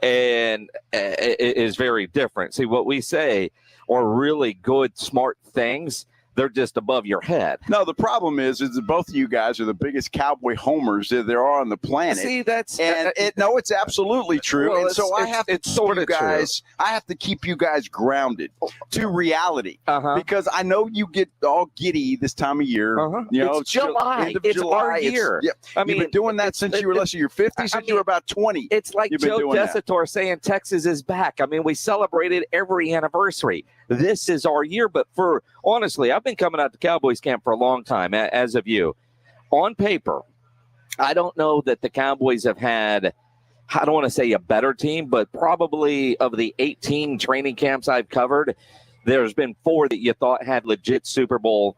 and it is very different. See, what we say are really good, smart things. They're just above your head. No, the problem is that both of you guys are the biggest Cowboy homers that there are on the planet. See, that's it's absolutely true. Well, and so I have to sort of guys. True. I have to keep you guys grounded to reality because I know you get all giddy this time of year. You know, it's July. It's our year. I mean, you've been doing that since you were less than your 50s. Since you were about 20. It's like Joe Desator saying Texas is back. I mean, we celebrated every anniversary. This is our year, but honestly, I've been coming out to Cowboys camp for a long time, as of you. On paper, I don't know that the Cowboys have had, I don't want to say a better team, but probably of the 18 training camps I've covered, there's been 4 that you thought had legit Super Bowl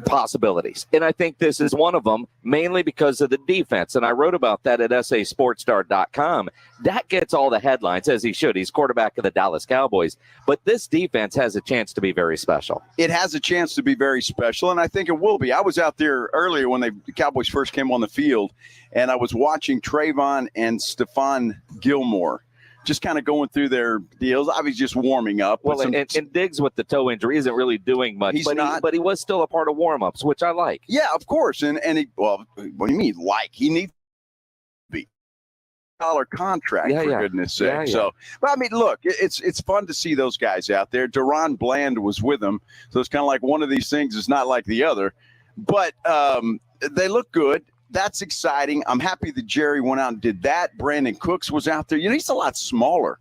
possibilities. And I think this is one of them, mainly because of the defense. And I wrote about that at sasportstar.com. Dak gets all the headlines, as he should. He's quarterback of the Dallas Cowboys. But this defense has a chance to be very special. It has a chance to be very special, and I think it will be. I was out there earlier when the Cowboys first came on the field, and I was watching Trayvon and Stephon Gilmore just kind of going through their deals. I was just warming up. Well, and Diggs with the toe injury isn't really doing much. But he was still a part of warm-ups, which I like. Yeah, of course. And what do you mean like? He needs to be $1 contract, for goodness sake. So, but I mean, look, it's fun to see those guys out there. Deron Bland was with them, so it's kind of like one of these things is not like the other. But they look good. That's exciting. I'm happy that Jerry went out and did that. Brandon Cooks was out there. You know, he's a lot smaller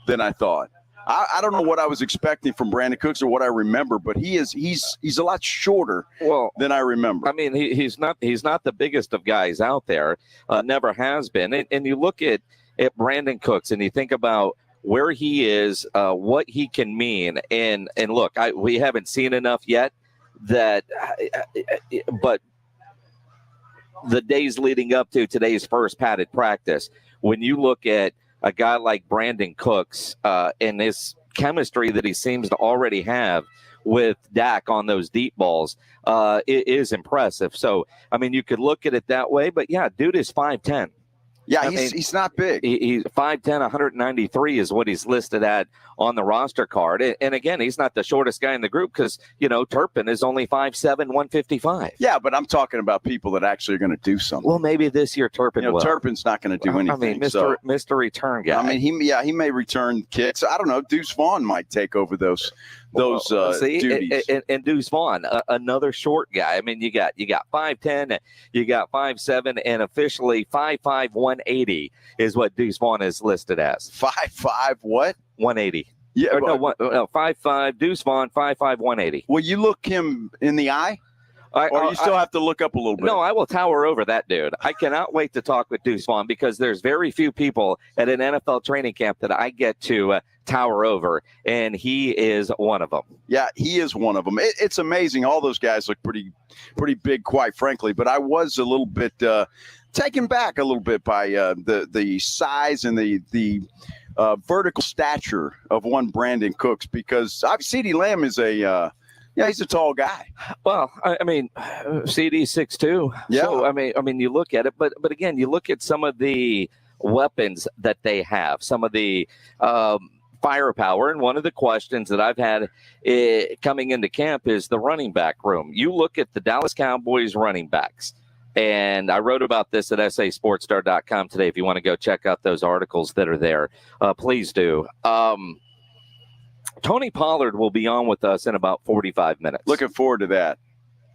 than I thought. I don't know what I was expecting from Brandon Cooks or what I remember, but he's a lot shorter than I remember. I mean, he's not the biggest of guys out there. Never has been. And you look at Brandon Cooks and you think about where he is, what he can mean. And look, we haven't seen enough yet but the days leading up to today's first padded practice, when you look at a guy like Brandon Cooks and his chemistry that he seems to already have with Dak on those deep balls, it is impressive. So, I mean, you could look at it that way, but yeah, dude is 5'10". Yeah, he's not big. He's 5'10", 193 is what he's listed at on the roster card. And again, he's not the shortest guy in the group because, Turpin is only 5'7", 155. Yeah, but I'm talking about people that actually are going to do something. Well, maybe this year Turpin will. Turpin's not going to do anything. I mean, Mr. Return guy. I mean, he may return kicks. I don't know. Deuce Vaughn might take over those duties. And Deuce Vaughn, another short guy. I mean, you got 5'10", you got 5'7", and officially 5'5", 180 is what Deuce Vaughn is listed as. 5'5", what? 180. Yeah, 5'5", Deuce Vaughn, 5'5", 180. Will you look him in the eye? Or you still have to look up a little bit? No, I will tower over that dude. I cannot wait to talk with Deuce Vaughn because there's very few people at an NFL training camp that I get to tower over, and he is one of them. Yeah, he is one of them. It's amazing. All those guys look pretty big, quite frankly, but I was a little bit taken back a little bit by the size and the vertical stature of one Brandon Cooks because CeeDee Lamb is he's a tall guy. Well, I mean, CD's 6'2". Yeah. So, I mean, you look at it, but again, you look at some of the weapons that they have, some of the firepower. And one of the questions that I've had coming into camp is the running back room. You look at the Dallas Cowboys running backs. And I wrote about this at sasportstar.com today. If you want to go check out those articles that are there, please do. Tony Pollard will be on with us in about 45 minutes. Looking forward to that.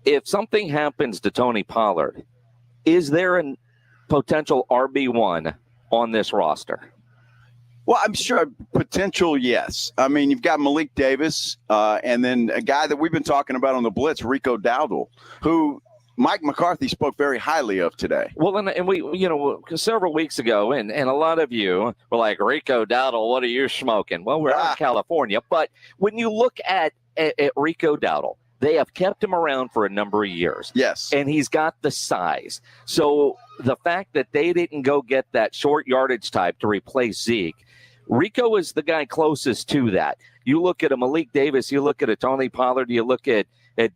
If something happens to Tony Pollard, is there a potential RB1 on this roster? Well, I'm sure potential, yes. I mean, you've got Malik Davis and then a guy that we've been talking about on the Blitz, Rico Dowdle, who Mike McCarthy spoke very highly of today. Well, and we, several weeks ago, and a lot of you were like, Rico Dowdle, what are you smoking? Well, we're out in California. But when you look at Rico Dowdle, they have kept him around for a number of years. Yes. And he's got the size. So the fact that they didn't go get that short yardage type to replace Zeke, Rico is the guy closest to that. You look at a Malik Davis, you look at a Tony Pollard, you look at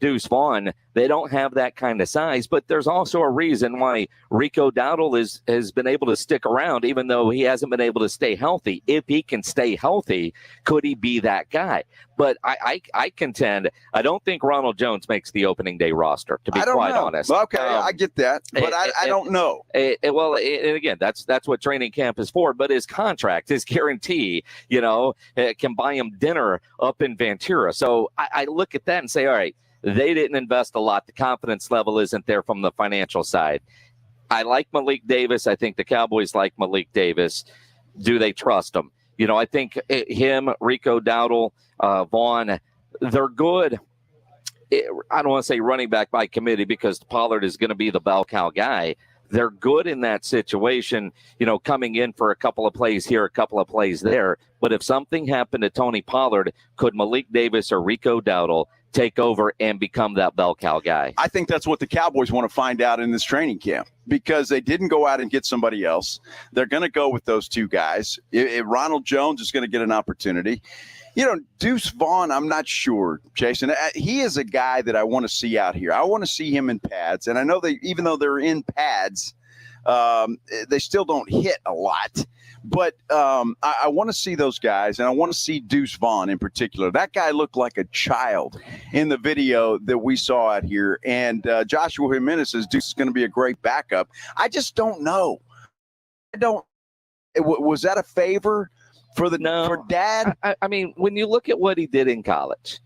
Deuce Vaughn, They don't have that kind of size, but there's also a reason why Rico Dowdle has been able to stick around, even though he hasn't been able to stay healthy. If he can stay healthy, could he be that guy? But I contend, I don't think Ronald Jones makes the opening day roster, to be quite honest. Okay, I get that, but I don't know. Well, and again, that's what training camp is for. But his contract, his guarantee, can buy him dinner up in Ventura. So I look at that and say, all right, they didn't invest a lot. The confidence level isn't there from the financial side. I like Malik Davis. I think the Cowboys like Malik Davis. Do they trust him? I think him, Rico Dowdle, Vaughn, they're good. I don't want to say running back by committee because Pollard is going to be the bell cow guy. They're good in that situation, coming in for a couple of plays here, a couple of plays there. But if something happened to Tony Pollard, could Malik Davis or Rico Dowdle take over and become that bell cow guy? I think that's what the Cowboys want to find out in this training camp, because they didn't go out and get somebody else. They're going to go with those two guys. Ronald Jones is going to get an opportunity. Deuce Vaughn, I'm not sure, Jason. He is a guy that I want to see out here. I want to see him in pads. And I know even though they're in pads, they still don't hit a lot. But I want to see those guys, and I want to see Deuce Vaughn in particular. That guy looked like a child in the video that we saw out here. And Joshua Jimenez says Deuce is going to be a great backup. I just don't know. Was that a favor for Dad? I mean, when you look at what he did in college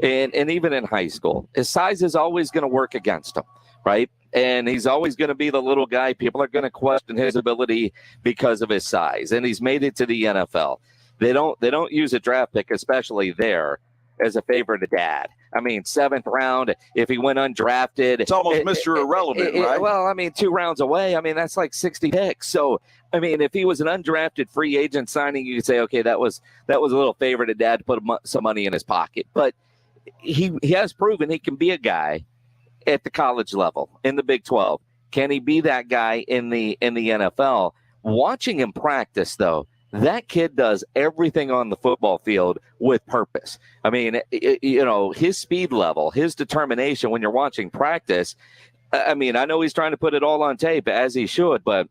and even in high school, his size is always going to work against him, right? And he's always going to be the little guy. People are going to question his ability because of his size. And he's made it to the NFL. They don't use a draft pick, especially there, as a favor to Dad. I mean, 7th round, if he went undrafted. It's almost Mr. Irrelevant, right? Well, I mean, 2 rounds away. I mean, that's like 60 picks. So, I mean, if he was an undrafted free agent signing, you could say, okay, that was a little favor to Dad to put some money in his pocket. But he has proven he can be a guy at the college level in the Big 12. Can he be that guy in the NFL? Watching him practice, though, that kid does everything on the football field with purpose. I mean, his speed level, his determination when you're watching practice. I mean, I know he's trying to put it all on tape, as he should, but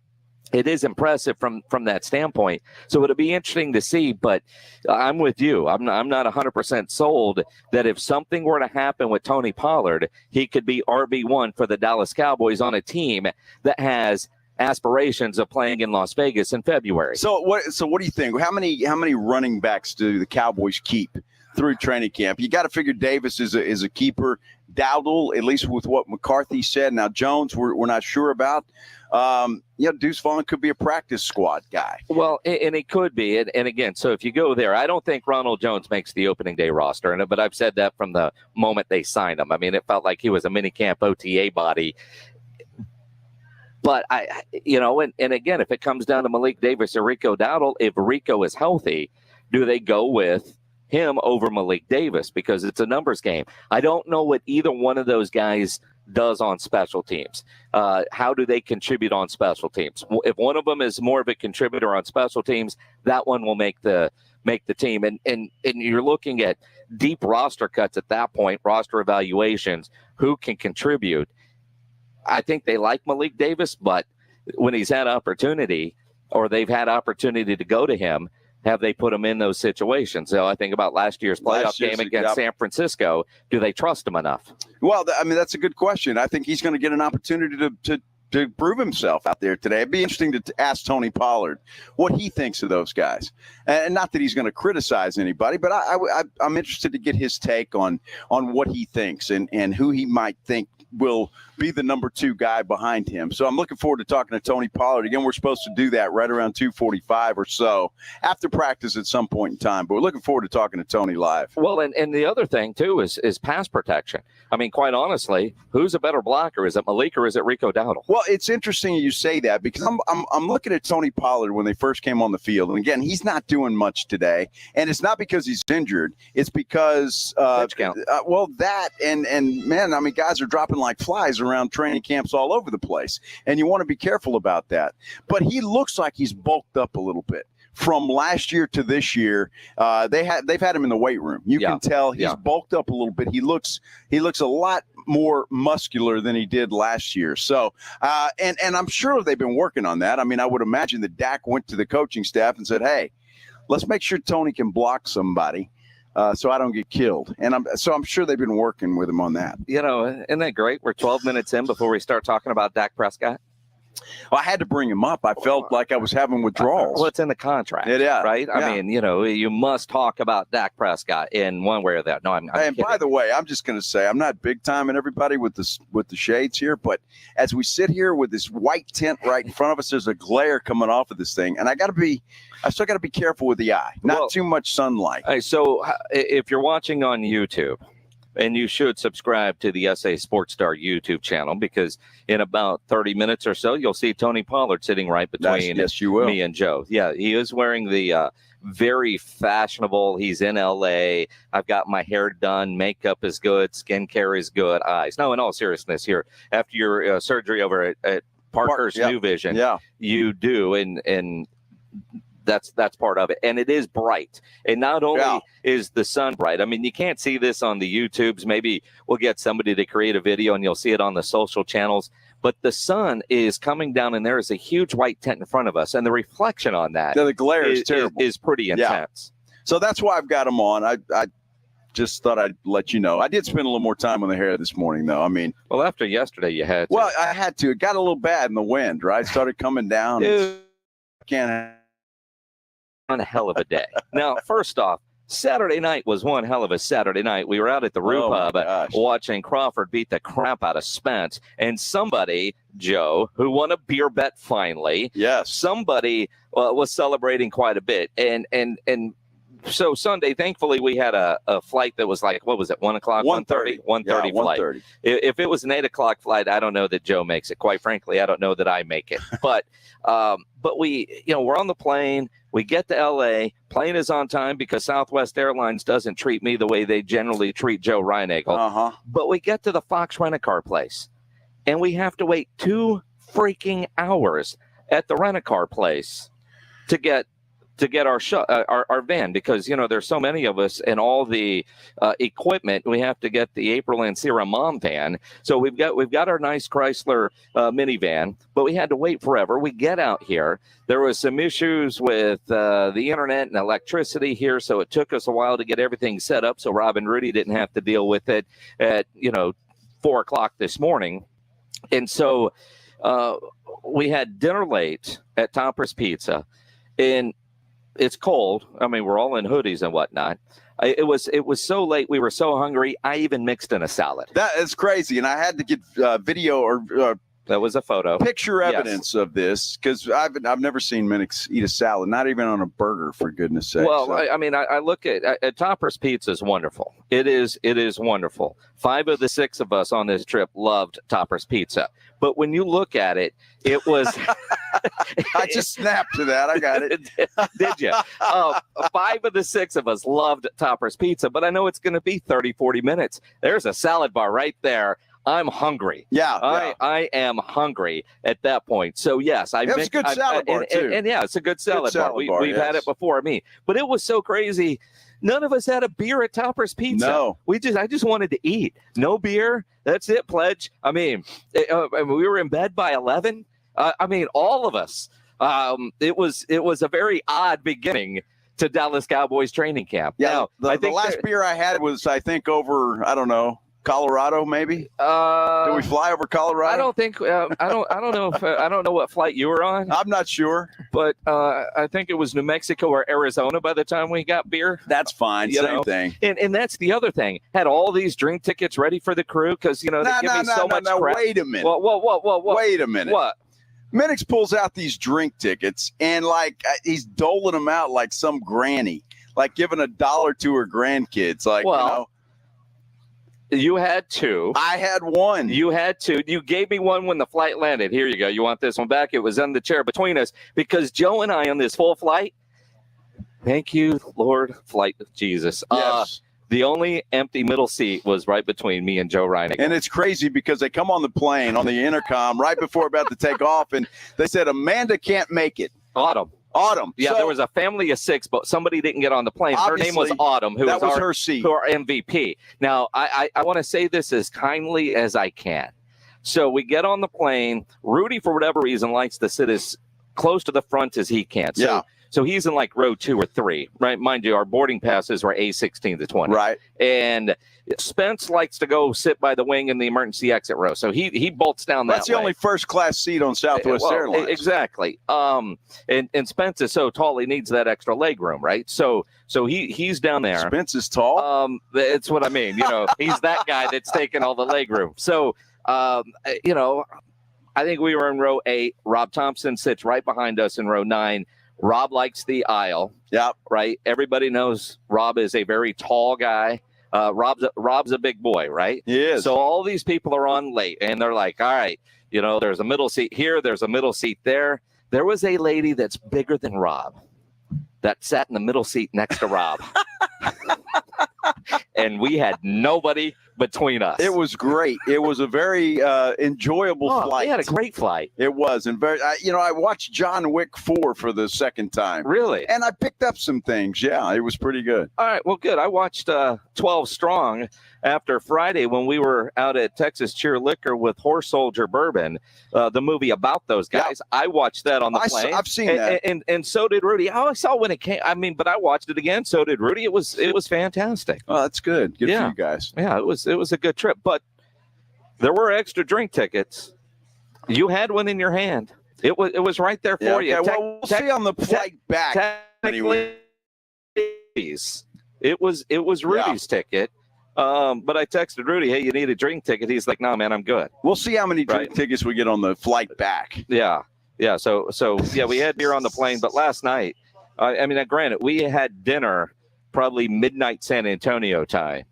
it is impressive from that standpoint. So it'll be interesting to see, but I'm with you. I'm not 100% sold that if something were to happen with Tony Pollard, he could be RB1 for the Dallas Cowboys on a team that has aspirations of playing in Las Vegas in February. So what do you think? How many running backs do the Cowboys keep through training camp? You got to figure Davis is a keeper. Dowdle, at least with what McCarthy said. Now Jones, we're not sure about. Deuce Vaughn could be a practice squad guy. Well, and he could be. And again, so if you go there, I don't think Ronald Jones makes the opening day roster. But I've said that from the moment they signed him. I mean, it felt like he was a minicamp OTA body. But and again, if it comes down to Malik Davis or Rico Dowdle, if Rico is healthy, do they go with him over Malik Davis? Because it's a numbers game. I don't know what either one of those guys does on special teams. How do they contribute on special teams? If one of them is more of a contributor on special teams, that one will make the team. And you're looking at deep roster cuts at that point, roster evaluations, who can contribute. I think they like Malik Davis, but when he's had opportunity or they've had opportunity to go to him, have they put him in those situations? So I think about last year's playoff game against San Francisco. Do they trust him enough? Well, I mean, that's a good question. I think he's going to get an opportunity to prove himself out there today. It'd be interesting to ask Tony Pollard what he thinks of those guys. And not that he's going to criticize anybody, but I'm interested to get his take on what he thinks and who he might think will be the number 2 guy behind him. So I'm looking forward to talking to Tony Pollard. Again, we're supposed to do that right around 2:45 or so after practice at some point in time. But we're looking forward to talking to Tony live. Well, and the other thing, too, is pass protection. I mean, quite honestly, who's a better blocker? Is it Malik or is it Rico Dowdle? Well, it's interesting you say that because I'm looking at Tony Pollard when they first came on the field. And, again, he's not doing much today. And it's not because he's injured. It's because that and, man, I mean, guys are dropping like flies around training camps all over the place. And you want to be careful about that. But he looks like he's bulked up a little bit from last year to this year, they've had him in the weight room. You can tell he's bulked up a little bit. He looks a lot more muscular than he did last year. So, and I'm sure they've been working on that. I mean, I would imagine that Dak went to the coaching staff and said, "Hey, let's make sure Tony can block somebody." So I don't get killed. And I'm sure they've been working with him on that. Isn't that great? We're 12 minutes in before we start talking about Dak Prescott. Well, I had to bring him up. I felt like I was having withdrawals. Well, it's in the contract, right? I mean, you must talk about Dak Prescott in one way or the other. No, I'm and kidding. By the way, I'm just going to say I'm not big time in everybody with the shades here, but as we sit here with this white tent right in front of us, there's a glare coming off of this thing, and I still got to be careful with the eye. Not too much sunlight. So if you're watching on YouTube, and you should subscribe to the SA Sports Star YouTube channel, because in about 30 minutes or so, you'll see Tony Pollard sitting right between me and Joe. Yeah, he is wearing the very fashionable. He's in L.A. I've got my hair done. Makeup is good. Skincare is good. Eyes. No, in all seriousness here, after your surgery over at Parker's New Vision, you do. And that's part of it. And it is bright. And not only is the sun bright, I mean, you can't see this on the YouTubes. Maybe we'll get somebody to create a video and you'll see it on the social channels. But the sun is coming down and there is a huge white tent in front of us. And the reflection on that the glare is terrible. Is pretty intense. So that's why I've got them on. I just thought I'd let you know. I did spend a little more time on the hair this morning, though. I mean, well, after yesterday, you had to. Well, I had to. It got a little bad in the wind, right? It started coming down. Dude. On a hell of a day. Now, first off, Saturday night was one hell of a Saturday night. We were out at the Roo Pub watching Crawford beat the crap out of Spence, and somebody, Joe, who won a beer bet finally. Yes. Somebody was celebrating quite a bit, and so Sunday, thankfully, we had a flight that was like, what was it, 1 o'clock? 1:30? 1:30 flight. 1:30. If it was an 8 o'clock flight, I don't know that Joe makes it. Quite frankly, I don't know that I make it. But we, we're on the plane. We get to L.A. Plane is on time because Southwest Airlines doesn't treat me the way they generally treat Joe Reinagel. But we get to the Fox Rent-A-Car place, and we have to wait 2 freaking hours at the rent-a-car place to get our van, because there's so many of us and all the equipment. We have to get the April and Sierra mom van. So we've got our nice Chrysler minivan, but we had to wait forever. We get out here. There was some issues with the internet and electricity here, so it took us a while to get everything set up. So Rob and Rudy didn't have to deal with it at 4 o'clock this morning, and so we had dinner late at Topper's Pizza, and it's cold. I mean, we're all in hoodies and whatnot. It was so late. We were so hungry. I even mixed in a salad. That is crazy. And I had to get video or that was a photo, picture evidence of this, because I've never seen Minix eat a salad, not even on a burger, for goodness sake. Well, so. I look at Topper's Pizza is wonderful. It is wonderful. 5 of the 6 of us on this trip loved Topper's Pizza. But when you look at it, it was. I just snapped to that. I got it. Did you? 5 of the 6 of us loved Topper's Pizza, but I know it's going to be 30, 40 minutes. There's a salad bar right there. I'm hungry. Yeah. I am hungry at that point. So, yes. It's a good salad bar, too. And it's a good salad bar. We've had it before me. But it was so crazy. None of us had a beer at Topper's Pizza. No. I just wanted to eat. No beer. That's it, Pledge. I mean, we were in bed by 11. All of us. It was a very odd beginning to Dallas Cowboys training camp. Yeah. Now, the last beer I had was, I think, over, I don't know, Colorado, maybe. Did we fly over Colorado? I don't think. I don't know if I don't know what flight you were on. I'm not sure, but I think it was New Mexico or Arizona by the time we got beer. That's fine. Same thing. And that's the other thing. Had all these drink tickets ready for the crew because they give me so much crap. Wait a minute. What? Wait a minute. What? Minix pulls out these drink tickets and he's doling them out like some granny, like giving $1 to her grandkids. You had 2. I had 1. You had 2. You gave me 1 when the flight landed. Here you go. You want this one back? It was in the chair between us because Joe and I on this full flight. Thank you, Lord, flight of Jesus. Yes. The only empty middle seat was right between me and Joe Reiniger. And it's crazy because they come on the plane on the intercom right before about to take off, and they said Amanda can't make it. Autumn. Autumn. Yeah, so, there was a family of 6, but somebody didn't get on the plane. Her name was Autumn, who was our, her seat. Who our MVP. Now, I want to say this as kindly as I can. So we get on the plane. Rudy, for whatever reason, likes to sit as close to the front as he can. So, yeah. So he's in like row 2 or 3, right? Mind you, our boarding passes were A16 to 20. Right. And Spence likes to go sit by the wing in the emergency exit row. So he bolts down that way. That's the only first-class seat on Southwest Airlines. Exactly. And Spence is so tall, he needs that extra leg room, right? So he's down there. Spence is tall? It's what I mean. He's that guy that's taking all the leg room. So, I think we were in row 8. Rob Thompson sits right behind us in row 9. Rob likes the aisle. Yeah. Right. Everybody knows Rob is a very tall guy. Rob's a big boy, right? He is. So all these people are on late, and they're like, all right, there's a middle seat here. There's a middle seat there. There was a lady that's bigger than Rob that sat in the middle seat next to Rob. And we had nobody between us. It was great. It was a very enjoyable flight. We had a great flight. It was. And I watched John Wick 4 for the second time. Really? And I picked up some things. Yeah, it was pretty good. All right. Well, good. I watched 12 Strong after Friday when we were out at Texas Cheer Liquor with Horse Soldier Bourbon, the movie about those guys. Yeah. I watched that on the plane. I've seen that. And so did Rudy. I saw when it came. But I watched it again. So did Rudy. It was fantastic. Oh, that's good. Good for you guys. Yeah, it was a good trip. But there were extra drink tickets. You had one in your hand. It was right there for you. Okay. Well, we'll see on the flight back. Anyway. It was Rudy's ticket. But I texted Rudy, hey, you need a drink ticket. He's like, no, man, I'm good. We'll see how many drink tickets we get on the flight back. Yeah. Yeah. So we had beer on the plane. But last night, granted, we had dinner probably midnight San Antonio time.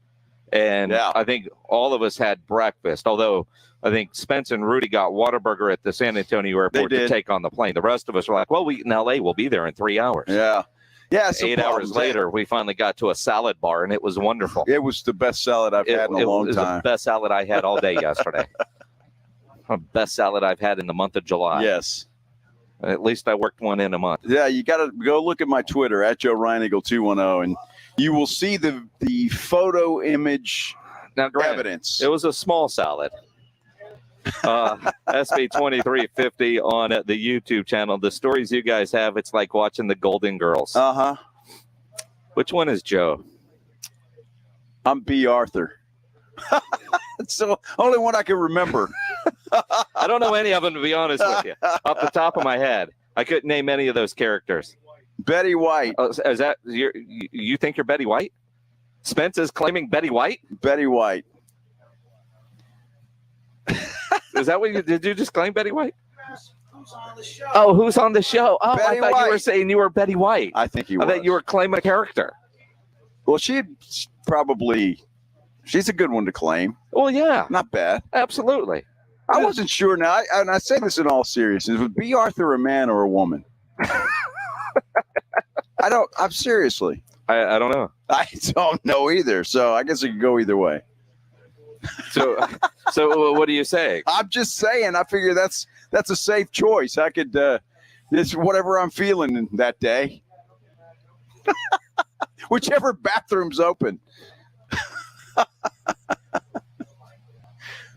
And I think all of us had breakfast, although I think Spence and Rudy got Whataburger at the San Antonio airport to take on the plane. The rest of us were like, well, we in L.A. will be there in 3 hours. Yeah. Yeah, 8 hours later, we finally got to a salad bar, and it was wonderful. It was the best salad I've had in a long time. It was the best salad I had all day yesterday. Best salad I've had in the month of July. Yes. At least I worked one in a month. Yeah, you got to go look at my Twitter, at Joe Reinigle 210, and you will see the photo image evidence. It was a small salad. SB2350 on the YouTube channel. The stories you guys have, it's like watching the Golden Girls. Uh-huh. Which one is Joe? I'm B. Arthur. It's the only one I can remember. I don't know any of them, to be honest with you. Off the top of my head, I couldn't name any of those characters. Betty White. Oh, is that you think you're Betty White? Spence is claiming Betty White? Betty White. Is that what did you just claim Betty White? Who's on the show? Oh, who's on the show? Oh, Betty I thought White. You were saying you were Betty White. I think you were. I thought you were claiming a character. Well, she's a good one to claim. Well, yeah. Not bad. Absolutely. I wasn't sure now, and I say this in all seriousness, was B. Arthur a man or a woman? Seriously. I don't know. I don't know either, so I guess it could go either way. So what are you saying? I'm just saying, I figure that's a safe choice. I could, it's whatever I'm feeling that day. Whichever bathroom's open.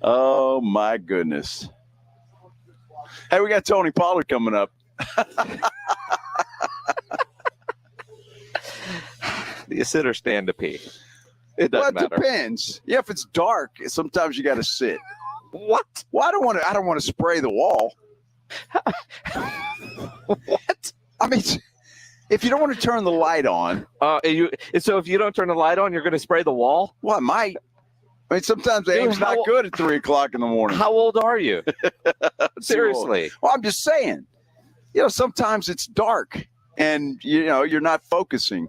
Oh, my goodness. Hey, we got Tony Pollard coming up. Do you sit or stand to pee? It doesn't matter. It depends. Yeah, if it's dark, sometimes you got to sit. What? Well, I don't want to spray the wall. What? I mean, if you don't want to turn the light on. So if you don't turn the light on, you're going to spray the wall? Well, I might. I mean, sometimes the aim's not good at 3 o'clock in the morning. How old are you? Seriously. Well, I'm just saying. Sometimes it's dark and, you're not focusing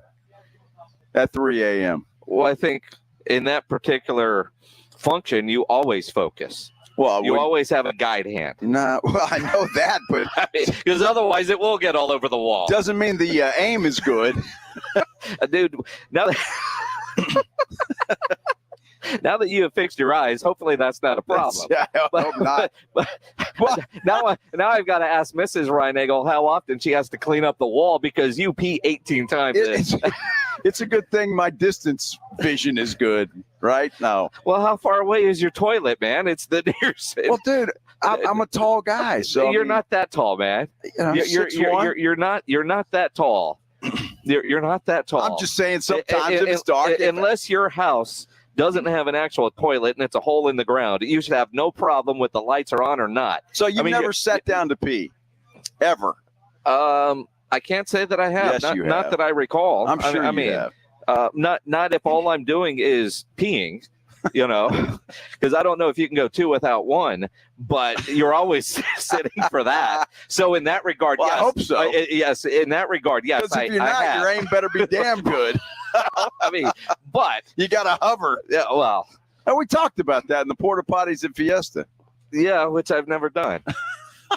at 3 a.m. Well, I think in that particular function, you always focus. Well, you always have a guide hand. No, well, I know that, but because otherwise it will get all over the wall. Doesn't mean the aim is good. Dude, now Now that you have fixed your eyes, hopefully that's not a problem. Yeah, I hope not. But now I've got to ask Mrs. Reinagel how often she has to clean up the wall because you pee 18 times. It's a good thing my distance vision is good, right? No. Well, how far away is your toilet, man? It's the nearest. Well, dude, I'm a tall guy, so you're not that tall, man. You're not that tall. You're not that tall. I'm just saying sometimes if it's dark. Unless your house doesn't have an actual toilet and it's a hole in the ground, you should have no problem with the lights are on or not. So you've never sat down to pee? Ever? I can't say that I have. Yes, not that I recall. I'm sure you have. Not if all I'm doing is peeing, because I don't know if you can go two without one, but you're always sitting for that. So in that regard, well, yes. I hope so. Yes, in that regard, yes. Because if you're not, your aim better be damn good. I mean, but you got to hover. Yeah, well. And we talked about that in the porta potties at Fiesta. Yeah, which I've never done.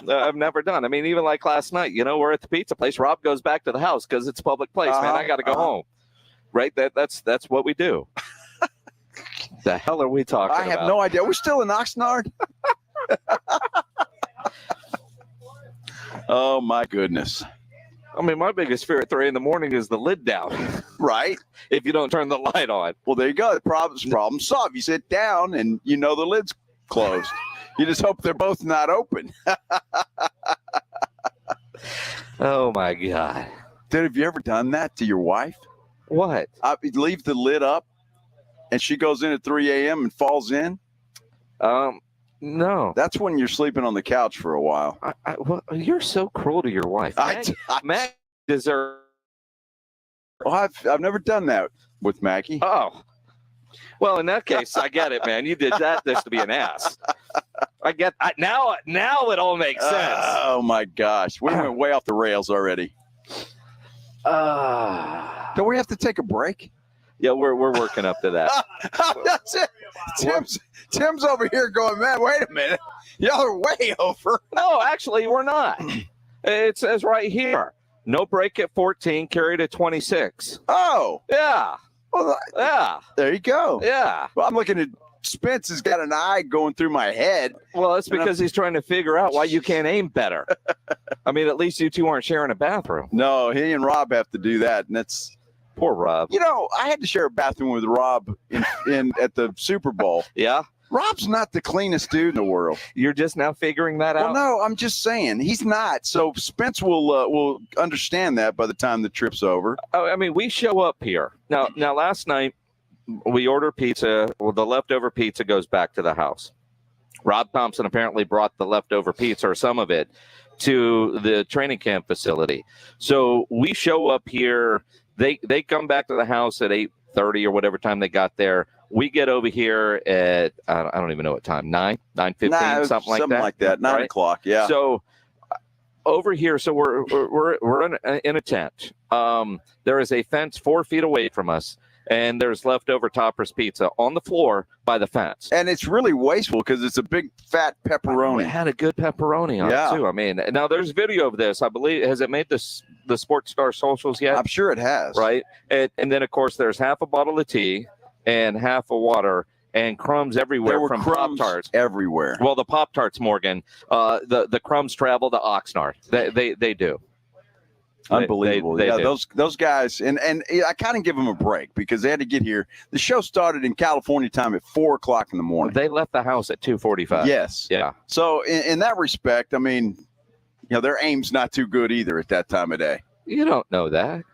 I've never done. I mean, even like last night, we're at the pizza place. Rob goes back to the house because it's a public place. Man, I got to go home. Right? That's what we do. The hell are we talking about? I have no idea. We're still in Oxnard? Oh, my goodness. I mean, my biggest fear at 3 a.m. is the lid down. Right. If you don't turn the light on. Well, there you go. The problem solved. You sit down and the lid's closed. You just hope they're both not open. Oh, my God. Dude, have you ever done that to your wife? What? Leave the lid up and she goes in at 3 a.m. and falls in? No. That's when you're sleeping on the couch for a while. Well, you're so cruel to your wife. Maggie deserves. Well, I've never done that with Maggie. Oh. Well, in that case, I get it, man. You did that just to be an ass. Now it all makes sense. Oh, my gosh. We went way off the rails already. Don't we have to take a break? Yeah, we're working up to that. That's it. Tim's over here going, man, wait a minute. Y'all are way over. No, actually, we're not. It says right here, no break at 14, carry to 26. Oh. Yeah. Well, yeah. There you go. Yeah. Well, I'm looking at Spence has got an eye going through my head. Well, that's because he's trying to figure out why you can't aim better. I mean, at least you two aren't sharing a bathroom. No, he and Rob have to do that, and that's poor Rob. I had to share a bathroom with Rob in at the Super Bowl. Yeah. Rob's not the cleanest dude in the world. You're just now figuring that out? Well, no, I'm just saying he's not. So Spence will understand that by the time the trip's over. Oh, I mean, we show up here. Now last night, we order pizza. Well, the leftover pizza goes back to the house. Rob Thompson apparently brought the leftover pizza or some of it to the training camp facility. So we show up here. They come back to the house at 8:30 or whatever time they got there. We get over here at, I don't even know what time, 9:15, something like that. 9 o'clock, yeah. So over here, so we're in a tent. There is a fence 4 feet away from us, and there's leftover Topper's pizza on the floor by the fence. And it's really wasteful because it's a big fat pepperoni. It had a good pepperoni on it, too. I mean, now there's video of this, I believe. Has it made the Sports Star socials yet? I'm sure it has. Right? And then, of course, there's half a bottle of tea and half a water and crumbs everywhere. There were from crumbs Pop-Tarts everywhere. Well, the Pop-Tarts, Morgan, the crumbs travel to Oxnard. They do. Unbelievable. They do. Those guys, and I kind of give them a break because they had to get here. The show started in California time at 4 o'clock in the morning. They left the house at 2:45. Yes. Yeah. So in that respect, I mean, their aim's not too good either at that time of day. You don't know that.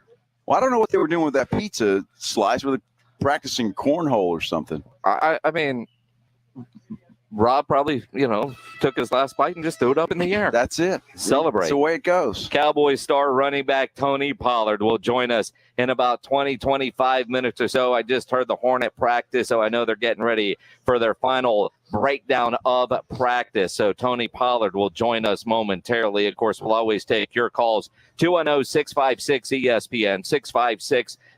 Well, I don't know what they were doing with that pizza slice. Were they practicing cornhole or something? I mean, Rob probably, took his last bite and just threw it up in the air. That's it. Celebrate. That's the way it goes. Cowboys star running back Tony Pollard will join us in about 25 minutes or so. I just heard the Hornet practice, so I know they're getting ready for their final breakdown of practice. So Tony Pollard will join us momentarily. Of course, we'll always take your calls. 210-656-ESPN,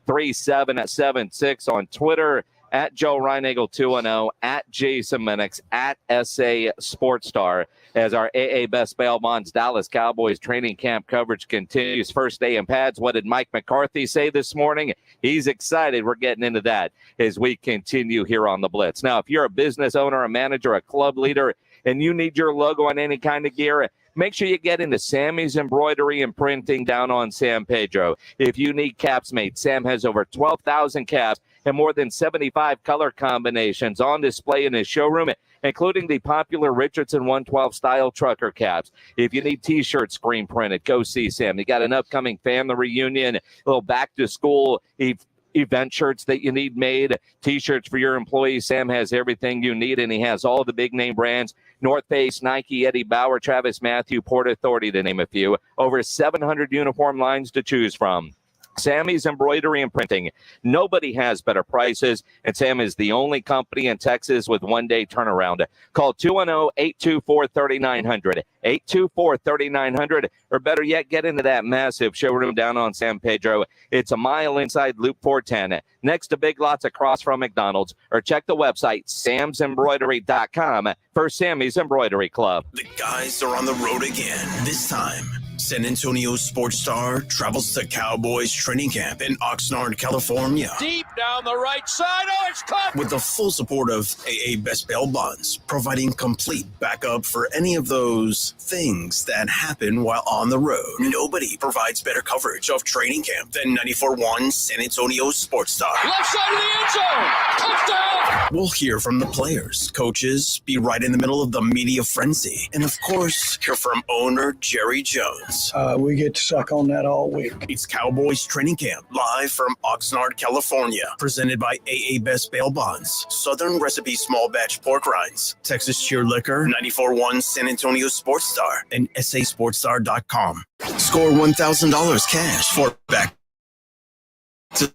656-3776 on Twitter at Joe Reinagel 210, at Jason Minix, at SA Sports Star, as our AA Best Bail Bonds Dallas Cowboys training camp coverage continues. First day in pads. What did Mike McCarthy say this morning? He's excited. We're getting into that as we continue here on the Blitz. Now, if you're a business owner, a manager, a club leader, and you need your logo on any kind of gear, make sure you get into Sammy's Embroidery and Printing down on San Pedro. If you need caps made, Sam has over 12,000 caps and more than 75 color combinations on display in his showroom, including the popular Richardson 112 style trucker caps. If you need T-shirts screen printed, go see Sam. You got an upcoming family reunion, a little back to school event shirts that you need made, T-shirts for your employees. Sam has everything you need, and he has all the big name brands: North Face, Nike, Eddie Bauer, Travis Matthew, Port Authority, to name a few. Over 700 uniform lines to choose from. Sammy's Embroidery and Printing. Nobody has better prices, and Sam is the only company in Texas with one-day turnaround. Call 210-824-3900, 824-3900, or better yet, get into that massive showroom down on San Pedro. It's a mile inside Loop 410, next to Big Lots across from McDonald's, or check the website, samsembroidery.com, for Sammy's Embroidery Club. The guys are on the road again. This time, San Antonio Sports Star travels to Cowboys training camp in Oxnard, California. Deep down the right side. Oh, it's caught! With the full support of AA Best Bail Bonds, providing complete backup for any of those things that happen while on the road. Nobody provides better coverage of training camp than 94.1 San Antonio Sports Star. Left side of the end zone. Touchdown! We'll hear from the players, coaches, be right in the middle of the media frenzy, and of course, hear from owner Jerry Jones. We get to suck on that all week. It's Cowboys Training Camp, live from Oxnard, California. Presented by AA Best Bail Bonds, Southern Recipe Small Batch Pork Rinds, Texas Cheer Liquor, 94.1 San Antonio Sports Star, and sasportstar.com. Score $1,000 cash for back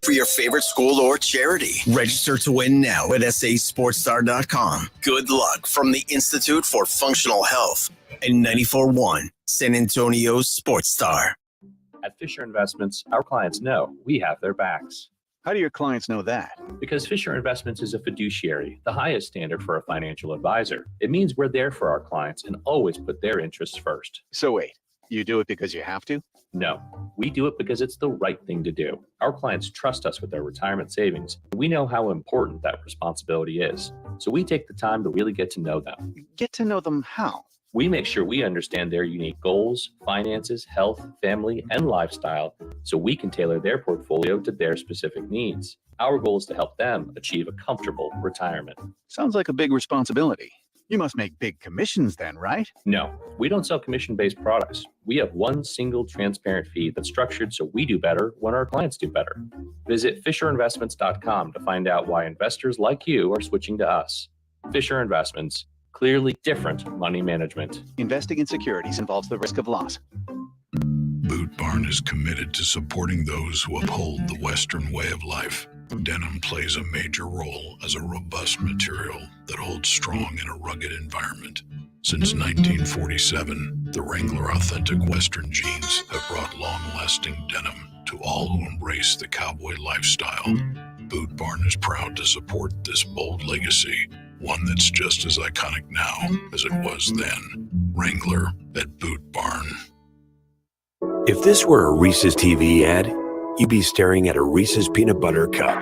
for your favorite school or charity. Register to win now at sasportstar.com. Good luck from the Institute for Functional Health and 94.1 San Antonio Sports Star. At Fisher Investments, our clients know we have their backs. How do your clients know that? Because Fisher Investments is a fiduciary, the highest standard for a financial advisor. It means we're there for our clients and always put their interests first. So wait, you do it because you have to? No, we do it because it's the right thing to do. Our clients trust us with their retirement savings. We know how important that responsibility is. So we take the time to really get to know them. Get to know them how? We make sure we understand their unique goals, finances, health, family, and lifestyle, so we can tailor their portfolio to their specific needs. Our goal is to help them achieve a comfortable retirement. Sounds like a big responsibility. You must make big commissions then, right? No, we don't sell commission-based products. We have one single transparent fee that's structured so we do better when our clients do better. Visit FisherInvestments.com to find out why investors like you are switching to us. Fisher Investments. Clearly different money management. Investing in securities involves the risk of loss. Boot Barn is committed to supporting those who uphold the Western way of life. Denim plays a major role as a robust material that holds strong in a rugged environment. Since 1947, the Wrangler Authentic Western jeans have brought long-lasting denim to all who embrace the cowboy lifestyle. Boot Barn is proud to support this bold legacy, one that's just as iconic now as it was then. Wrangler at Boot Barn. If this were a Reese's TV ad, you'd be staring at a Reese's peanut butter cup.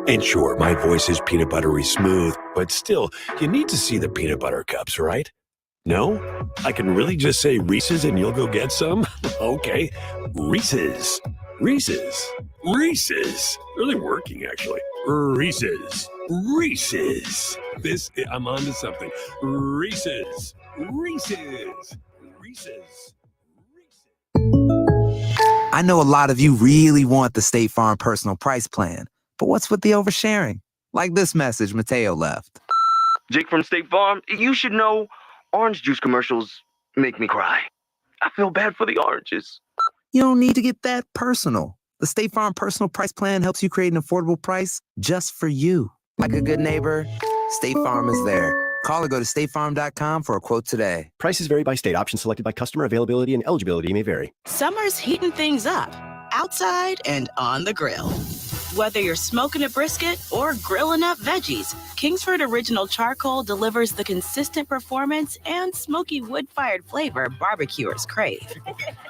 And sure, my voice is peanut buttery smooth, but still, you need to see the peanut butter cups, right? No? I can really just say Reese's and you'll go get some? Okay, Reese's. Reese's. Reese's. Really working, actually. Reese's. Reese's. I'm on to something. Reese's. Reese's. Reese's. I know a lot of you really want the State Farm Personal Price Plan, but what's with the oversharing? Like this message Mateo left. Jake from State Farm, you should know orange juice commercials make me cry. I feel bad for the oranges. You don't need to get that personal. The State Farm Personal Price Plan helps you create an affordable price just for you. Like a good neighbor, State Farm is there. Call or go to statefarm.com for a quote today. Prices vary by state. Options selected by customer. Availability and eligibility may vary. Summer's heating things up, outside and on the grill. Whether you're smoking a brisket or grilling up veggies, Kingsford Original Charcoal delivers the consistent performance and smoky wood-fired flavor barbecuers crave.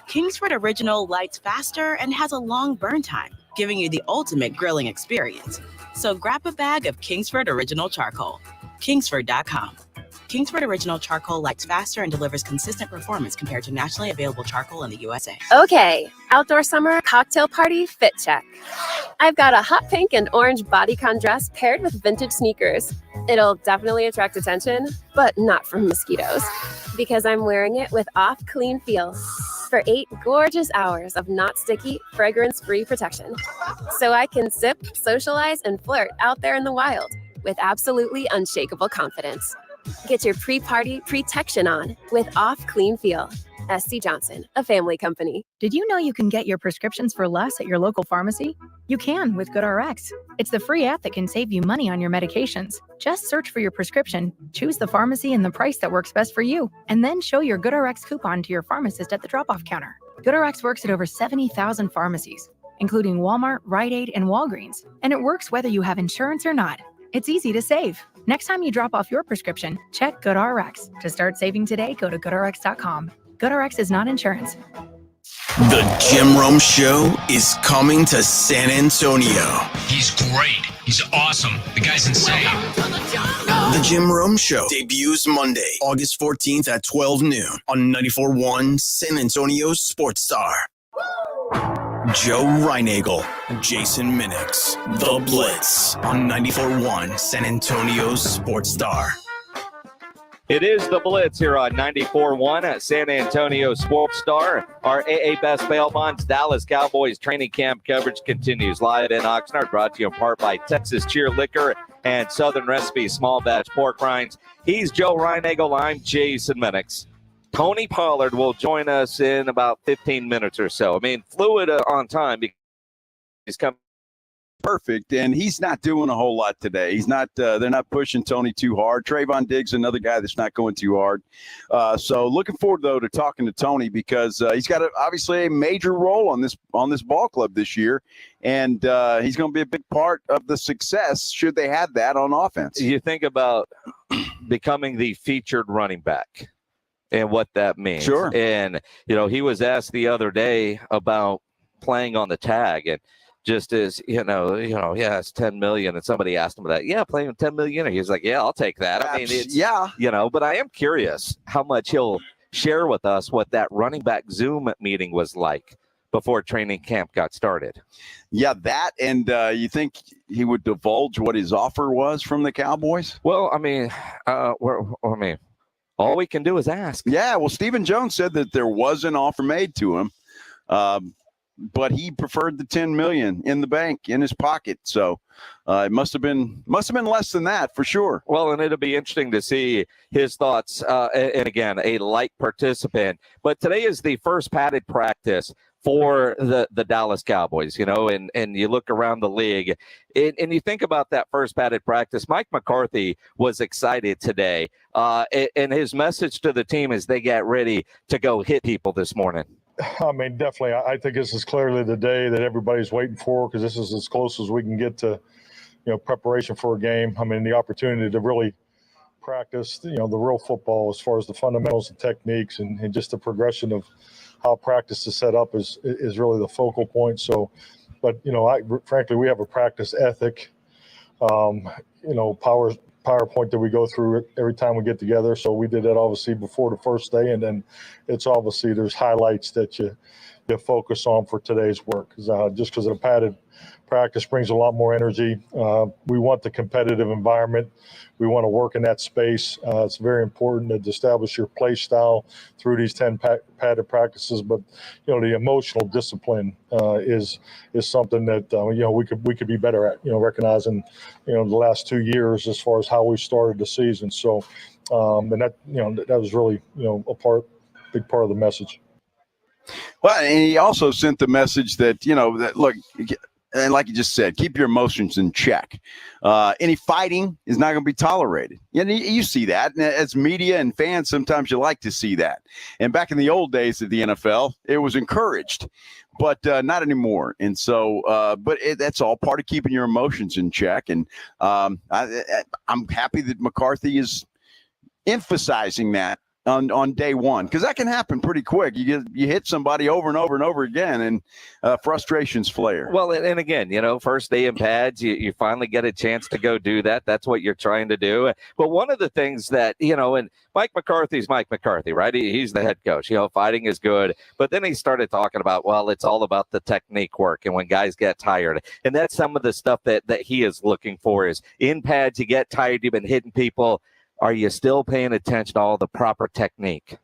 Kingsford Original lights faster and has a long burn time, giving you the ultimate grilling experience. So grab a bag of Kingsford Original Charcoal. Kingsford.com. Kingsford Original Charcoal lights faster and delivers consistent performance compared to nationally available charcoal in the USA. Okay, outdoor summer cocktail party fit check. I've got a hot pink and orange bodycon dress paired with vintage sneakers. It'll definitely attract attention, but not from mosquitoes, because I'm wearing it with Off Clean Feel for 8 gorgeous hours of not sticky, fragrance-free protection. So I can sip, socialize, and flirt out there in the wild with absolutely unshakable confidence. Get your pre-party protection on with Off Clean Feel. SC Johnson, a family company. Did you know you can get your prescriptions for less at your local pharmacy? You can with GoodRx. It's the free app that can save you money on your medications. Just search for your prescription, choose the pharmacy and the price that works best for you, and then show your GoodRx coupon to your pharmacist at the drop-off counter. GoodRx works at over 70,000 pharmacies, including Walmart, Rite Aid, and Walgreens, and it works whether you have insurance or not. It's easy to save. Next time you drop off your prescription, check GoodRx. To start saving today, go to GoodRx.com. GoodRx is not insurance. The Jim Rome Show is coming to San Antonio. He's great. He's awesome. The guy's insane. The Jim Rome Show debuts Monday, August 14th at 12 noon on 94.1 San Antonio Sports Star. Joe Reinagel, Jason Minix, The Blitz on 94.1 San Antonio Sports Star. It is The Blitz here on 94.1 at San Antonio Sports Star. Our AA Best Bail Bonds Dallas Cowboys training camp coverage continues live in Oxnard, brought to you in part by Texas Cheer Liquor and Southern Recipe Small Batch Pork Rinds. He's Joe Reinagel. I'm Jason Minix. Tony Pollard will join us in about 15 minutes or so. I mean, fluid on time because he's coming. Perfect, and he's not doing a whole lot today. He's not. They're not pushing Tony too hard. Trayvon Diggs, another guy that's not going too hard. So looking forward though to talking to Tony because he's got obviously a major role on this ball club this year, and he's going to be a big part of the success should they have that on offense. You think about becoming the featured running back and what that means. Sure. And he was asked the other day about playing on the tag and. Just as, yeah, it's $10 million. And somebody asked him that. Yeah, playing $10 million. He's like, yeah, I'll take that. I mean, it's, but I am curious how much he'll share with us what that running back Zoom meeting was like before training camp got started. Yeah, that. And you think he would divulge what his offer was from the Cowboys? Well, I mean, all we can do is ask. Yeah, well, Stephen Jones said that there was an offer made to him. But he preferred the $10 million in the bank in his pocket. So it must have been less than that for sure. Well, and it'll be interesting to see his thoughts. And again, a light participant. But today is the first padded practice for the Dallas Cowboys, and you look around the league and you think about that first padded practice. Mike McCarthy was excited today. And his message to the team is they get ready to go hit people this morning. I mean, definitely. I think this is clearly the day that everybody's waiting for because this is as close as we can get to, preparation for a game. I mean, the opportunity to really practice, the real football as far as the fundamentals and techniques and just the progression of how practice is set up is really the focal point. So, but, frankly, we have a practice ethic, PowerPoint that we go through every time we get together. So we did that obviously before the first day, and then it's obviously there's highlights that you focus on for today's work. Just because of the padded practice brings a lot more energy. We want the competitive environment. We want to work in that space. It's very important to establish your play style through these 10 padded practices. But the emotional discipline is something that we could be better at. Recognizing the last 2 years as far as how we started the season. So and that that was really big part of the message. Well, and he also sent the message that that look. And like you just said, keep your emotions in check. Any fighting is not going to be tolerated. You see that. And as media and fans, sometimes you like to see that. And back in the old days of the NFL, it was encouraged. but not anymore. And so, but that's all part of keeping your emotions in check. And I'm happy that McCarthy is emphasizing that on day one, because that can happen pretty quick. You hit somebody over and over and over again, and frustrations flare. Well, and again, first day in pads, you finally get a chance to go do that. That's what you're trying to do. But one of the things that, and Mike McCarthy's Mike McCarthy, right? He's the head coach. Fighting is good. But then he started talking about, well, it's all about the technique work and when guys get tired. And that's some of the stuff that he is looking for is in pads, you get tired, you've been hitting people. Are you still paying attention to all the proper technique?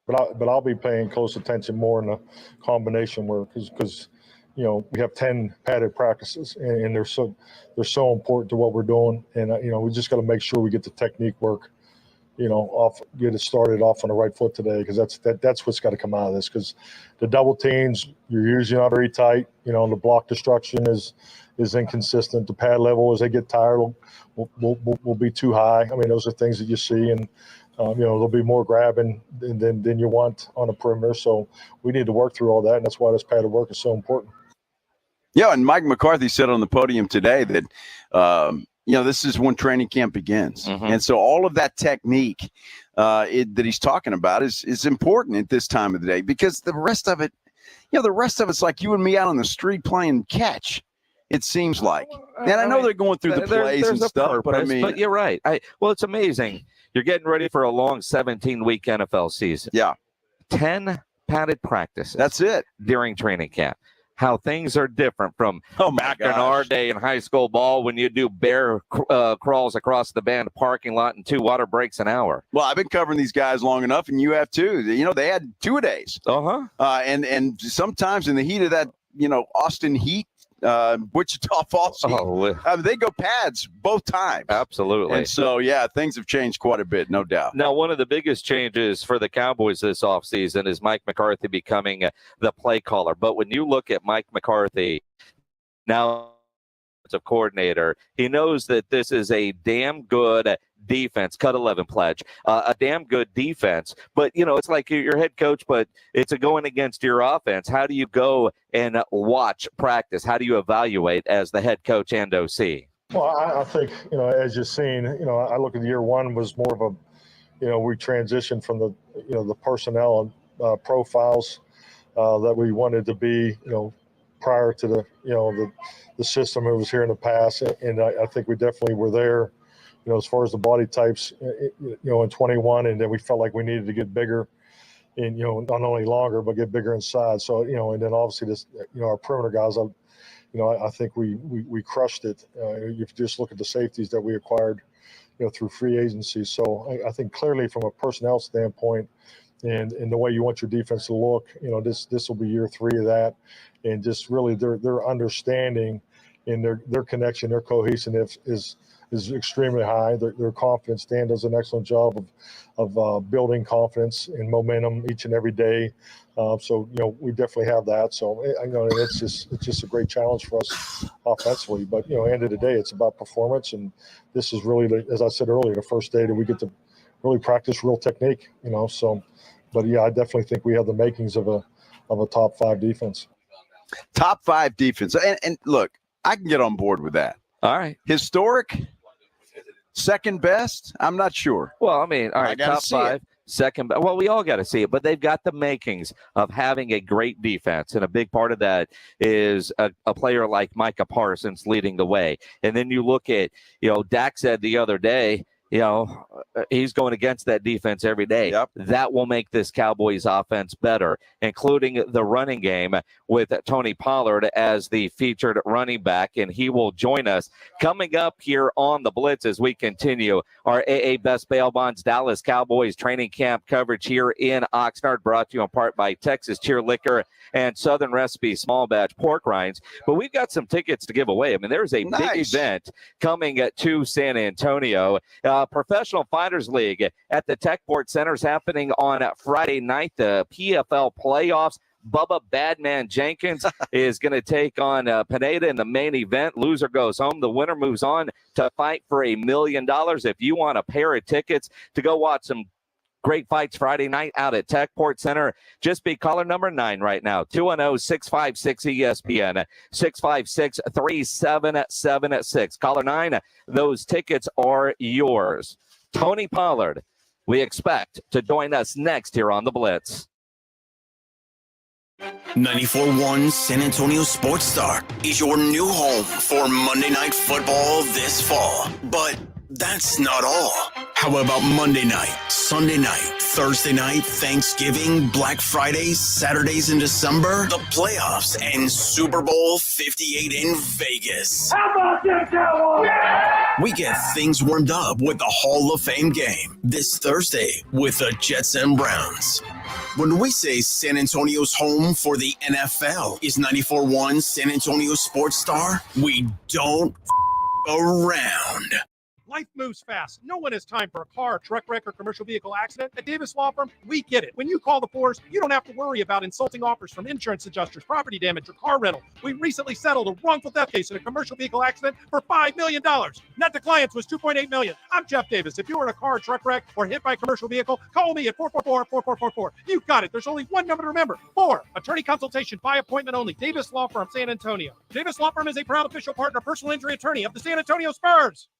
But I'll be paying close attention more in the combination work because we have 10 padded practices and they're so important to what we're doing. And we just got to make sure we get the technique work, get it started off on the right foot today, because that's what's got to come out of this. Because the double teams, you're usually not very tight. The block destruction is inconsistent. The pad level, as they get tired, will be too high. I mean, those are things that you see, and there'll be more grabbing than you want on the perimeter. So we need to work through all that, and that's why this padded work is so important. Yeah, and Mike McCarthy said on the podium today that this is when training camp begins, and so all of that technique that he's talking about is important at this time of the day, because the rest of it's like you and me out on the street playing catch. It seems like, and I know they're going through the plays and stuff, but but you're right. It's amazing. You're getting ready for a long 17-week NFL season. Yeah, 10 padded practices. That's it during training camp. How things are different from back in our day in high school ball when you do bear crawls across the band parking lot and 2 water breaks an hour. Well, I've been covering these guys long enough, and you have too. They had 2-a-days. And sometimes in the heat of that, Austin heat, Wichita Falls, they go pads both times. Absolutely. And so, things have changed quite a bit, no doubt. Now, one of the biggest changes for the Cowboys this offseason is Mike McCarthy becoming the play caller. But when you look at Mike McCarthy now, as a coordinator, he knows that this is a damn good defense, cut 11 pledge, a damn good defense. But, it's like your head coach, but it's going against your offense. How do you go and watch practice? How do you evaluate as the head coach and OC? Well, I think, as you've seen, I look at year one was more of a, we transitioned from the personnel and profiles that we wanted to be, prior to the system that was here in the past. And I think we definitely were there, as far as the body types, in 21, and then we felt like we needed to get bigger and, not only longer, but get bigger in size. So, and then obviously this, our perimeter guys, I think we crushed it. If you just look at the safeties that we acquired, through free agency. So I think clearly from a personnel standpoint and the way you want your defense to look, this will be year 3 of that. And just really their understanding and their connection, their cohesiveness is extremely high. Their confidence. Dan does an excellent job of building confidence and momentum each and every day. So we definitely have that. So it's just a great challenge for us offensively. But end of the day, it's about performance, and this is really, as I said earlier, the first day that we get to really practice real technique. So, but I definitely think we have the makings of a top 5 defense. Top 5 defense, and look, I can get on board with that. All right, historic. Second best? I'm not sure. Well, all right, top 5, second best. Well, we all got to see it, but they've got the makings of having a great defense, and a big part of that is a player like Micah Parsons leading the way. And then you look at, Dak said the other day, he's going against that defense every day. Yep. That will make this Cowboys offense better, including the running game with Tony Pollard as the featured running back, and he will join us coming up here on the Blitz as we continue our AA Best Bail Bonds Dallas Cowboys training camp coverage here in Oxnard, brought to you in part by Texas Cheer Liquor and Southern Recipe Small Batch Pork Rinds. But we've got some tickets to give away. There's a big event coming to San Antonio. Professional Fighters League at the Techport Center is happening on Friday night. The PFL playoffs. Bubba Badman Jenkins is going to take on Pineda in the main event. Loser goes home. The winner moves on to fight for $1 million. If you want a pair of tickets to go watch some Great fights Friday night out at Techport Center. Just be caller number 9 right now. 210-656-ESPN, 656-3776. Caller 9, those tickets are yours. Tony Pollard, we expect to join us next here on the Blitz. 94.1 San Antonio Sports Star is your new home for Monday Night Football this fall. But that's not all. How about Monday night, Sunday night, Thursday night, Thanksgiving, Black Friday, Saturdays in December, the playoffs, and Super Bowl 58 in Vegas? How about that, Cowboys? We get things warmed up with the Hall of Fame game this Thursday with the Jets and Browns. When we say San Antonio's home for the NFL is 94.1 San Antonio Sports Star, we don't around. Life moves fast. No one has time for a car, truck wreck, or commercial vehicle accident. At Davis Law Firm, we get it. When you call the force, you don't have to worry about insulting offers from insurance adjusters, property damage, or car rental. We recently settled a wrongful death case in a commercial vehicle accident for $5 million. Net to clients was $2.8 million. I'm Jeff Davis. If you were in a car, truck wreck, or hit by a commercial vehicle, call me at 444-4444. You've got it. There's only one number to remember. 4. Attorney consultation by appointment only. Davis Law Firm, San Antonio. Davis Law Firm is a proud official partner, personal injury attorney of the San Antonio Spurs.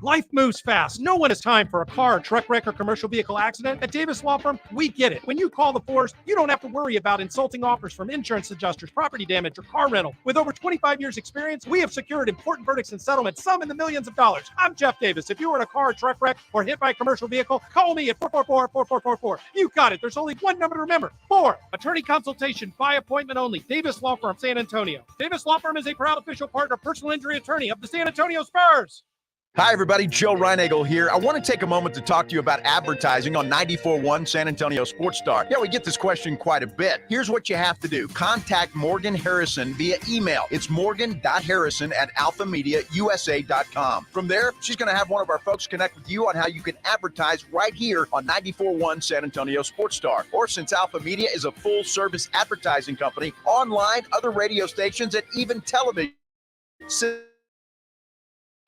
Life moves fast. No one has time for a car, truck wreck, or commercial vehicle accident. At Davis Law Firm, we get it. When you call the force, you don't have to worry about insulting offers from insurance adjusters, property damage, or car rental. With over 25 years experience, we have secured important verdicts and settlements, some in the millions of dollars. I'm Jeff Davis. If you were in a car, truck wreck, or hit by a commercial vehicle, call me at 444-4444. You've got it. There's only one number to remember. 4. Attorney consultation by appointment only. Davis Law Firm, San Antonio. Davis Law Firm is a proud official partner, personal injury attorney of the San Antonio Spurs. Hi, everybody. Joe Reinagel here. I want to take a moment to talk to you about advertising on 94.1 San Antonio Sports Star. Yeah, we get this question quite a bit. Here's what you have to do. Contact Morgan Harrison via email. It's morgan.harrison@alphamediausa.com. From there, she's going to have one of our folks connect with you on how you can advertise right here on 94.1 San Antonio Sports Star. Or since Alpha Media is a full-service advertising company, online, other radio stations, and even television.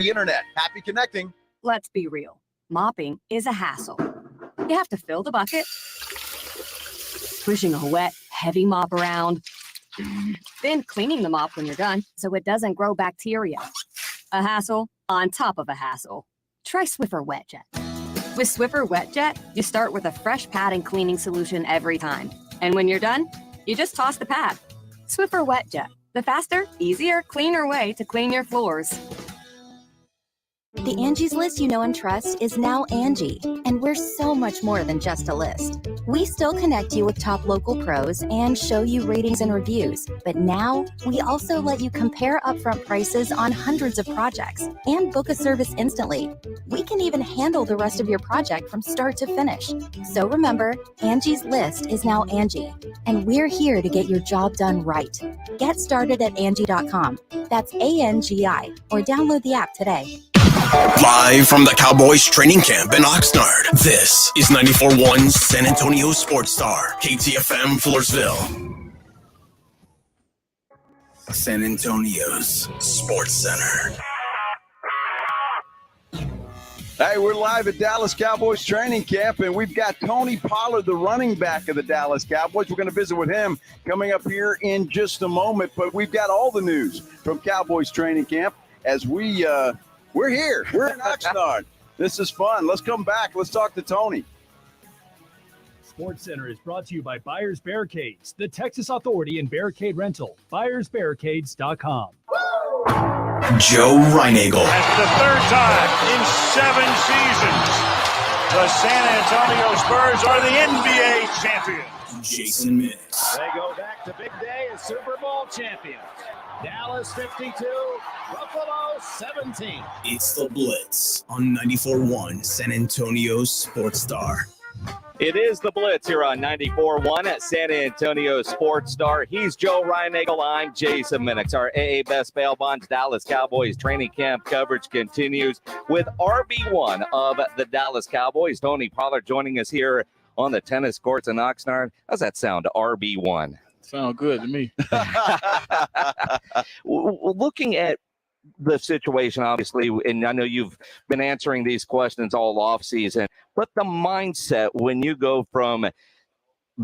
The internet. Happy connecting. Let's be real. Mopping is a hassle. You have to fill the bucket, pushing a wet, heavy mop around, then cleaning the mop when you're done so it doesn't grow bacteria. A hassle on top of a hassle. Try Swiffer WetJet. With Swiffer WetJet, you start with a fresh pad and cleaning solution every time. And when you're done, you just toss the pad. Swiffer WetJet. The faster, easier, cleaner way to clean your floors. The Angie's List you know and trust is now Angie, and we're so much more than just a list. We still connect you with top local pros and show you ratings and reviews, but now we also let you compare upfront prices on hundreds of projects and book a service instantly. We can even handle the rest of your project from start to finish. So remember, Angie's List is now Angie, and we're here to get your job done right. Get started at Angie.com. That's ANGI, or download the app today. Live from the Cowboys training camp in Oxnard, this is 94.1 San Antonio Sports Star, KTFM Floresville. San Antonio's Sports Center. Hey, we're live at Dallas Cowboys training camp, and we've got Tony Pollard, the running back of the Dallas Cowboys. We're going to visit with him coming up here in just a moment, but we've got all the news from Cowboys training camp as we're here. We're in Oxnard. This is fun. Let's come back. Let's talk to Tony. Sports Center is brought to you by Buyers Barricades, the Texas Authority in Barricade Rental. BuyersBarricades.com. Joe Reinagel. That's the third time in 7 seasons the San Antonio Spurs are the NBA champions. Jason Minix. They go back to big day as Super Bowl champions. Dallas 52, Buffalo 17. It's the Blitz on 94.1 San Antonio Sports Star. It is the Blitz here on 94.1 at San Antonio Sports Star. He's Joe Reinagel. I'm Jason Minix. Our AA Best Bail Bonds Dallas Cowboys training camp coverage continues with RB1 of the Dallas Cowboys. Tony Pollard joining us here on the tennis courts in Oxnard. How's that sound, RB1? Sound good to me. Looking at the situation, obviously, and I know you've been answering these questions all offseason, but the mindset when you go from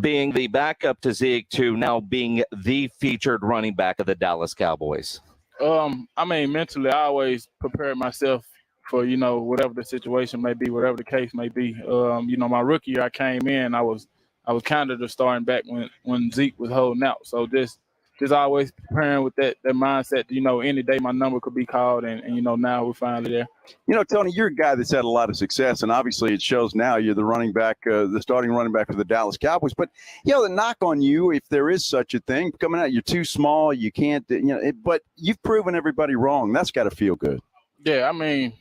being the backup to Zeke to now being the featured running back of the Dallas Cowboys? I mean, mentally, I always prepare myself for, whatever the situation may be, whatever the case may be. My rookie year, I came in, I was kind of the starting back when Zeke was holding out. So just always preparing with that mindset, any day my number could be called, and now we're finally there. Tony, you're a guy that's had a lot of success, and obviously it shows now. You're the running back, the starting running back for the Dallas Cowboys. But, the knock on you, if there is such a thing, coming out, you're too small, you can't, but you've proven everybody wrong. That's got to feel good. Yeah, I mean,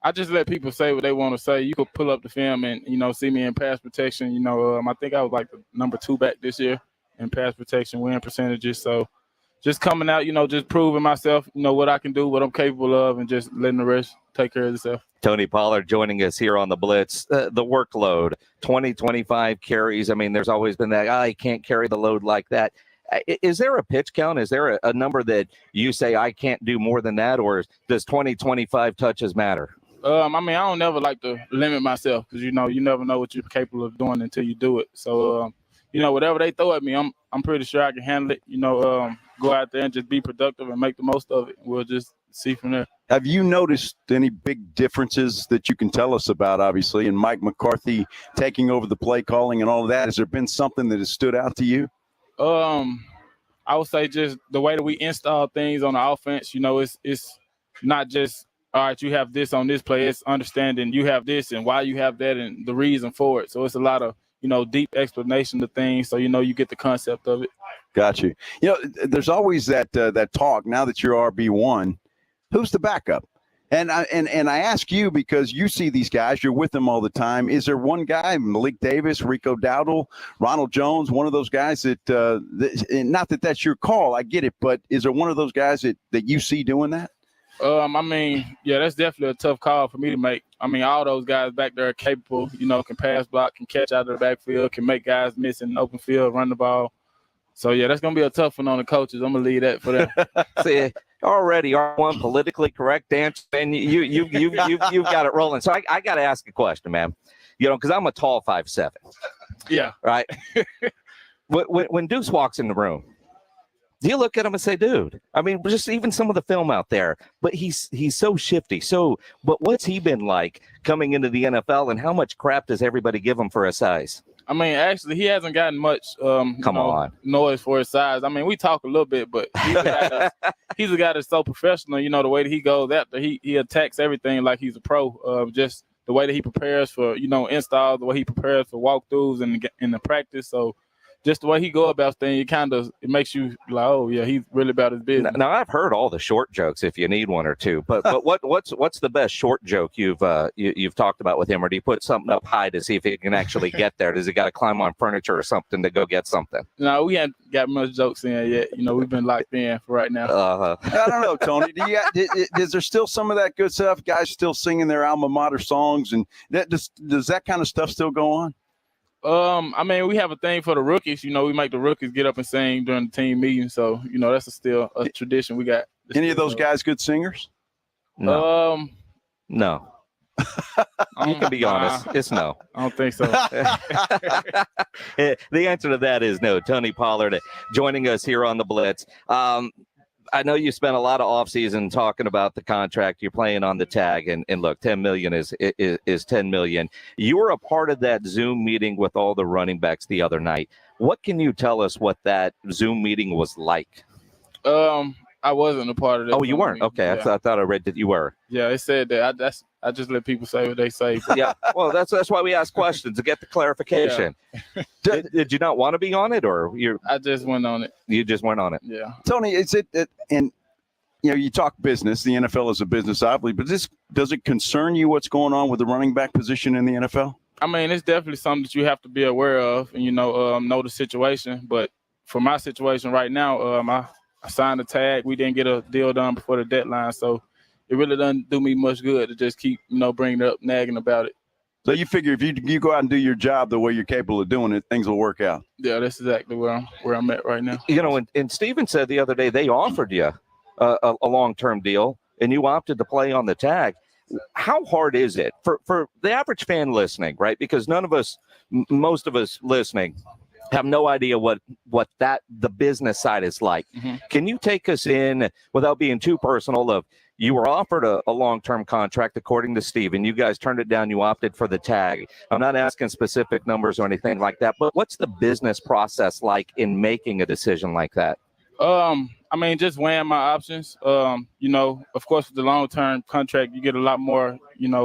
I just let people say what they want to say. You could pull up the film and, see me in pass protection. I think I was like the number 2 back this year in pass protection, win percentages. So just coming out, just proving myself, what I can do, what I'm capable of, and just letting the rest take care of itself. Tony Pollard joining us here on the Blitz. The workload, 25 carries. I mean, there's always been that, I can't carry the load like that. Is there a pitch count? Is there a number that you say I can't do more than that, or does 25 touches matter? I mean, I don't never like to limit myself because, you never know what you're capable of doing until you do it. So, whatever they throw at me, I'm pretty sure I can handle it. Go out there and just be productive and make the most of it. We'll just see from there. Have you noticed any big differences that you can tell us about, obviously, and Mike McCarthy taking over the play calling and all of that? Has there been something that has stood out to you? I would say just the way that we install things on the offense, it's not just, all right, you have this on this play. It's understanding you have this and why you have that and the reason for it. So it's a lot of, deep explanation of things. So, you get the concept of it. Got you. There's always that talk now that you're RB1, who's the backup? And I ask you because you see these guys, you're with them all the time. Is there one guy, Malik Davis, Rico Dowdle, Ronald Jones, one of those guys that not that that's your call, I get it, but is there one of those guys that you see doing that? I mean, yeah, that's definitely a tough call for me to make. I mean, all those guys back there are capable, can pass block, can catch out of the backfield, can make guys miss in the open field, run the ball. So, yeah, that's going to be a tough one on the coaches. I'm going to leave that for them. See, already one politically correct answer, and you've got it rolling. So I got to ask a question, man, because I'm a tall 5'7". Yeah. Right? when Deuce walks in the room, do you look at him and say, dude, I mean, just even some of the film out there, but he's so shifty. But what's he been like coming into the NFL, and how much crap does everybody give him for his size? I mean, actually, he hasn't gotten much noise for his size. I mean, we talk a little bit, but he's a guy that's so professional, the way that he goes after. He attacks everything like he's a pro. Just the way that he prepares for, installs, the way he prepares for walkthroughs and in the practice. So just the way he go about things, it makes you like, oh yeah, he's really about his business. Now I've heard all the short jokes if you need one or two, but what's the best short joke you've talked about with him, or do you put something up high to see if he can actually get there? Does he got to climb on furniture or something to go get something? No, we haven't got much jokes in yet. We've been locked in for right now. I don't know, Tony. Is there still some of that good stuff? Guys still singing their alma mater songs, and does that kind of stuff still go on? I mean, we have a thing for the rookies. We make the rookies get up and sing during the team meeting. So, that's still a tradition we got. Any of those guys good singers? No. No. You can be honest. It's no. I don't think so. The answer to that is no. Tony Pollard joining us here on the Blitz. I know you spent a lot of offseason talking about the contract. You're playing on the tag, and look, $10 million is $10 million. You were a part of that Zoom meeting with all the running backs the other night. What can you tell us what that Zoom meeting was like? I wasn't a part of that. Oh, you weren't? Okay, yeah. I thought I read that you were. Yeah, it said that. I just let people say what they say. Yeah, well, that's why we ask questions to get the clarification. Yeah. Did you not want to be on it, or you? I just went on it. You just went on it. Yeah. Tony, is it and you talk business. The NFL is a business, obviously, but does it concern you what's going on with the running back position in the NFL? I mean, it's definitely something that you have to be aware of, and know the situation. But for my situation right now, I signed a tag. We didn't get a deal done before the deadline, so it really doesn't do me much good to just keep, bringing it up, nagging about it. So you figure if you go out and do your job the way you're capable of doing it, things will work out. Yeah, that's exactly where I'm at right now. And Steven said the other day they offered you a long-term deal. and you opted to play on the tag. How hard is it for the average fan listening, right? Because most of us listening have no idea what the business side is like. Mm-hmm. Can you take us in, without being too personal, of you were offered a long-term contract, according to Steven. You guys turned it down. You opted for the tag. I'm not asking specific numbers or anything like that, but what's the business process like in making a decision like that? I mean, just weighing my options. Of course, with the long-term contract, you get a lot more,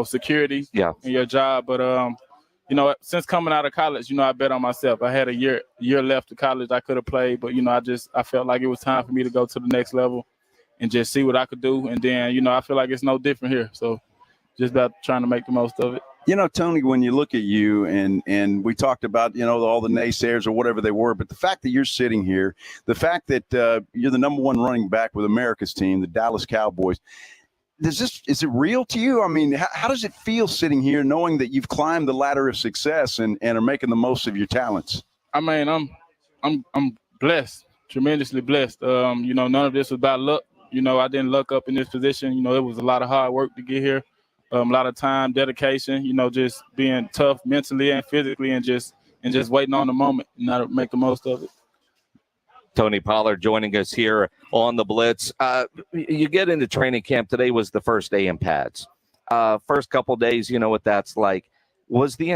security in your job. But, since coming out of college, I bet on myself. I had a year left of college. I could have played, but, I felt like it was time for me to go to the next level and just see what I could do. And then, I feel like it's no different here. So just about trying to make the most of it. Tony, when you look at you and we talked about, all the naysayers or whatever they were, but the fact that you're sitting here, the fact that you're the number one running back with America's team, the Dallas Cowboys, is it real to you? I mean, how does it feel sitting here knowing that you've climbed the ladder of success and are making the most of your talents? I mean, I'm blessed, tremendously blessed. None of this was about luck. I didn't luck up in this position. It was a lot of hard work to get here. A lot of time, dedication, just being tough mentally and physically and just waiting on the moment and not make the most of it. Tony Pollard joining us here on the Blitz. You get into training camp. Today was the first day in pads. First couple days, what that's like. What was the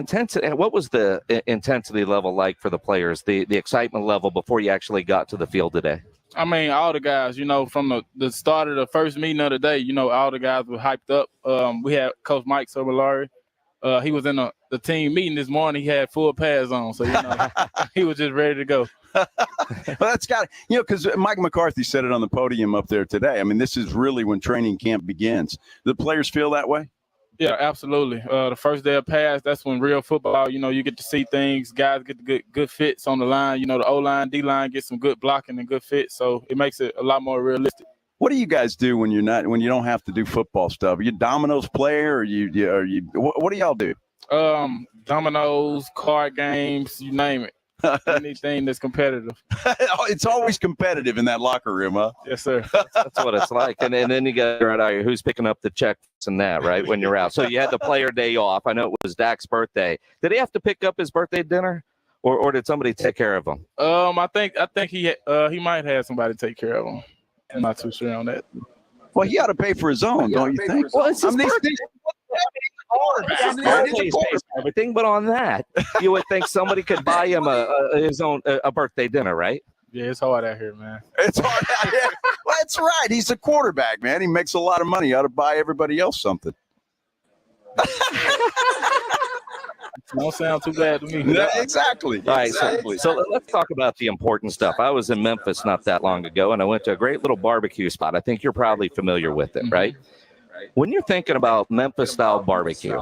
intensity level like for the players, the excitement level before you actually got to the field today? I mean, all the guys, from the start of the first meeting of the day, all the guys were hyped up. We had Coach Mike Sobolari. He was in the team meeting this morning. He had full pads on, so, he was just ready to go. Well, that's got because Mike McCarthy said it on the podium up there today. I mean, this is really when training camp begins. Do the players feel that way? Yeah, absolutely. The first day of pass, that's when real football, you get to see things. Guys get the good fits on the line. The O-line, D-line get some good blocking and good fits. So it makes it a lot more realistic. What do you guys do when you don't have to do football stuff? Are you dominoes player or what do y'all do? Dominoes, card games, you name it. Anything that's competitive. It's always competitive in that locker room, huh? Yes, sir. That's what it's like. And then you got right out here, who's picking up the checks and that, right, when you're out. So you had the player day off. I know it was Dak's birthday. Did he have to pick up his birthday dinner, or did somebody take care of him? I think he might have somebody take care of him. I'm not too sure on that. Well, he ought to pay for his own, don't you think? Well, it's his birthday. Everything, but on that, you would think somebody could buy him his own birthday dinner, right? Yeah, it's hard out here, man. It's hard out here. Well, that's right. He's a quarterback, man. He makes a lot of money. He ought to buy everybody else something. Don't sound too bad to me. No, exactly. All right, so let's talk about the important stuff. I was in Memphis not that long ago, and I went to a great little barbecue spot. I think you're probably familiar with it, right? When you're thinking about Memphis-style barbecue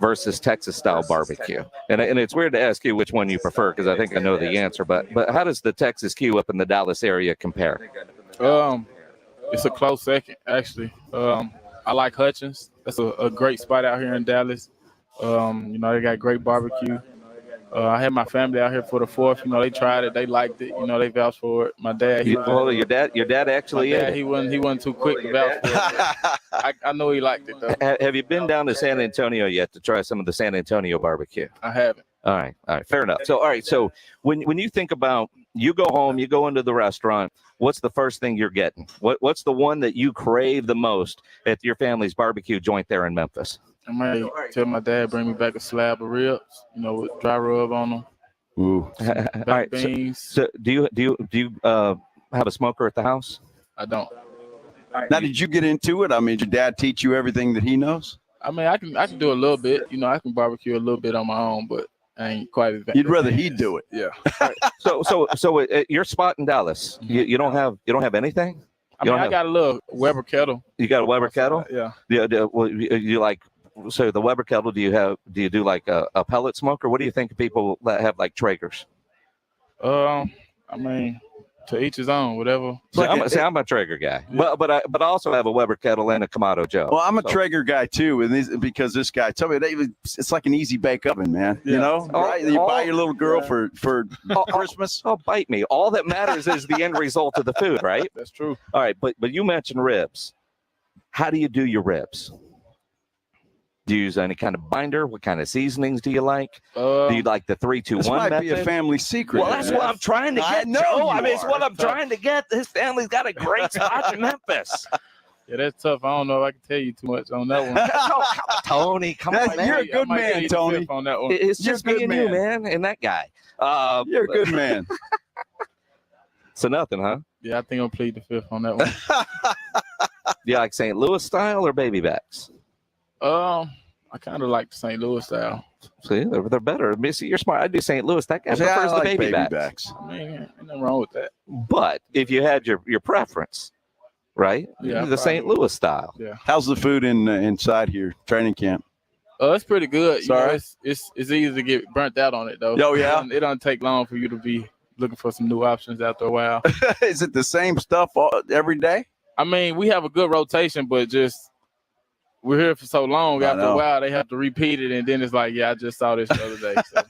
versus Texas-style barbecue, and it's weird to ask you which one you prefer because I think I know the answer, but how does the Texas Q up in the Dallas area compare? It's a close second, actually. I like Hutchins. That's a great spot out here in Dallas. They got great barbecue. I had my family out here for the 4th. They tried it. They liked it. They vouched for it. My dad. Your dad actually. Yeah, he wasn't too quick to vouch for it. I know he liked it though. Have you been down to San Antonio yet to try some of the San Antonio barbecue? I haven't. All right, fair enough. So, all right, so when you think about, you go home, you go into the restaurant, what's the first thing you're getting? What's the one that you crave the most at your family's barbecue joint there in Memphis? I might tell my dad bring me back a slab of ribs, with dry rub on them. Ooh. All right. Beans. So do you have a smoker at the house? I don't. Now, did you get into it? I mean, did your dad teach you everything that he knows? I mean, I can do a little bit. I can barbecue a little bit on my own, but I ain't quite as. You'd rather he'd do it. Yeah. Right. So your spot in Dallas, you don't have anything. I got a little Weber kettle. You got a Weber kettle? Yeah. You like. So the Weber kettle, do you do like a pellet smoker? What do you think of people that have like Traegers? I mean, to each his own, whatever. I'm a Traeger guy, yeah. but I also have a Weber kettle and a Kamado Joe. Well, I'm a Traeger guy too, and because this guy told me it's like an easy bake oven, man. Yeah. Right? You buy your little girl for Christmas. Oh, bite me! All that matters is the end result of the food, right? That's true. All right, but you mentioned ribs. How do you do your ribs? Do you use any kind of binder? What kind of seasonings do you like? Do you like the 3-2-1 This might method? be a family secret. Well, that's what I'm trying to get. I know. Joe. I mean, it's what I'm trying to get. His family's got a great spot in Memphis. Yeah, that's tough. I don't know if I can tell you too much on that one. Tony, come on, man. You're a good man, Tony. On that one. It's just me and you, man, and that guy. You're a good man. So nothing, huh? Yeah, I think I'll plead the fifth on that one. Do you like St. Louis style or baby backs? I kind of like the St. Louis style. See, they're better. Missy, you're smart. I do St. Louis. That guy prefers the baby backs. I mean, ain't nothing wrong with that. But if you had your preference, right? Yeah, the St. Louis style. Yeah. How's the food inside here, training camp? It's pretty good. You know, Sorry? it's easy to get burnt out on it though. Oh, yeah? It don't take long for you to be looking for some new options after a while. Is it the same stuff every day? I mean, we have a good rotation, but just we're here for so long. After a while, they have to repeat it, and then it's like, yeah, I just saw this the other day. So.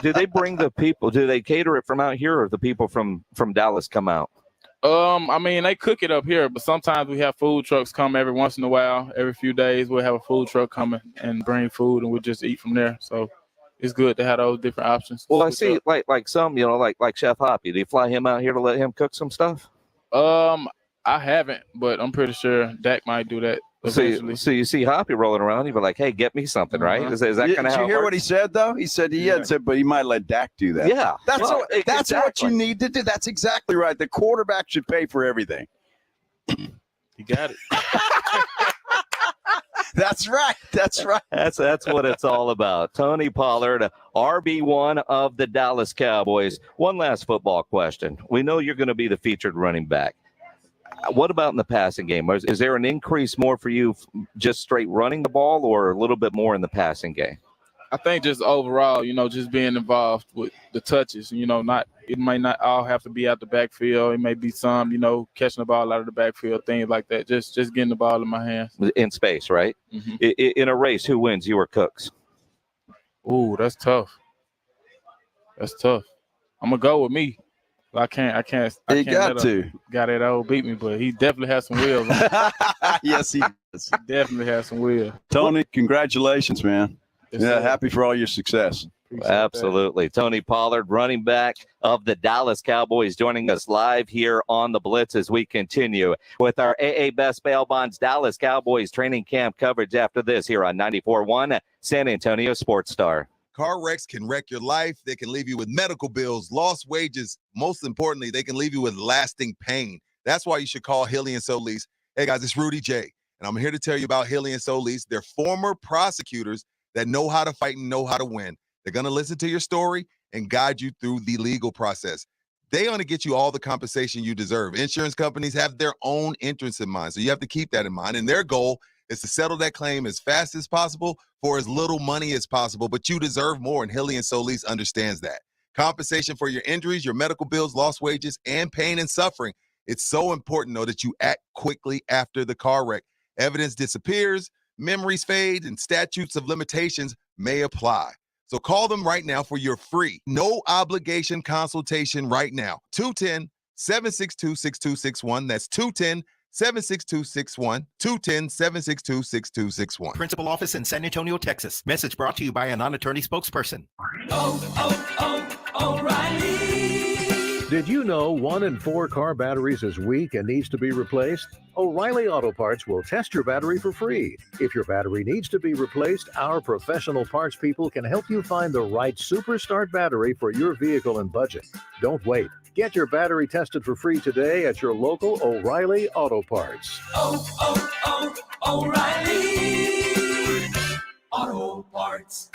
Do they bring the people? Do they cater it from out here, or the people from Dallas come out? I mean, they cook it up here, but sometimes we have food trucks come every once in a while. Every few days, we'll have a food truck come and bring food, and we'll just eat from there. So it's good to have those different options. Well, I see, like some, like Chef Hoppy. Do you fly him out here to let him cook some stuff? I haven't, but I'm pretty sure Dak might do that. So you see Hoppy rolling around, you'd be like, hey, get me something, right? Is that kind of how Did you hear what he said, though? He said he had said, but he might let Dak do that. Yeah. That's what you need to do. That's exactly right. The quarterback should pay for everything. You got it. That's right. That's right. That's what it's all about. Tony Pollard, RB1 of the Dallas Cowboys. One last football question. We know you're going to be the featured running back. What about in the passing game? Is there an increase more for you just straight running the ball or a little bit more in the passing game? I think just overall, just being involved with the touches, it might not all have to be out the backfield. It may be some, catching the ball out of the backfield, things like that. Just getting the ball in my hands. In space, right? Mm-hmm. In a race, who wins, you or Cooks? Ooh, that's tough. That's tough. I'm going to go with me. I can't You got to. Got that old beat me, but he definitely has some wheels. Yes, he does. He definitely has some wheels. Tony, congratulations, man. Yes, happy for all your success. Absolutely. Tony Pollard, running back of the Dallas Cowboys, joining us live here on the Blitz as we continue with our AA Best Bail Bonds Dallas Cowboys training camp coverage after this here on 94.1 San Antonio Sports Star. Car wrecks can wreck your life. They can leave you with medical bills, lost wages. Most importantly, they can leave you with lasting pain. That's why you should call Hilly and Solis. Hey, guys, it's Rudy J, and I'm here to tell you about Hilly and Solis. They're former prosecutors that know how to fight and know how to win. They're going to listen to your story and guide you through the legal process. They want to get you all the compensation you deserve. Insurance companies have their own interests in mind, so you have to keep that in mind. And their goal is to settle that claim as fast as possible for as little money as possible, but you deserve more, and Hilly and Solis understands that. Compensation for your injuries, your medical bills, lost wages, and pain and suffering. It's so important, though, that you act quickly after the car wreck. Evidence disappears, memories fade, and statutes of limitations may apply. So call them right now for your free, no obligation consultation right now. 210-762-6261. That's 210-762-61, 210-762-6261. Principal office in San Antonio, Texas. Message brought to you by a non-attorney spokesperson. O'Reilly. Did you know 1 in 4 car batteries is weak and needs to be replaced? O'Reilly Auto Parts will test your battery for free. If your battery needs to be replaced, our professional parts people can help you find the right Super Start battery for your vehicle and budget. Don't wait. Get your battery tested for free today at your local O'Reilly Auto Parts. O'Reilly Auto Parts.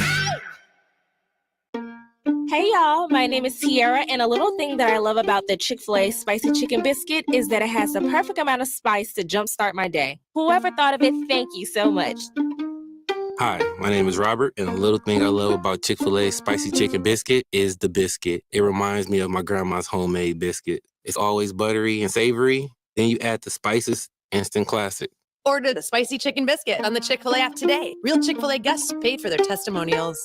Hey y'all, my name is Tiara, and a little thing that I love about the Chick-fil-A spicy chicken biscuit is that it has the perfect amount of spice to jumpstart my day. Whoever thought of it, thank you so much. Hi, my name is Robert, and the little thing I love about Chick-fil-A spicy chicken biscuit is the biscuit. It reminds me of my grandma's homemade biscuit. It's always buttery and savory. Then you add the spices, instant classic. Order the spicy chicken biscuit on the Chick-fil-A app today. Real Chick-fil-A guests paid for their testimonials.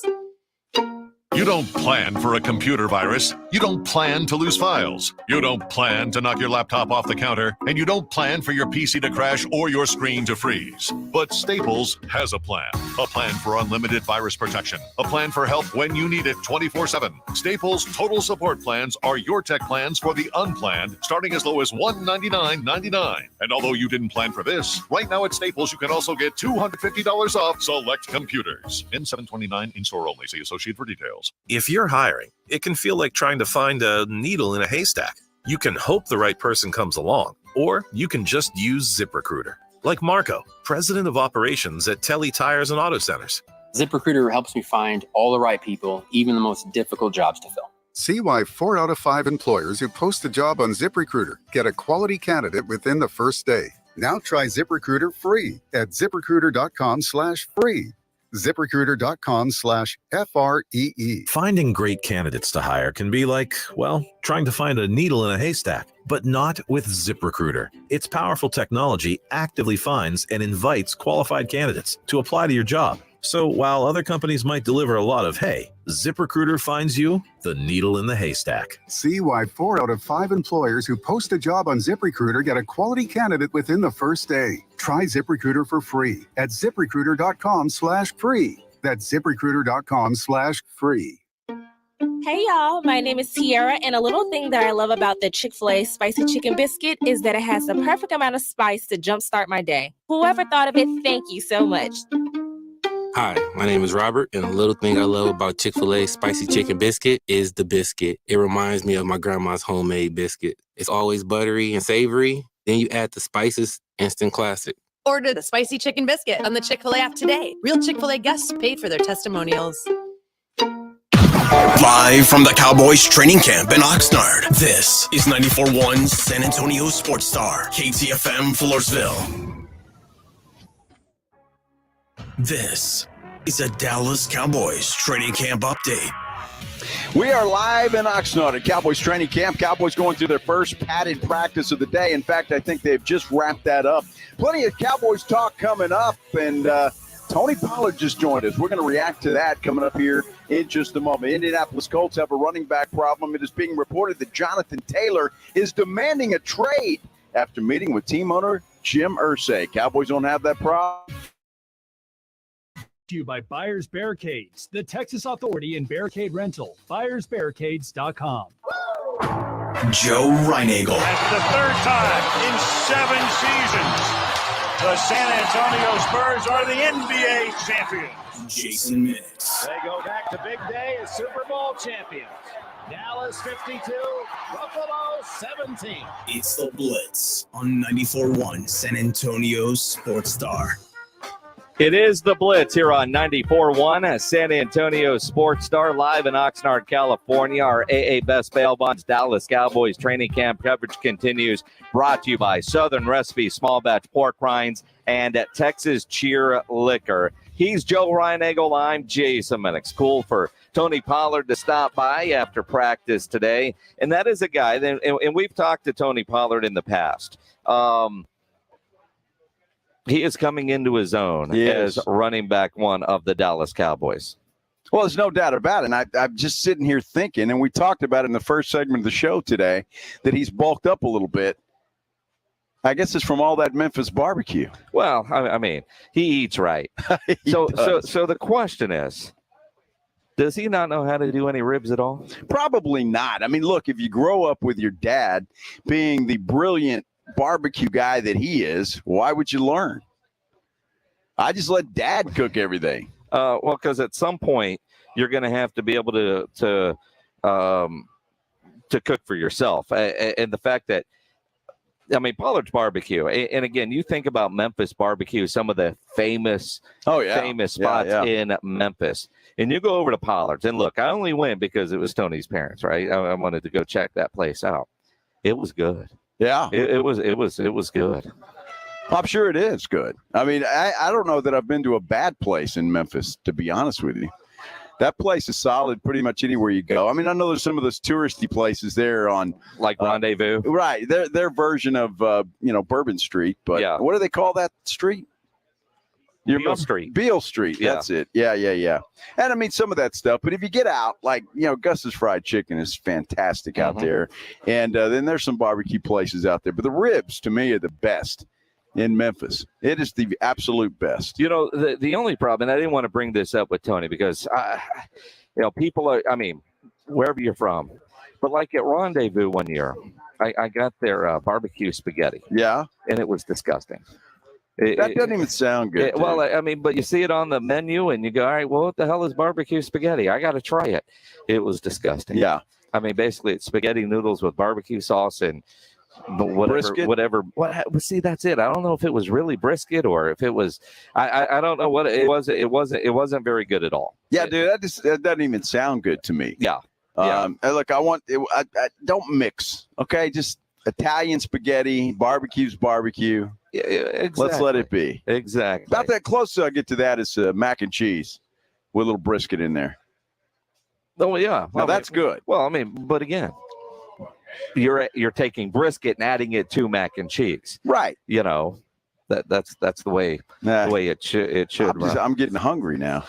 You don't plan for a computer virus. You don't plan to lose files. You don't plan to knock your laptop off the counter. And you don't plan for your PC to crash or your screen to freeze. But Staples has a plan. A plan for unlimited virus protection. A plan for help when you need it 24/7. Staples Total Support Plans are your tech plans for the unplanned, starting as low as $199.99. And although you didn't plan for this, right now at Staples you can also get $250 off select computers. N729 in-store only. See associate for details. If you're hiring, it can feel like trying to find a needle in a haystack. You can hope the right person comes along, or you can just use ZipRecruiter. Like Marco, president of operations at Telly Tires and Auto Centers. ZipRecruiter helps me find all the right people, even the most difficult jobs to fill. See why 4 out of 5 employers who post a job on ZipRecruiter get a quality candidate within the first day. Now try ZipRecruiter free at ZipRecruiter.com/free. ZipRecruiter.com/FREE. Finding great candidates to hire can be like, well, trying to find a needle in a haystack, but not with ZipRecruiter. Its powerful technology actively finds and invites qualified candidates to apply to your job. So while other companies might deliver a lot of hay, ZipRecruiter finds you the needle in the haystack. See why 4 out of 5 employers who post a job on ZipRecruiter get a quality candidate within the first day. Try ZipRecruiter for free at ZipRecruiter.com/free. That's ZipRecruiter.com/free. Hey y'all, my name is Tiara, and a little thing that I love about the Chick-fil-A spicy chicken biscuit is that it has the perfect amount of spice to jumpstart my day. Whoever thought of it, thank you so much. Hi, my name is Robert, and a little thing I love about Chick-fil-A spicy chicken biscuit is the biscuit. It reminds me of my grandma's homemade biscuit. It's always buttery and savory. Then you add the spices, instant classic. Order the spicy chicken biscuit on the Chick-fil-A app today. Real Chick-fil-A guests paid for their testimonials. Live from the Cowboys training camp in Oxnard, this is 94.1 San Antonio Sports Star, KTFM Floresville. This is a Dallas Cowboys training camp update. We are live in Oxnard at Cowboys training camp. Cowboys going through their first padded practice of the day. In fact, I think they've just wrapped that up. Plenty of Cowboys talk coming up, and Tony Pollard just joined us. We're going to react to that coming up here in just a moment. Indianapolis Colts have a running back problem. It is being reported that Jonathan Taylor is demanding a trade after meeting with team owner Jim Irsay. Cowboys don't have that problem. To you by Buyers Barricades, the Texas Authority in Barricade Rental. BuyersBarricades.com. Joe Reinagel. That's the third time in 7 seasons, the San Antonio Spurs are the NBA champions. Jason Minix. They go back to big day as Super Bowl champions. Dallas 52, Buffalo 17. It's the Blitz on 94.1 San Antonio Sports Star. It is the Blitz here on 94.1 San Antonio Sports Star, live in Oxnard, California. Our AA Best Bail Bonds Dallas Cowboys training camp coverage continues, brought to you by Southern Recipe Small Batch Pork Rinds and at Texas Cheer Liquor. He's Joe Reinagel. I'm Jason Minix. Cool for Tony Pollard to stop by after practice today. And that is a guy, and we've talked to Tony Pollard in the past. He is coming into his own as running back one of the Dallas Cowboys. Well, there's no doubt about it. And I'm just sitting here thinking, and we talked about it in the first segment of the show today, that he's bulked up a little bit. I guess it's from all that Memphis barbecue. Well, I mean, he eats right. So the question is, does he not know how to do any ribs at all? Probably not. I mean, look, if you grow up with your dad being the brilliant barbecue guy that he is, why would you learn? I just let dad cook everything. Well, because at some point you're going to have to be able to cook for yourself, and the fact that, I mean, Pollard's barbecue, and again, you think about Memphis barbecue, some of the famous spots in Memphis, and you go over to Pollard's, and look, I only went because it was Tony's parents, right? I wanted to go check that place out. It was good. Yeah, it was good. I'm sure it is good. I mean, I don't know that I've been to a bad place in Memphis, to be honest with you. That place is solid pretty much anywhere you go. I mean, I know there's some of those touristy places there on like Rendezvous, right? Their version of Bourbon Street, but what do they call that street? Beale Street. Beale Street. Yeah. That's it. Yeah. And I mean, some of that stuff. But if you get out, like, Gus's Fried Chicken is fantastic out there. And then there's some barbecue places out there. But the ribs, to me, are the best in Memphis. It is the absolute best. The only problem, and I didn't want to bring this up with Tony because, people are, wherever you're from, but like at Rendezvous one year, I got their barbecue spaghetti. Yeah. And it was disgusting. That doesn't even sound good. But you see it on the menu and you go, all right, well, what the hell is barbecue spaghetti? I got to try it. It was disgusting. Yeah. Basically it's spaghetti noodles with barbecue sauce and whatever. See, that's it. I don't know if it was really brisket or if it was, I don't know what it was. It wasn't very good at all. Yeah, dude, that doesn't even sound good to me. Yeah. Look, I don't mix. Okay. Just Italian spaghetti, barbecue's barbecue. Yeah, exactly. Let's let it be. Exactly. About that closest I get to that is mac and cheese with a little brisket in there. Oh, yeah. Now, that's good. Well, but again, you're taking brisket and adding it to mac and cheese. Right. That's the way it should. I'm getting hungry now.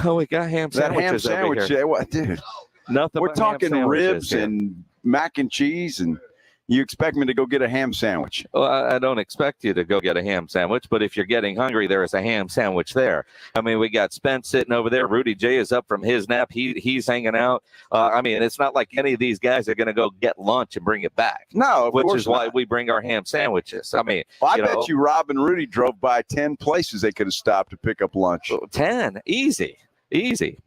Oh, we got ham sandwiches. That ham sandwich, over here. What, dude? Nothing. We're talking ribs here. and mac and cheese, and you expect me to go get a ham sandwich? Well, I don't expect you to go get a ham sandwich, but if you're getting hungry, there is a ham sandwich there. We got Spence sitting over there. Rudy J is up from his nap. He's hanging out. It's not like any of these guys are going to go get lunch and bring it back. No, which is why we bring our ham sandwiches. I bet you Rob and Rudy drove by 10 places they could have stopped to pick up lunch. 10, easy.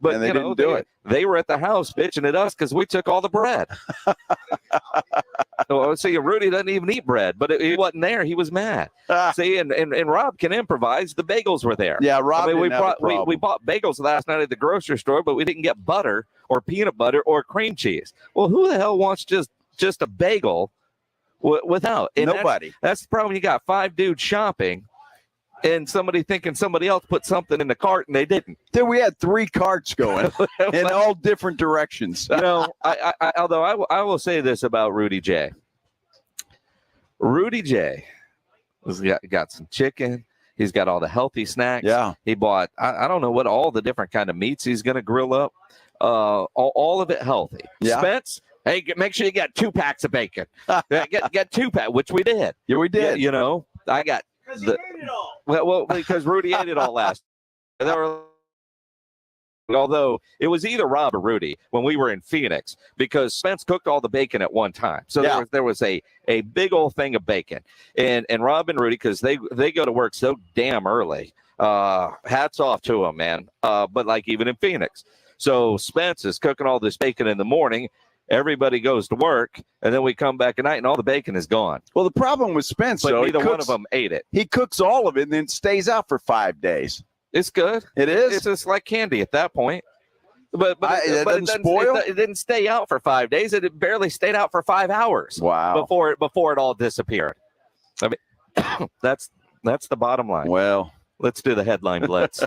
But and they didn't do it. They were at the house bitching at us because we took all the bread. See, Rudy doesn't even eat bread, but he wasn't there. He was mad. See, and Rob can improvise. The bagels were there. Yeah, Rob. we bought bagels last night at the grocery store, but we didn't get butter or peanut butter or cream cheese. Well, who the hell wants just a bagel without? And nobody. That's the problem. You got 5 dudes shopping. And somebody thinking somebody else put something in the cart and they didn't. Then we had 3 carts going in all different directions. Although I will say this about Rudy J. Rudy J. has got some chicken. He's got all the healthy snacks. Yeah. He bought, I don't know what all the different kind of meats he's going to grill up. All of it healthy. Yeah. Spence, hey, make sure you got 2 packs of bacon. Get 2 packs, which we did. Yeah, we did. I got. Because he ate it all. Well, because Rudy ate it all last. Although it was either Rob or Rudy when we were in Phoenix, because Spence cooked all the bacon at one time. So there was a big old thing of bacon. And Rob and Rudy, because they go to work so damn early. Hats off to them, man. But like even in Phoenix. So Spence is cooking all this bacon in the morning. Everybody goes to work, and then we come back at night, and all the bacon is gone. Well, the problem with Spence, but neither one of them ate it. He cooks all of it and then stays out for 5 days. It's good. It is. It's just like candy at that point. But it doesn't spoil? It didn't stay out for 5 days. It barely stayed out for 5 hours. Wow. Before it all disappeared. That's the bottom line. Well, let's do the headline blitz.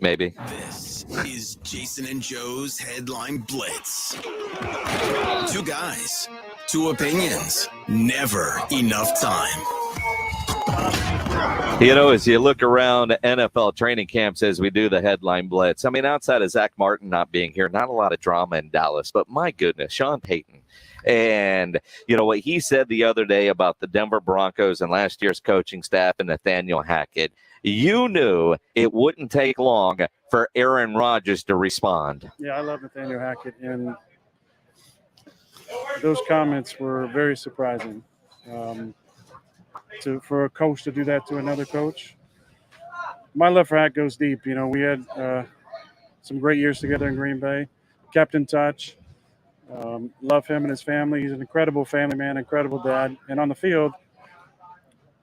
Maybe. This is Jason and Joe's Headline Blitz. 2 guys, 2 opinions, never enough time. As you look around NFL training camps as we do the headline blitz, outside of Zach Martin not being here, not a lot of drama in Dallas, but my goodness, Sean Payton. And, what he said the other day about the Denver Broncos and last year's coaching staff and Nathaniel Hackett, you knew it wouldn't take long for Aaron Rodgers to respond. Yeah, I love Nathaniel Hackett, and those comments were very surprising. For a coach to do that to another coach. My love for Hack goes deep. We had some great years together in Green Bay, kept in touch. Love him and his family. He's an incredible family man, incredible dad. And on the field,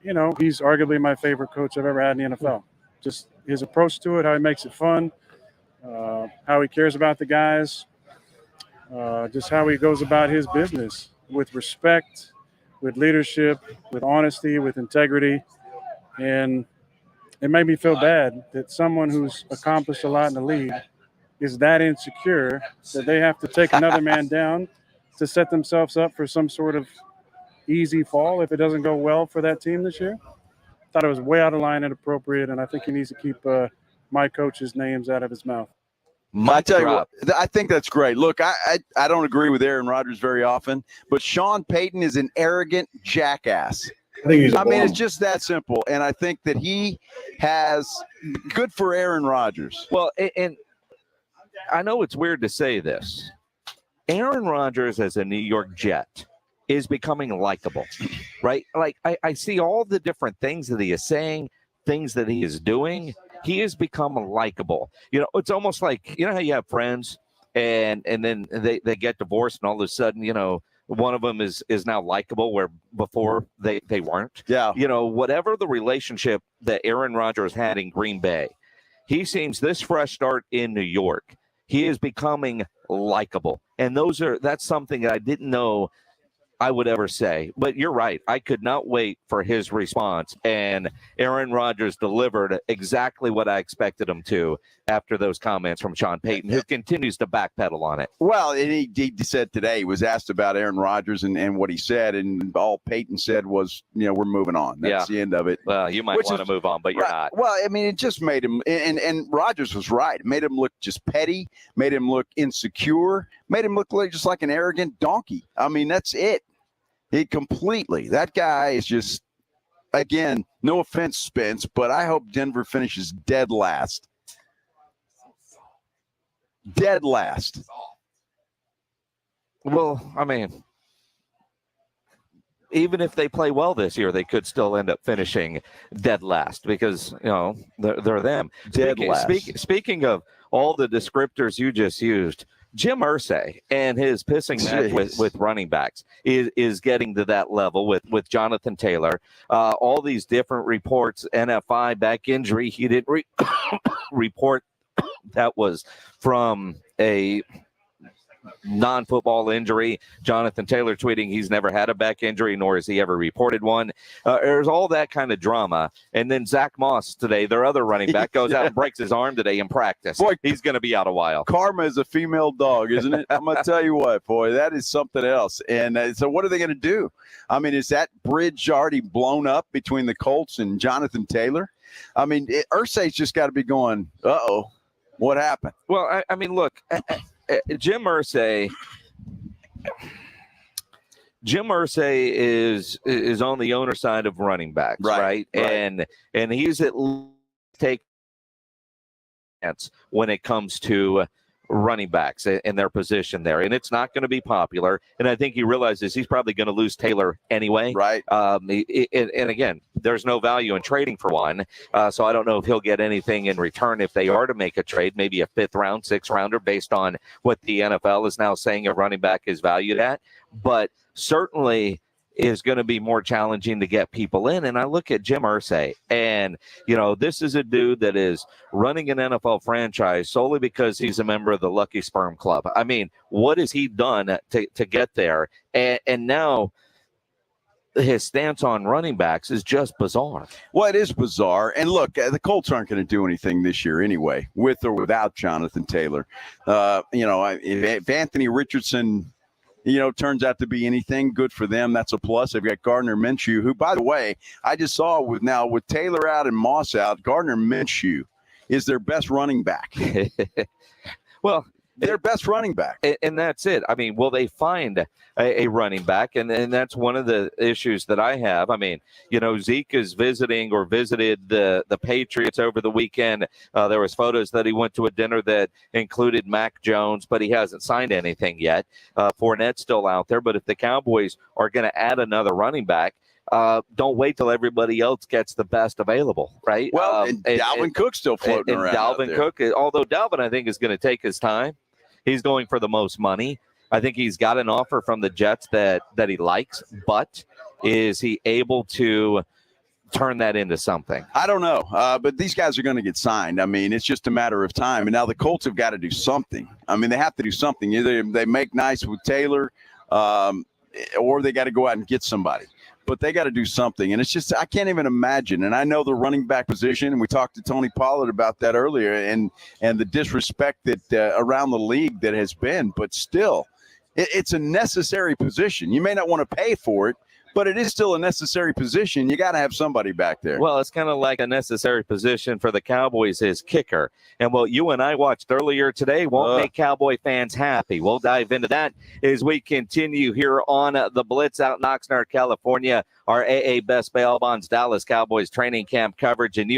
he's arguably my favorite coach I've ever had in the NFL. Just his approach to it, how he makes it fun, how he cares about the guys, just how he goes about his business with respect, with leadership, with honesty, with integrity. And it made me feel bad that someone who's accomplished a lot in the league is that insecure that they have to take another man down to set themselves up for some sort of easy fall if it doesn't go well for that team this year. thought it was way out of line, inappropriate, and I think he needs to keep my coach's names out of his mouth. I tell you what, I think that's great. Look, I don't agree with Aaron Rodgers very often, but Sean Payton is an arrogant jackass. I mean, it's just that simple. And I think that he has good for Aaron Rodgers. Well, and I know it's weird to say this. Aaron Rodgers as a New York Jet is becoming likable, right? Like I see all the different things that he is saying, things that he is doing. He has become likable. You know, it's almost like, you know how you have friends and then they get divorced and all of a sudden, you know, one of them is now likable where before they weren't. Yeah. You know, whatever the relationship that Aaron Rodgers had in Green Bay, he seems this fresh start in New York, he is becoming likable. And that's something that I didn't know I would ever say. But you're right. I could not wait for his response. And Aaron Rodgers delivered exactly what I expected him to after those comments from Sean Payton, who continues to backpedal on it. Well, and he said today, he was asked about Aaron Rodgers and what he said, and all Payton said was, you know, we're moving on. That's the end of it. Well, you might want to move on, but you're not. Well, I mean, it just made him, and Rodgers was right. It made him look just petty, made him look insecure, made him look just like an arrogant donkey. I mean, that's it. That guy is just, again, no offense, Spence, but I hope Denver finishes dead last. Dead last. Well, I mean, even if they play well this year, they could still end up finishing dead last because, you know, they're them. Dead last. Speaking of all the descriptors you just used, Jim Irsay and his pissing match with running backs is getting to that level with Jonathan Taylor. All these different reports, NFI back injury. He didn't report that was from a non-football injury. Jonathan Taylor tweeting he's never had a back injury, nor has he ever reported one. There's all that kind of drama. And then Zach Moss today, their other running back, goes out and breaks his arm today in practice. Boy, he's going to be out a while. Karma is a female dog, isn't it? I'm going to tell you what, boy, that is something else. And so what are they going to do? I mean, is that bridge already blown up between the Colts and Jonathan Taylor? I mean, Irsay's just got to be going, uh-oh, what happened? Well, I mean, look, Jim Irsay is on the owner side of running backs, right? And he's at least taking a chance when it comes to running backs in their position there, and it's not going to be popular. And I think he realizes he's probably going to lose Taylor anyway. Right. And again, there's no value in trading for one, so I don't know if he'll get anything in return if they are to make a trade, maybe a 5th round, 6th rounder, based on what the NFL is now saying a running back is valued at. But certainly is going to be more challenging to get people in. And I look at Jim Irsay, and, you know, this is a dude that is running an NFL franchise solely because he's a member of the Lucky Sperm Club. I mean, what has he done to get there? And now his stance on running backs is just bizarre. Well, it is bizarre. And look, the Colts aren't going to do anything this year anyway, with or without Jonathan Taylor. You know, if Anthony Richardson, you know, turns out to be anything, good for them. That's a plus. They've got Gardner Minshew, who, by the way, I just saw with Taylor out and Moss out, Gardner Minshew is their best running back. Well, their best running back. And that's it. I mean, will they find a running back? And that's one of the issues that I have. I mean, you know, Zeke is visited the Patriots over the weekend. There was photos that he went to a dinner that included Mac Jones, but he hasn't signed anything yet. Fournette's still out there. But if the Cowboys are going to add another running back, don't wait till everybody else gets the best available, right? Well, and Dalvin Cook's still floating around. Dalvin Cook, although Dalvin, I think, is going to take his time. He's going for the most money. I think he's got an offer from the Jets that he likes, but is he able to turn that into something? I don't know, but these guys are going to get signed. I mean, it's just a matter of time. And now the Colts have got to do something. I mean, they have to do something. Either they make nice with Taylor, or they got to go out and get somebody. But they got to do something. And it's just, I can't even imagine. And I know the running back position, and we talked to Tony Pollard about that earlier, and the disrespect that around the league that has been. But still, it's a necessary position. You may not want to pay for it, but it is still a necessary position. You got to have somebody back there. Well, it's kind of like a necessary position for the Cowboys is kicker. And what you and I watched earlier today won't make Cowboy fans happy. We'll dive into that as we continue here on the Blitz out in Oxnard, California. Our AA Best Bail Bonds Dallas Cowboys training camp coverage. And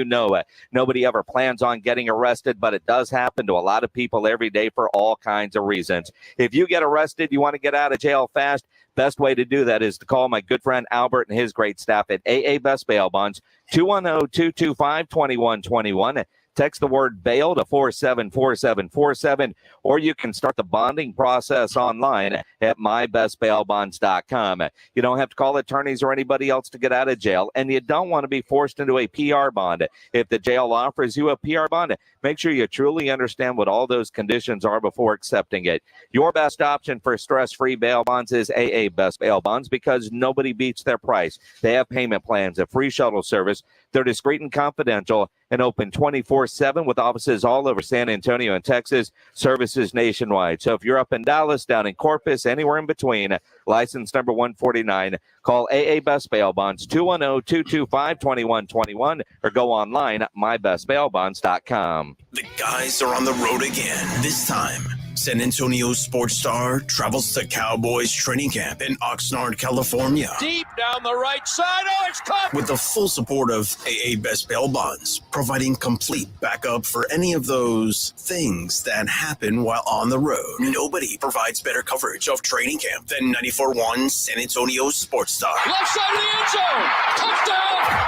nobody ever plans on getting arrested, but it does happen to a lot of people every day for all kinds of reasons. If you get arrested, you want to get out of jail fast, best way to do that is to call my good friend Albert and his great staff at AA Best Bail Bonds, 210-225-2121. Text the word bail to 474747, or you can start the bonding process online at mybestbailbonds.com. You don't have to call attorneys or anybody else to get out of jail, and you don't want to be forced into a PR bond. If the jail offers you a PR bond, make sure you truly understand what all those conditions are before accepting it. Your best option for stress-free bail bonds is AA Best Bail Bonds because nobody beats their price. They have payment plans, a free shuttle service. They're discreet and confidential and open 24/7 with offices all over San Antonio and Texas, services nationwide. So if you're up in Dallas, down in Corpus, anywhere in between, license number 149, call AA Best Bail Bonds, 210-225-2121, or go online at mybestbailbonds.com. The guys are on the road again. This time, San Antonio sports star travels to Cowboys training camp in Oxnard, California. Deep down the right side. Oh, it's caught. With the full support of AA Best Bail Bonds, providing complete backup for any of those things that happen while on the road. Nobody provides better coverage of training camp than 94.1 San Antonio sports star. Left side of the end zone. Touchdown.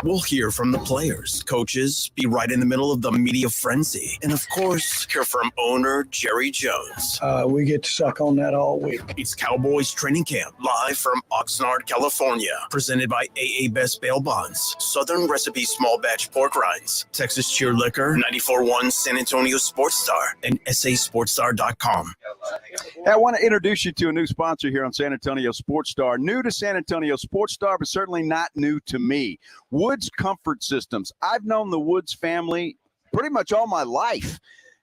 We'll hear from the players, coaches, be right in the middle of the media frenzy, and of course, hear from owner Jerry Jones. We get to suck on that all week. It's Cowboys training camp live from Oxnard, California. Presented by AA Best Bail Bonds, Southern Recipe Small Batch Pork Rinds, Texas Cheer Liquor, 94.1 San Antonio Sports Star, and sasportstar.com. Hey, I want to introduce you to a new sponsor here on San Antonio Sports Star. New to San Antonio Sports Star, but certainly not new to me. Woods Comfort Systems. I've known the Woods family pretty much all my life.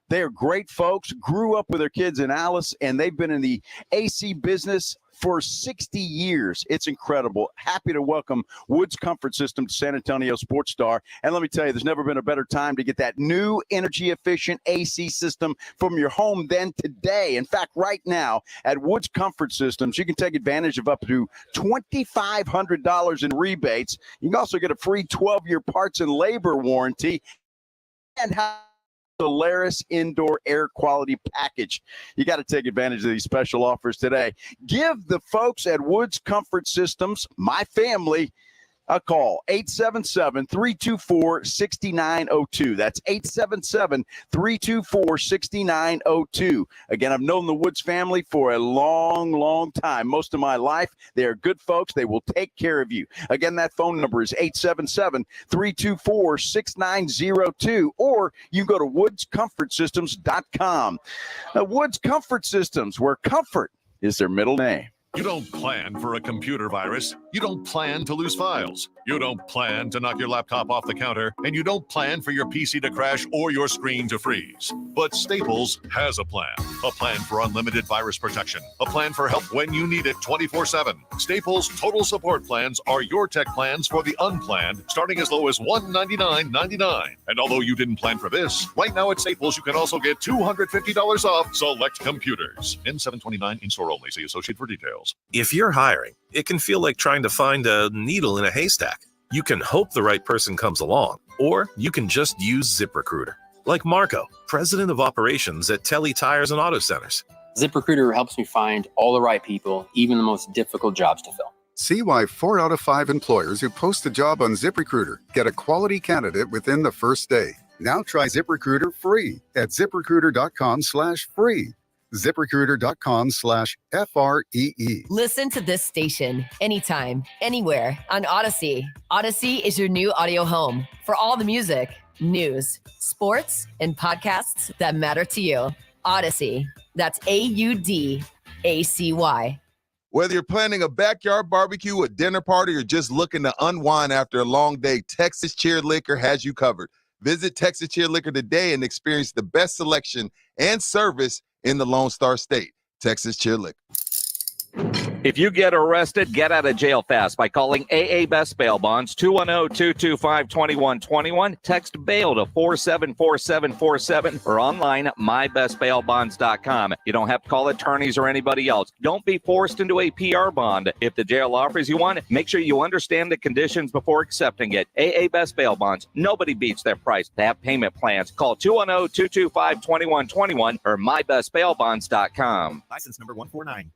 They are great folks, grew up with their kids in Alice, and they've been in the AC business for 60 years. It's incredible. Happy to welcome Woods Comfort System to San Antonio Sports Star. And let me tell you, there's never been a better time to get that new energy-efficient AC system from your home than today. In fact, right now at Woods Comfort Systems, you can take advantage of up to $2,500 in rebates. You can also get a free 12-year parts and labor warranty and Solaris Indoor Air Quality Package. You got to take advantage of these special offers today. Give the folks at Woods Comfort Systems, my family, a call, 877-324-6902. That's 877-324-6902. Again, I've known the Woods family for a long, long time. Most of my life, they are good folks. They will take care of you. Again, that phone number is 877-324-6902, or you can go to woodscomfortsystems.com. Now, Woods Comfort Systems, where comfort is their middle name. You don't plan for a computer virus. You don't plan to lose files. You don't plan to knock your laptop off the counter. And you don't plan for your PC to crash or your screen to freeze. But Staples has a plan. A plan for unlimited virus protection. A plan for help when you need it 24/7. Staples Total Support Plans are your tech plans for the unplanned, starting as low as $199.99. And although you didn't plan for this, right now at Staples, you can also get $250 off select computers. N729 in-store only. See associate for details. If you're hiring, it can feel like trying to find a needle in a haystack. You can hope the right person comes along, or you can just use ZipRecruiter. Like Marco, president of operations at Telly Tires and Auto Centers. ZipRecruiter helps me find all the right people, even the most difficult jobs to fill. See why 4 out of 5 employers who post a job on ZipRecruiter get a quality candidate within the first day. Now try ZipRecruiter free at ZipRecruiter.com/free. ZipRecruiter.com/FREE. Listen to this station anytime, anywhere on Odyssey. Odyssey is your new audio home for all the music, news, sports, and podcasts that matter to you. Odyssey. That's AUDACY. Whether you're planning a backyard barbecue, a dinner party, or just looking to unwind after a long day, Texas Cheer Liquor has you covered. Visit Texas Cheer Liquor today and experience the best selection and service in the Lone Star State. Texas Cheer Liquor. If you get arrested, get out of jail fast by calling AA Best Bail Bonds, 210-225-2121. Text bail to 474747 or online at mybestbailbonds.com. You don't have to call attorneys or anybody else. Don't be forced into a PR bond. If the jail offers you one, make sure you understand the conditions before accepting it. AA Best Bail Bonds. Nobody beats their price. They have payment plans. Call 210-225-2121 or mybestbailbonds.com. License number 149.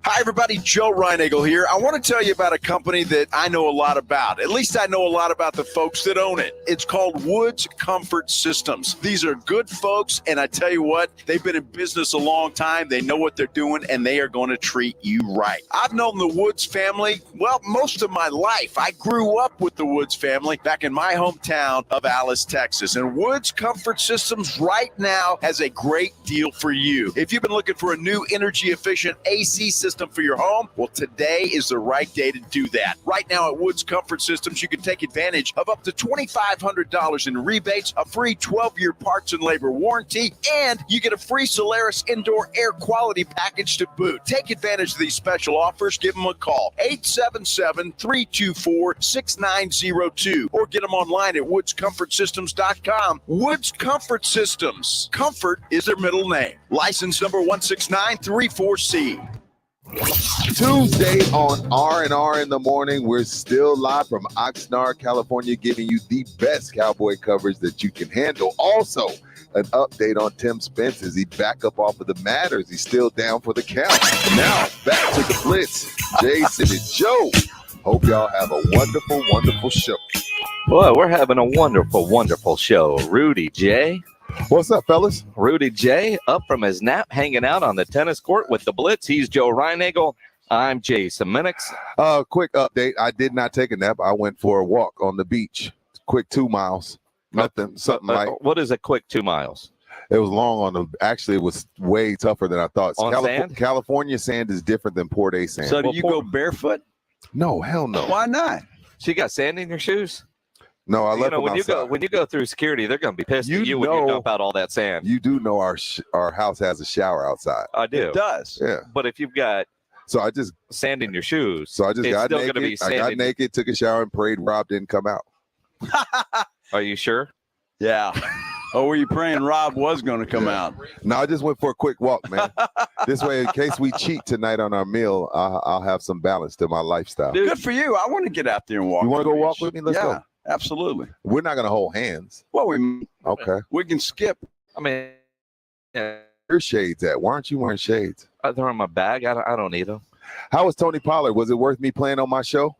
Hi, everybody. Joe Reinagle here. I want to tell you about a company that I know a lot about. At least I know a lot about the folks that own it. It's called Woods Comfort Systems. These are good folks, and I tell you what, they've been in business a long time. They know what they're doing, and they are going to treat you right. I've known the Woods family, well, most of my life. I grew up with the Woods family back in my hometown of Alice, Texas. And Woods Comfort Systems right now has a great deal for you. If you've been looking for a new energy-efficient AC system for your home, well, today is the right day to do that. Right now at Woods Comfort Systems, you can take advantage of up to $2,500 in rebates, a free 12-year parts and labor warranty, and you get a free Solaris indoor air quality package to boot. Take advantage of these special offers. Give them a call, 877-324-6902, or get them online at woodscomfortsystems.com. Woods Comfort Systems. Comfort is their middle name. License number 16934C. Tuesday on R&R in the morning. We're still live from Oxnard, California, giving you the best Cowboy coverage that you can handle. Also, an update on Tim Spence. Is he back up off of the mat, or is he still down for the count? Now, back to the Blitz. Jason and Joe. Hope y'all have a wonderful, wonderful show. Boy, we're having a wonderful, wonderful show. Rudy J. What's up, fellas? Rudy J. up from his nap, hanging out on the tennis court with the Blitz. He's Joe Reinagle. I'm Jason Minix. Quick update. I did not take a nap. I went for a walk on the beach. Quick 2 miles. Nothing, something like. What is a quick 2 miles? It was long on the. Actually, it was way tougher than I thought. On sand? California sand is different than Port A sand. So do you go barefoot? No, hell no. Why not? So you got sand in your shoes? No, I left them when outside. you go through security, they're going to be pissed at you when you dump out all that sand. You do know our house has a shower outside. I do. It does. Yeah. But if you've got sand in your shoes, so I just got still naked. Gonna be sand I got naked, took a shower, and prayed Rob didn't come out. Are you sure? Yeah. Oh, were you praying Rob was going to come out? No, I just went for a quick walk, man. This way, in case we cheat tonight on our meal, I'll have some balance to my lifestyle. Dude, good for you. I want to get out there and walk. You want to go walk with me? Let's go. Absolutely. We're not going to hold hands. Well, okay. We can skip. I mean, your shades at? Why aren't you wearing shades? They're in my bag. I don't need them. How was Tony Pollard? Was it worth me playing on my show?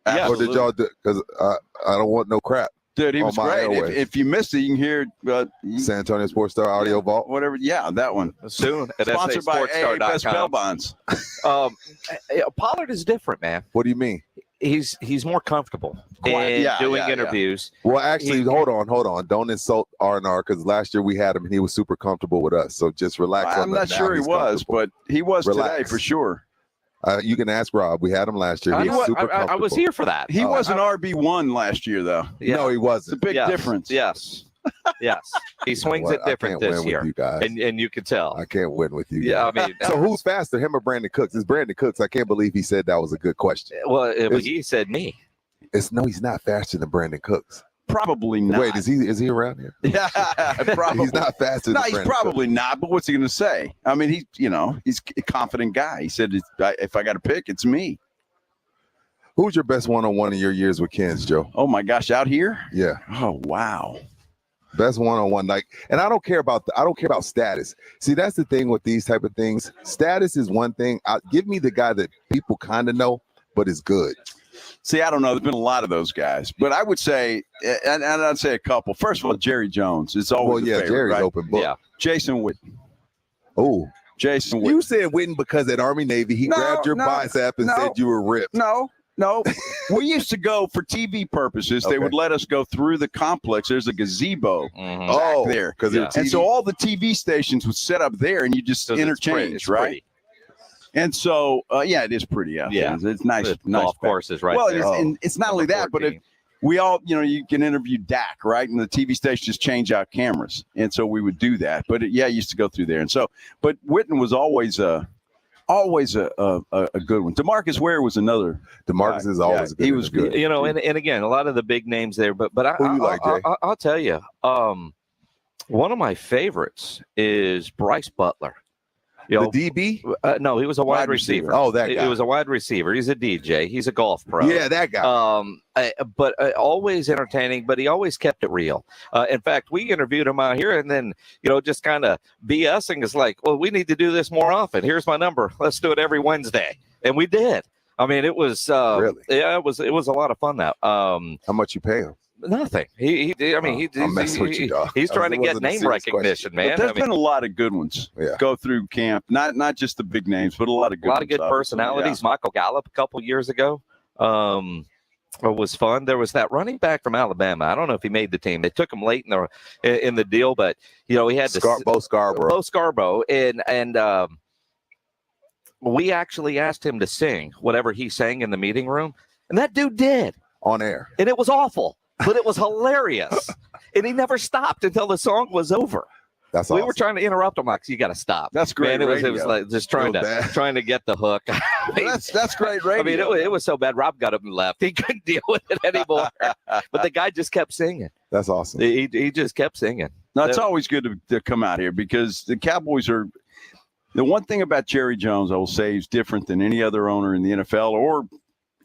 Yeah. Or did y'all do? Because I don't want no crap. Dude, he was great. If you missed it, you can hear San Antonio Sports Star Audio Vault. Whatever. Yeah, that one. Soon. At Sponsored by AA Best Bail Bonds. Pollard is different, man. What do you mean? He's more comfortable doing interviews. Yeah. Well, actually, hold on. Don't insult R&R, because last year we had him and he was super comfortable with us. So just relax. I'm not sure he was, but he was today for sure. You can ask Rob. We had him last year. He's super comfortable. I was here for that. He was an RB1 last year, though. Yeah. No, he wasn't. It's a big difference. Yes. Yes. He swings it different this year. You guys. And you can tell. I can't win with you. Yeah, guys. I mean. So who's faster, him or Brandon Cooks? It's Brandon Cooks. I can't believe he said that was a good question. Well, he said me. No, he's not faster than Brandon Cooks. Probably not. Wait, is he around here? Yeah, probably. He's not faster. No, than he's probably not. But what's he going to say? I mean, he's a confident guy. He said, "If I got to pick, it's me." Who's your best one-on-one in your years with Kens, Joe? Oh my gosh, out here? Yeah. Oh wow. Best one-on-one, and I don't care about status. See, that's the thing with these type of things. Status is one thing. Give me the guy that people kind of know, but is good. See, I don't know. There's been a lot of those guys, but I would say, and I'd say a couple. First of all, Jerry Jones is always a favorite, Jerry's right? open book. Yeah. Jason Witten. Oh, Jason Witten. You said Witten because at Army Navy he grabbed your bicep and said you were ripped. No, we used to go for TV purposes. They would let us go through the complex. There's a gazebo back there. And so all the TV stations would set up there, and you just interchange, it's right? pretty. And so, it is pretty out there. It's nice. Nice golf courses right there. Well, it's not only that, but we all, you can interview Dak, right? And the TV stations change out cameras. And so we would do that. But I used to go through there. And so, but Witten was always always a good one. DeMarcus Ware was another. DeMarcus is always good. He was good. You know, and again, a lot of the big names there. But Who you like, Jay? I'll tell you, one of my favorites is Bryce Butler. You know, the DB? No, he was a wide receiver. Oh, that guy. He was a wide receiver. He's a DJ. He's a golf pro. Yeah, that guy. But always entertaining, but he always kept it real. In fact, we interviewed him out here and then, you know, just kind of BSing is like, well, we need to do this more often. Here's my number. Let's do it every Wednesday. And we did. I mean, it was really? Yeah, it was a lot of fun now. How much you pay him? Nothing. He's trying to get name recognition, man. But there's been a lot of good ones go through camp. Not just the big names, but a lot of good personalities. Yeah. Michael Gallup a couple years ago was fun. There was that running back from Alabama. I don't know if he made the team. They took him late in the deal, but you know he had Bo Scarborough, and we actually asked him to sing whatever he sang in the meeting room, and that dude did on air, and it was awful. But it was hilarious, and he never stopped until the song was over. That's we were trying to interrupt him, like, you got to stop. That's great. Man, it was like just trying to get the hook. I mean, that's great radio. I mean, it was so bad. Rob got up and left. He couldn't deal with it anymore. But the guy just kept singing. That's awesome. He just kept singing. No, it's always good to come out here because the Cowboys are. The one thing about Jerry Jones, I will say, is different than any other owner in the NFL or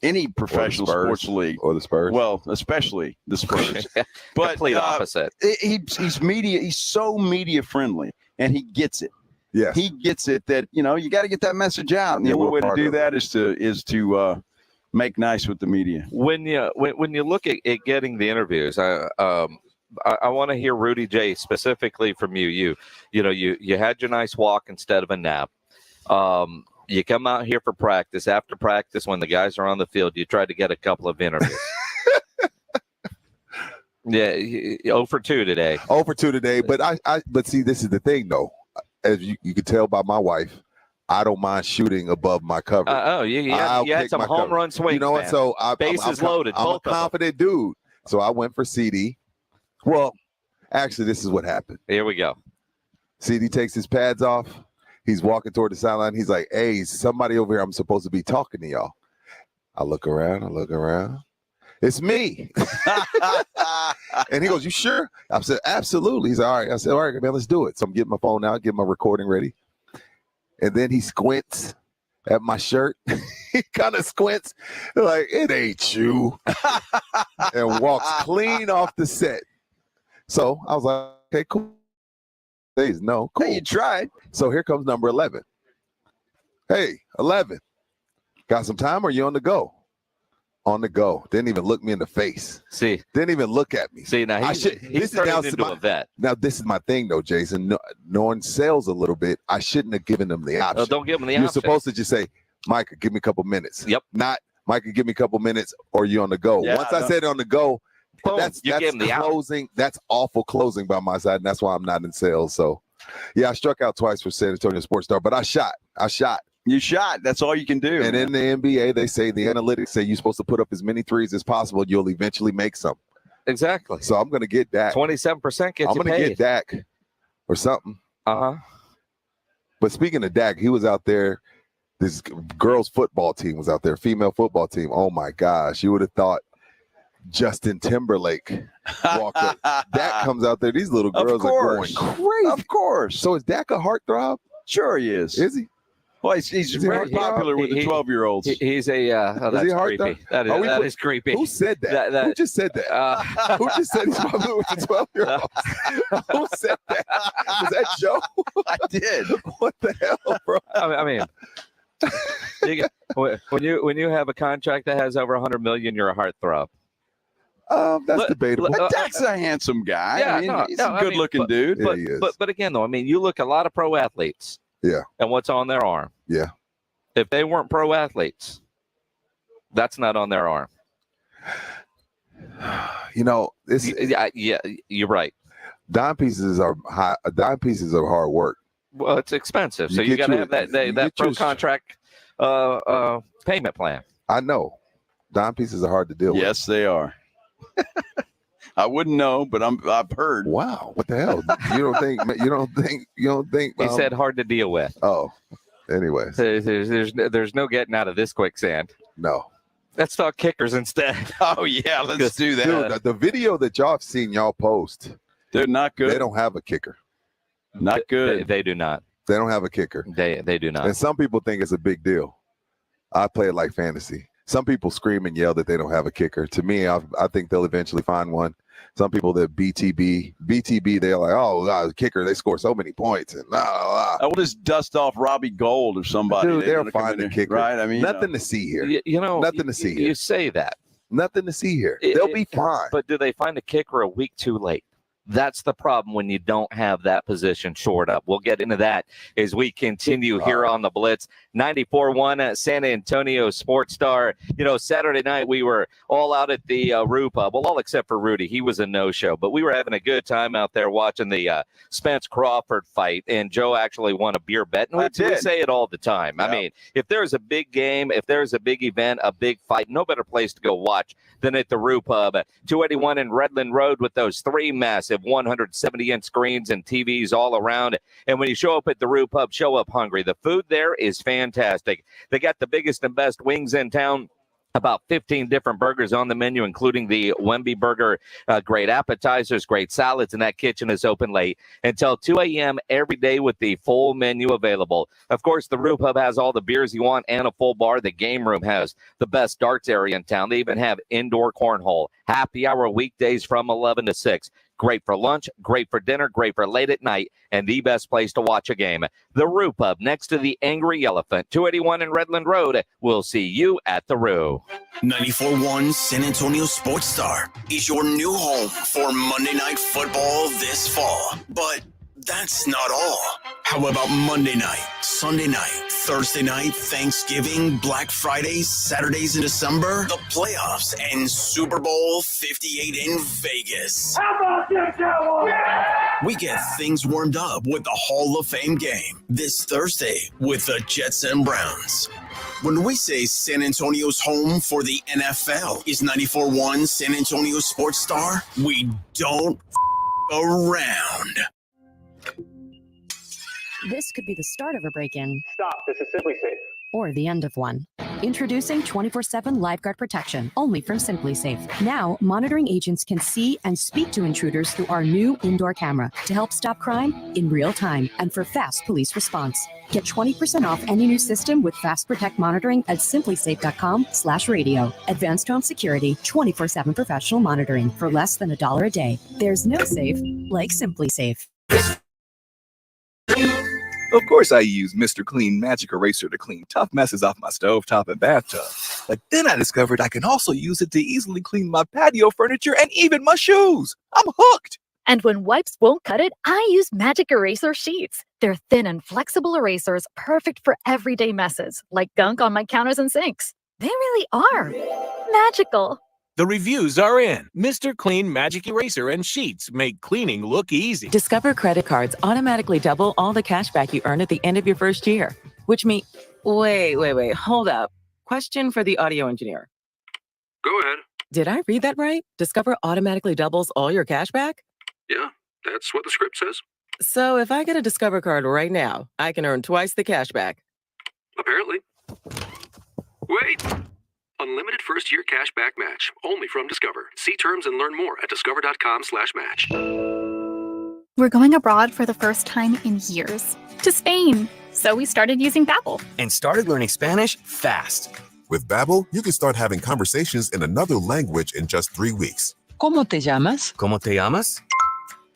any professional sports league, or the Spurs. Well, especially the Spurs. But complete opposite. He's media. He's so media friendly, and he gets it. Yes, he gets it. That you get to get that message out, and the only way to do that is to make nice with the media. When you look at getting the interviews, I want to hear Rudy J specifically from you. You had your nice walk instead of a nap. You come out here for practice. After practice, when the guys are on the field, you try to get a couple of interviews. Yeah, 0 for 2 today. 0 for 2 today. But but see, this is the thing, though. As you can tell by my wife, I don't mind shooting above my cover. You had some home run swings. You know what? Man. So bases loaded. I'm a confident dude. So I went for CD. Well, actually, this is what happened. Here we go. CD takes his pads off. He's walking toward the sideline. He's like, hey, somebody over here. I'm supposed to be talking to y'all. I look around. It's me. And he goes, you sure? I said, absolutely. He's like, all right. I said, all right, man, let's do it. So I'm getting my phone out, getting my recording ready. And then he squints at my shirt. He kind of squints like, it ain't you. And walks clean off the set. So I was like, okay, cool. No, cool. Hey, you tried. So here comes number 11. Hey, 11. Got some time or you on the go? On the go. Didn't even look me in the face. See. Didn't even look at me. See, now he's turning into a vet. Now, this is my thing, though, Jason. Knowing sales a little bit, I shouldn't have given them the option. Don't give them the option. You're supposed to just say, Micah, give me a couple minutes. Yep. Not, Micah, give me a couple minutes or you on the go. Yeah, Once I said on the go, boom, that's closing. That's awful closing by my side, and that's why I'm not in sales. So, yeah, I struck out twice for San Antonio Sports Star, but I shot. You shot. That's all you can do. And in the NBA, they say the analytics say you're supposed to put up as many threes as possible. You'll eventually make some. Exactly. So I'm going to get Dak. 27% gets you paid. I'm going to get Dak or something. Uh-huh. But speaking of Dak, he was out there. This girls' football team was out there, female football team. Oh, my gosh. You would have thought Justin Timberlake walked up. Dak comes out there. These little girls are going crazy. Of course. So is Dak a heartthrob? Sure he is. Is he? Well, he's very popular with the 12-year-olds. He's a that's creepy. That is creepy. Who said that? Who just said that? Who just said he's popular with the 12-year-olds? Who said that? Was that Joe? I did. What the hell, bro? I mean, when you have a contract that has over $100 million, you're a heartthrob. That's debatable. Dak's a handsome guy. Yeah, he's a good-looking dude. Yeah, he is. But again, though, I mean, you look at a lot of pro athletes. Yeah. And what's on their arm? Yeah. If they weren't pro athletes, that's not on their arm. This. Yeah, you're right. Dime pieces are high. Dime pieces are hard work. Well, it's expensive, so you got to have that pro contract payment plan. I know. Dime pieces are hard to deal with. Yes, they are. I wouldn't know, but I've heard. Wow, what the hell? You don't think? He said hard to deal with. Oh, Anyways, there's no getting out of this quicksand. No. Let's talk kickers instead. Oh, yeah, let's do that. Dude, the video that y'all have seen y'all post, they're not good. They don't have a kicker. Not good. They do not. They don't have a kicker. They do not. And some people think it's a big deal. I play it like fantasy. Some people scream and yell that they don't have a kicker. To me, I think they'll eventually find one. Some people that BTB, they're like, oh, the kicker, they score so many points and blah, blah, blah. I will just dust off Robbie Gould or somebody. Dude, they'll find a kicker. Right? I mean, nothing to see here. Nothing to see here. You say that. Nothing to see here. They'll be fine. But do they find a kicker a week too late? That's the problem when you don't have that position shored up. We'll get into that as we continue here on the Blitz. 94.1 San Antonio Sports Star. Saturday night we were all out at the Rue Pub. Well, all except for Rudy. He was a no-show. But we were having a good time out there watching the Spence Crawford fight. And Joe actually won a beer bet. And we say it all the time. Yep. I mean, if there's a big game, if there's a big event, a big fight, no better place to go watch than at the Rue Pub. 281 in Redland Road with those three massive 170-inch screens and TVs all around. And when you show up at the Rue Pub, show up hungry. The food there is fantastic. They got the biggest and best wings in town. About 15 different burgers on the menu, including the Wemby burger, great appetizers, great salads, and that kitchen is open late until 2 a.m. every day with the full menu available. Of course, the Rue Pub has all the beers you want and a full bar. The game room has the best darts area in town. They even have indoor cornhole. Happy hour weekdays from 11 to 6. Great for lunch, great for dinner, great for late at night, and the best place to watch a game. The Rue Pub next to the Angry Elephant, 281 in Redland Road. We'll see you at the Rue. 94.1 San Antonio Sports Star is your new home for Monday Night Football this fall. But that's not all. How about Monday night, Sunday night, Thursday night, Thanksgiving, Black Friday, Saturdays in December, the playoffs, and Super Bowl 58 in Vegas? How about you, Cowboys? We get things warmed up with the Hall of Fame game this Thursday with the Jets and Browns. When we say San Antonio's home for the NFL is 94.1 San Antonio Sports Star, we don't around. This could be the start of a break-in. Stop. This is Simply Safe. Or the end of one. Introducing 24/7 Lifeguard Protection, only from Simply Safe. Now, monitoring agents can see and speak to intruders through our new indoor camera to help stop crime in real time and for fast police response. Get 20% off any new system with Fast Protect monitoring at simplysafe.com/radio. Advanced home security, 24/7 professional monitoring for less than $1 a day. There's no safe like Simply Safe. Of course I use Mr. Clean Magic Eraser to clean tough messes off my stovetop and bathtub. But then I discovered I can also use it to easily clean my patio furniture and even my shoes. I'm hooked. And when wipes won't cut it, I use Magic Eraser Sheets. They're thin and flexible erasers, perfect for everyday messes, like gunk on my counters and sinks. They really are magical. The reviews are in. Mr. Clean Magic Eraser and Sheets make cleaning look easy. Discover credit cards automatically double all the cash back you earn at the end of your first year, which means... Wait, hold up. Question for the audio engineer. Go ahead. Did I read that right? Discover automatically doubles all your cash back? Yeah, that's what the script says. So if I get a Discover card right now, I can earn twice the cash back. Apparently. Wait! Unlimited first-year cash back match, only from Discover. See terms and learn more at discover.com/match. We're going abroad for the first time in years, to Spain. So we started using Babbel. And started learning Spanish fast. With Babbel, you can start having conversations in another language in just 3 weeks. ¿Cómo te llamas? ¿Cómo te llamas?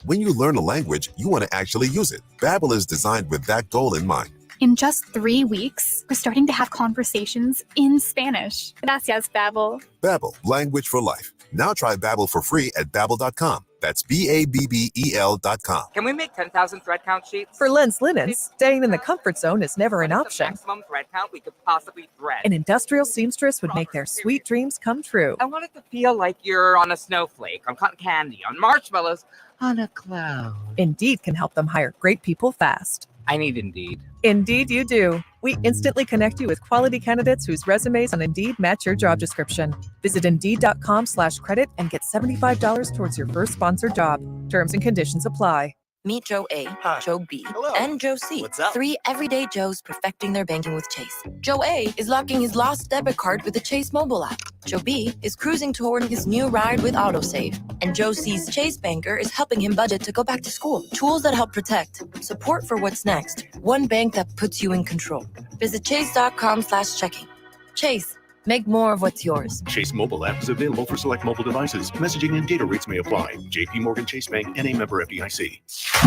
When you learn a language, you want to actually use it. Babbel is designed with that goal in mind. In just 3 weeks, we're starting to have conversations in Spanish. Gracias, Babbel. Babbel, language for life. Now try Babbel for free at Babbel.com. That's Babbel.com. Can we make 10,000 thread count sheets? For Lens Linens, staying in the comfort zone is never an option. Maximum thread count we could possibly thread. An industrial seamstress would make their sweet dreams come true. I want it to feel like you're on a snowflake, on cotton candy, on marshmallows, on a cloud. Indeed can help them hire great people fast. I need Indeed. Indeed you do. We instantly connect you with quality candidates whose resumes on Indeed match your job description. Visit Indeed.com/credit and get $75 towards your first sponsored job. Terms and conditions apply. Meet Joe A, Joe B, and Joe C. What's up? 3 everyday Joes perfecting their banking with Chase. Joe A is locking his lost debit card with the Chase mobile app. Joe B is cruising toward his new ride with AutoSave. And Joe C's Chase banker is helping him budget to go back to school. Tools that help protect. Support for what's next. One bank that puts you in control. Visit chase.com/checking. Chase. Make more of what's yours. Chase mobile app is available for select mobile devices. Messaging and data rates may apply. JP Morgan Chase Bank and a member FDIC.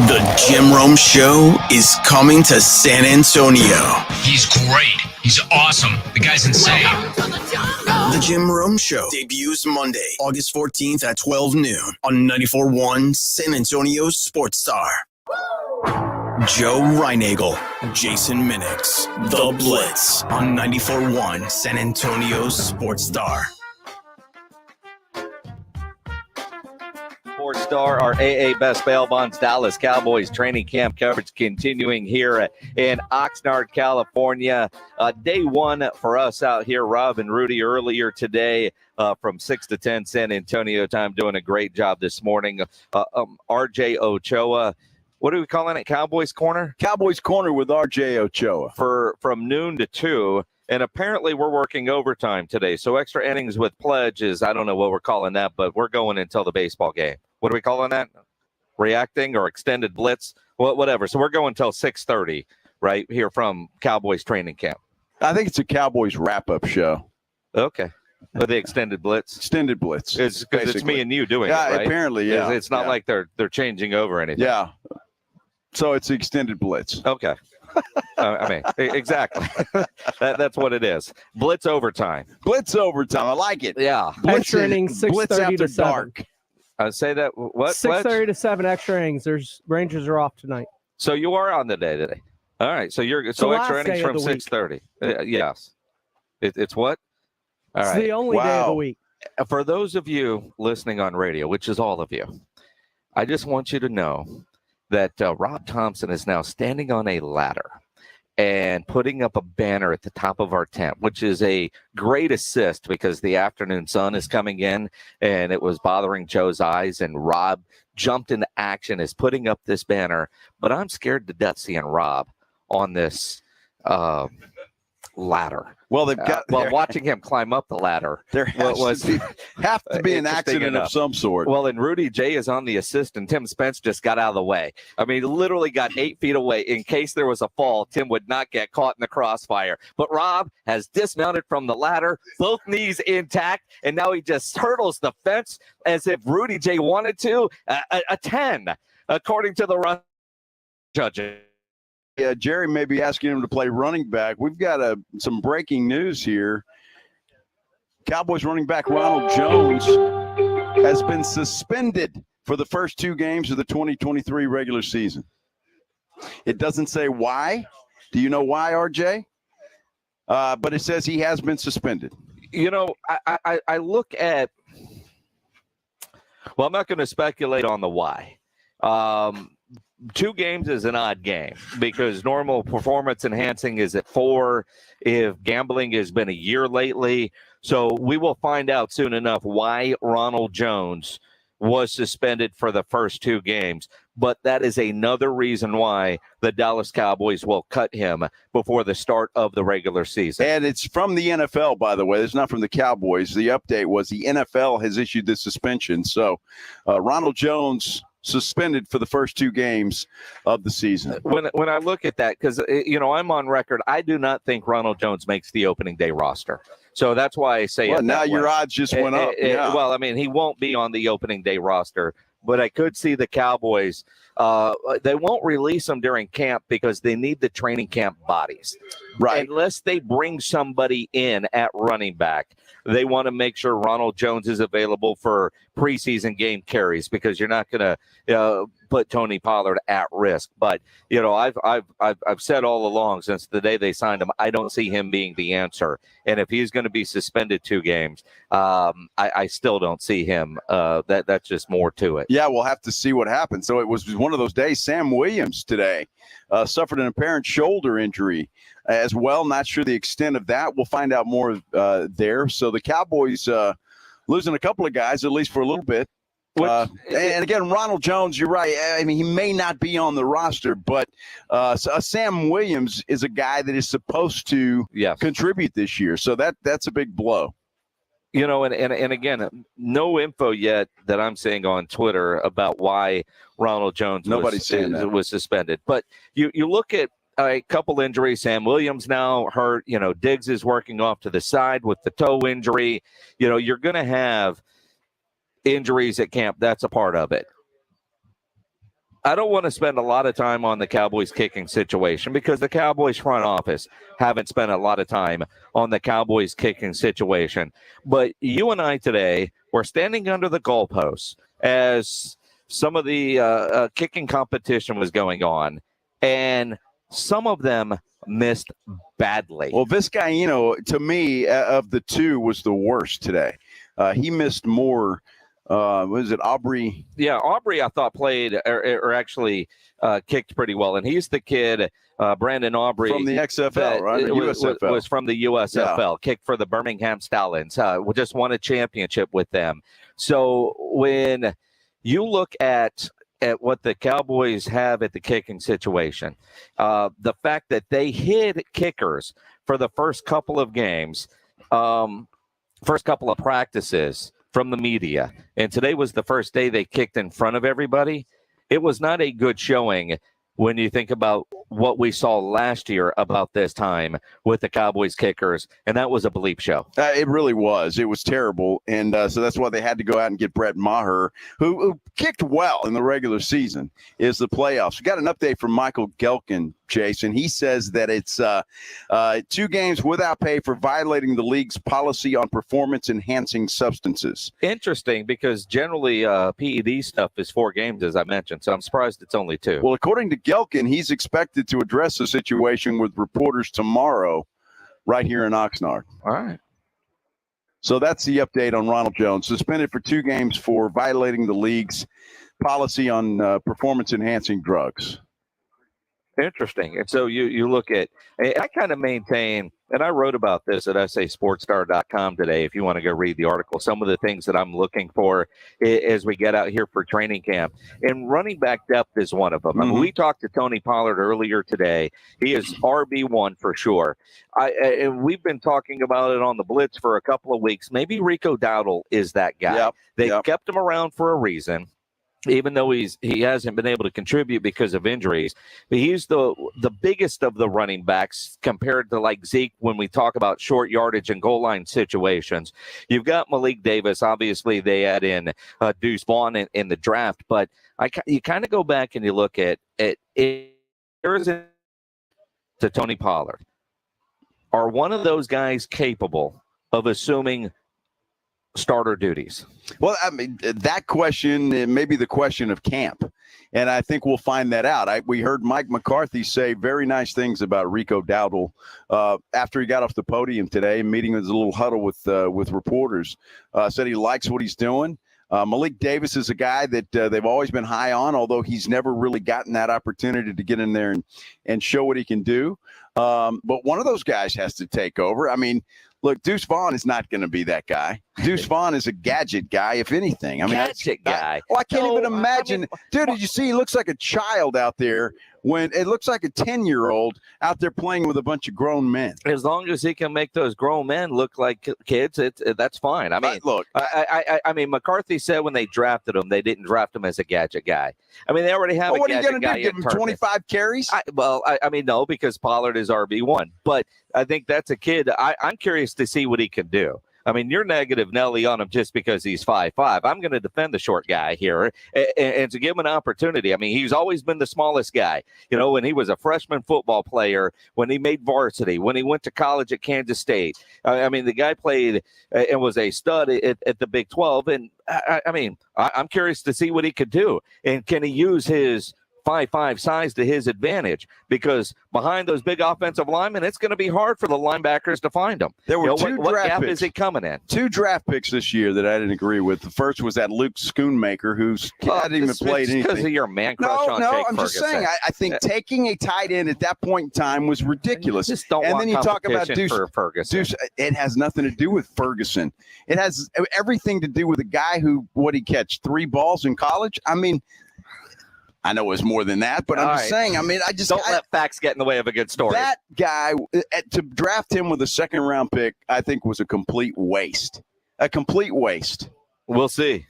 The Jim Rome Show is coming to San Antonio. He's great. He's awesome. The guy's insane. The Jim Rome Show debuts Monday, August 14th at 12 noon on 94.1 San Antonio Sports Star. Joe Reinagel, Jason Minix, The Blitz on 94.1 San Antonio Sports Star. Sports Star, our AA Best Bail Bonds Dallas Cowboys training camp coverage continuing here in Oxnard, California. Day one for us out here. Rob and Rudy earlier today from 6 to 10 San Antonio time, doing a great job this morning. RJ Ochoa. What are we calling it? Cowboys Corner? Cowboys Corner with RJ Ochoa. From noon to 2. And apparently we're working overtime today. So extra innings with pledge is, I don't know what we're calling that, but we're going until the baseball game. What are we calling that? Reacting or extended blitz? Well, whatever. So we're going until 6:30 right here from Cowboys training camp. I think it's a Cowboys wrap-up show. Okay. With the extended blitz? Extended blitz. It's because it's me and you doing it, right? Apparently, yeah. It's not like they're changing over anything. Yeah. So it's the extended blitz. Okay. I mean, exactly. That's what it is. Blitz overtime. Blitz overtime. I like it. Yeah. Extra innings, 6:30 to 7. Dark. Say that. What? 6:30 to 7 extra innings. Rangers are off tonight. So you are on the day today. All right. So you're so extra innings from 6:30. Yes. It's what? All right. It's the only day of the week. For those of you listening on radio, which is all of you, I just want you to know that Rob Thompson is now standing on a ladder and putting up a banner at the top of our tent, which is a great assist because the afternoon sun is coming in and it was bothering Joe's eyes, and Rob jumped into action, is putting up this banner. But I'm scared to death seeing Rob on this ladder. Well, they've got watching him climb up the ladder. There have to be an accident of some sort. Well, and Rudy J is on the assist, and Tim Spence just got out of the way. I mean, literally got 8 feet away. In case there was a fall, Tim would not get caught in the crossfire. But Rob has dismounted from the ladder, both knees intact, and now he just hurdles the fence as if Rudy J wanted to. A 10, according to the run judges. Yeah, Jerry may be asking him to play running back. We've got some breaking news here. Cowboys running back Ronald Jones has been suspended for the first 2 games of the 2023 regular season. It doesn't say why. Do you know why, RJ? But it says he has been suspended. You know, I look at – well, I'm not going to speculate on the why. 2 games is an odd game because normal performance enhancing is at 4 if gambling has been a year lately. So we will find out soon enough why Ronald Jones was suspended for the first 2 games. But that is another reason why the Dallas Cowboys will cut him before the start of the regular season. And it's from the NFL, by the way. It's not from the Cowboys. The update was the NFL has issued this suspension. So Ronald Jones suspended for the first 2 games of the season. When I look at that, because, you know, I'm on record, I do not think Ronald Jones makes the opening day roster. So that's why I say it. Now your odds just went up. Yeah. Well, I mean, he won't be on the opening day roster, but I could see the Cowboys. They won't release him during camp because they need the training camp bodies. Right. Unless they bring somebody in at running back, they want to make sure Ronald Jones is available for preseason game carries because you're not going to put Tony Pollard at risk. But, you know, I've said all along since the day they signed him, I don't see him being the answer. And if he's going to be suspended 2 games, I still don't see him. That's just more to it. Yeah, we'll have to see what happens. So it was one of those days. Sam Williams today suffered an apparent shoulder injury as well. Not sure the extent of that. We'll find out more there. So the Cowboys losing a couple of guys, at least for a little bit. And again, Ronald Jones, you're right. I mean, he may not be on the roster, but Sam Williams is a guy that is supposed to contribute this year. So that's a big blow. You know, and again, no info yet that I'm seeing on Twitter about why Ronald Jones was suspended. But you look at a couple injuries. Sam Williams now hurt. You know, Diggs is working off to the side with the toe injury. You know, you're going to have injuries at camp. That's a part of it. I don't want to spend a lot of time on the Cowboys kicking situation because the Cowboys front office haven't spent a lot of time on the Cowboys kicking situation. But you and I today were standing under the goalposts as some of the kicking competition was going on, and some of them missed badly. Well, Vizcaino, to me, of the two, was the worst today. He missed more. Was it Aubrey? Yeah, Aubrey, I thought played or actually kicked pretty well, and he's the kid, Brandon Aubrey, from the XFL, right? USFL. Was from the USFL. Kicked for the Birmingham Stallions. Just won a championship with them. So when you look at what the Cowboys have at the kicking situation, the fact that they hid kickers for the first couple of games, first couple of practices from the media, and today was the first day they kicked in front of everybody. It was not a good showing when you think about what we saw last year about this time with the Cowboys kickers, and that was a bleep show. It really was. It was terrible, and so that's why they had to go out and get Brett Maher, who kicked well in the regular season, is the playoffs. We got an update from Michael Gelkin, Jason. He says that it's 2 games without pay for violating the league's policy on performance-enhancing substances. Interesting, because generally PED stuff is 4 games, as I mentioned, so I'm surprised it's only 2. Well, according to Gelkin, he's expected to address the situation with reporters tomorrow right here in Oxnard. All right. So that's the update on Ronald Jones. Suspended for 2 games for violating the league's policy on performance-enhancing drugs. Interesting. And so you look at, I kind of maintain, and I wrote about this at sasportstar.com today, if you want to go read the article, some of the things that I'm looking for as we get out here for training camp. And running back depth is one of them. I mean, we talked to Tony Pollard earlier today. He is RB1 for sure. And we've been talking about it on the Blitz for a couple of weeks. Maybe Rico Dowdle is that guy. They kept him around for a reason, even though he hasn't been able to contribute because of injuries. But he's the biggest of the running backs compared to like Zeke when we talk about short yardage and goal line situations. You've got Malik Davis. Obviously, they add in Deuce Vaughn in the draft. But you kind of go back and you look at it to Tony Pollard. Are one of those guys capable of assuming starter duties? Well, I mean, that question may be the question of camp, and I think we'll find that out. We heard Mike McCarthy say very nice things about Rico Dowdle after he got off the podium today, meeting with a little huddle with reporters. Said he likes what he's doing. Malik Davis is a guy that they've always been high on, although he's never really gotten that opportunity to get in there and show what he can do. But one of those guys has to take over. I mean, look, Deuce Vaughn is not going to be that guy. Deuce Vaughn is a gadget guy, if anything. I mean, gadget guy. I can't even imagine. Dude, did you see? He looks like a child out there. When it looks like a 10-year-old out there playing with a bunch of grown men. As long as he can make those grown men look like kids, that's fine. I mean, look, I mean, McCarthy said when they drafted him, they didn't draft him as a gadget guy. I mean, they already have a gadget guy. What are you going to do? Give him 25 carries? I mean, no, because Pollard is RB1. But I think that's a kid. I'm curious to see what he can do. I mean, you're negative Nelly on him just because he's 5'5". I'm going to defend the short guy here and to give him an opportunity. I mean, he's always been the smallest guy. You know, when he was a freshman football player, when he made varsity, when he went to college at Kansas State. I mean, the guy played and was a stud at the Big 12. And, I mean, I'm curious to see what he could do. And can he use his 5'5" size to his advantage, because behind those big offensive linemen, it's going to be hard for the linebackers to find them. There were what gap is he coming in? 2 draft picks this year that I didn't agree with. The first was that Luke Schoonmaker, who's hadn't even played anything. Because of your man crush on Jake I'm Ferguson. just saying. I think taking a tight end at that point in time was ridiculous. Just don't and want then you talk about competition for Ferguson. Deuce, it has nothing to do with Ferguson. It has everything to do with a guy who, what he catch, 3 balls in college? I mean, I know it was more than that, but I'm just saying. I mean, don't let facts get in the way of a good story. That guy, to draft him with a second-round pick, I think was a complete waste. A complete waste. We'll see.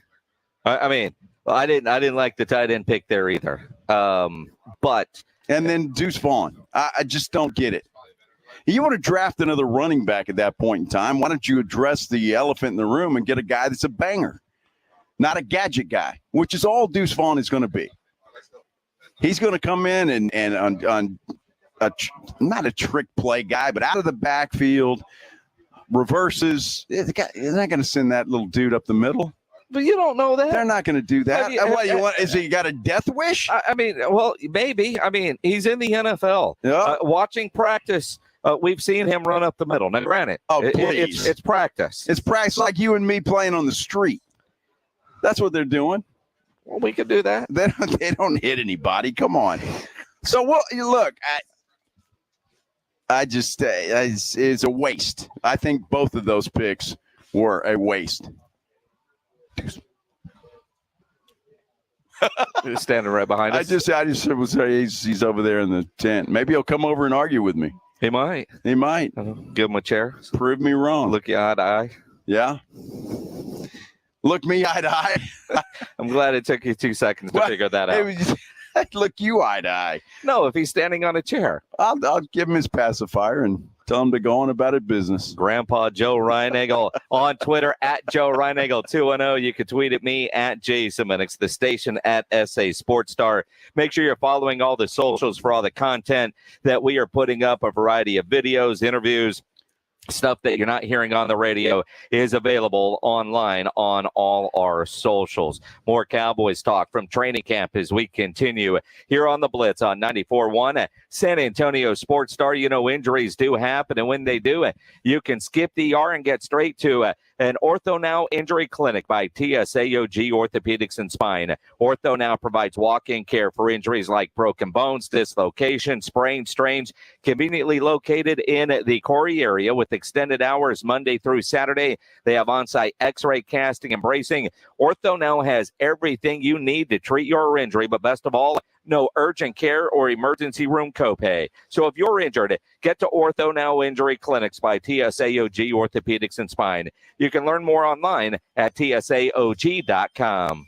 I mean, I didn't like the tight end pick there either. But and then Deuce Vaughn, I just don't get it. You want to draft another running back at that point in time? Why don't you address the elephant in the room and get a guy that's a banger, not a gadget guy, which is all Deuce Vaughn is going to be. He's going to come in and on not a trick play guy, but out of the backfield, reverses. They're not going to send that little dude up the middle. But you don't know that. They're not going to do that. What you want? Is he got a death wish? I mean, well, maybe. I mean, he's in the NFL. Yeah. Watching practice, we've seen him run up the middle. Now, granted, it's practice. It's practice like you and me playing on the street. That's what they're doing. Well, we could do that. They don't hit anybody. Come on. So, well, look, I just it's a waste. I think both of those picks were a waste. Standing right behind us. I just was he's over there in the tent. Maybe he'll come over and argue with me. He might. Give him a chair. Prove me wrong. Look you eye to eye. Yeah. Look me eye to eye. I'm glad it took you 2 seconds to figure that out. Look you eye to eye. No, if he's standing on a chair. I'll give him his pacifier and tell him to go on about his business. Grandpa Joe Reinagel on Twitter at Joe Reinagel 210. You can tweet at me at Jason Minix, the station at SA Sports Star. Make sure you're following all the socials for all the content that we are putting up. A variety of videos, interviews, stuff that you're not hearing on the radio is available online on all our socials. More Cowboys talk from training camp as we continue here on the Blitz on 94.1 San Antonio Sports Star. You know, injuries do happen, and when they do, you can skip the ER and get straight to an Ortho Now Injury Clinic by TSAOG Orthopedics and Spine. Ortho Now provides walk-in care for injuries like broken bones, dislocation, sprains, strains, conveniently located in the Corey area with extended hours Monday through Saturday. They have on-site x-ray, casting, and bracing. Ortho Now has everything you need to treat your injury, but best of all, no urgent care or emergency room copay. So if you're injured, get to Ortho Now Injury Clinics by TSAOG Orthopedics and Spine. You can learn more online at tsaog.com.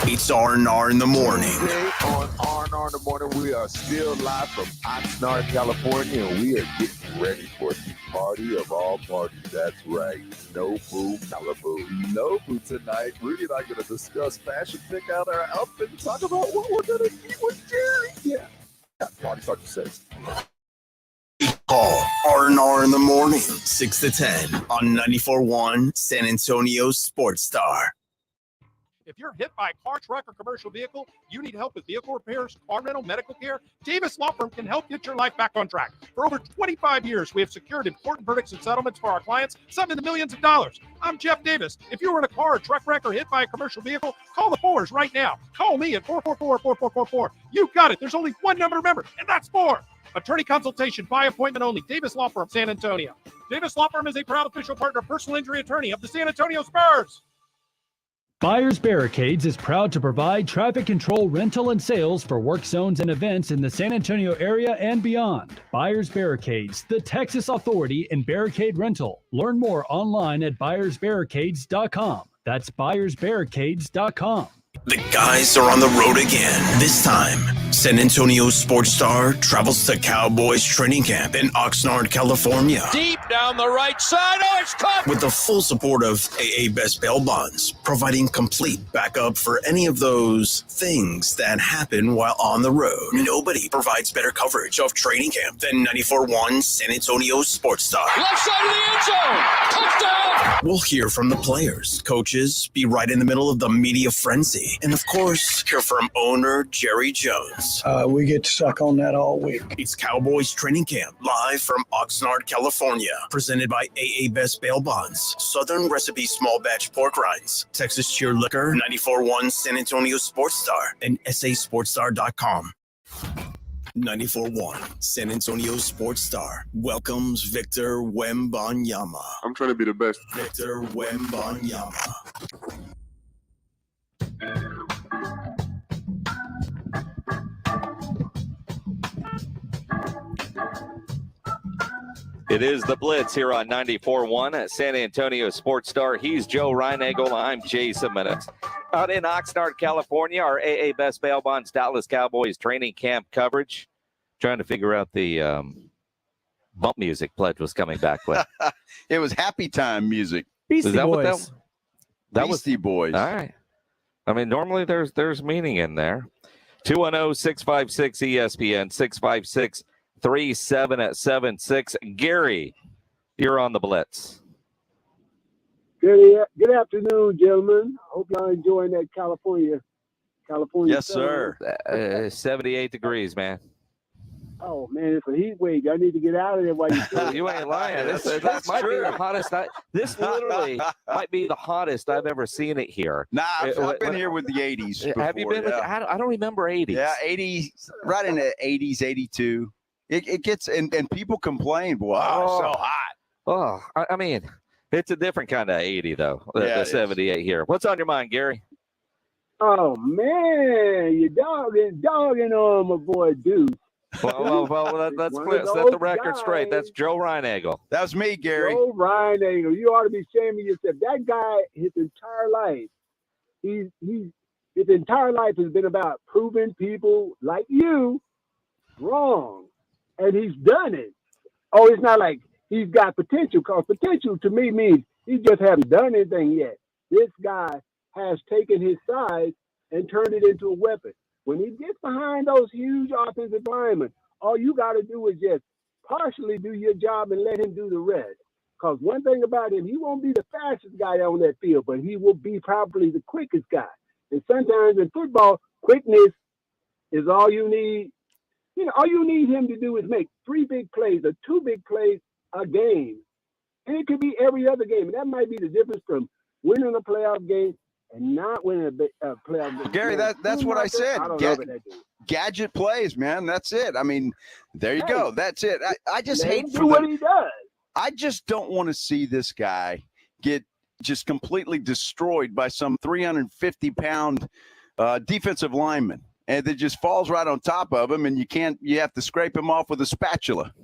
It's R&R in the morning. Today on R&R in the morning, we are still live from Oxnard, California, and we are getting ready for the party of all parties. That's right. No Boo Malibu. No Boo tonight. Rudy and I are going to discuss fashion, pick out our outfit, and talk about what we're going to eat with Jerry. Yeah. Party starts at 6. Call R&R in the morning, 6 to 10 on 94.1 San Antonio Sports Star. If you're hit by a car, truck, or commercial vehicle, you need help with vehicle repairs, car rental, medical care, Davis Law Firm can help get your life back on track. For over 25 years, we have secured important verdicts and settlements for our clients, some in the millions of dollars. I'm Jeff Davis. If you were in a car, or truck wreck, or hit by a commercial vehicle, call the Fours right now. Call me at 444-4444. You got it. There's only one number to remember, and that's 4. Attorney consultation by appointment only. Davis Law Firm, San Antonio. Davis Law Firm is a proud official partner, personal injury attorney of the San Antonio Spurs. Buyers Barricades is proud to provide traffic control, rental, and sales for work zones and events in the San Antonio area and beyond. Buyers Barricades, the Texas authority in barricade rental. Learn more online at buyersbarricades.com. That's buyersbarricades.com. The guys are on the road again. This time, San Antonio Sports Star travels to Cowboys training camp in Oxnard, California. Deep down the right side. Oh, it's caught. With the full support of AA Best Bail Bonds, providing complete backup for any of those things that happen while on the road. Nobody provides better coverage of training camp than 94.1 San Antonio Sports Star. Left side of the end zone. Touchdown. We'll hear from the players, coaches, be right in the middle of the media frenzy, and of course, hear from owner Jerry Jones. Bonds. We get to suck on that all week. It's Cowboys Training Camp, live from Oxnard, California. Presented by AA Best Bail Bonds, Southern Recipe Small Batch Pork Rinds, Texas Cheer Liquor, 94.1 San Antonio Sports Star, and SASportsStar.com. 94.1 San Antonio Sports Star welcomes Victor Wembanyama. I'm trying to be the best. Victor Wembanyama. It is the Blitz here on 94.1 at San Antonio Sports Star. He's Joe Reinagel. I'm Jason Minutes. Out in Oxnard, California, our AA Best Bail Bonds Dallas Cowboys training camp coverage. Trying to figure out the bump music Pledge was coming back with. It was happy time music. Beastie Boys. What that was? Beastie Boys. All right. I mean, normally there's meaning in there. 210-656-ESPN, 656-3776. Gary, you're on the Blitz. Good afternoon, gentlemen. Hope y'all enjoying that California. Yes, sir. 78 degrees, man. Oh man, it's a heat wave. I need to get out of there while you. You ain't lying. This might be the hottest. This literally might be the hottest I've ever seen it here. Nah, I've been here with the 80s. Before, have you been? Yeah. I don't remember 80s. Yeah, 80s, right in the 80s, 82. It gets and people complain. Wow, so hot. Oh, I mean, it's a different kind of 80 though. The 78 here. What's on your mind, Gary? Oh man, you're dogging on my boy Deuce. Well, let's set the record straight. That's Joe Reinagel. That was me, Gary. Joe Reinagel. You ought to be shaming yourself. That guy, his entire life, his entire life has been about proving people like you wrong, and he's done it. Oh, it's not like he's got potential, because potential to me means he just hasn't done anything yet. This guy has taken his size and turned it into a weapon. When he gets behind those huge offensive linemen, all you got to do is just partially do your job and let him do the rest. Because one thing about him, he won't be the fastest guy on that field, but he will be probably the quickest guy. And sometimes in football, quickness is all you need. You know, all you need him to do is make 3 big plays or 2 big plays a game. And it could be every other game. And that might be the difference from winning a playoff game and not winning a playoff game. Gary, that's what I said. Gadget plays, man. That's it. I mean, there you go. That's it. I just hate for what he does. I just don't want to see this guy get just completely destroyed by some 350-pound defensive lineman, and it just falls right on top of him, and you have to scrape him off with a spatula.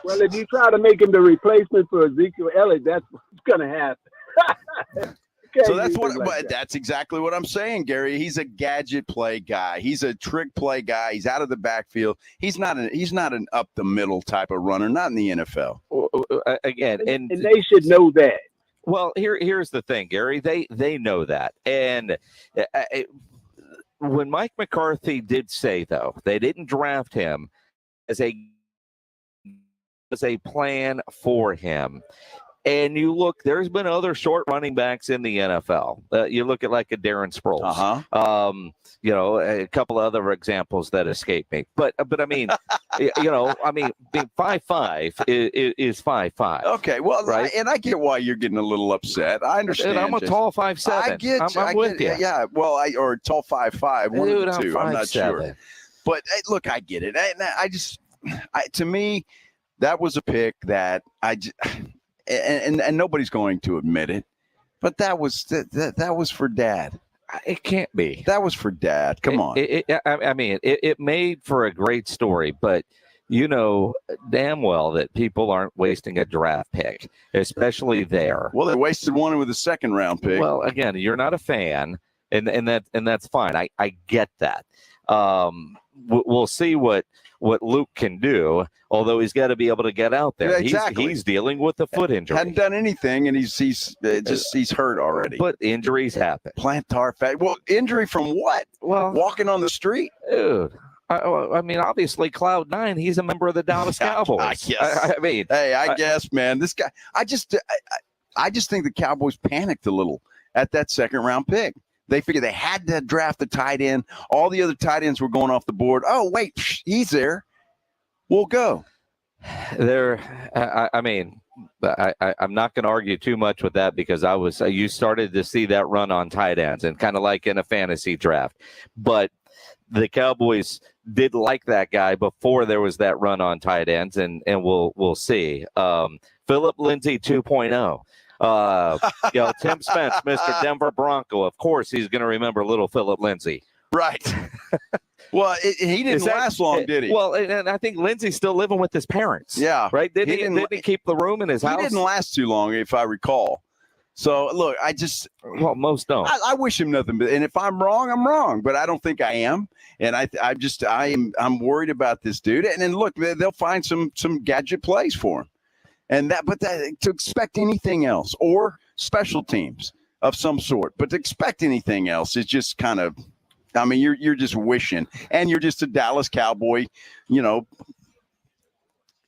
Well, if you try to make him the replacement for Ezekiel Elliott, that's what's going to happen. So that's exactly what I'm saying, Gary. He's a gadget play guy. He's a trick play guy. He's out of the backfield. He's not an up the middle type of runner, not in the NFL. Again, and they should know that. Well, here's the thing, Gary. They know that. And when Mike McCarthy did say, though, they didn't draft him as a plan for him. And you look, there's been other short running backs in the NFL. You look at like a Darren Sproles, a couple of other examples that escape me. But I mean, being 5'5" is 5'5". Okay, well, right? I get why you're getting a little upset. I understand. And I'm a tall 5'7". I'm with you. Yeah, well, or a tall 5'5", one Dude, of the two. I'm not 5'7". sure. But look, I get it. To me, that was a pick that and nobody's going to admit it, but that was for Dad. It can't be. That was for Dad. Come on. It made for a great story, but you know damn well that people aren't wasting a draft pick, especially there. Well, they wasted one with a second round pick. Well, again, you're not a fan, and that's fine. I get that. We'll see what Luke can do, although he's got to be able to get out there. Yeah, exactly. He's dealing with a foot injury. Hadn't done anything, and he's hurt already. But injuries happen. Plantar fascia. Well, injury from what? Well, walking on the street, dude. I mean, obviously, Cloud9. He's a member of the Dallas Cowboys. I guess, man. This guy. I just think the Cowboys panicked a little at that second round pick. They figured they had to draft the tight end. All the other tight ends were going off the board. Oh, wait, he's there. We'll go. I mean, I'm not going to argue too much with that because you started to see that run on tight ends and kind of like in a fantasy draft. But the Cowboys did like that guy before there was that run on tight ends, and we'll see. Philip Lindsay 2.0. Tim Spence, Mr. Denver Bronco. Of course, he's going to remember little Philip Lindsay. Right. Well, he didn't last long, did he? Well, and I think Lindsay's still living with his parents. Yeah. Right? Didn't he keep the room in his house? He didn't last too long, if I recall. So, look, well, most don't. I wish him nothing but, and if I'm wrong, I'm wrong, but I don't think I am. And I'm worried about this dude. And then look, they'll find some gadget plays for him. But to expect anything else or special teams of some sort, but to expect anything else is just kind of, I mean, you're just wishing, and you're just a Dallas Cowboy,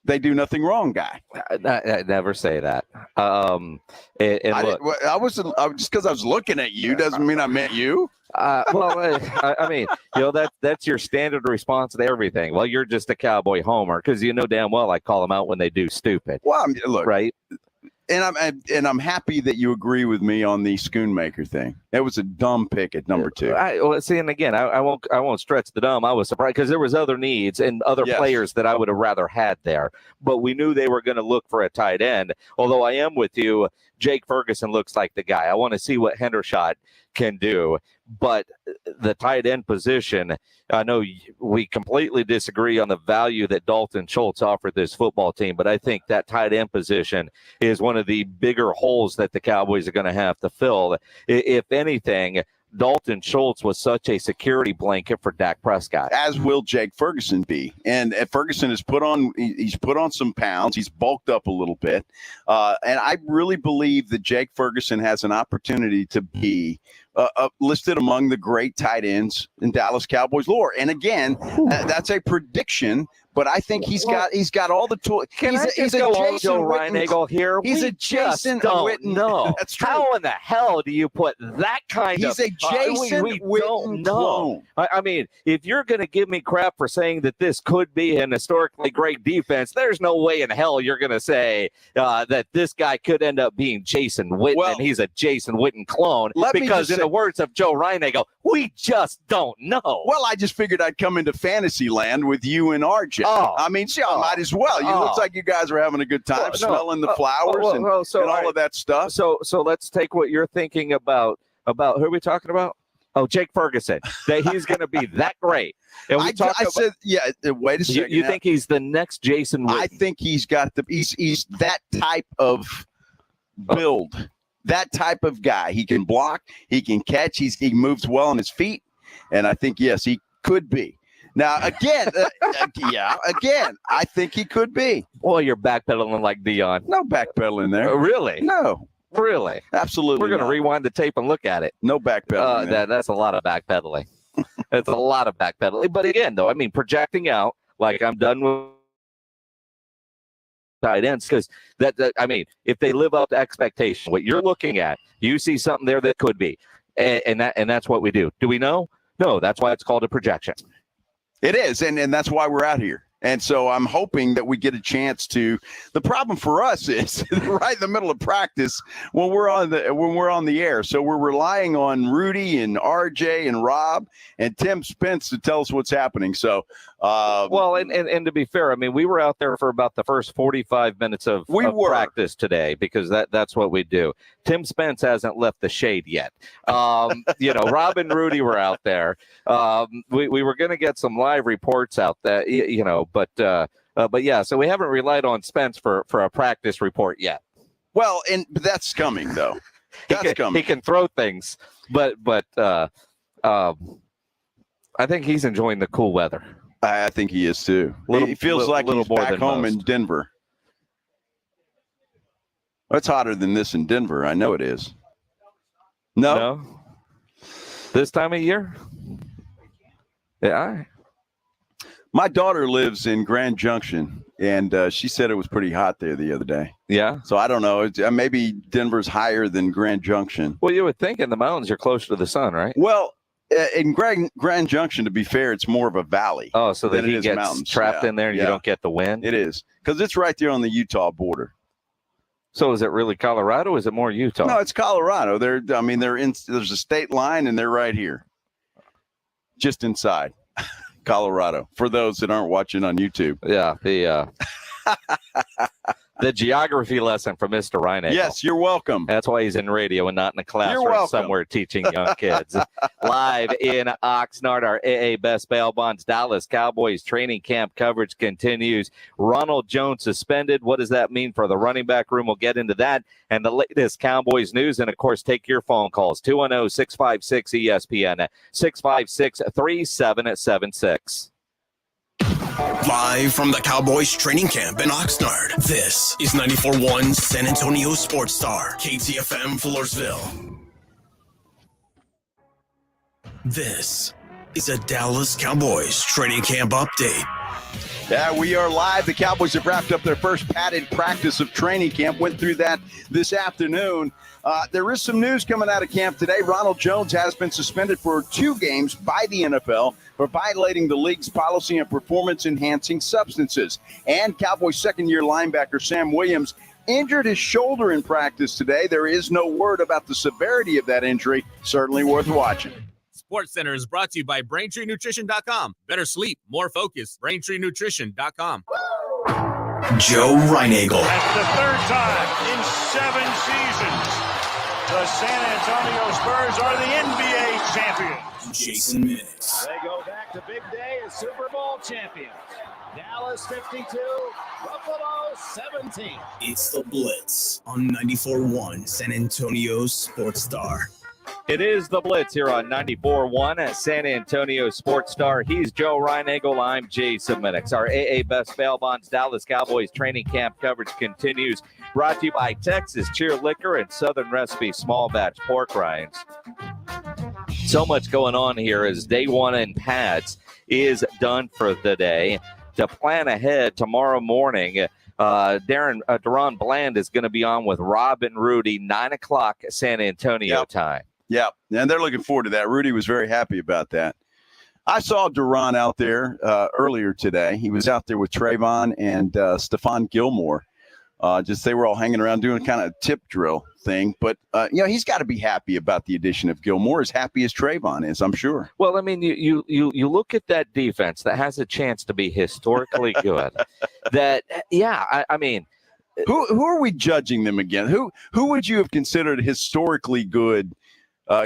they do nothing wrong guy. I never say that. Look, just because I was looking at you doesn't mean I meant you. I mean, that's your standard response to everything. Well, you're just a Cowboy homer because you know damn well I call them out when they do stupid. Well, look, right. And I'm happy that you agree with me on the Schoonmaker thing. That was a dumb pick at number 2. And again, I won't stretch the dumb. I was surprised because there was other needs and other players that I would have rather had there. But we knew they were going to look for a tight end. Although I am with you, Jake Ferguson looks like the guy. I want to see what Hendershot can do. But the tight end position, I know we completely disagree on the value that Dalton Schultz offered this football team, but I think that tight end position is one of the bigger holes that the Cowboys are going to have to fill. If anything, Dalton Schultz was such a security blanket for Dak Prescott. As will Jake Ferguson be. And Ferguson has put on some pounds. He's bulked up a little bit. And I really believe that Jake Ferguson has an opportunity to be listed among the great tight ends in Dallas Cowboys lore. And again, that's a prediction, but I think he's got all the tools. He's a Joe Reinagle here. He's a Jason Witten. No, that's true. How in the hell do you put that kind He's of? a Jason Witten clone. I mean, if you're going to give me crap for saying that this could be an historically great defense, there's no way in hell you're going to say that this guy could end up being Jason Witten and he's a Jason Witten clone. Because in the words of Joe Reinagle, we just don't know. Well, I just figured I'd come into fantasy land with you and RJ. I mean, I might as well. You looks like you guys are having a good time smelling the flowers and all of that stuff. So let's take what you're thinking about who are we talking about? Oh, Jake Ferguson. That he's going to be that great. And I said, wait a second. You think he's the next Jason Witten? I think he's got he's that type of build. That type of guy. He can block, he can catch, he moves well on his feet, and I think yes, he could be. Now again, I think he could be. Boy, you're backpedaling like Dion. No backpedaling there. Really? No. Really? Absolutely. We're going to rewind the tape and look at it. No backpedaling. That's a lot of backpedaling. That's a lot of backpedaling. But again, though, I mean, projecting out like I'm done with tight ends because I mean, if they live up to expectation, what you're looking at, you see something there that could be, and that's what we do. Do we know? No, that's why it's called a projection. It is, and that's why we're out here. And so I'm hoping that we get a chance to. The problem for us is right in the middle of practice when we're on the air. So we're relying on Rudy and RJ and Rob and Tim Spence to tell us what's happening. So and to be fair, I mean, we were out there for about the first 45 minutes of practice today because that's what we do. Tim Spence hasn't left the shade yet. Rob and Rudy were out there. We were going to get some live reports out there, but yeah, so we haven't relied on Spence for a practice report yet. Well, but that's coming though. Coming. He can throw things, but I think he's enjoying the cool weather. I think he is too. He feels like he's back home in Denver. It's hotter than this in Denver. I know it is. No? This time of year? Yeah. My daughter lives in Grand Junction And she said it was pretty hot there the other day. Yeah. So I don't know. Maybe Denver's higher than Grand Junction. Well, you would think in the mountains you're closer to the sun, right? Well, in Grand Junction, to be fair, it's more of a valley. Oh, so the heat gets mountains. Trapped in there and you don't get the wind? It is. Because it's right there on the Utah border. So is it really Colorado or is it more Utah? No, it's Colorado. There's a state line and they're right here. Just inside Colorado. For those that aren't watching on YouTube. Yeah, the geography lesson from Mr. Reinagel. Yes, you're welcome. That's why he's in radio and not in a classroom somewhere teaching young kids. Live in Oxnard, our AA Best Bail Bonds Dallas Cowboys training camp coverage continues. Ronald Jones suspended. What does that mean for the running back room? We'll get into that and the latest Cowboys news. And, of course, take your phone calls. 210-656-ESPN, 656-3776. Live from the Cowboys training camp in Oxnard, this is 94.1 San Antonio Sports Star, KTFM Floresville. This is a Dallas Cowboys training camp update. Yeah, we are live. The Cowboys have wrapped up their first padded practice of training camp, went through that this afternoon. There is some news coming out of camp today. Ronald Jones has been suspended for 2 games by the NFL for violating the league's policy on performance-enhancing substances. And Cowboys second-year linebacker Sam Williams injured his shoulder in practice today. There is no word about the severity of that injury. Certainly worth watching. SportsCenter is brought to you by BraintreeNutrition.com. Better sleep, more focus. BraintreeNutrition.com. Joe Reinagel. That's the 3rd time in 7 seasons. The San Antonio Spurs are the NBA champions. Jason Minutes. They go back to big day as Super Bowl champions. Dallas 52, Buffalo 17. It's the Blitz on 94.1 San Antonio Sports Star. It is the Blitz here on 94.1 at San Antonio Sports Star. He's Joe Reinagel. I'm Jason Minix. Our AA Best Bail Bonds Dallas Cowboys training camp coverage continues. Brought to you by Texas Cheer Liquor and Southern Recipe Small Batch Pork Rinds. So much going on here as day one in pads is done for the day. To plan ahead tomorrow morning, Deron Bland is going to be on with Rob and Rudy, 9 o'clock San Antonio time. Yeah, and they're looking forward to that. Rudy was very happy about that. I saw Deron out there earlier today. He was out there with Trayvon and Stephon Gilmore. They were all hanging around doing kind of tip drill thing. But, he's got to be happy about the addition of Gilmore, as happy as Trayvon is, I'm sure. Well, I mean, you look at that defense that has a chance to be historically good. I mean. Who are we judging them again? Who would you have considered historically good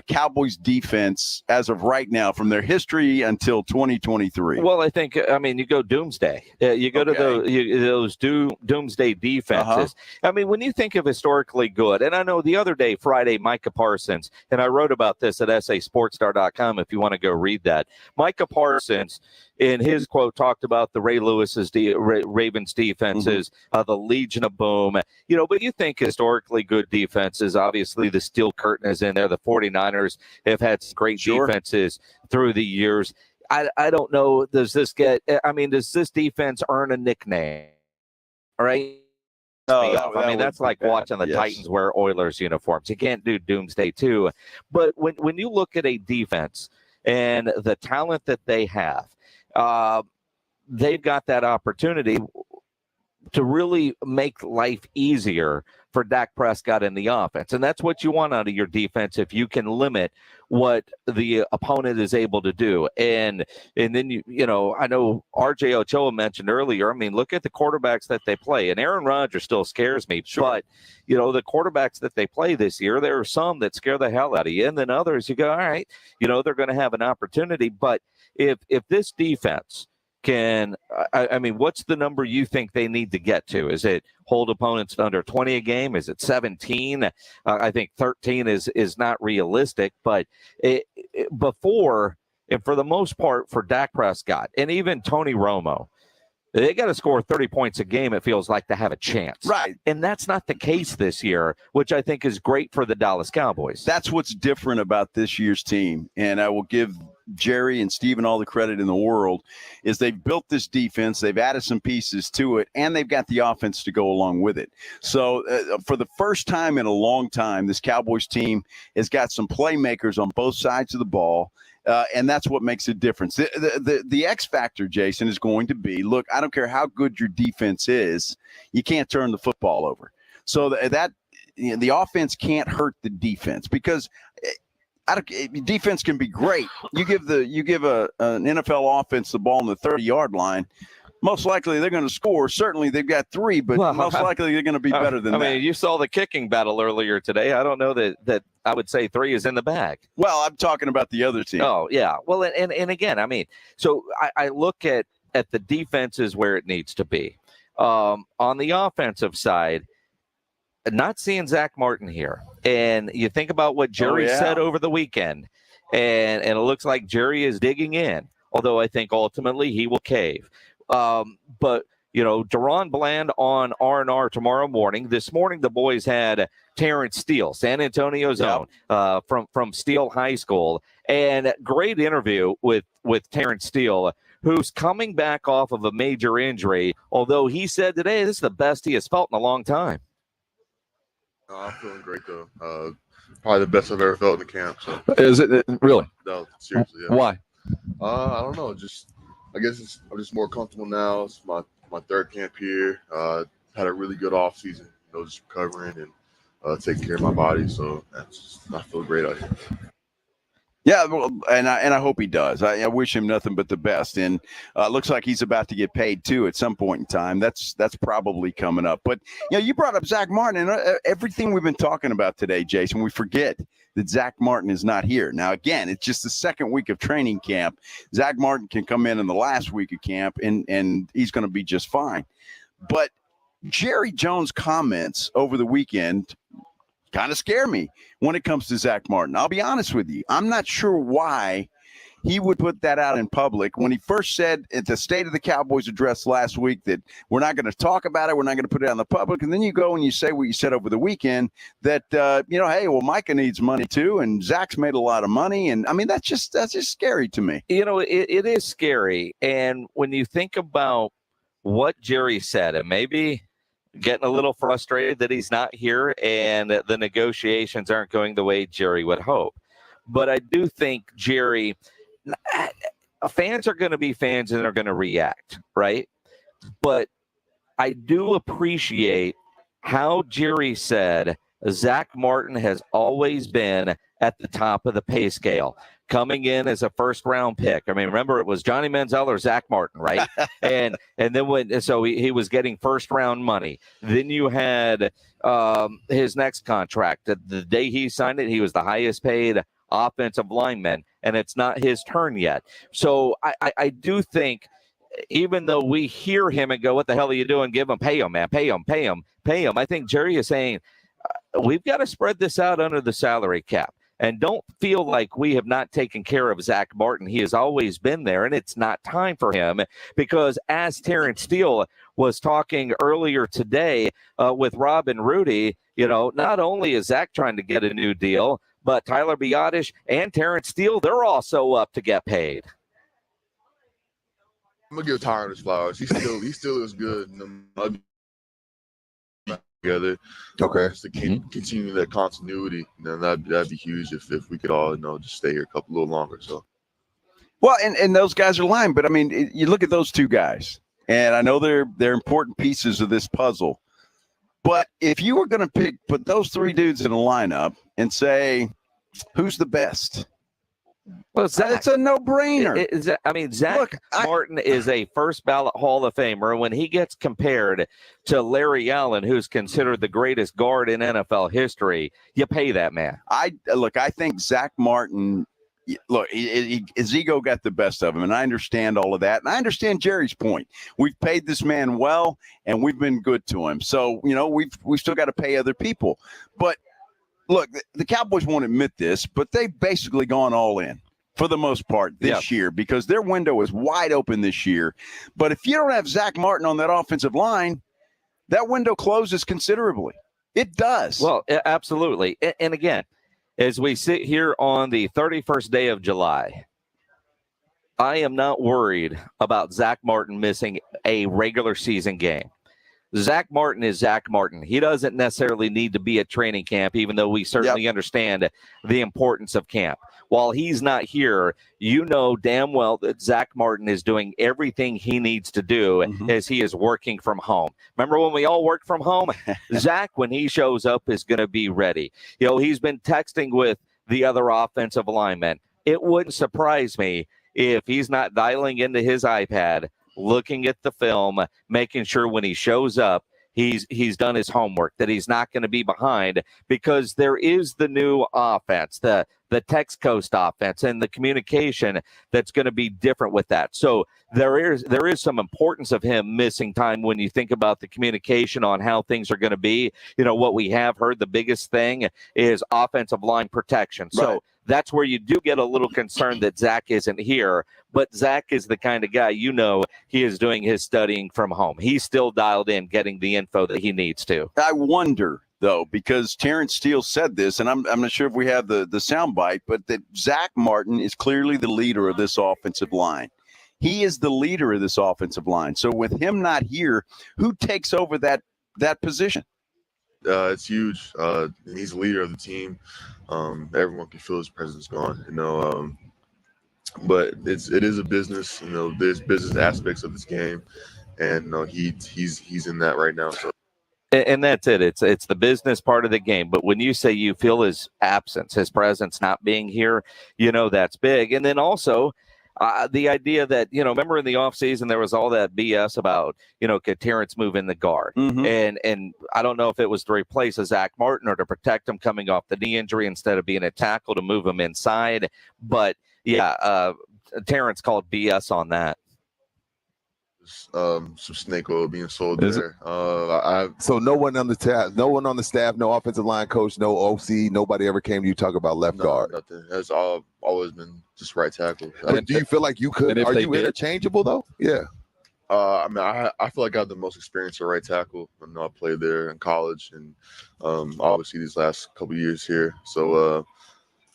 Cowboys defense as of right now from their history until 2023? Well, I think, you go doomsday. You go to those doomsday defenses. I mean, when you think of historically good, and I know the other day, Friday, Micah Parsons, and I wrote about this at SASportsStar.com if you want to go read that. Micah Parsons, in his quote, talked about the Ray Lewis's Ravens defenses, the Legion of Boom. But you think historically good defenses, obviously the Steel Curtain is in there. The 49ers have had some great defenses through the years. I don't know. Does this defense earn a nickname? All right. That's like watching the Titans wear Oilers uniforms. You can't do doomsday too. But when you look at a defense and the talent that they have, they've got that opportunity to really make life easier for Dak Prescott in the offense. And that's what you want out of your defense if you can limit what the opponent is able to do. And then, I know RJ Ochoa mentioned earlier, look at the quarterbacks that they play. And Aaron Rodgers still scares me. But, the quarterbacks that they play this year, there are some that scare the hell out of you. And then others, you go, all right, they're going to have an opportunity. But if this defense can, what's the number you think they need to get to? Is it hold opponents to under 20 a game? Is it 17? I think 13 is not realistic, but before, and for the most part for Dak Prescott and even Tony Romo, they got to score 30 points a game, it feels like, to have a chance. Right. And that's not the case this year, which I think is great for the Dallas Cowboys. That's what's different about this year's team. And I will give Jerry and Steven all the credit in the world, is they've built this defense, they've added some pieces to it, and they've got the offense to go along with it. So for the first time in a long time, this Cowboys team has got some playmakers on both sides of the ball. And that's what makes a difference. The X factor, Jason, is going to be, look, I don't care how good your defense is, you can't turn the football over. So that the offense can't hurt the defense, because defense can be great. You give an NFL offense the ball on the 30-yard line, most likely they're going to score. Certainly they've got 3, but most likely they're going to be better than that. I mean, you saw the kicking battle earlier today. I don't know that I would say 3 is in the bag. Well, I'm talking about the other team. Oh, yeah. Well, and again, I mean, so I look at the defenses where it needs to be. On the offensive side, not seeing Zach Martin here. And you think about what Jerry said over the weekend, and it looks like Jerry is digging in, although I think ultimately he will cave. But, you know, Deron Bland on R&R tomorrow morning. This morning, the boys had Terrence Steele, San Antonio's own, from Steele High School. And great interview with Terrence Steele, who's coming back off of a major injury, although he said today this is the best he has felt in a long time. I'm feeling great, though. Probably the best I've ever felt in the camp. So. Is it really? No, seriously. Yeah. Why? I don't know. I guess I'm just more comfortable now. It's my 3rd camp here. Had a really good off season, just recovering and taking care of my body. So I feel great out here. Yeah, well, and I hope he does. I wish him nothing but the best. And looks like he's about to get paid too at some point in time. That's probably coming up. But you brought up Zach Martin, and everything we've been talking about today, Jason. We forget that Zach Martin is not here. Now, again, it's just the 2nd week of training camp. Zach Martin can come in the last week of camp, and he's going to be just fine. But Jerry Jones' comments over the weekend kind of scare me when it comes to Zach Martin. I'll be honest with you. I'm not sure why he would put that out in public when he first said at the State of the Cowboys address last week that we're not going to talk about it, we're not going to put it out in the public, and then you go and you say what you said over the weekend that hey, well, Micah needs money too, and Zach's made a lot of money, and I mean that's just scary to me. It is scary, and when you think about what Jerry said, and maybe getting a little frustrated that he's not here and the negotiations aren't going the way Jerry would hope. But I do think Jerry, fans are going to be fans and they're going to react, right? But I do appreciate how Jerry said Zach Martin has always been at the top of the pay scale, coming in as a 1st-round pick. I mean, remember, it was Johnny Manziel or Zach Martin, right? and then so he was getting 1st-round money. Then you had his next contract. The day he signed it, he was the highest-paid offensive lineman, and it's not his turn yet. So I do think, even though we hear him and go, what the hell are you doing? Pay him, man. Pay him. I think Jerry is saying, we've got to spread this out under the salary cap. And don't feel like we have not taken care of Zach Martin. He has always been there, and it's not time for him, because as Terrence Steele was talking earlier today with Rob and Rudy, not only is Zach trying to get a new deal, but Tyler Biadasz and Terrence Steele, they're also up to get paid. I'm gonna give Tyron his flowers. He still is good. Together, just to continue that continuity, then that'd be huge if we could all just stay here a little longer. So, well, and those guys are lying, but I mean, you look at those 2 guys, and I know they're important pieces of this puzzle. But if you were going to put those 3 dudes in a lineup and say who's the best, well, Zach, it's a no-brainer. Zach Martin is a first-ballot Hall of Famer. When he gets compared to Larry Allen, who's considered the greatest guard in NFL history, you pay that man. I think Zach Martin, his ego got the best of him, and I understand all of that. And I understand Jerry's point. We've paid this man well, and we've been good to him. So, we've still got to pay other people. But look, the Cowboys won't admit this, but they've basically gone all in for the most part this year, because their window is wide open this year. But if you don't have Zach Martin on that offensive line, that window closes considerably. It does. Well, absolutely. And again, as we sit here on the 31st day of July, I am not worried about Zach Martin missing a regular season game. Zach Martin is Zach Martin. He doesn't necessarily need to be at training camp, even though we certainly understand the importance of camp. While he's not here, you know damn well that Zach Martin is doing everything he needs to do as he is working from home. Remember when we all worked from home? Zach, when he shows up, is going to be ready. You know, he's been texting with the other offensive linemen. It wouldn't surprise me if he's not dialing into his iPad, looking at the film, making sure when he shows up, he's done his homework, that he's not going to be behind, because there is the new offense, the Tex Coast offense, and the communication that's going to be different with that. So there is some importance of him missing time when you think about the communication on how things are going to be. You know, what we have heard, the biggest thing is offensive line protection. So that's where you do get a little concerned that Zach isn't here. But Zach is the kind of guy, you know, he is doing his studying from home. He's still dialed in, getting the info that he needs to. I wonder, though, because Terrence Steele said this, and I'm not sure if we have the soundbite, but that Zach Martin is clearly the leader of this offensive line. He is the leader of this offensive line. So with him not here, who takes over that position? It's huge. He's the leader of the team. Everyone can feel his presence gone, you know. But it is a business, you know. There's business aspects of this game, and you know, he's in that right now. So. And that's it. It's the business part of the game. But when you say you feel his absence, his presence not being here, you know, that's big. And then also the idea that, you know, remember in the offseason there was all that BS about, you know, could Terrence move in the guard? And I don't know if it was to replace a Zach Martin or to protect him coming off the knee injury instead of being a tackle to move him inside. But, yeah, Terrence called BS on that. Some snake oil being sold Is there. So no one on the staff, no offensive line coach, no OC, nobody ever came to you talk about left guard. Nothing. That's always been just right tackle. But do you feel like you could? Are you interchangeable though? Yeah. I mean, I feel like I have the most experience at right tackle. I know I played there in college, and obviously these last couple of years here. So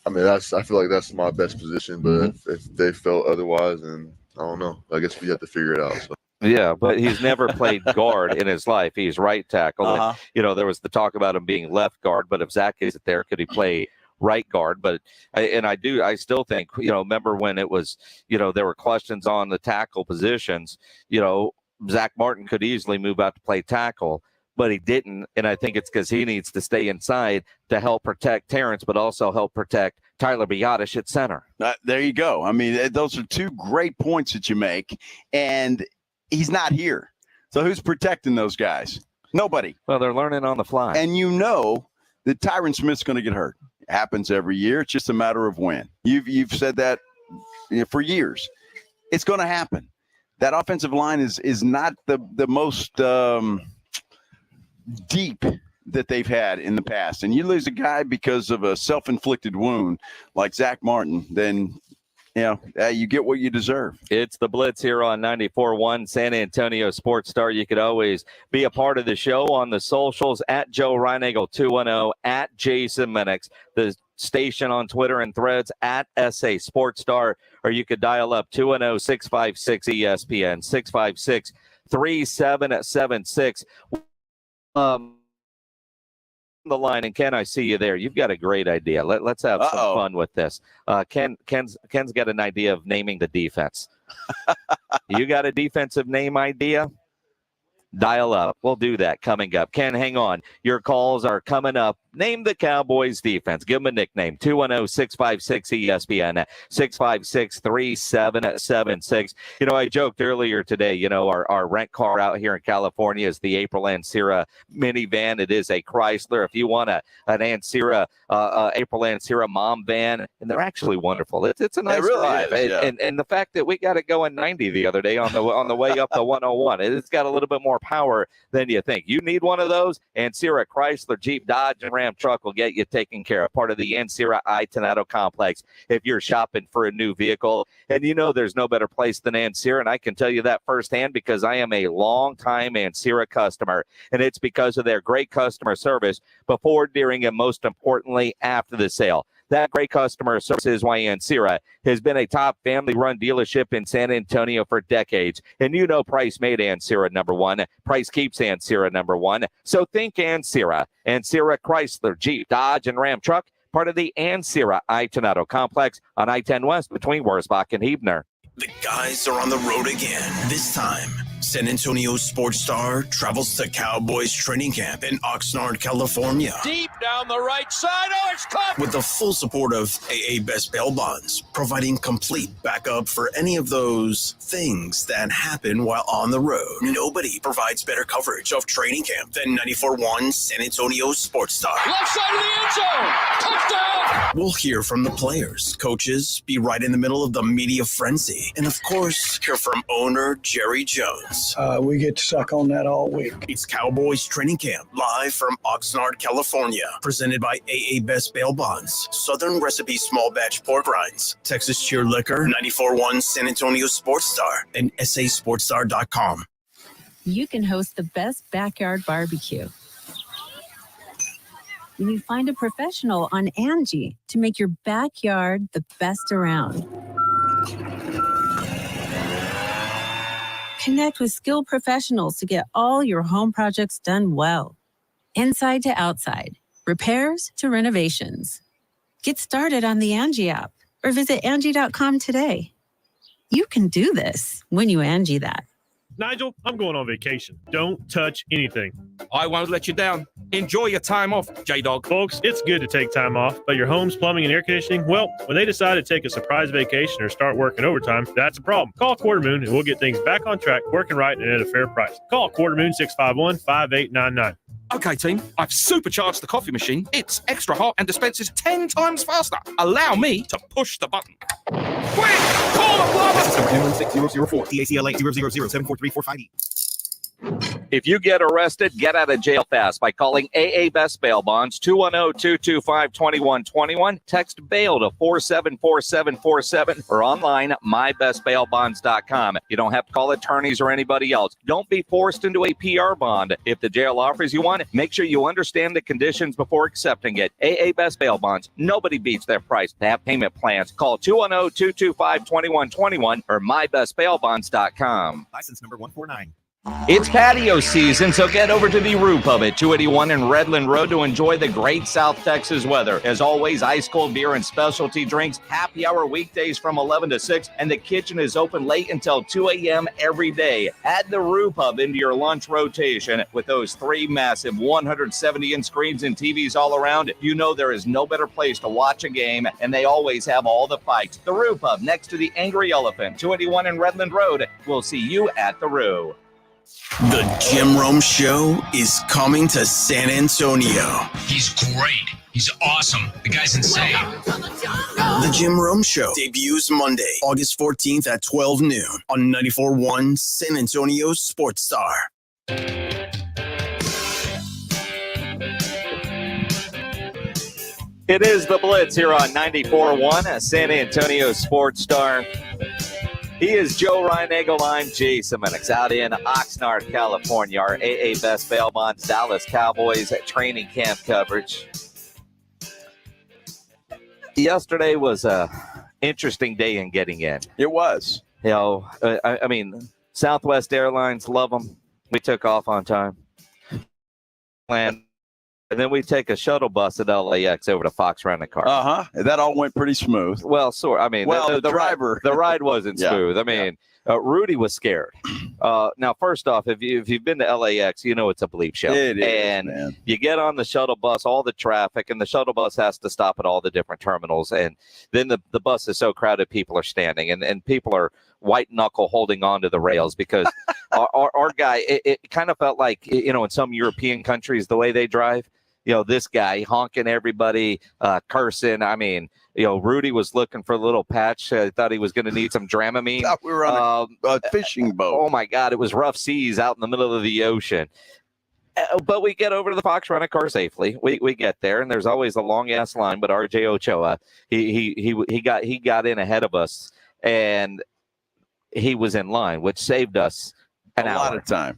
I mean, I feel like that's my best position. But if they felt otherwise, then I don't know. I guess we have to figure it out. So. Yeah, but he's never played guard in his life. He's right tackle. And, you know, there was the talk about him being left guard, but if Zach isn't there, could he play right guard? But I still think, you know, remember when it was, you know, there were questions on the tackle positions, you know, Zach Martin could easily move out to play tackle, but he didn't. And I think it's because he needs to stay inside to help protect Terrence, but also help protect Tyler Biotish at center. There you go. I mean, those are two great points that you make, and he's not here. So who's protecting those guys? Nobody. Well, they're learning on the fly. And you know that Tyron Smith's going to get hurt. It happens every year. It's just a matter of when. You've said that for years. It's going to happen. That offensive line is not the most deep that they've had in the past. And you lose a guy because of a self-inflicted wound like Zach Martin, then you know, you get what you deserve. It's the Blitz here on 94.1 San Antonio Sports Star. You could always be a part of the show on the socials at Joe Reinagle 210, at Jason Minix, the station on Twitter and Threads at SA Sports Star, or you could dial up 210-656-ESPN, 656-3776. The line, and Ken, I see you there. You've got a great idea. Let's have some fun with this. Ken's got an idea of naming the defense. You got a defensive name idea? Dial up. We'll do that coming up. Ken, hang on. Your calls are coming up. Name the Cowboys defense. Give them a nickname. 210-656-ESPN, 656-3776. You know, I joked earlier today, you know, our rent car out here in California is the April Ancira minivan. It is a Chrysler. If you want an Ancira, April Ancira mom van, and they're actually wonderful. It's a nice drive. And the fact that we got it going 90 the other day on the way up the 101, it's got a little bit more power than you think. You need one of those, Ancira, Chrysler, Jeep, Dodge, and Ram truck will get you taken care of. Part of the Ancira I-Tornado complex if you're shopping for a new vehicle. And you know there's no better place than Ancira, and I can tell you that firsthand because I am a long-time Ancira customer, and it's because of their great customer service before, during, and most importantly, after the sale. That great customer service is why Ancira has been a top family-run dealership in San Antonio for decades. And you know Price made Ancira number one. Price keeps Ancira number one. So think Ancira. Ancira Chrysler, Jeep, Dodge, and Ram truck, part of the Ancira I-10 complex on I-10 West between Wurzbach and Huebner. The guys are on the road again. This time, San Antonio sports star travels to Cowboys training camp in Oxnard, California. Deep down the right side. Oh, it's caught. With the full support of AA Best Bail Bonds, providing complete backup for any of those things that happen while on the road. Nobody provides better coverage of training camp than 94.1 San Antonio sports star. Left side of the end zone. Touchdown. We'll hear from the players, coaches, be right in the middle of the media frenzy, and of course, hear from owner Jerry Jones. We get to suck on that all week. It's Cowboys training camp, live from Oxnard, California. Presented by AA Best Bail Bonds, Southern Recipe Small Batch Pork Rinds, Texas Cheer Liquor, 94.1 San Antonio Sports Star, and sasportstar.com. You can host the best backyard barbecue. You find a professional on Angie to make your backyard the best around. Connect with skilled professionals to get all your home projects done well. Inside to outside, repairs to renovations. Get started on the Angie app or visit Angie.com today. You can do this when you Angie that. Nigel, I'm going on vacation. Don't touch anything. I won't let you down. Enjoy your time off, J-Dog. Folks, it's good to take time off, but your home's plumbing and air conditioning, well, when they decide to take a surprise vacation or start working overtime, that's a problem. Call Quarter Moon and we'll get things back on track, working right and at a fair price. Call Quarter Moon 651-5899. Okay, team, I've supercharged the coffee machine. It's extra hot and dispenses 10 times faster. Allow me to push the button. Quick! Call the plumber! System 106004, DACLA 000743458. If you get arrested, get out of jail fast by calling AA Best Bail Bonds, 210-225-2121. Text bail to 474747 or online, mybestbailbonds.com. You don't have to call attorneys or anybody else. Don't be forced into a PR bond. If the jail offers you one, make sure you understand the conditions before accepting it. AA Best Bail Bonds. Nobody beats their price. They have payment plans. Call 210-225-2121 or mybestbailbonds.com. License number 149. It's patio season, so get over to the Rue Pub at 281 and Redland Road to enjoy the great South Texas weather. As always, ice cold beer and specialty drinks, happy hour weekdays from 11 to 6, and the kitchen is open late until 2 a.m. every day. Add the Rue Pub into your lunch rotation with those 3 massive 170-inch screens and TVs all around. You know there is no better place to watch a game, and they always have all the fights. The Rue Pub, next to the Angry Elephant, 281 and Redland Road. We'll see you at the Rue. The Jim Rome Show is coming to San Antonio. He's great. He's awesome. The guy's insane. The Jim Rome Show debuts Monday, August 14th at 12 noon on 94.1 San Antonio Sports Star. It is the Blitz here on 94.1 San Antonio Sports Star. He is Joe Reinagel. I'm Jason Minix out in Oxnard, California. Our AA Best Bail Bonds Dallas Cowboys training camp coverage. Yesterday was a interesting day in getting in. It was. You know, I mean, Southwest Airlines, love them. We took off on time. And then we take a shuttle bus at LAX over to Fox Rent-A-Car. That all went pretty smooth. Well, I mean, the driver, the ride wasn't smooth. I mean, Rudy was scared. Now, first off, if you've been to LAX, you know it's a bleep show. It is, and man. You get on the shuttle bus, all the traffic, and the shuttle bus has to stop at all the different terminals. And then the bus is so crowded, people are standing, and people are white knuckle holding on to the rails because our guy, it kind of felt like, you know, in some European countries, the way they drive. You know, this guy honking everybody, cursing. I mean, you know, Rudy was looking for a little patch. Thought he was going to need some Dramamine. We were on a fishing boat. Oh, my God. It was rough seas out in the middle of the ocean. But we get over to the Fox Rent-A-Car safely. We get there, and there's always a long-ass line. But RJ Ochoa, he got in ahead of us, and he was in line, which saved us an hour. A lot of time.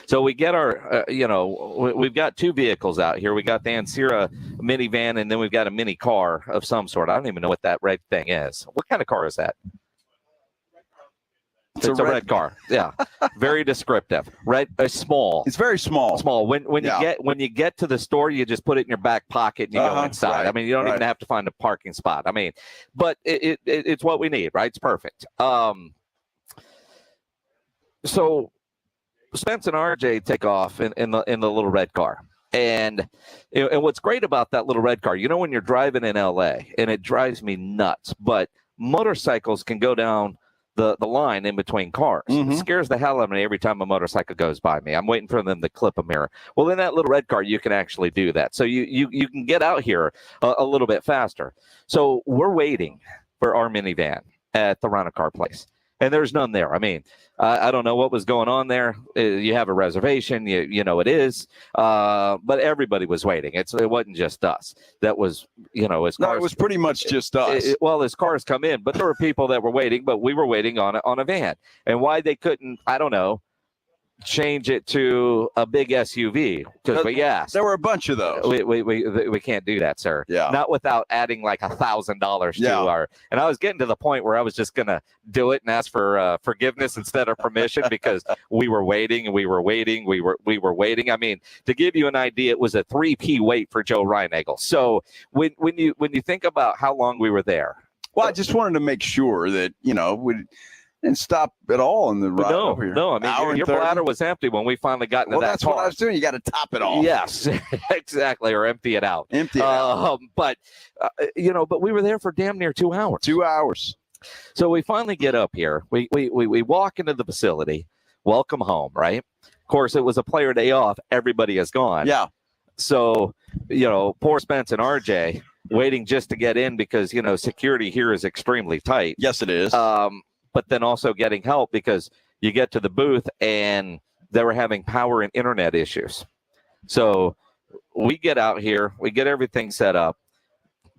So we get our, we've got two vehicles out here. We got the Ancira minivan, and then we've got a mini car of some sort. I don't even know what that red thing is. What kind of car is that? It's a red car. Yeah, very descriptive. Red, small. It's very small. Small. When you get to the store, you just put it in your back pocket and you go inside. Right, I mean, you don't even have to find a parking spot. I mean, but it's what we need, right? It's perfect. So Spence and RJ take off in the little red car. And what's great about that little red car, when you're driving in LA, and it drives me nuts, but motorcycles can go down the line in between cars. It scares the hell out of me every time a motorcycle goes by me. I'm waiting for them to clip a mirror. Well, in that little red car, you can actually do that. So you can get out here a little bit faster. So we're waiting for our minivan at the rental car place. And there's none there. I mean, I don't know what was going on there. You have a reservation, you know it is, but everybody was waiting. It wasn't just us. That was, as cars, no, it was pretty much just us. As cars come in, but there were people that were waiting, but we were waiting on a van. And why they couldn't, I don't know, change it to a big SUV because we asked. There were a bunch of those. We can't do that, sir. Yeah. Not without adding like $1,000 to our. And I was getting to the point where I was just gonna do it and ask for forgiveness instead of permission because we were waiting and we were waiting. We were waiting. I mean, to give you an idea, it was a 3P wait for Joe Reinagel. So when you think about how long we were there. Well, I just wanted to make sure that we didn't stop at all in the ride over here. No, I mean, your bladder was empty when we finally got into that that's car. what I was doing. You got to top it off. Yes, exactly, or empty it out. But we were there for damn near 2 hours. 2 hours. So we finally get up here. We walk into the facility. Welcome home, right? Of course, it was a player day off. Everybody is gone. Yeah. So, poor Spence and RJ waiting just to get in because, security here is extremely tight. Yes, it is. But then also getting help because you get to the booth and they were having power and internet issues. So we get out here, we get everything set up.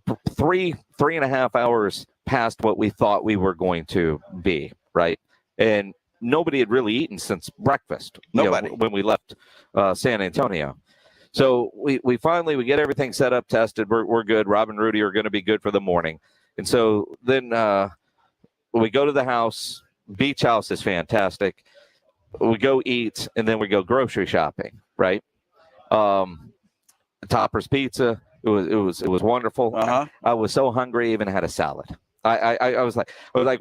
3.5 hours past what we thought we were going to be, right? And nobody had really eaten since breakfast. Nobody. When we left San Antonio. So we finally get everything set up, tested. We're good. Rob and Rudy are going to be good for the morning. And so then we go to the house. Beach house is fantastic. We go eat, and then we go grocery shopping, right? Topper's Pizza. It was wonderful. I was so hungry, I even had a salad. I was like,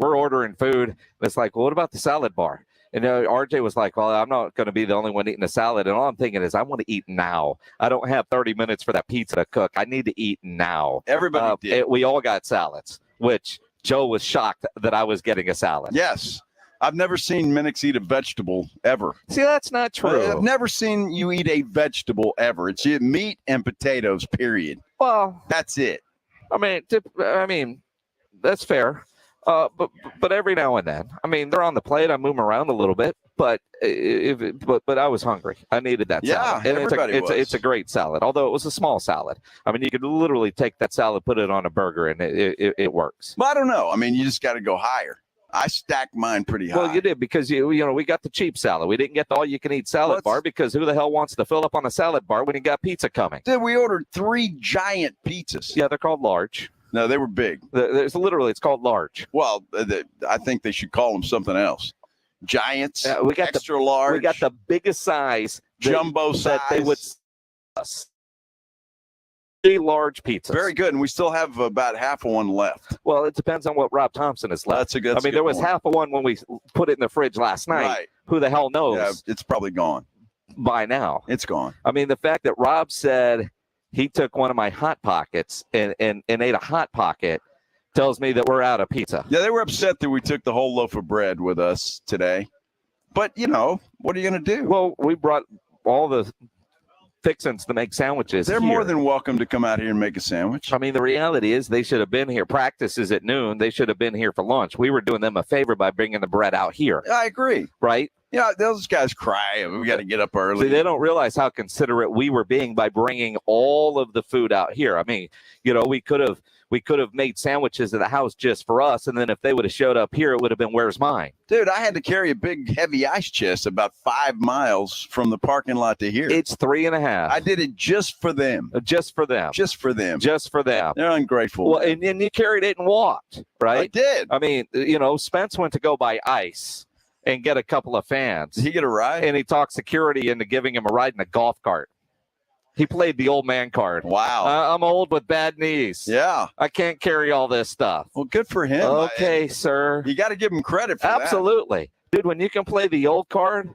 we're ordering food. It's like, well, what about the salad bar? And RJ was like, well, I'm not going to be the only one eating a salad. And all I'm thinking is I want to eat now. I don't have 30 minutes for that pizza to cook. I need to eat now. Everybody did. We all got salads, which Joe was shocked that I was getting a salad. Yes. I've never seen Minix eat a vegetable ever. See, that's not true. I've never seen you eat a vegetable ever. It's meat and potatoes, period. Well, that's it. I mean, that's fair. But every now and then, I mean, they're on the plate. I move them around a little bit, but I was hungry. I needed that salad. Yeah, and it's a great salad, although it was a small salad. I mean, you could literally take that salad, put it on a burger, and it works. Well, I don't know. I mean, you just got to go higher. I stacked mine pretty high. Well, you did because we got the cheap salad. We didn't get the all-you-can-eat salad bar because who the hell wants to fill up on a salad bar when you got pizza coming? Dude, we ordered 3 giant pizzas. Yeah, they're called large. No, they were big. It's called large. Well, I think they should call them something else. Giants, we got extra large. We got the biggest size, jumbo size. That they would us. 3 large pizzas. Very good, and we still have about half of one left. Well, it depends on what Rob Thompson has left. That's a good. I mean, there was half of one when we put it in the fridge last night. Right. Who the hell knows? Yeah, it's probably gone by now. It's gone. I mean, the fact that Rob said he took one of my Hot Pockets and ate a Hot Pocket tells me that we're out of pizza. Yeah, they were upset that we took the whole loaf of bread with us today. But, what are you going to do? Well, we brought all the fixins to make sandwiches. They're more than welcome to come out here and make a sandwich. I mean, the reality is they should have been here. Practice is at noon. They should have been here for lunch. We were doing them a favor by bringing the bread out here. I agree. Right? Yeah, those guys cry. We got to get up early. See, they don't realize how considerate we were being by bringing all of the food out here. I mean, we could have we could have made sandwiches at the house just for us. And then if they would have showed up here, it would have been, where's mine? Dude, I had to carry a big, heavy ice chest about 5 miles from the parking lot to here. It's 3.5. I did it just for them. Just for them. Just for them. Just for them. They're ungrateful. Well, and you carried it and walked, right? I did. I mean, Spence went to go buy ice and get a couple of fans. Did he get a ride? And he talked security into giving him a ride in a golf cart. He played the old man card. Wow. I'm old with bad knees. Yeah. I can't carry all this stuff. Well, good for him. Okay, sir. You got to give him credit for Absolutely. Dude, when you can play the old card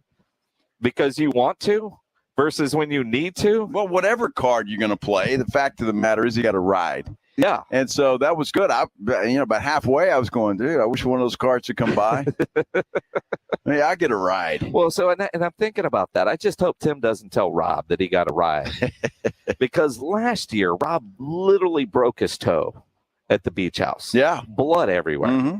because you want to versus when you need to. Well, whatever card you're going to play, the fact of the matter is you got to ride. Yeah. And so that was good. About halfway I was going, dude, I wish one of those cards would come by. Hey, I get a ride. Well, and I'm thinking about that. I just hope Tim doesn't tell Rob that he got a ride. Because last year, Rob literally broke his toe at the beach house. Yeah. Blood everywhere. Mm-hmm.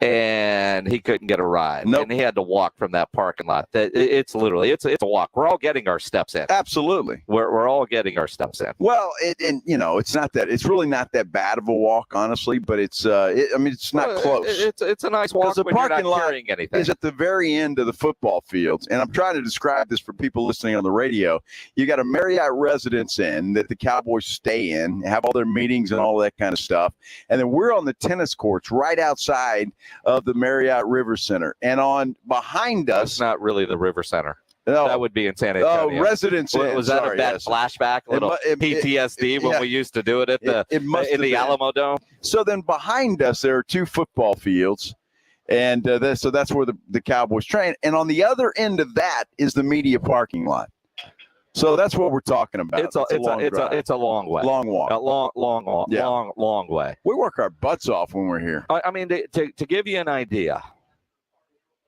And he couldn't get a ride. Nope. And he had to walk from that parking lot. It's literally, it's a walk. We're all getting our steps in. Absolutely. We're all getting our steps in. Well, it's not that, it's really not that bad of a walk, honestly, but it's not close. It's a nice walk the when you're parking not lot carrying anything. is at the very end of the football fields. And I'm trying to describe this for people listening on the radio. You got a Marriott Residence Inn that the Cowboys stay in, have all their meetings and all that kind of stuff. And then we're on the tennis courts right outside of the Marriott River Center. And behind us. It's not really the River Center. No. That would be in San Antonio. Oh, Residence Inn. Was that Sorry, a bad yes. flashback? A little PTSD when we used to do it at in the Alamo Dome? So then behind us, there are 2 football fields. And so that's where the Cowboys train. And on the other end of that is the media parking lot. So that's what we're talking about. It's a long way. Long walk. A long walk. Yeah. Long way. We work our butts off when we're here. I mean, to give you an idea,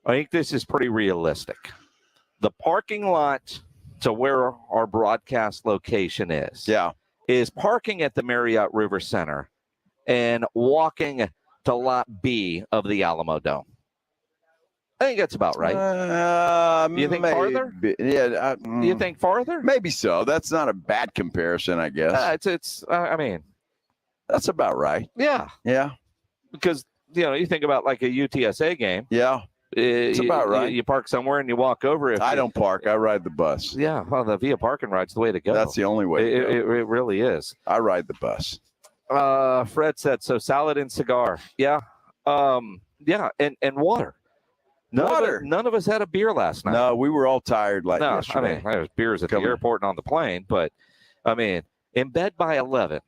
I think this is pretty realistic. The parking lot to where our broadcast location is parking at the Marriott River Center and walking to Lot B of the Alamo Dome. I think that's about right. You think farther? Yeah. You think farther? Maybe so. That's not a bad comparison, I guess. I mean, that's about right. Yeah. Yeah. Because, you think about like a UTSA game. Yeah. It's about right. You park somewhere and you walk over. I don't park. I ride the bus. Yeah. Well, the via parking ride's the way to go. That's the only way to go. It really is. I ride the bus. Fred said, so salad and cigar. Yeah. Yeah. And water. None of us had a beer last night. No, we were all tired yesterday. I mean, there was beers at the airport and on the plane, but I mean, in bed by 11.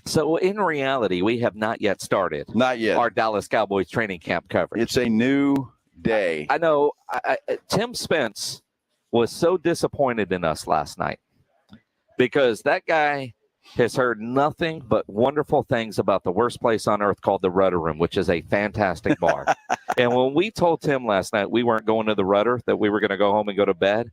So in reality, we have not yet started. Not yet. Our Dallas Cowboys training camp coverage. It's a new day. I know. Tim Spence was so disappointed in us last night because that guy has heard nothing but wonderful things about the worst place on earth called the Rudder Room, which is a fantastic bar. And when we told Tim last night we weren't going to the Rudder, that we were going to go home and go to bed,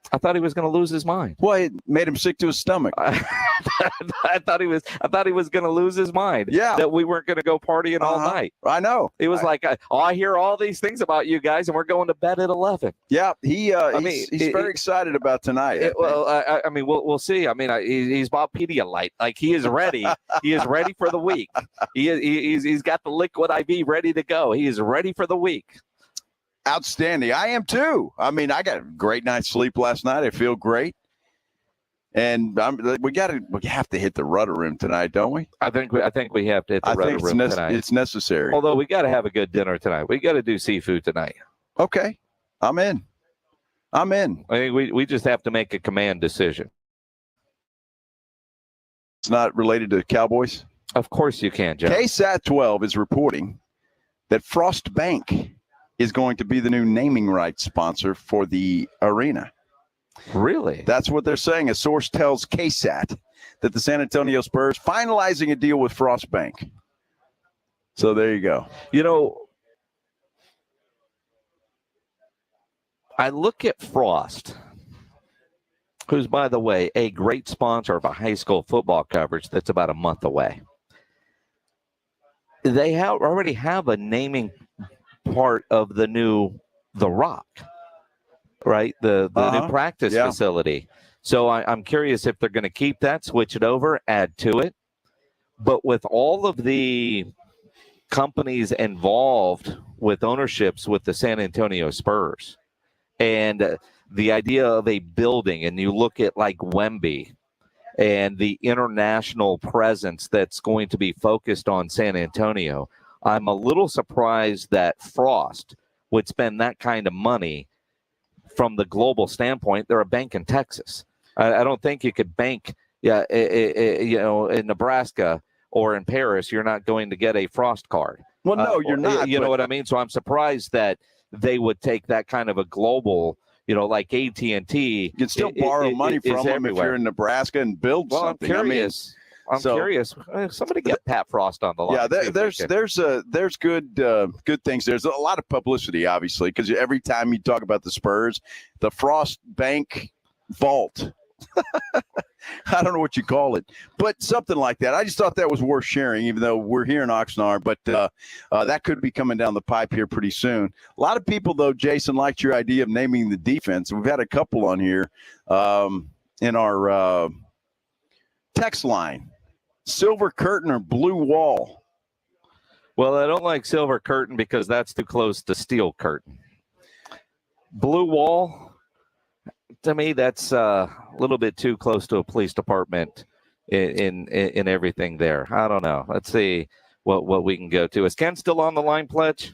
I thought he was going to lose his mind. Well, it made him sick to his stomach. I thought he was going to lose his mind. Yeah, that we weren't going to go partying all night. I know. He was like, I hear all these things about you guys, and we're going to bed at 11. Yeah, he's very excited about tonight. I mean, we'll see. I mean, he's Bob Pedialyte. Like he is ready. He is ready for the week. He's got the liquid IV ready to go. He is ready for the week. Outstanding. I am too. I mean, I got a great night's sleep last night. I feel great. And we have to hit the Rudder Room tonight, don't we? I think we have to hit the Rudder Room tonight. It's necessary. Although we got to have a good dinner tonight. We got to do seafood tonight. Okay. I'm in. I think we just have to make a command decision. It's not related to the Cowboys? Of course you can, Joe. KSAT 12 is reporting that Frost Bank is going to be the new naming rights sponsor for the arena. Really? That's what they're saying. A source tells KSAT that the San Antonio Spurs finalizing a deal with Frost Bank. So there you go. I look at Frost, who's, by the way, a great sponsor of a high school football coverage that's about a month away. They already have a naming part of the Rock, right? The new practice facility. So I'm curious if they're going to keep that, switch it over, add to it, But with all of the companies involved with ownerships with the San Antonio Spurs and the idea of a building, and you look at like Wemby and the international presence that's going to be focused on San Antonio, I'm a little surprised that Frost would spend that kind of money from the global standpoint. They're a bank in Texas. I don't think you could bank, in Nebraska or in Paris. You're not going to get a Frost card. Well, no, you're not. You know what I mean? So I'm surprised that they would take that kind of a global, like AT&T. You can still borrow money from them everywhere. if you're in Nebraska and build something. I'm curious. I'm curious. Somebody get Pat Frost on the line. Yeah, there's good things. There's a lot of publicity, obviously, because every time you talk about the Spurs, the Frost Bank Vault. I don't know what you call it, but something like that. I just thought that was worth sharing, even though we're here in Oxnard, but that could be coming down the pipe here pretty soon. A lot of people, though, Jason, liked your idea of naming the defense. We've had a couple on here in our text line. Silver curtain or blue wall? Well, I don't like silver curtain because that's too close to steel curtain. Blue wall, to me, that's a little bit too close to a police department in everything there. I don't know. Let's see what we can go to. Is Ken still on the line, Pledge?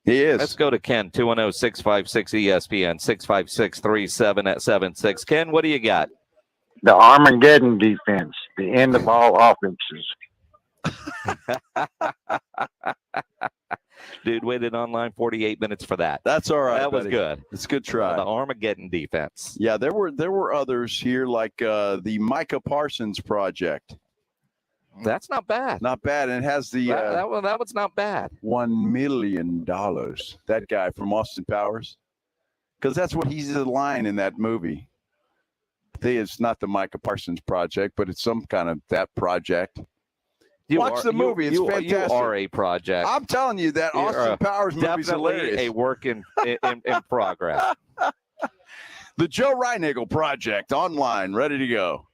He is. Let's go to Ken, 210-656-ESPN, 656-3776. Ken, what do you got? The Armageddon defense, the end of all offenses. Dude, waited online 48 minutes for that. That's all right. That was buddy. good. It's a good try. The Armageddon defense. Yeah, there were others here, like the Micah Parsons project. That's not bad. Not bad. And it has the that one's not bad. $1 million. That guy from Austin Powers, because that's what he's the line in that movie. It's not the Micah Parsons project, but it's some kind of that project. Watch the movie. It's fantastic. You are a project. I'm telling you that Austin Powers movie is hilarious. A work in progress. The Joe Reinagle project online, ready to go.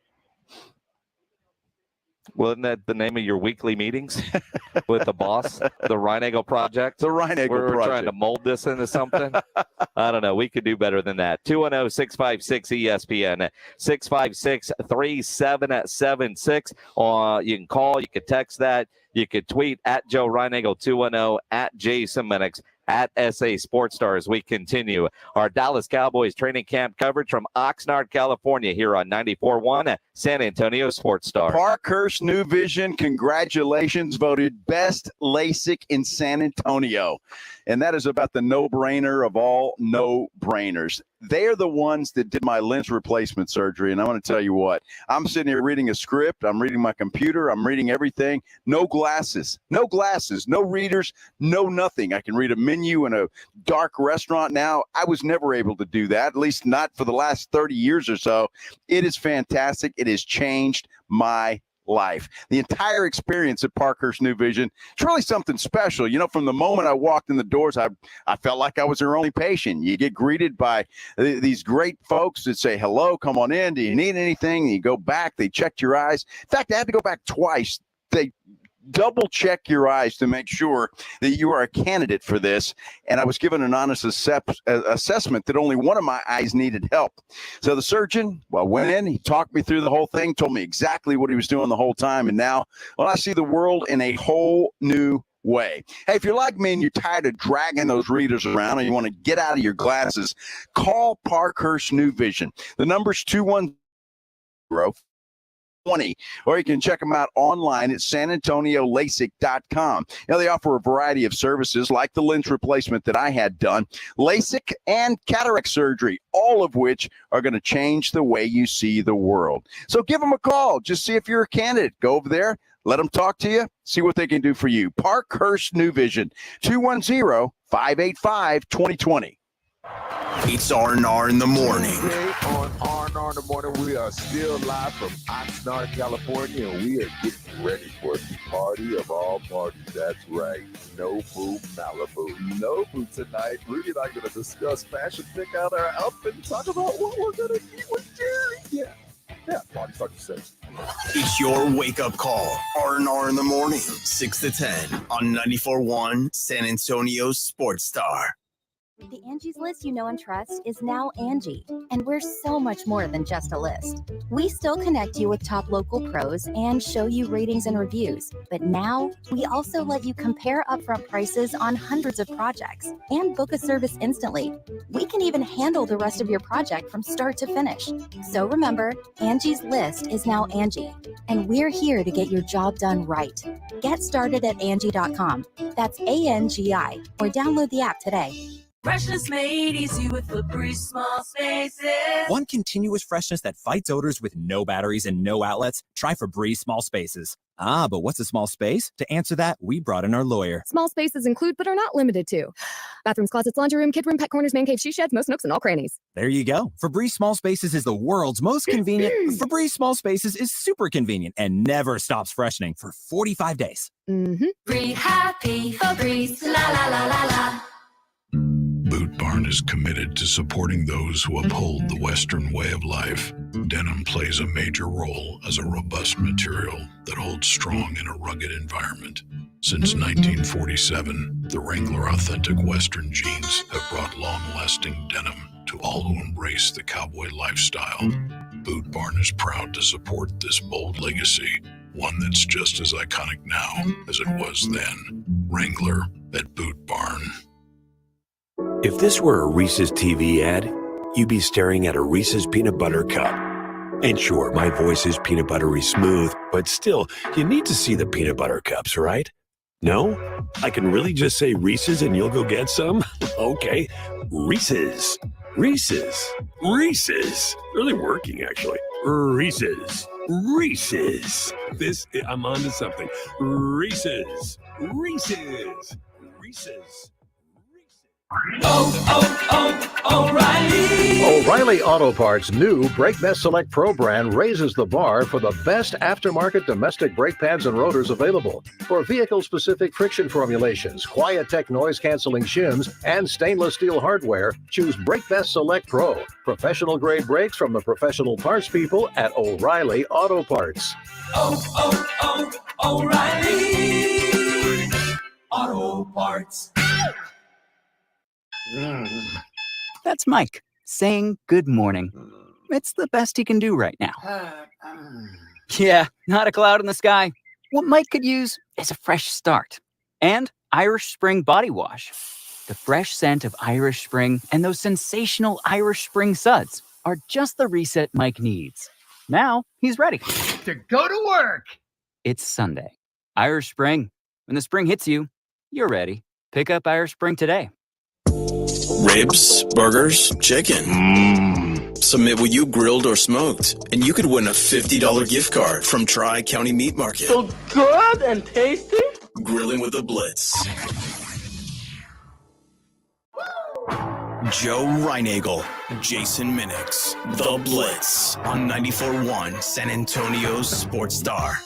Wasn't that the name of your weekly meetings with the boss? The Reinagle project? The Reinagle project. We're trying to mold this into something. I don't know. We could do better than that. 210-656-ESPN, 656-3776. You can call. You can text that. You could tweet at Joe Reinagle 210, at Jason Minix, at SA Sports Stars. We continue our Dallas Cowboys training camp coverage from Oxnard, California, here on 94.1 San Antonio Sports Star. Parkhurst New Vision, congratulations, voted best LASIK in San Antonio. And that is about the no-brainer of all no-brainers. They are the ones that did my lens replacement surgery. And I want to tell you what, I'm sitting here reading a script. I'm reading my computer. I'm reading everything. No glasses, no readers, no nothing. I can read a menu in a dark restaurant now. I was never able to do that, at least not for the last 30 years or so. It is fantastic. It has changed my life. The entire experience at Parkhurst New Vision, it's really something special. You know, from the moment I walked in the doors, I felt like I was their only patient. You get greeted by these great folks that say, hello, come on in. Do you need anything? And you go back. They checked your eyes. In fact, I had to go back twice. They double check your eyes to make sure that you are a candidate for this. And I was given an honest assessment that only one of my eyes needed help. So the surgeon, went in, he talked me through the whole thing, told me exactly what he was doing the whole time. And now, I see the world in a whole new way. Hey, if you're like me and you're tired of dragging those readers around and you want to get out of your glasses, call Parkhurst New Vision. The number's 210-20, or you can check them out online at sanantoniolasic.com. Now, they offer a variety of services like the lens replacement that I had done, LASIK, and cataract surgery, all of which are going to change the way you see the world. So give them a call. Just see if you're a candidate. Go over there. Let them talk to you. See what they can do for you. Parkhurst New Vision, 210-585-2020. It's R&R in the morning. Today on R&R in the morning, we are still live from Oxnard, California, and we are getting ready for the party of all parties. That's right, Nobu Malibu. Nobu tonight, Rudy and I are going to discuss fashion, pick out our outfit, and talk about what we're going to eat with Jerry. Yeah. Yeah, party starts at 6. It's your wake-up call. R&R in the morning, 6 to 10 on 94.1 San Antonio Sports Star. The Angie's List you know and trust is now Angie, and we're so much more than just a list. We still connect you with top local pros and show you ratings and reviews, but now we also let you compare upfront prices on hundreds of projects and book a service instantly. We can even handle the rest of your project from start to finish. So remember, Angie's List is now Angie, and we're here to get your job done right. Get started at Angie.com. That's ANGI, or download the app today. Freshness made easy with Febreze Small Spaces. Want continuous freshness that fights odors with no batteries and no outlets? Try Febreze Small Spaces. Ah, but what's a small space? To answer that, we brought in our lawyer. Small spaces include, but are not limited to, bathrooms, closets, laundry room, kid room, pet corners, man cave, she sheds, most nooks, and all crannies. There you go. Febreze Small Spaces is the world's most convenient. Febreze Small Spaces is super convenient and never stops freshening for 45 days. Breathe happy, Febreze, la la la la la. Boot Barn is committed to supporting those who uphold the Western way of life. Denim plays a major role as a robust material that holds strong in a rugged environment. Since 1947, the Wrangler Authentic Western jeans have brought long-lasting denim to all who embrace the cowboy lifestyle. Boot Barn is proud to support this bold legacy, one that's just as iconic now as it was then. Wrangler at Boot Barn. If this were a Reese's TV ad, you'd be staring at a Reese's peanut butter cup. And sure, my voice is peanut buttery smooth, but still, you need to see the peanut butter cups, right? No? I can really just say Reese's and you'll go get some? Okay, Reese's. Reese's. Reese's. Really working, actually. Reese's. Reese's. I'm on to something. Reese's. Reese's. Reese's. O'Reilly Auto Parts' new Brake Best Select Pro brand raises the bar for the best aftermarket domestic brake pads and rotors available. For vehicle-specific friction formulations, Quiet-Tech noise-canceling shims, and stainless steel hardware, choose Brake Best Select Pro. Professional-grade brakes from the professional parts people at O'Reilly Auto Parts. O'Reilly Auto Parts. That's Mike saying good morning. It's the best he can do right now. Yeah, not a cloud in the sky. What Mike could use is a fresh start. And Irish Spring Body Wash. The fresh scent of Irish Spring and those sensational Irish Spring suds are just the reset Mike needs. Now he's ready to go to work. It's Sunday. Irish Spring. When the spring hits you, you're ready. Pick up Irish Spring today. Ribs, burgers, chicken. Submit what you grilled or smoked, and you could win a $50 gift card from Tri-County Meat Market. So good and tasty. Grilling with the Blitz. Joe Reinagel, Jason Minix, The Blitz on 94.1 San Antonio Sports Star.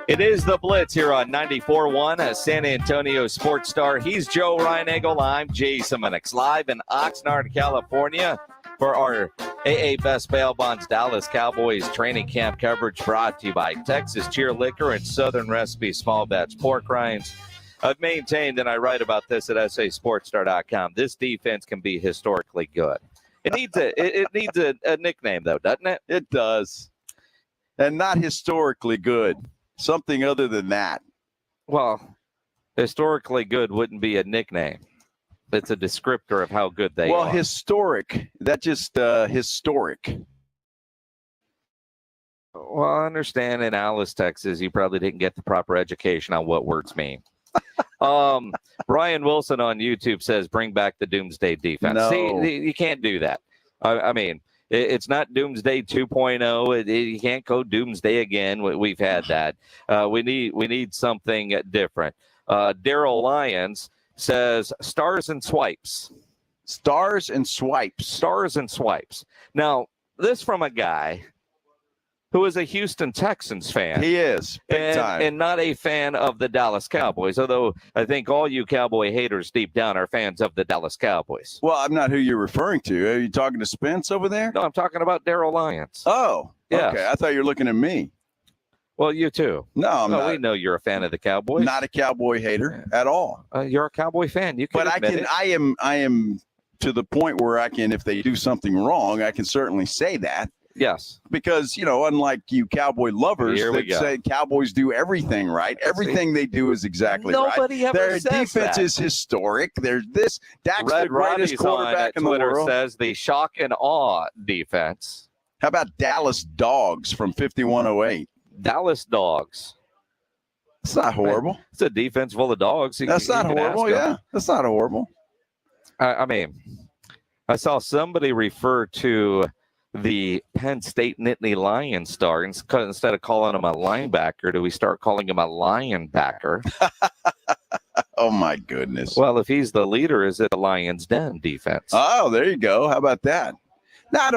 It is the Blitz here on 94.1 San Antonio Sports Star. He's Joe Reinagel. I'm Jason Minix, live in Oxnard, California for our AA Best Bail Bonds Dallas Cowboys training camp coverage brought to you by Texas Cheer Liquor and Southern Recipe Small Batch Pork Rinds. I've maintained, and I write about this at SASportsStar.com, this defense can be historically good. It needs a nickname, though, doesn't it? It does. And not historically good. Something other than that. Well, historically good wouldn't be a nickname. It's a descriptor of how good they are. Well, historic. That's just historic. Well, I understand in Alice, Texas, you probably didn't get the proper education on what words mean. Brian Wilson on YouTube says, bring back the Doomsday defense. No. See, you can't do that. I mean, it's not Doomsday 2.0. You can't go Doomsday again. We've had that. We need something different. Daryl Lyons says stars and swipes. Stars and swipes. Stars and swipes. Now, this from a guy who is a Houston Texans fan. He is, big time. And not a fan of the Dallas Cowboys, although I think all you Cowboy haters deep down are fans of the Dallas Cowboys. Well, I'm not who you're referring to. Are you talking to Spence over there? No, I'm talking about Darryl Lyons. Oh, yes. Okay. I thought you were looking at me. Well, you too. No, I'm not. We know you're a fan of the Cowboys. Not a Cowboy hater at all. You're a Cowboy fan. You can admit it. I am to the point where I can, if they do something wrong, I can certainly say that. Yes. Because, unlike you Cowboy lovers that go. say Cowboys do everything right, everything they do is exactly Nobody right. ever Their says defense that. is historic. There's this. Dak's Red the greatest Roddy's quarterback on in the Twitter world. says the shock and awe defense. How about Dallas Dogs from 5108? Dallas Dogs. It's not horrible. It's a defense full of dogs. That's not horrible. Yeah, that's not horrible. I mean, I saw somebody refer to the Penn State Nittany Lion star, instead of calling him a linebacker, do we start calling him a lionbacker? Oh my goodness. Well, if he's the leader, is it the Lions Den defense? Oh, there you go. How about that? Now,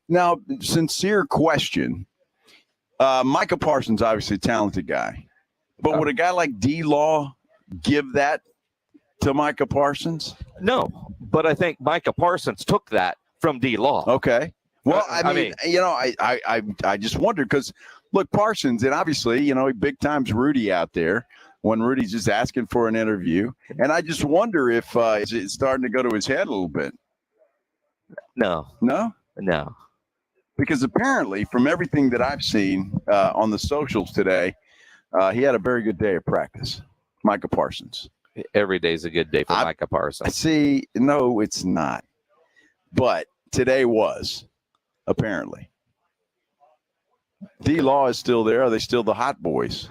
now, sincere question. Micah Parsons, obviously a talented guy. But would a guy like D-Law give that to Micah Parsons? No, but I think Micah Parsons took that from D-Law. Okay. Well, I mean, I just wondered because, look, Parsons, and obviously, big time's Rudy out there when Rudy's just asking for an interview. And I just wonder if it's starting to go to his head a little bit. No. No? No. Because apparently, from everything that I've seen on the socials today, he had a very good day of practice, Micah Parsons. Every day's a good day for Micah Parsons. See, no, it's not. But today was, apparently. D-Law is still there. Are they still the hot boys?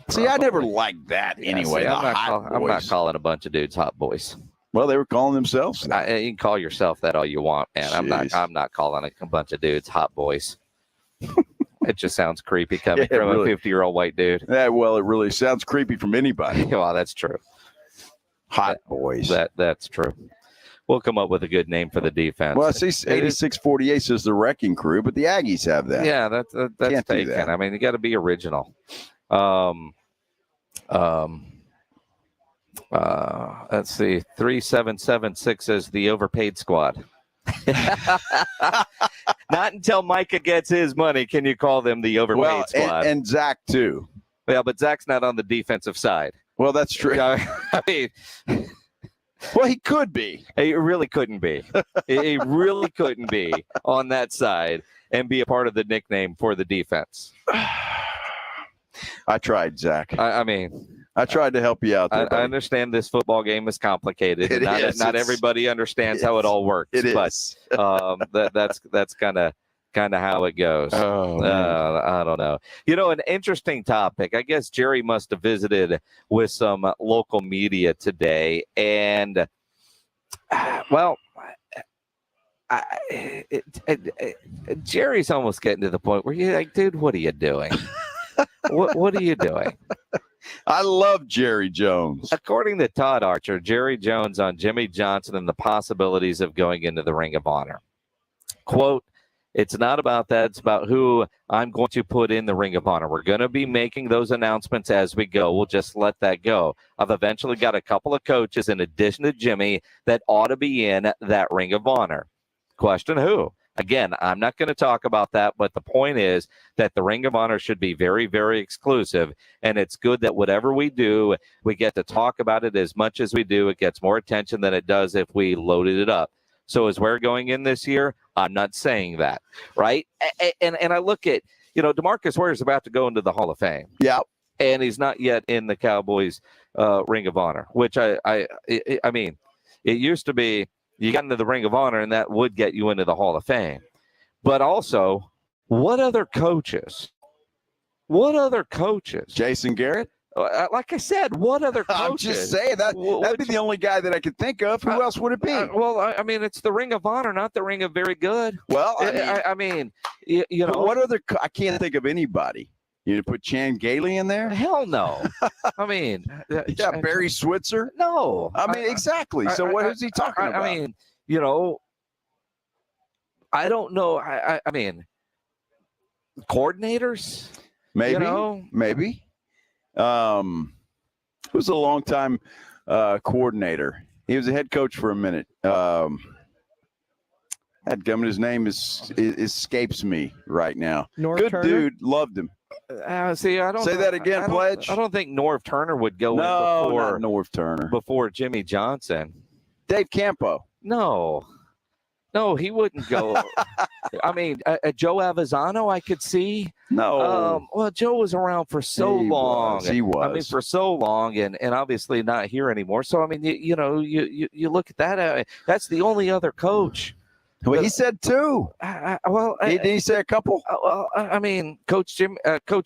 See, I never liked that anyway. I'm not calling a bunch of dudes hot boys. Well, they were calling themselves. You can call yourself that all you want, man. Jeez. I'm not calling a bunch of dudes hot boys. It just sounds creepy coming Yeah, from really. a 50-year-old white dude. Yeah, well, it really sounds creepy from anybody. Well, that's true. Hot boys. That's true. We'll come up with a good name for the defense. Well, I see 8648 says the Wrecking Crew, but the Aggies have that. Yeah, that's Can't do taken. that. I mean, you got to be original. Let's see. 3776 says the overpaid squad. Not until Micah gets his money can you call them the overpaid squad. And Zach too. Yeah, but Zach's not on the defensive side. Well, that's true. I mean, well, he could be. He really couldn't be. He really couldn't be on that side and be a part of the nickname for the defense. I tried, Zach. I mean, I tried to help you out there. I understand this football game is complicated. It is. Not everybody understands how it all works. It but, is. That's kind of how it goes. Oh, I don't know. An interesting topic. I guess Jerry must have visited with some local media today, and Jerry's almost getting to the point where you're like, dude, what are you doing? What are you doing? I love Jerry Jones. According to Todd Archer, Jerry Jones on Jimmy Johnson and the possibilities of going into the Ring of Honor. Quote, it's not about that. It's about who I'm going to put in the Ring of Honor. We're going to be making those announcements as we go. We'll just let that go. I've eventually got a couple of coaches in addition to Jimmy that ought to be in that Ring of Honor. Question who? Again, I'm not going to talk about that, but the point is that the Ring of Honor should be very, very exclusive, and it's good that whatever we do, we get to talk about it as much as we do. It gets more attention than it does if we loaded it up. So as we're going in this year, I'm not saying that, right? And I look at, DeMarcus Ware's about to go into the Hall of Fame. Yeah. And he's not yet in the Cowboys Ring of Honor, which I mean, it used to be, you got into the Ring of Honor, and that would get you into the Hall of Fame. But also, what other coaches? Jason Garrett? Like I said, what other coaches? I'm just saying, that'd be the only guy that I could think of. Who else would it be? I mean, it's the Ring of Honor, not the Ring of Very Good. Well, I mean, you know. What other? I can't think of anybody. You put Chan Gailey in there? Hell no. I mean, yeah, Barry Switzer? No. I mean, exactly. So what is he talking about? I mean, I don't know. I mean, coordinators? Maybe. You know? Maybe. He was a long-time coordinator. He was a head coach for a minute. His name escapes me right now. Good Turner? dude. Loved him. See, I don't say that again, Pledge. I don't think Norv Turner would go in before not Norv Turner. Before Jimmy Johnson. Dave Campo. No, he wouldn't go. I mean, Joe Avizano, I could see. No. Well, Joe was around for so long. He was. I mean, for so long, and obviously not here anymore. So I mean, you look at that. That's the only other coach. Well, he said two. Did he say a couple? I mean, Coach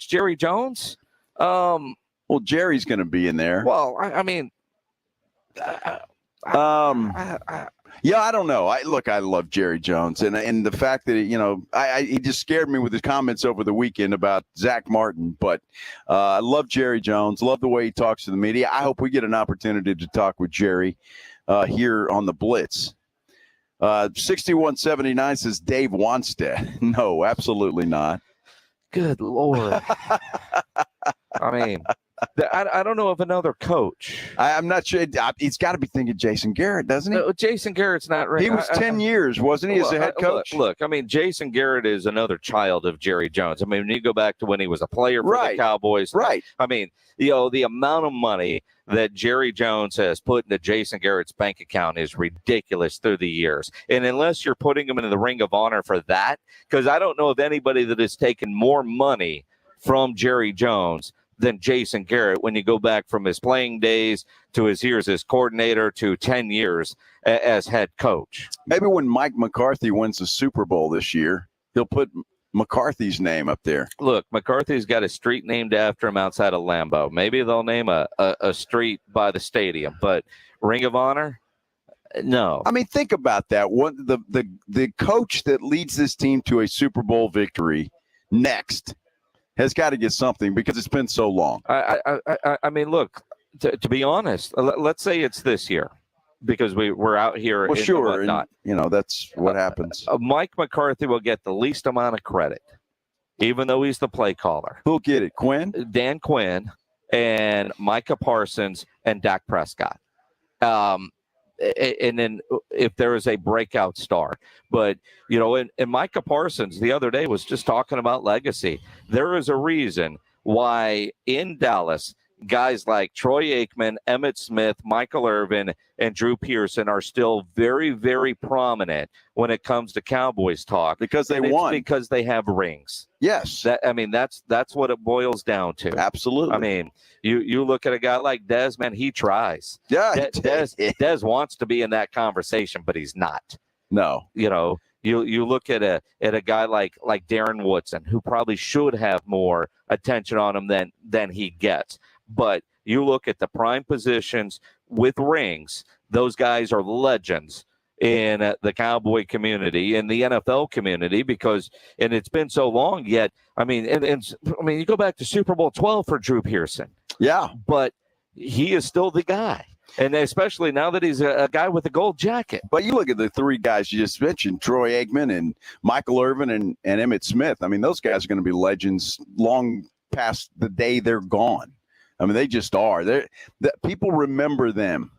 Jerry Jones. Well, Jerry's going to be in there. Well, I mean, yeah, I don't know. I love Jerry Jones, and the fact that he just scared me with his comments over the weekend about Zach Martin. But I love Jerry Jones. Love the way he talks to the media. I hope we get an opportunity to talk with Jerry here on the Blitz. 6179 says Dave Wanstead. No, absolutely not. Good Lord. I mean, I don't know of another coach. I'm not sure. He's got to be thinking Jason Garrett, doesn't he? No, Jason Garrett's not right. He was 10 years, wasn't he, as a head coach? Look, I mean, Jason Garrett is another child of Jerry Jones. I mean, when you go back to when he was a player for the Cowboys. Right. I mean, the amount of money that Jerry Jones has put into Jason Garrett's bank account is ridiculous through the years. And unless you're putting him into the Ring of Honor for that, because I don't know of anybody that has taken more money from Jerry Jones than Jason Garrett when you go back from his playing days to his years as coordinator to 10 years as head coach. Maybe when Mike McCarthy wins the Super Bowl this year, he'll put McCarthy's name up there. Look, McCarthy's got a street named after him outside of Lambeau. Maybe they'll name a street by the stadium, but Ring of Honor, no. I mean, think about that. The coach that leads this team to a Super Bowl victory next has got to get something because it's been so long. I mean, look, to be honest, let's say it's this year because we're out here. Well, sure, and, that's what happens. Mike McCarthy will get the least amount of credit, even though he's the play caller. Who'll get it? Quinn? Dan Quinn and Micah Parsons and Dak Prescott. And then if there is a breakout star. But, and Micah Parsons the other day was just talking about legacy. There is a reason why in Dallas, guys like Troy Aikman, Emmitt Smith, Michael Irvin, and Drew Pearson are still very, very prominent when it comes to Cowboys talk. Because they won. Because they have rings. Yes. That's what it boils down to. Absolutely. I mean, you look at a guy like Dez, man, he tries. Yeah. Dez wants to be in that conversation, but he's not. No. You look at a guy like Darren Woodson, who probably should have more attention on him than he gets. But you look at the prime positions with rings, those guys are legends in the Cowboy community, in the NFL community, and it's been so long yet. I mean, you go back to Super Bowl 12 for Drew Pearson. Yeah. But he is still the guy. And especially now that he's a guy with a gold jacket. But you look at the three guys you just mentioned, Troy Aikman and Michael Irvin and Emmitt Smith. I mean, those guys are going to be legends long past the day they're gone. I mean, they just are. People remember them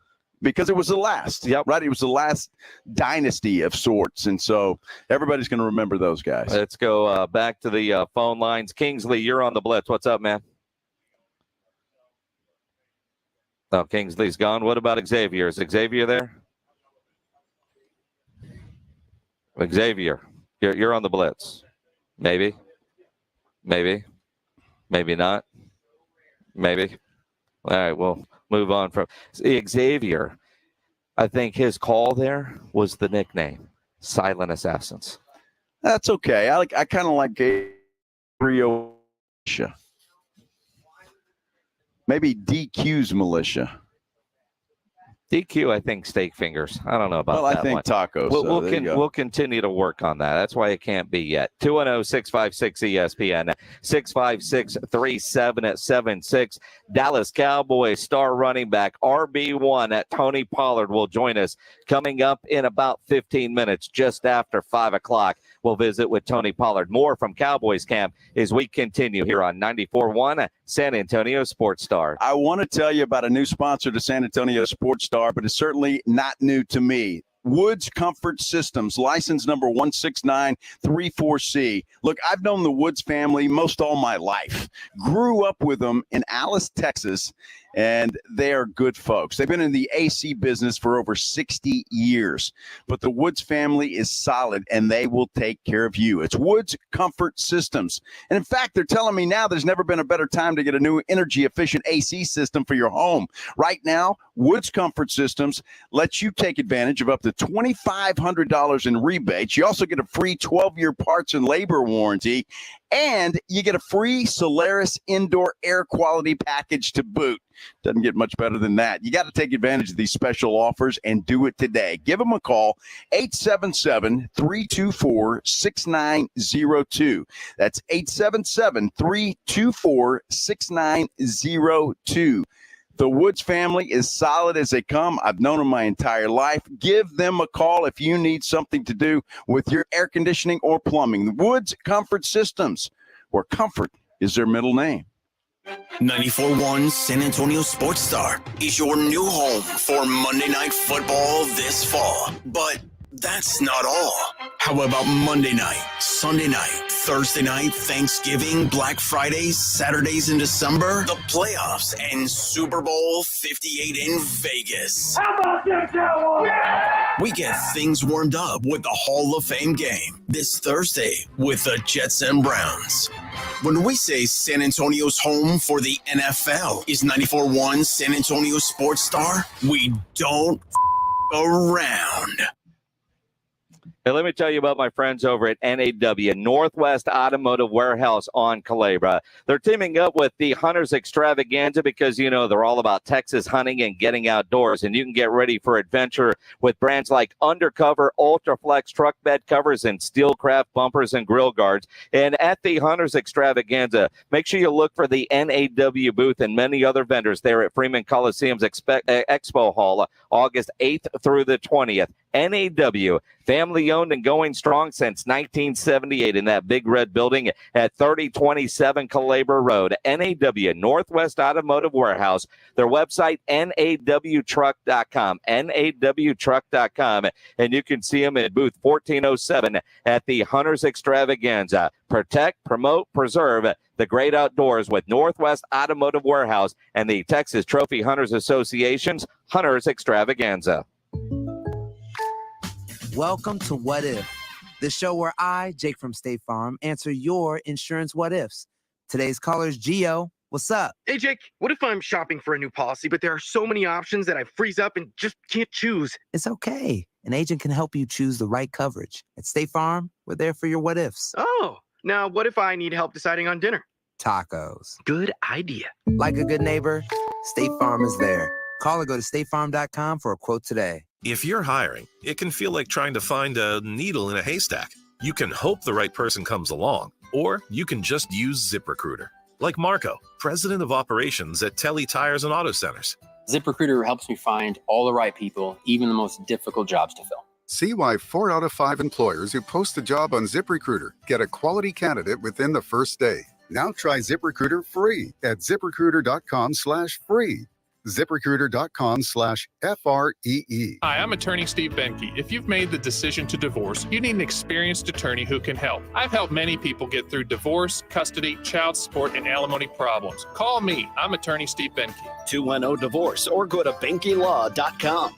because it was the last. Yep. Right? It was the last dynasty of sorts. And so everybody's going to remember those guys. Let's go back to the phone lines. Kingsley, you're on the Blitz. What's up, man? Oh, Kingsley's gone. What about Xavier? Is Xavier there? Xavier, you're on the Blitz. Maybe. Maybe not. Maybe. All right, we'll move on from Xavier. I think his call there was the nickname, Silent Assassins. That's okay. I kind of like Gabriel Militia. Maybe DQ's Militia. DQ, I think steak fingers. I don't know about that. I think one. tacos. We'll continue to work on that. That's why it can't be yet. 210-656-ESPN, 656-3776. Dallas Cowboys star running back RB1 at Tony Pollard will join us coming up in about 15 minutes, just after 5 o'clock. We'll visit with Tony Pollard. More from Cowboys camp as we continue here on 94.1 San Antonio Sports Star. I want to tell you about a new sponsor to San Antonio Sports Star, but it's certainly not new to me. Woods Comfort Systems, license number 16934C. Look, I've known the Woods family most all my life. Grew up with them in Alice, Texas, and they are good folks. They've been in the AC business for over 60 years. But the Woods family is solid, and they will take care of you. It's Woods Comfort Systems. And in fact, they're telling me now there's never been a better time to get a new energy-efficient AC system for your home. Right now, Woods Comfort Systems lets you take advantage of up to $2,500 in rebates. You also get a free 12-year parts and labor warranty, and you get a free Solaris indoor air quality package to boot. Doesn't get much better than that. You got to take advantage of these special offers and do it today. Give them a call, 877-324-6902. That's 877-324-6902. The Woods family is solid as they come. I've known them my entire life. Give them a call if you need something to do with your air conditioning or plumbing. The Woods Comfort Systems, where comfort is their middle name. 94.1 San Antonio Sports Star is your new home for Monday Night Football this fall. But that's not all. How about Monday night, Sunday night, Thursday night, Thanksgiving, Black Fridays, Saturdays in December, the playoffs, and Super Bowl 58 in Vegas? How about them Cowboys? We get things warmed up with the Hall of Fame game this Thursday with the Jets and Browns. When we say San Antonio's home for the NFL is 94.1 San Antonio Sports Star, we don't around. Hey, let me tell you about my friends over at NAW, Northwest Automotive Warehouse on Calabria. They're teaming up with the Hunters Extravaganza because, you know, they're all about Texas hunting and getting outdoors. And you can get ready for adventure with brands like Undercover, Ultraflex truck bed covers, and Steelcraft bumpers and grill guards. And at the Hunters Extravaganza, make sure you look for the NAW booth and many other vendors there at Freeman Coliseum's Expo Hall, August 8th through the 20th. NAW, family owned and going strong since 1978 in that big red building at 3027 Calabria Road. NAW, Northwest Automotive Warehouse. Their website, nawtruck.com, nawtruck.com. And you can see them at booth 1407 at the Hunters Extravaganza. Protect, promote, preserve the great outdoors with Northwest Automotive Warehouse and the Texas Trophy Hunters Association's Hunters Extravaganza. Welcome to What If, the show where I, Jake from State Farm, answer your insurance what ifs. Today's caller is Gio. What's up? Hey, Jake, what if I'm shopping for a new policy, but there are so many options that I freeze up and just can't choose? It's okay. An agent can help you choose the right coverage. At State Farm, we're there for your what ifs. Oh, now what if I need help deciding on dinner? Tacos. Good idea. Like a good neighbor, State Farm is there. Call or go to statefarm.com for a quote today. If you're hiring, it can feel like trying to find a needle in a haystack. You can hope the right person comes along, or you can just use ZipRecruiter. Like Marco, president of operations at Telly Tires and Auto Centers. ZipRecruiter helps me find all the right people, even the most difficult jobs to fill. See why 4 out of 5 employers who post a job on ZipRecruiter get a quality candidate within the first day. Now try ZipRecruiter free at ZipRecruiter.com/free. ZipRecruiter.com/FREE. Hi, I'm attorney Steve Benke. If you've made the decision to divorce, you need an experienced attorney who can help. I've helped many people get through divorce, custody, child support, and alimony problems. Call me. I'm attorney Steve Benke. 210-DIVORCE or go to BenkeLaw.com.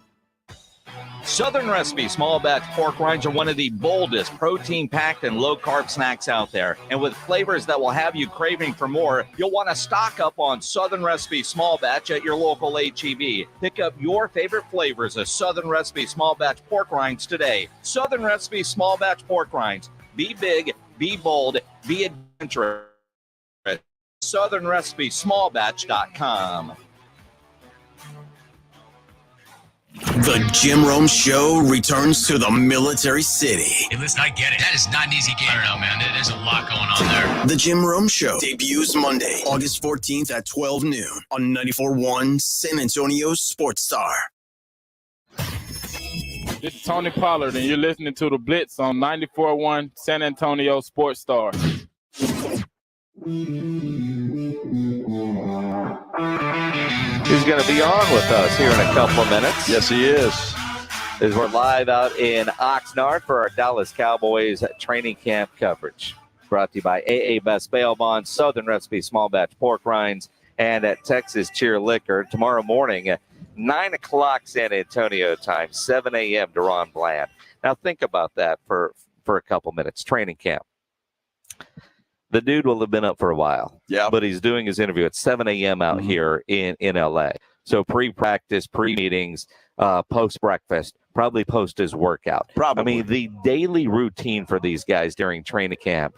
Southern Recipe small batch pork rinds are one of the boldest protein-packed and low-carb snacks out there. And with flavors that will have you craving for more, you'll want to stock up on Southern Recipe small batch at your local HEB. Pick up your favorite flavors of Southern Recipe small batch pork rinds today. Southern Recipe small batch pork rinds. Be big, be bold, be adventurous. SouthernRecipeSmallBatch.com. The Jim Rome Show returns to the Military City. Hey, listen, I get it. That is not an easy game. I don't know, man. There's a lot going on there. The Jim Rome Show debuts Monday, August 14th at 12 noon on 94.1 San Antonio Sports Star. This is Tony Pollard, and you're listening to the Blitz on 94.1 San Antonio Sports Star. He's going to be on with us here in a couple of minutes. Yes, he is. As we're live out in Oxnard for our Dallas Cowboys training camp coverage. Brought to you by AA Best Bail Bonds, Southern Recipe Small Batch Pork Rinds, and at Texas Cheer Liquor. Tomorrow morning at 9 o'clock San Antonio time, 7 a.m. Deron Bland. Now think about that for a couple minutes. Training camp. The dude will have been up for a while. Yeah. But he's doing his interview at 7 a.m. out here in L.A. So pre-practice, pre-meetings, post-breakfast, probably post his workout. Probably. I mean, the daily routine for these guys during training camp,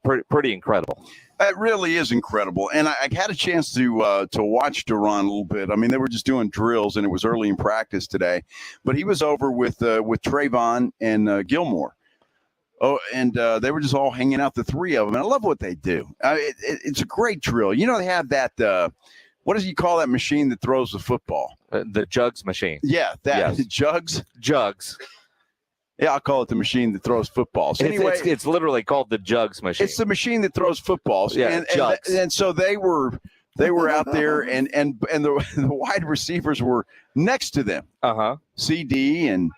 pretty incredible. It really is incredible. And I had a chance to watch Deron a little bit. I mean, they were just doing drills, and it was early in practice today. But he was over with Trayvon and Gilmore. Oh, and they were just all hanging out, the three of them. And I love what they do. It's a great drill. You know, they have that, what does he call that machine that throws the football? The jugs machine. Yeah, that. Yes. Jugs? Jugs. Yeah, I'll call it the machine that throws footballs. Anyway, it's literally called the jugs machine. It's the machine that throws footballs. Yeah, jugs. And so they were out there, and the wide receivers were next to them. CD and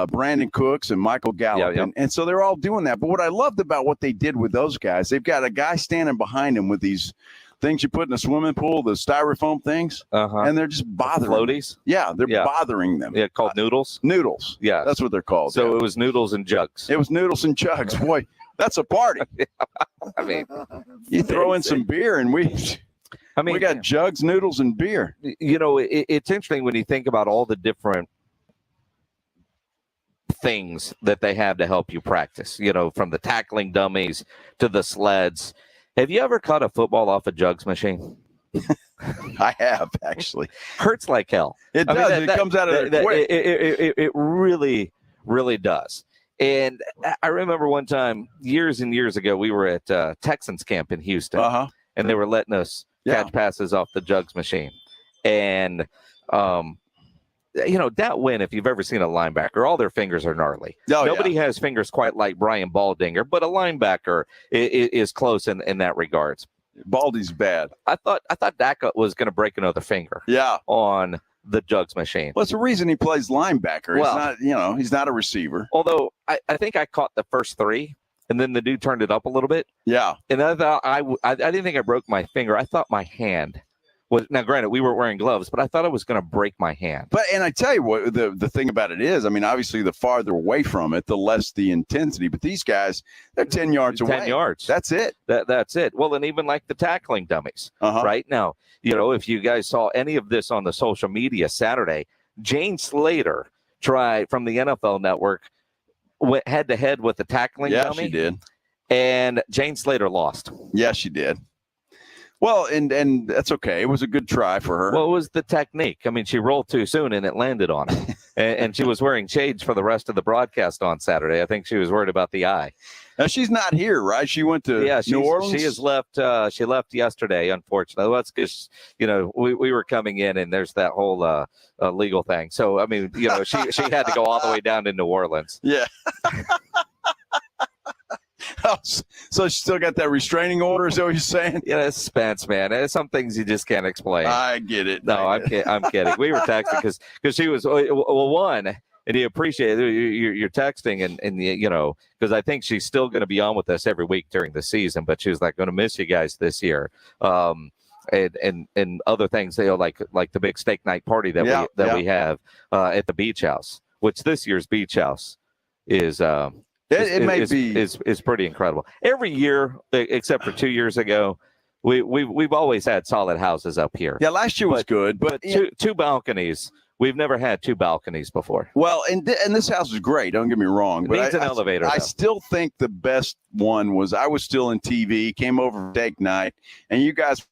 Brandon Cooks and Michael Gallup. Yeah. And so they're all doing that. But what I loved about what they did with those guys, they've got a guy standing behind them with these things you put in a swimming pool, the styrofoam things, and they're just bothering floaties. them. Yeah, they're bothering them. Yeah, called noodles. Noodles. Yeah, that's what they're called. So it was noodles and jugs. It was noodles and jugs. Boy, that's a party. I mean, you throw in some beer, and we got jugs, noodles, and beer. You know, it's interesting when you think about all the different things that they have to help you practice, you know, from the tackling dummies to the sleds. Have you ever caught a football off a jugs machine? I have, actually. Hurts like hell. It does. It comes out of it quick. It really, really does. And I remember one time, years and years ago, we were at Texans camp in Houston, and they were letting us catch passes off the jugs machine. And you know, that win, if you've ever seen a linebacker, all their fingers are gnarly. Nobody has fingers quite like Brian Baldinger, but a linebacker is close in that regards. Baldy's bad. I thought Dak was going to break another finger. Yeah. On the jugs machine. Well, it's the reason he plays linebacker. Well, he's not a receiver. Although I think I caught the first three, and then the dude turned it up a little bit. Yeah. And I thought I didn't think I broke my finger. I thought my hand was, now granted we weren't wearing gloves, but I thought I was going to break my hand. And I tell you what, the thing about it is, I mean, obviously the farther away from it, the less the intensity. But these guys, they're 10 yards away. 10 yards. That's it. That's it. Well, and even like the tackling dummies, right? Now, you know, if you guys saw any of this on the social media Saturday, Jane Slater tried from the NFL Network, went head to head with the tackling dummy. Yeah, she did. And Jane Slater lost. Yeah, she did. Well, and that's okay. It was a good try for her. Well, it was the technique. I mean, she rolled too soon and it landed on her. and she was wearing shades for the rest of the broadcast on Saturday. I think she was worried about the eye. Now, she's not here, right? She went to New Orleans? She has left. She left yesterday, unfortunately. Well, that's because, you know, we were coming in and there's that whole legal thing. So, I mean, you know, she had to go all the way down to New Orleans. Yeah. So she still got that restraining order, is that what you're saying? Yeah, it's suspense, man. There's some things you just can't explain. I get it. No, I'm kidding. We were texting because she was, well, one, and you appreciate it. You're texting and you know, because I think she's still going to be on with us every week during the season, but she was like, going to miss you guys this year. And other things, you know, like the big steak night party that we have at the beach house, which this year's beach house is is pretty incredible. Every year, except for 2 years ago, we've always had solid houses up here. Yeah, last year was good, but two balconies. We've never had two balconies before. Well, and this house is great. Don't get me wrong, but it needs an elevator. I still think the best one was I was still in TV, came over for steak night, and you guys.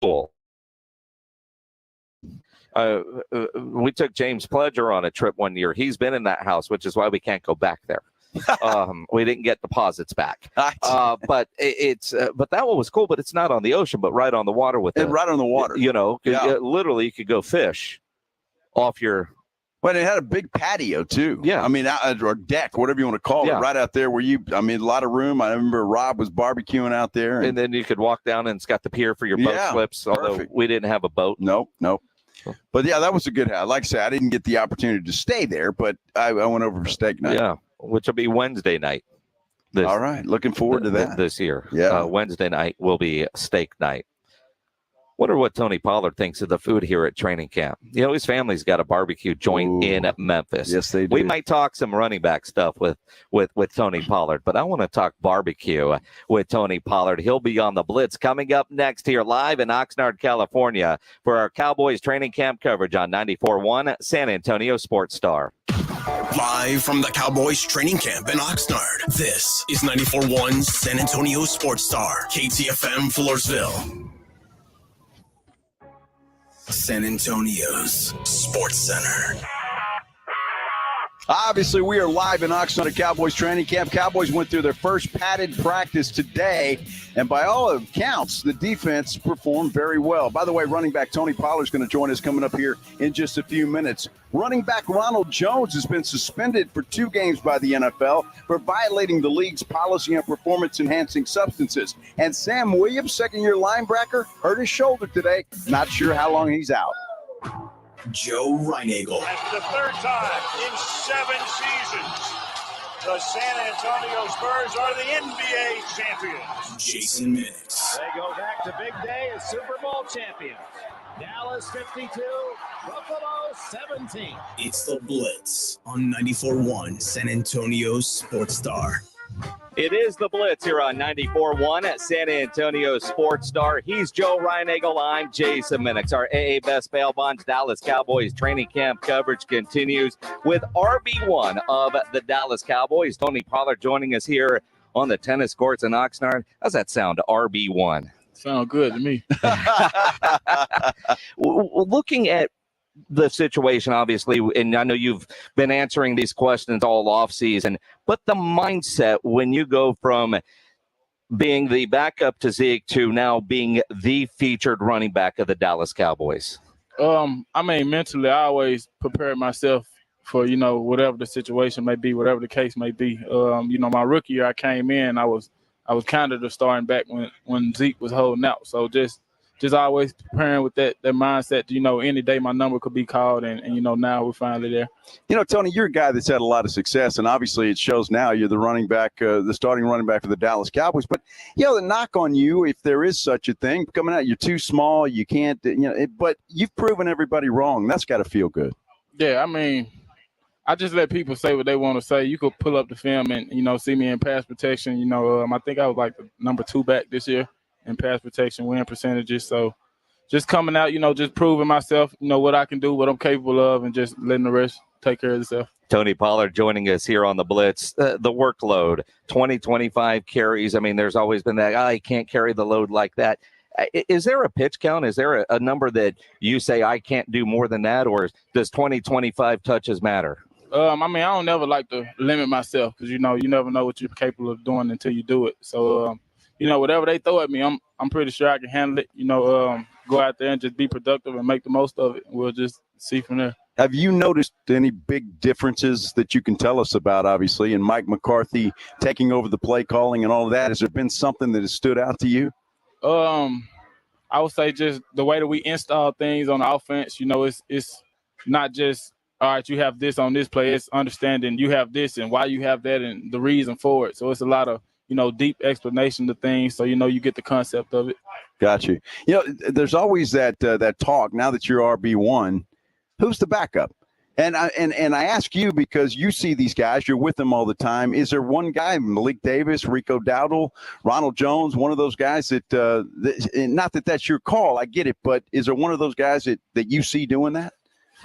Cool. We took James Pledger on a trip one year. He's been in that house, which is why we can't go back there. We didn't get deposits back. But but that one was cool. But it's not on the ocean, but right on the water right on the water. Literally, you could go fish off your. But it had a big patio too. Yeah, I mean, or deck, whatever you want to call it, right out there where a lot of room. I remember Rob was barbecuing out there, and then you could walk down, and it's got the pier for your boat slips. Although we didn't have a boat. Nope. But yeah, that was a good house. Like I said, I didn't get the opportunity to stay there, but I went over for steak night. Yeah, which will be Wednesday night. All right, looking forward to that this year. Yeah, Wednesday night will be steak night. Wonder what Tony Pollard thinks of the food here at training camp. His family's got a barbecue joint in Memphis. Yes, they do. We might talk some running back stuff with Tony Pollard, but I want to talk barbecue with Tony Pollard. He'll be on the Blitz coming up next here live in Oxnard, California for our Cowboys training camp coverage on 94.1 San Antonio Sports Star. Live from the Cowboys training camp in Oxnard, this is 94.1 San Antonio Sports Star, KTFM Floresville. San Antonio's Sports Center. Obviously, we are live in Oxnard at Cowboys training camp. Cowboys went through their first padded practice today, and by all accounts, the defense performed very well. By the way, running back Tony Pollard is going to join us coming up here in just a few minutes. Running back Ronald Jones has been suspended for 2 games by the NFL for violating the league's policy on performance-enhancing substances. And Sam Williams, second-year linebacker, hurt his shoulder today. Not sure how long he's out. Joe Reinagel. And for the third time in 7 seasons, the San Antonio Spurs are the NBA champions. Jason Minix. They go back to big day as Super Bowl champions. Dallas 52, Buffalo 17. It's the Blitz on 94.1 San Antonio Sports Star. It is the Blitz here on 94.1 at San Antonio Sports Star. He's Joe Reinagel. I'm Jason Minix. Our AA Best Bail Bonds Dallas Cowboys training camp coverage continues with RB1 of the Dallas Cowboys. Tony Pollard joining us here on the tennis courts in Oxnard. How's that sound, RB1? Sound good to me. Looking at the situation, obviously, and I know you've been answering these questions all off season, but the mindset when you go from being the backup to Zeke to now being the featured running back of the Dallas Cowboys. Mentally, I always prepare myself for, whatever the situation may be, whatever the case may be. My rookie year, I came in, I was kind of the starting back when Zeke was holding out. So just always preparing with that mindset, any day my number could be called, and now we're finally there. Tony, you're a guy that's had a lot of success, and obviously it shows now. You're the running back, the starting running back for the Dallas Cowboys. But, the knock on you, if there is such a thing, coming out, you're too small, you can't, but you've proven everybody wrong. That's got to feel good. Yeah, I just let people say what they want to say. You could pull up the film and, see me in pass protection. I think I was like the number 2 back this year in pass protection win percentages. So just coming out, just proving myself, what I can do, what I'm capable of, and just letting the rest take care of itself. Tony Pollard joining us here on the Blitz. The workload, 25 carries. There's always been that, I can't carry the load like that. Is there a pitch count? Is there a number that you say I can't do more than that? Or does 25 touches matter? I don't never like to limit myself because, you never know what you're capable of doing until you do it. So, whatever they throw at me, I'm pretty sure I can handle it. Go out there and just be productive and make the most of it. We'll just see from there. Have you noticed any big differences that you can tell us about, obviously, and Mike McCarthy taking over the play calling and all of that? Has there been something that has stood out to you? I would say just the way that we install things on the offense. It's not just, all right, you have this on this play. It's understanding you have this and why you have that and the reason for it. So it's a lot of, deep explanation of things. So, you get the concept of it. Got you. There's always that talk now that you're RB1, who's the backup? And I ask you because you see these guys, you're with them all the time. Is there one guy, Malik Davis, Rico Dowdle, Ronald Jones, one of those guys that, not that that's your call, I get it, but is there one of those guys that you see doing that?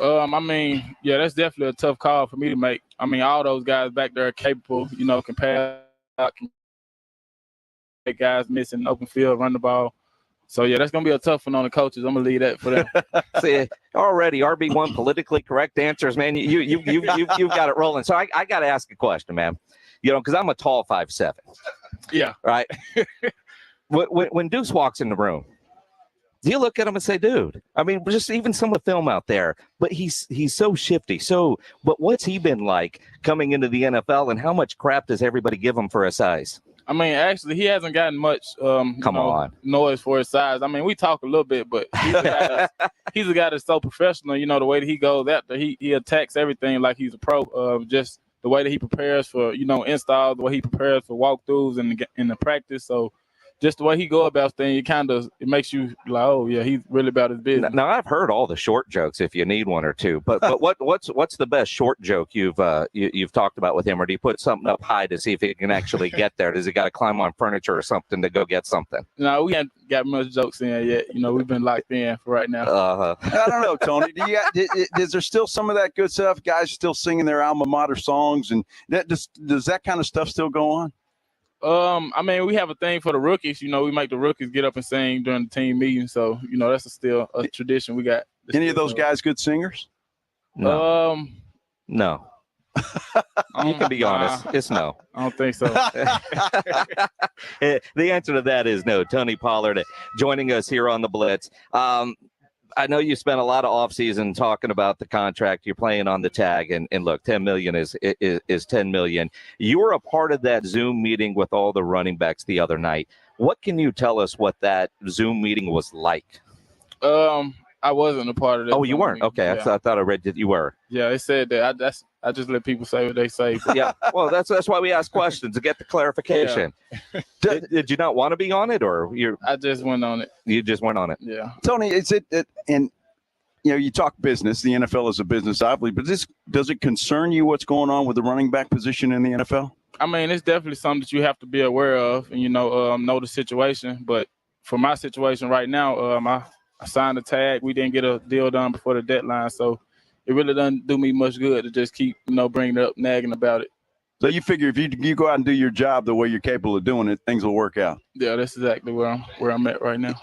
Yeah, that's definitely a tough call for me to make. All those guys back there are capable, can pass out, can make guys missing open field, run the ball. So yeah, that's gonna be a tough one on the coaches. I'm gonna leave that for them. See, already RB1 politically correct answers, man. You've got it rolling. So I got to ask a question, man. Because I'm a tall 5'7". Yeah. Right. when Deuce walks in the room, do you look at him and say, dude, I mean, just even some of the film out there, but he's so shifty. But what's he been like coming into the NFL, and how much crap does everybody give him for his size? I mean, actually, he hasn't gotten much noise for his size. I mean, we talk a little bit, but he's a guy that's so professional. The way that he goes after, he attacks everything like he's a pro. Just the way that he prepares for, installs, the way he prepares for walkthroughs in the practice. So just the way he go about things, it makes you like, oh yeah, he's really about his business. Now I've heard all the short jokes if you need one or two, but what's the best short joke you've talked about with him, or do you put something up high to see if he can actually get there? Does he got to climb on furniture or something to go get something? No, we haven't got much jokes in yet. We've been locked in for right now. I don't know, Tony. Is there still some of that good stuff? Guys still singing their alma mater songs, and does that kind of stuff still go on? I mean, we have a thing for the rookies. We make the rookies get up and sing during the team meeting. So, that's still a tradition we got. Any of those guys good singers? No. No. You can be honest. It's no. I don't think so. The answer to that is no. Tony Pollard joining us here on the Blitz. I know you spent a lot of offseason talking about the contract. You're playing on the tag, and look, $10 million is $10 million. You were a part of that Zoom meeting with all the running backs the other night. What can you tell us what that Zoom meeting was like? I wasn't a part of that. Oh, you weren't? Okay, yeah. I thought I read that you were. Yeah, they said that. I just let people say what they say. Yeah, well, that's why we ask questions to get the clarification. Yeah. Did you not want to be on it, or you? I just went on it. You just went on it. Yeah. Tony, is it and you talk business. The NFL is a business, obviously, but does it concern you what's going on with the running back position in the NFL? I mean, it's definitely something that you have to be aware of, and know the situation. But for my situation right now, I signed a tag. We didn't get a deal done before the deadline, so it really doesn't do me much good to just keep, bringing it up, nagging about it. So you figure if you go out and do your job the way you're capable of doing it, things will work out. Yeah, that's exactly where I'm at right now.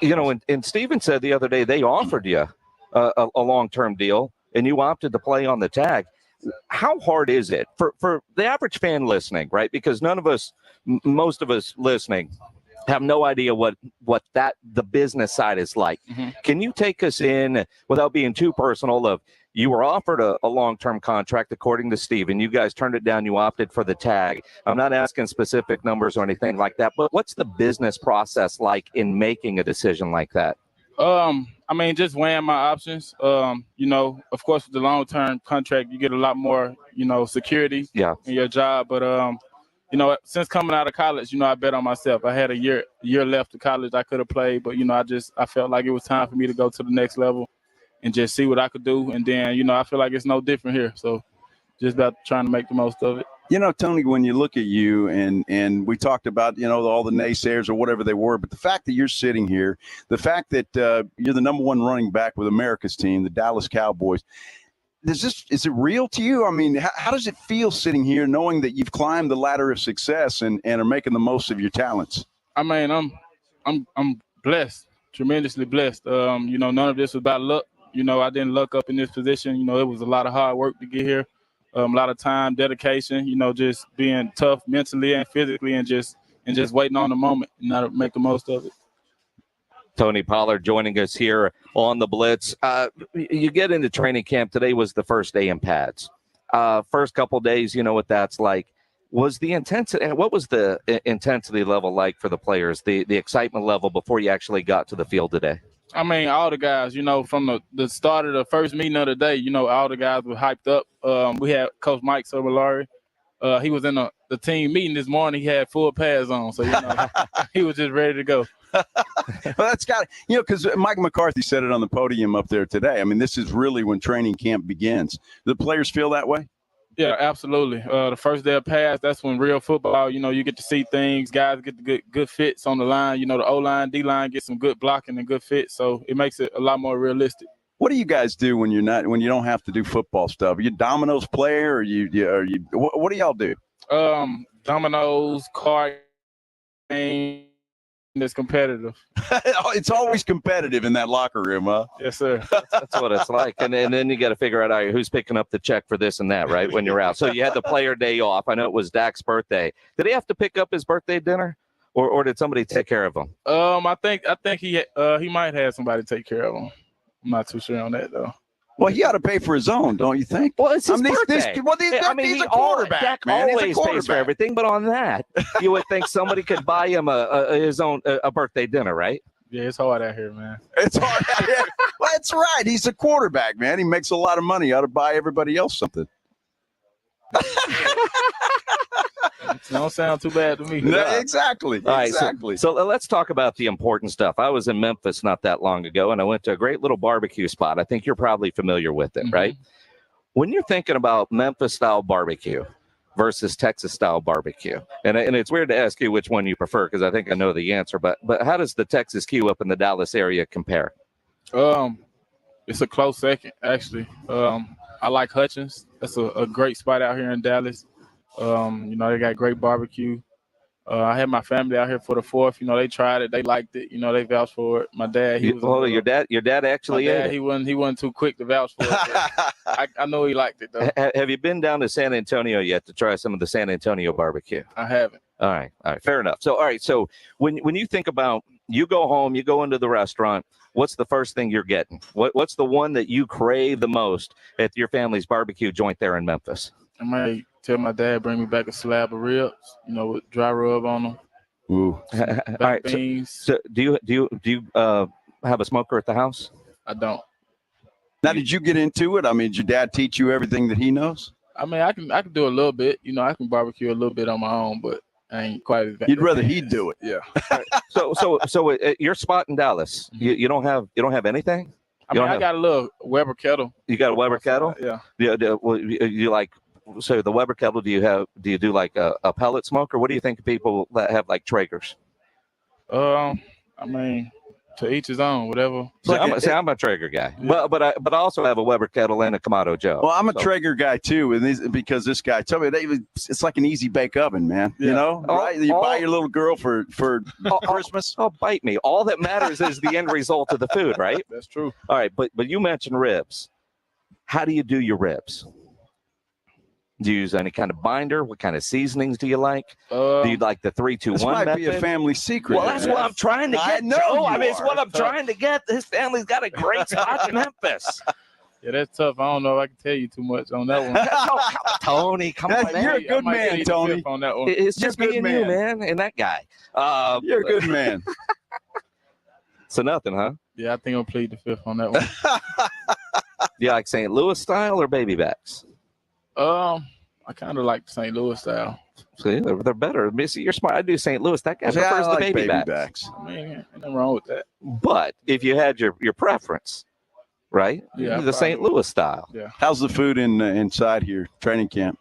And Steven said the other day they offered you a long-term deal, and you opted to play on the tag. How hard is it for the average fan listening, right? Because most of us listening have no idea what the business side is like. Mm-hmm. Can you take us in, without being too personal, of you were offered a long-term contract according to Steven. You guys turned it down. You opted for the tag. I'm not asking specific numbers or anything like that, but what's the business process like in making a decision like that? I mean, just weighing my options. Of course, with the long-term contract, you get a lot more, security in your job. But, since coming out of college, I bet on myself. I had a year left of college. I could have played, but, I felt like it was time for me to go to the next level and just see what I could do. And then, I feel like it's no different here. So just about trying to make the most of it. Tony, when you look at you and we talked about, all the naysayers or whatever they were, but the fact that you're sitting here, the fact that you're the number one running back with America's team, the Dallas Cowboys, is it real to you? I mean, how does it feel sitting here knowing that you've climbed the ladder of success and are making the most of your talents? I mean, I'm blessed, tremendously blessed. None of this was about luck. I didn't luck up in this position. It was a lot of hard work to get here. A lot of time, dedication, just being tough mentally and physically and just waiting on the moment and not make the most of it. Tony Pollard joining us here on the Blitz. You get into training camp. Today was the first day in pads. First couple days, you know what that's like. What was the intensity level like for the players, the excitement level before you actually got to the field today? I mean, all the guys, from the start of the first meeting of the day, all the guys were hyped up. We had Coach Mike Sobolari. He was in the team meeting this morning. He had full pads on, so, he was just ready to go. Well, that's got because Mike McCarthy said it on the podium up there today. I mean, this is really when training camp begins. Do the players feel that way? Yeah, absolutely. The first day of pass, that's when real football, you get to see things. Guys get the good fits on the line. The O-line, D-line get some good blocking and good fits. So it makes it a lot more realistic. What do you guys do when you don't have to do football stuff? Are you dominoes player or what do y'all do? Dominoes, card games, It's competitive. It's always competitive in that locker room, huh? Yes, sir. That's what it's like. And then you got to figure out, all right, who's picking up the check for this and that, right, when you're out. So you had the player day off. I know it was Dak's birthday. Did he have to pick up his birthday dinner, or did somebody take care of him? I think he might have somebody take care of him. I'm not too sure on that, though. Well, he ought to pay for his own, don't you think? Well, it's his birthday. He's a quarterback, Dak man. always pays for everything, but on that, you would think somebody could buy him his own birthday dinner, right? Yeah, it's hard out here, man. It's hard out here. Well, that's right. He's a quarterback, man. He makes a lot of money. He ought to buy everybody else something. Don't sound too bad to me. No, exactly. All right, exactly. So let's talk about the important stuff. I was in Memphis not that long ago, and I went to a great little barbecue spot. I think you're probably familiar with it, right? When you're thinking about Memphis-style barbecue versus Texas-style barbecue, and it's weird to ask you which one you prefer because I think I know the answer, but how does the Texas Q up in the Dallas area compare? It's a close second, actually. I like Hutchins. That's a great spot out here in Dallas. They got great barbecue. I had my family out here for the 4th. They tried it. They liked it. They vouched for it. My dad, your dad actually ate it? He wasn't too quick to vouch for it. I know he liked it, though. Have you been down to San Antonio yet to try some of the San Antonio barbecue? I haven't. All right. Fair enough. So, when you think about, you go home, you go into the restaurant, what's the first thing you're getting? What's the one that you crave the most at your family's barbecue joint there in Memphis? I might tell my dad bring me back a slab of ribs, with dry rub on them. Ooh. All right. Beans. So do you have a smoker at the house? I don't. Now, did you get into it? I mean, did your dad teach you everything that he knows? I mean, I can do a little bit. I can barbecue a little bit on my own, but I ain't quite as You'd rather he'd do it. Yeah. So at your spot in Dallas, you don't have anything? I got a little Weber kettle. You got a Weber kettle? Yeah. You like, so the Weber kettle, do you do like a pellet smoke, or what do you think of people that have like Traegers? I mean, to each his own, whatever. I'm a Traeger guy, yeah. but I also have a Weber kettle and a Kamado Joe. Well, I'm a Traeger guy too, and because this guy told me it's like an easy bake oven, man. Yeah. Right? You buy your little girl for Christmas. Oh, bite me! All that matters is the end result of the food, right? That's true. All right, but you mentioned ribs. How do you do your ribs? Do you use any kind of binder? What kind of seasonings do you like? Do you like the 3-2-1 This might method? be a family secret. Well, that's what I'm trying to get. I know. It's what I'm trying to get. His family's got a great spot in Memphis. Yeah, that's tough. I don't know if I can tell you too much on that one. No, Tony, come on, man. You're a good man, Tony. On that one. It's just me and you, man, and that guy. You're a good man. So nothing, huh? Yeah, I think I'll plead the fifth on that one. Do you like St. Louis style or baby backs? I kind of like the St. Louis style. See, they're better. Missy, you're smart. I do St. Louis. That guy prefers the baby backs. I mean, ain't nothing wrong with that. But if you had your preference, right? Yeah, the St. Louis style. Yeah. How's the food inside here, training camp?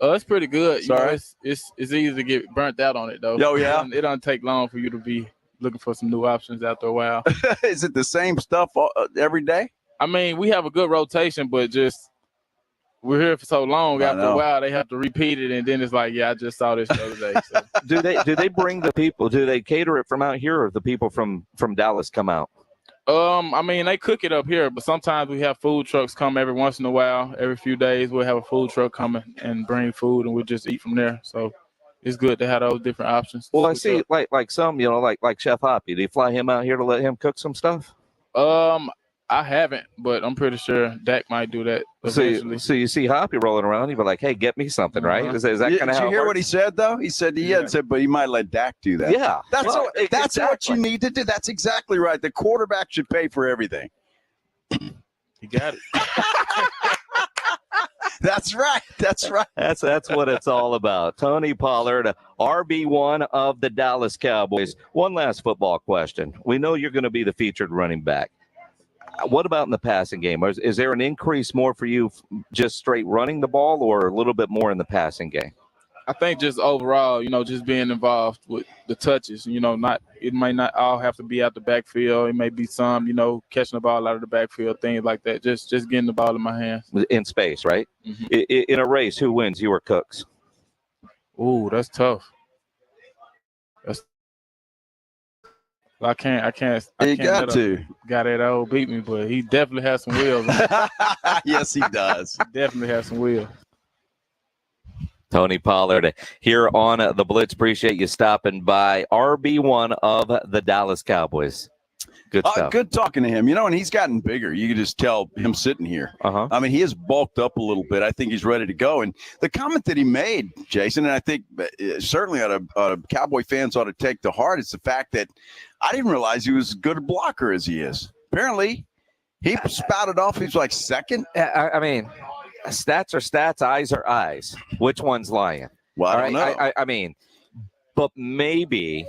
It's pretty good. Sorry? It's easy to get burnt out on it though. Oh yeah. It don't take long for you to be looking for some new options after a while. Is it the same stuff every day? I mean, we have a good rotation, but just we're here for so long. After a while, they have to repeat it, and then it's like, yeah, I just saw this the other day. So. Do they bring the people? Do they cater it from out here, or the people from Dallas come out? I mean, they cook it up here, but sometimes we have food trucks come every once in a while. Every few days, we'll have a food truck come and bring food, and we'll just eat from there. So it's good to have those different options. Well, I see, like some, like Chef Hoppy. Do you fly him out here to let him cook some stuff? I haven't, but I'm pretty sure Dak might do that eventually. So you see Hoppy rolling around, you'd be like, hey, get me something, right? Is that kind of how Did you hear what he said, though? He said he had said, but he might let Dak do that. Yeah. That's what you need to do. That's exactly right. The quarterback should pay for everything. You got it. That's right. That's right. That's what it's all about. Tony Pollard, RB1 of the Dallas Cowboys. One last football question. We know you're going to be the featured running back. What about in the passing game? Is there an increase more for you just straight running the ball or a little bit more in the passing game? I think just overall, just being involved with the touches, it might not all have to be out the backfield. It may be some, catching the ball out of the backfield, things like that. Just getting the ball in my hands. In space, right? Mm-hmm. In a race, who wins, you or Cooks? Ooh, that's tough. I can't You got to. Got that old beat me, but he definitely has some wheels. Yes, he does. Definitely has some wheels. Tony Pollard here on the Blitz. Appreciate you stopping by. RB1 of the Dallas Cowboys. Good stuff. Good talking to him. And he's gotten bigger. You can just tell him sitting here. Uh-huh. I mean, he has bulked up a little bit. I think he's ready to go. And the comment that he made, Jason, and I think certainly Cowboy fans ought to take to heart, is the fact that I didn't realize he was as good a blocker as he is. Apparently, he spouted off he's like second. I mean, stats are stats, eyes are eyes. Which one's lying? Well, I don't know. I mean, but maybe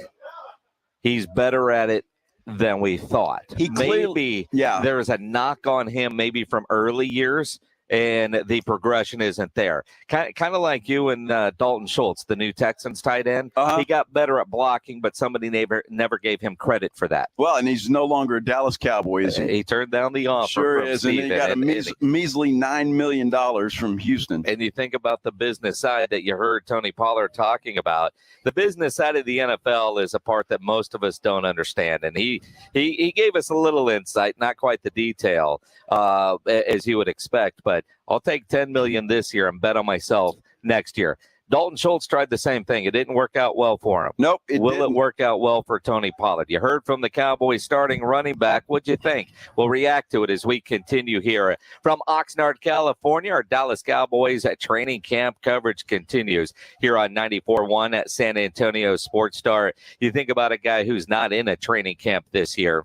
he's better at it than we thought. Maybe there's a knock on him maybe from early years, and the progression isn't there. Kind of like you and Dalton Schultz, the new Texans tight end. He got better at blocking, but somebody never gave him credit for that. Well, and he's no longer a Dallas Cowboy, is he? He turned down the offer. Sure from is, and he got a measly $9 million from Houston. And you think about the business side that you heard Tony Pollard talking about. The business side of the NFL is a part that most of us don't understand, and he gave us a little insight, not quite the detail as you would expect, but I'll take $10 million this year and bet on myself next year. Dalton Schultz tried the same thing. It didn't work out well for him. Nope. Will it work out well for Tony Pollard? You heard from the Cowboys starting running back. What'd you think? We'll react to it as we continue here from Oxnard, California. Our Dallas Cowboys training camp coverage continues here on 94.1 at San Antonio Sports Star. You think about a guy who's not in a training camp this year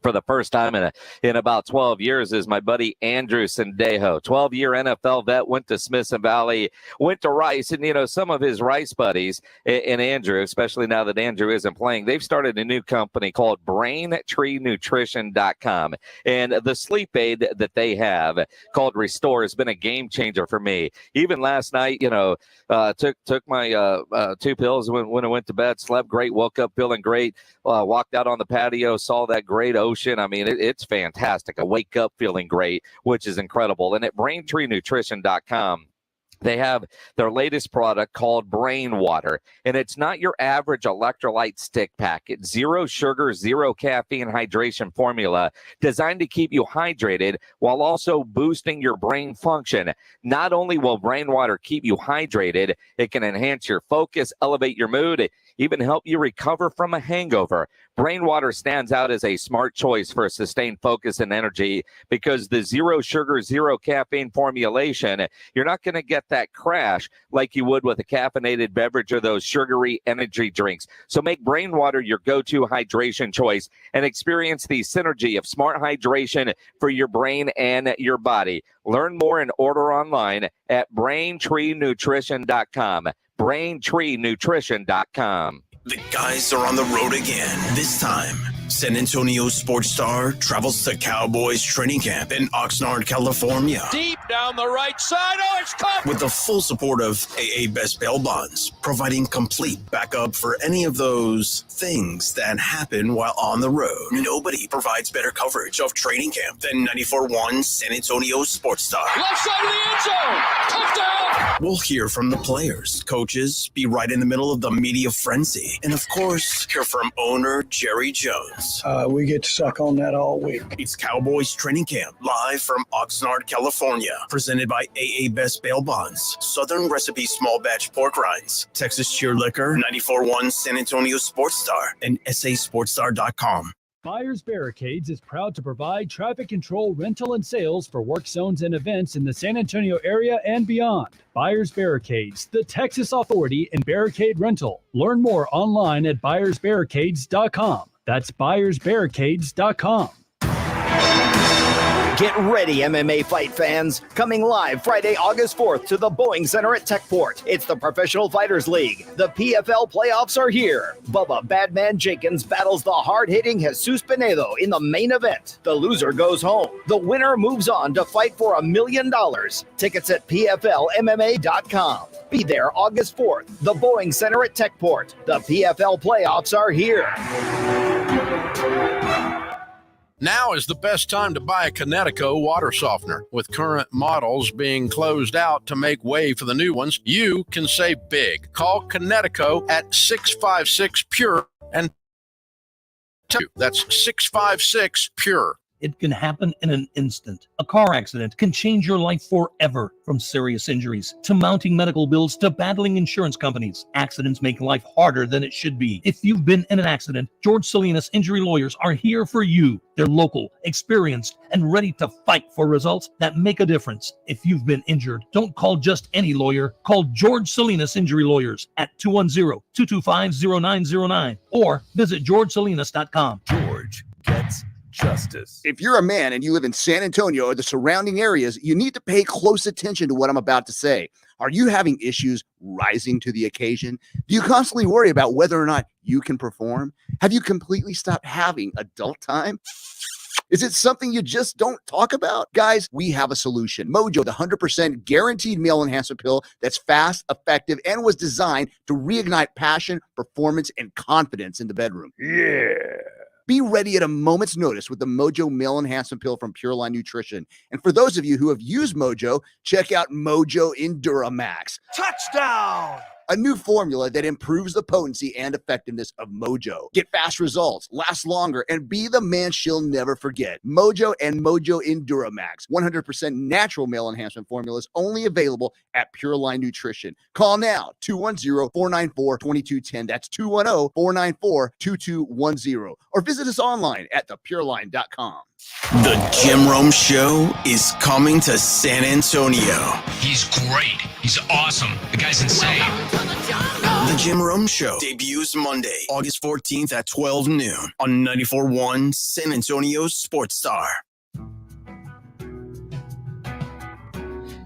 for the first time in about 12 years is my buddy Andrew Sendejo, 12-year NFL vet, went to Smithson Valley, went to Rice, and, some of his Rice buddies and Andrew, especially now that Andrew isn't playing, they've started a new company called BrainTreeNutrition.com, and the sleep aid that they have called Restore has been a game changer for me. Even last night, took my 2 pills when I went to bed, slept great, woke up feeling great, walked out on the patio, saw that great ocean. I mean, it's fantastic. I wake up feeling great, which is incredible. And at BrainTreeNutrition.com, they have their latest product called Brain Water, and it's not your average electrolyte stick pack. It's 0 sugar, 0 caffeine hydration formula designed to keep you hydrated while also boosting your brain function. Not only will Brain Water keep you hydrated, it can enhance your focus, elevate your mood, even help you recover from a hangover. Brain Water stands out as a smart choice for sustained focus and energy because the 0 sugar, 0 caffeine formulation, you're not going to get that crash like you would with a caffeinated beverage or those sugary energy drinks. So make Brain Water your go-to hydration choice and experience the synergy of smart hydration for your brain and your body. Learn more and order online at BrainTreeNutrition.com. BrainTreeNutrition.com. The guys are on the road again. This time, San Antonio Sports Star travels to Cowboys training camp in Oxnard, California. Deep down the right side. Oh, it's caught. With the full support of AA Best Bail Bonds, providing complete backup for any of those things that happen while on the road. Nobody provides better coverage of training camp than 94.1 San Antonio Sports Star. Left side of the end zone. Touchdown. We'll hear from the players, coaches, be right in the middle of the media frenzy, and of course, hear from owner Jerry Jones. We get to suck on that all week. It's Cowboys training camp, live from Oxnard, California. Presented by AA Best Bail Bonds, Southern Recipe Small Batch Pork Rinds, Texas Cheer Liquor, 94.1 San Antonio Sports Star, and SASportsStar.com. Buyers Barricades is proud to provide traffic control, rental, and sales for work zones and events in the San Antonio area and beyond. Buyers Barricades, the Texas authority in barricade rental. Learn more online at buyersbarricades.com. That's buyersbarricades.com. Get ready, MMA fight fans. Coming live Friday, August 4th to the Boeing Center at Techport. It's the Professional Fighters League. The PFL playoffs are here. Bubba Badman Jenkins battles the hard-hitting Jesus Pinedo in the main event. The loser goes home. The winner moves on to fight for $1 million. Tickets at PFLMMA.com. Be there August 4th. The Boeing Center at Techport. The PFL playoffs are here. Now is the best time to buy a Connecticut water softener. With current models being closed out to make way for the new ones, you can save big. Call Connecticut at 656-PURE and That's 656-PURE. It can happen in an instant. A car accident can change your life forever, from serious injuries to mounting medical bills to battling insurance companies. Accidents make life harder than it should be. If you've been in an accident, George Salinas Injury Lawyers are here for you. They're local, experienced, and ready to fight for results that make a difference. If you've been injured, don't call just any lawyer. Call George Salinas Injury Lawyers at 210-225-0909 or visit georgesalinas.com. George gets justice. If you're a man and you live in San Antonio or the surrounding areas, you need to pay close attention to what I'm about to say. Are you having issues rising to the occasion? Do you constantly worry about whether or not you can perform? Have you completely stopped having adult time? Is it something you just don't talk about? Guys, we have a solution. Mojo, the 100% guaranteed male enhancement pill that's fast, effective, and was designed to reignite passion, performance, and confidence in the bedroom. Yeah. Be ready at a moment's notice with the Mojo Male Enhancement Pill from Pure Line Nutrition. And for those of you who have used Mojo, check out Mojo Enduramax. Touchdown! A new formula that improves the potency and effectiveness of Mojo. Get fast results, last longer, and be the man she'll never forget. Mojo and Mojo Enduramax. 100% natural male enhancement formulas only available at Pure Line Nutrition. Call now, 210-494-2210. That's 210-494-2210. Or visit us online at thepureline.com. The Jim Rome Show is coming to San Antonio. He's great. He's awesome. The guy's insane. The Jim Rome Show debuts Monday, August 14th at 12 noon on 94.1 San Antonio Sports Star.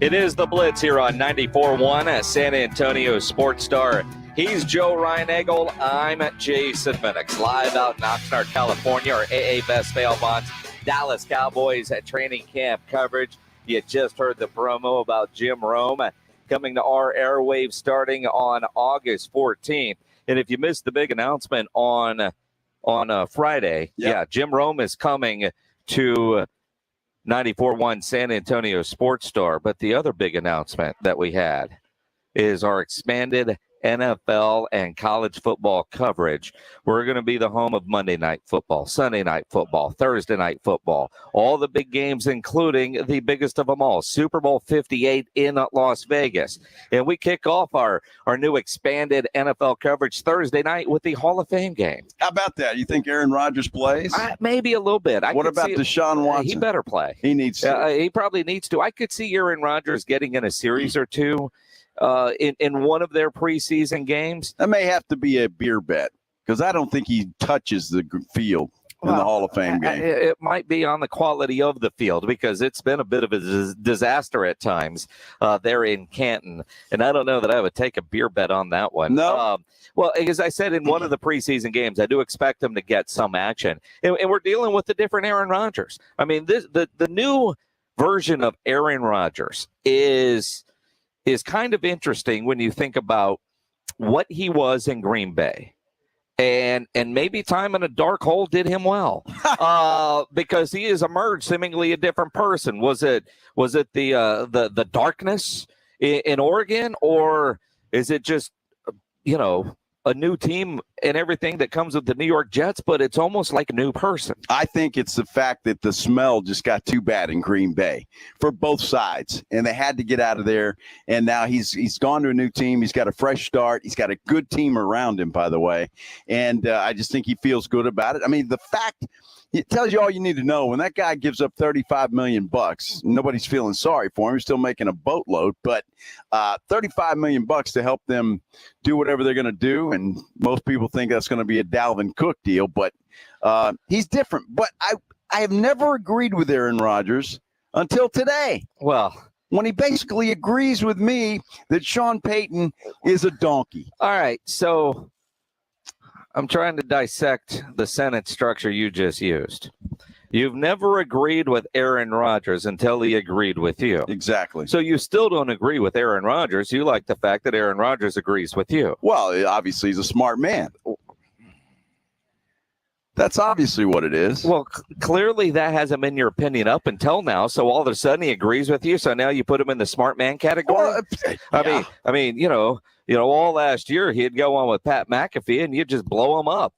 It is the Blitz here on 94.1 at San Antonio Sports Star. He's Joe Reinagel. I'm Jason Minix, live out in Oxnard, California. Our AA Best Bail Bonds Dallas Cowboys at training camp coverage. You just heard the promo about Jim Rome coming to our airwaves starting on August 14th. And if you missed the big announcement on Friday, Jim Rome is coming to 94.1 San Antonio Sports Star. But the other big announcement that we had is our expanded NFL and college football coverage. We're going to be the home of Monday Night Football, Sunday Night Football, Thursday Night Football, all the big games, including the biggest of them all, Super Bowl 58 in Las Vegas. And we kick off our new expanded NFL coverage Thursday night with the Hall of Fame game. How about that? You think Aaron Rodgers plays? Maybe a little bit. What about Deshaun Watson? He better play. He needs to. He probably needs to. I could see Aaron Rodgers getting in a series or two in one of their preseason games. That may have to be a beer bet because I don't think he touches the field in the Hall of Fame game. It might be on the quality of the field because it's been a bit of a disaster at times there in Canton. And I don't know that I would take a beer bet on that one. No. Well, as I said, in one of the preseason games, I do expect him to get some action. And we're dealing with a different Aaron Rodgers. I mean, the new version of Aaron Rodgers is kind of interesting when you think about what he was in Green Bay. And maybe time in a dark hole did him well because he has emerged seemingly a different person. Was it the darkness in Oregon, or is it just, a new team and everything that comes with the New York Jets, but it's almost like a new person? I think it's the fact that the smell just got too bad in Green Bay for both sides, and they had to get out of there. And now he's gone to a new team. He's got a fresh start. He's got a good team around him, by the way. And I just think he feels good about it. I mean, the fact – it tells you all you need to know. When that guy gives up $35 million, nobody's feeling sorry for him. He's still making a boatload, but $35 million to help them do whatever they're going to do. And most people think that's going to be a Dalvin Cook deal, but he's different. But I have never agreed with Aaron Rodgers until today. Well, when he basically agrees with me that Sean Payton is a donkey. All right, so I'm trying to dissect the sentence structure you just used. You've never agreed with Aaron Rodgers until he agreed with you. Exactly. So you still don't agree with Aaron Rodgers. You like the fact that Aaron Rodgers agrees with you. Well, obviously he's a smart man. That's obviously what it is. Well, clearly that hasn't been your opinion up until now. So all of a sudden he agrees with you. So now you put him in the smart man category. Well, I mean, all last year he'd go on with Pat McAfee and you'd just blow him up.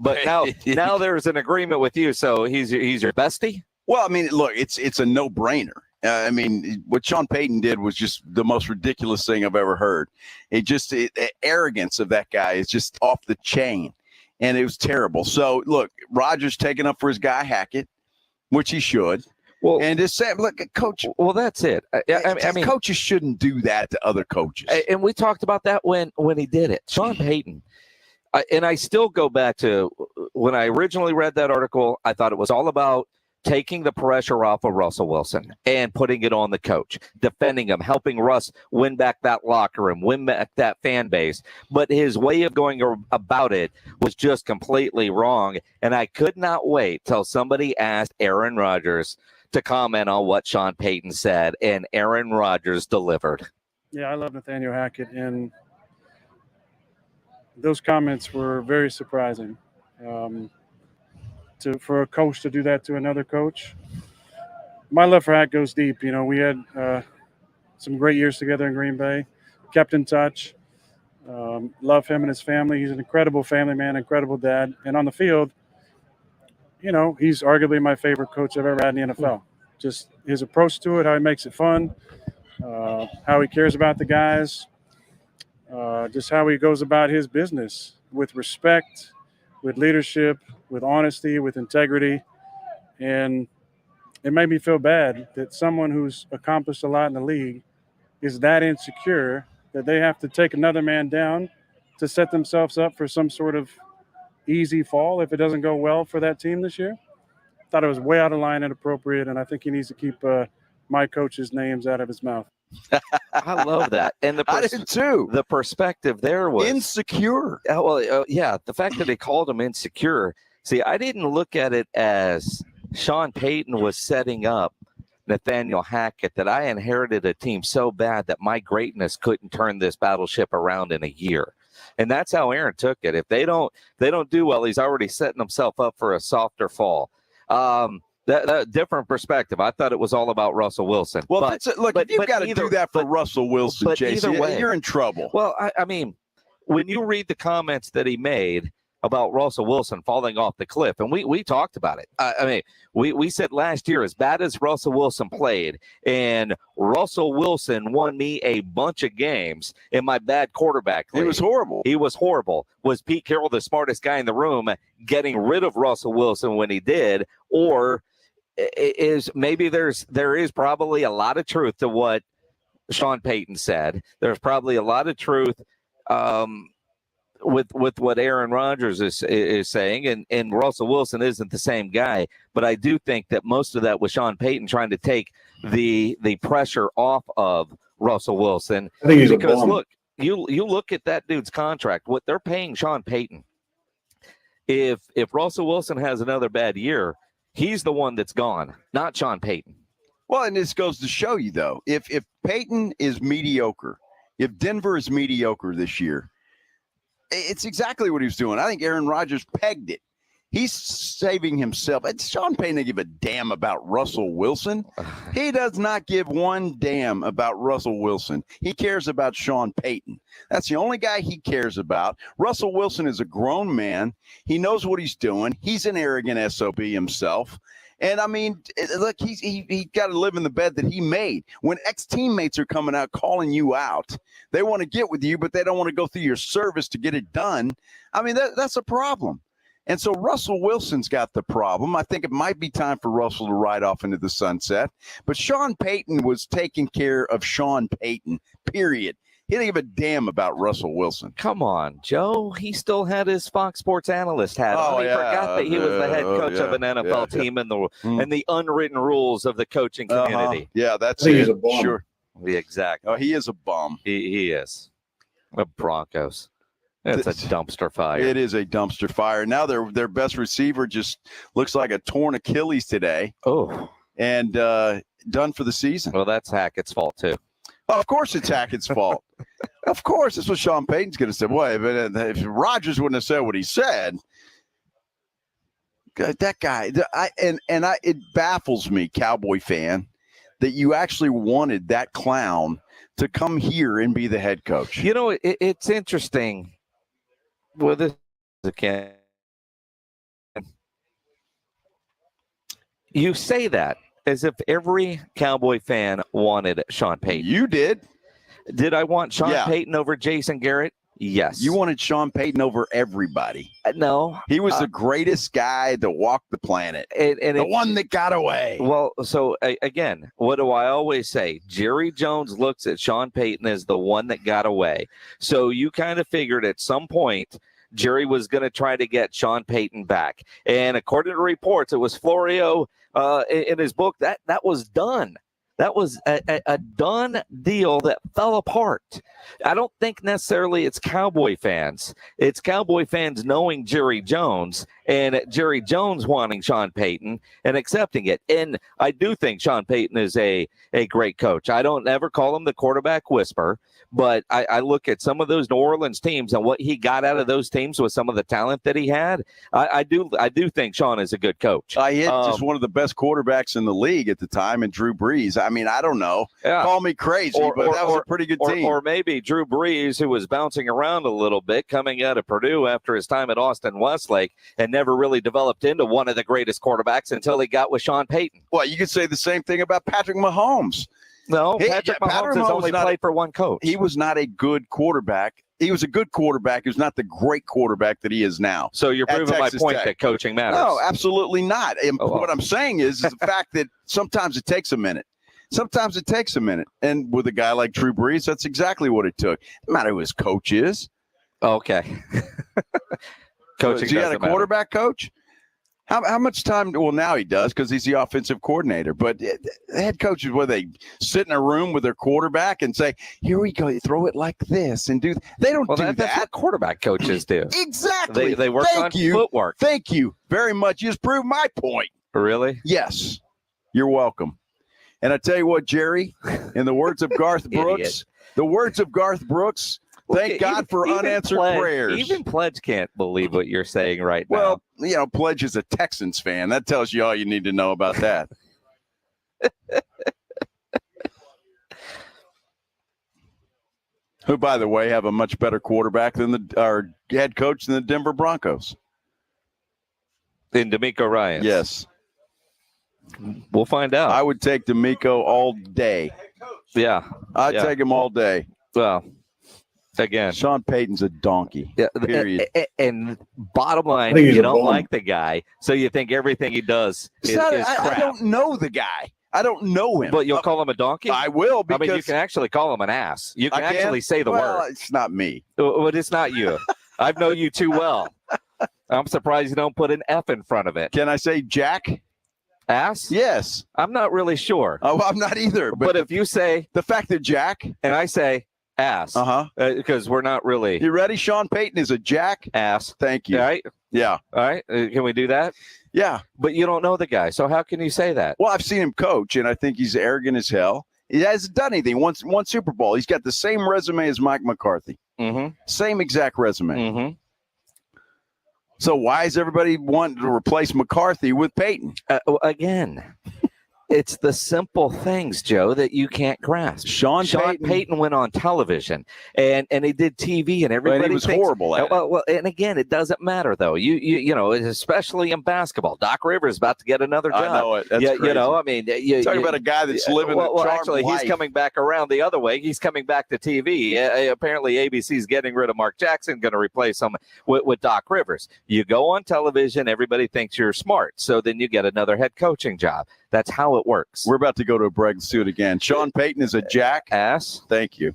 But now there's an agreement with you, so he's your bestie? Well, I mean, look, it's a no-brainer. I mean, what Sean Payton did was just the most ridiculous thing I've ever heard. The arrogance of that guy is just off the chain, and it was terrible. So, look, Rodgers taking up for his guy Hackett, which he should. Well, and just say, look, coach. Well, that's it. I mean, coaches shouldn't do that to other coaches. And we talked about that when he did it. Sean Payton. And I still go back to when I originally read that article, I thought it was all about taking the pressure off of Russell Wilson and putting it on the coach, defending him, helping Russ win back that locker room, win back that fan base. But his way of going about it was just completely wrong. And I could not wait till somebody asked Aaron Rodgers to comment on what Sean Payton said, and Aaron Rodgers delivered. Yeah, I love Nathaniel Hackett, and those comments were very surprising. For a coach to do that to another coach. My love for Hack goes deep. You know, we had some great years together in Green Bay, kept in touch. Love him and his family. He's an incredible family man, incredible dad. And on the field, you know, he's arguably my favorite coach I've ever had in the NFL. Just his approach to it, how he makes it fun, how he cares about the guys, just how he goes about his business with respect, with leadership, with honesty, with integrity. And it made me feel bad that someone who's accomplished a lot in the league is that insecure that they have to take another man down to set themselves up for some sort of easy fall if it doesn't go well for that team this year. I thought it was way out of line and inappropriate, and I think he needs to keep my coach's names out of his mouth. I love that. And I did too. The perspective there was insecure. Yeah, the fact that they called him insecure. See, I didn't look at it as Sean Payton was setting up Nathaniel Hackett, that I inherited a team so bad that my greatness couldn't turn this battleship around in a year. And that's how Aaron took it. If they don't do well, he's already setting himself up for a softer fall. That different perspective. I thought it was all about Russell Wilson. Well, if you've got to do that for Russell Wilson, Jason, you're in trouble. Well, I mean, when you read the comments that he made about Russell Wilson falling off the cliff, and we talked about it. I mean, we said last year, as bad as Russell Wilson played, and Russell Wilson won me a bunch of games in my bad quarterback league. It was horrible. He was horrible. Was Pete Carroll the smartest guy in the room getting rid of Russell Wilson when he did, or there is probably a lot of truth to what Sean Payton said. There's probably a lot of truth with what Aaron Rodgers is saying, and Russell Wilson isn't the same guy. But I do think that most of that was Sean Payton trying to take the pressure off of Russell Wilson. I think he's because a bum. Look, you look at that dude's contract, what they're paying Sean Payton. If Russell Wilson has another bad year, he's the one that's gone, not Sean Payton. Well, and this goes to show you, though, if Payton is mediocre, if Denver is mediocre this year, it's exactly what he was doing. I think Aaron Rodgers pegged it. He's saving himself. Sean Payton doesn't give a damn about Russell Wilson. He does not give one damn about Russell Wilson. He cares about Sean Payton. That's the only guy he cares about. Russell Wilson is a grown man. He knows what he's doing. He's an arrogant SOB himself. And, I mean, look, he got to live in the bed that he made. When ex-teammates are coming out calling you out, they want to get with you, but they don't want to go through your service to get it done. I mean, that's a problem. And so Russell Wilson's got the problem. I think it might be time for Russell to ride off into the sunset. But Sean Payton was taking care of Sean Payton, period. He didn't give a damn about Russell Wilson. Come on, Joe. He still had his Fox Sports analyst hat on. He forgot that he was the head coach of an NFL team and the unwritten rules of the coaching community. Yeah, that's I think it. he's a bum. Sure. Exactly. Oh, he is a bum. He is. The Broncos. It's a dumpster fire. It is a dumpster fire. Now their best receiver just looks like a torn Achilles today. Oh. And done for the season. Well, that's Hackett's fault, too. Oh, of course it's Hackett's fault. Of course. That's what Sean Payton's going to say. Boy, but if Rodgers wouldn't have said what he said, that guy, it baffles me, Cowboy fan, that you actually wanted that clown to come here and be the head coach. You know, it's interesting. Well, this again. You say that as if every Cowboy fan wanted Sean Payton. You did. Did I want Sean Payton over Jason Garrett? Yes. You wanted Sean Payton over everybody. No. He was the greatest guy to walk the planet. And the one that got away. Well, so again, what do I always say? Jerry Jones looks at Sean Payton as the one that got away. So you kind of figured at some point Jerry was going to try to get Sean Payton back. And according to reports, it was Florio in his book that was done. That was a done deal that fell apart. I don't think necessarily it's Cowboy fans. It's Cowboy fans knowing Jerry Jones and Jerry Jones wanting Sean Payton and accepting it. And I do think Sean Payton is a great coach. I don't ever call him the quarterback whisperer, but I look at some of those New Orleans teams and what he got out of those teams with some of the talent that he had. I do think Sean is a good coach. He had just one of the best quarterbacks in the league at the time, and Drew Brees. I mean, I don't know. Yeah. Call me crazy, but that was a pretty good team. Or maybe Drew Brees, who was bouncing around a little bit coming out of Purdue after his time at Austin Westlake and never really developed into one of the greatest quarterbacks until he got with Sean Payton. Well, you could say the same thing about Patrick Mahomes. No, Patrick Mahomes has only played for one coach. He was not a good quarterback. He was a good quarterback. He was not the great quarterback that he is now. So you're proving my point that coaching matters. No, absolutely not. And what I'm saying is the fact that sometimes it takes a minute. Sometimes it takes a minute. And with a guy like Drew Brees, that's exactly what it took. No matter who his coach is. Okay. Coaching. He had a quarterback coach? How much time? Well, now he does because he's the offensive coordinator. But the head coaches, where they sit in a room with their quarterback and say, "Here we go, throw it like this," and do. They don't do that. That's what quarterback coaches do. Exactly. They work on footwork. Thank you very much. You just proved my point. Really? Yes. You're welcome. And I tell you what, Jerry, in the words of Garth Brooks, thank God for unanswered prayers. Even Pledge can't believe what you're saying right now. Well, you know, Pledge is a Texans fan. That tells you all you need to know about that. Who, by the way, have a much better quarterback than our head coach than the Denver Broncos. In D'Amico Ryans. Yes. We'll find out. I would take D'Amico all day. Yeah. I'd take him all day. Well, again, Sean Payton's a donkey. Yeah, period. And bottom line, you don't like the guy, so you think everything he does is crap. I don't know the guy. I don't know him. But you'll call him a donkey? I will, because you can actually call him an ass. You can actually say the word. It's not me. But it's not you. I know you too well. I'm surprised you don't put an F in front of it. Can I say Jack? Ass? Yes. I'm not really sure. Oh, I'm not either. But if you say the fact that Jack and I say ass, because we're not really. You ready? Sean Payton is a jack ass. Thank you. All right. Yeah. All right. Can we do that? Yeah. But you don't know the guy, so how can you say that? Well, I've seen him coach, and I think he's arrogant as hell. He hasn't done anything. One Super Bowl. He's got the same resume as Mike McCarthy. Mm-hmm. Same exact resume. Mm-hmm. So why is everybody wanting to replace McCarthy with Payton? Again, it's the simple things, Joe, that you can't grasp. Sean Payton went on television and he did TV, and everybody he was horrible at it. Well, and again, it doesn't matter though. You know, especially in basketball. Doc Rivers is about to get another job. I know it. That's crazy. You know, I mean, talking about a guy that's living a charmed actually, life. He's coming back around the other way. He's coming back to TV. Apparently, ABC's getting rid of Mark Jackson, going to replace him with Doc Rivers. You go on television, everybody thinks you're smart, so then you get another head coaching job. That's how it works. We're about to go to a break. Let's do it again. Sean Payton is a jackass. Thank you.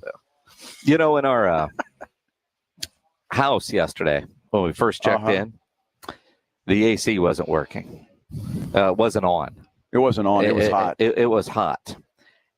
You know, in our house yesterday, when we first checked in, the AC wasn't working. It wasn't on. It wasn't on. It was hot. It was hot.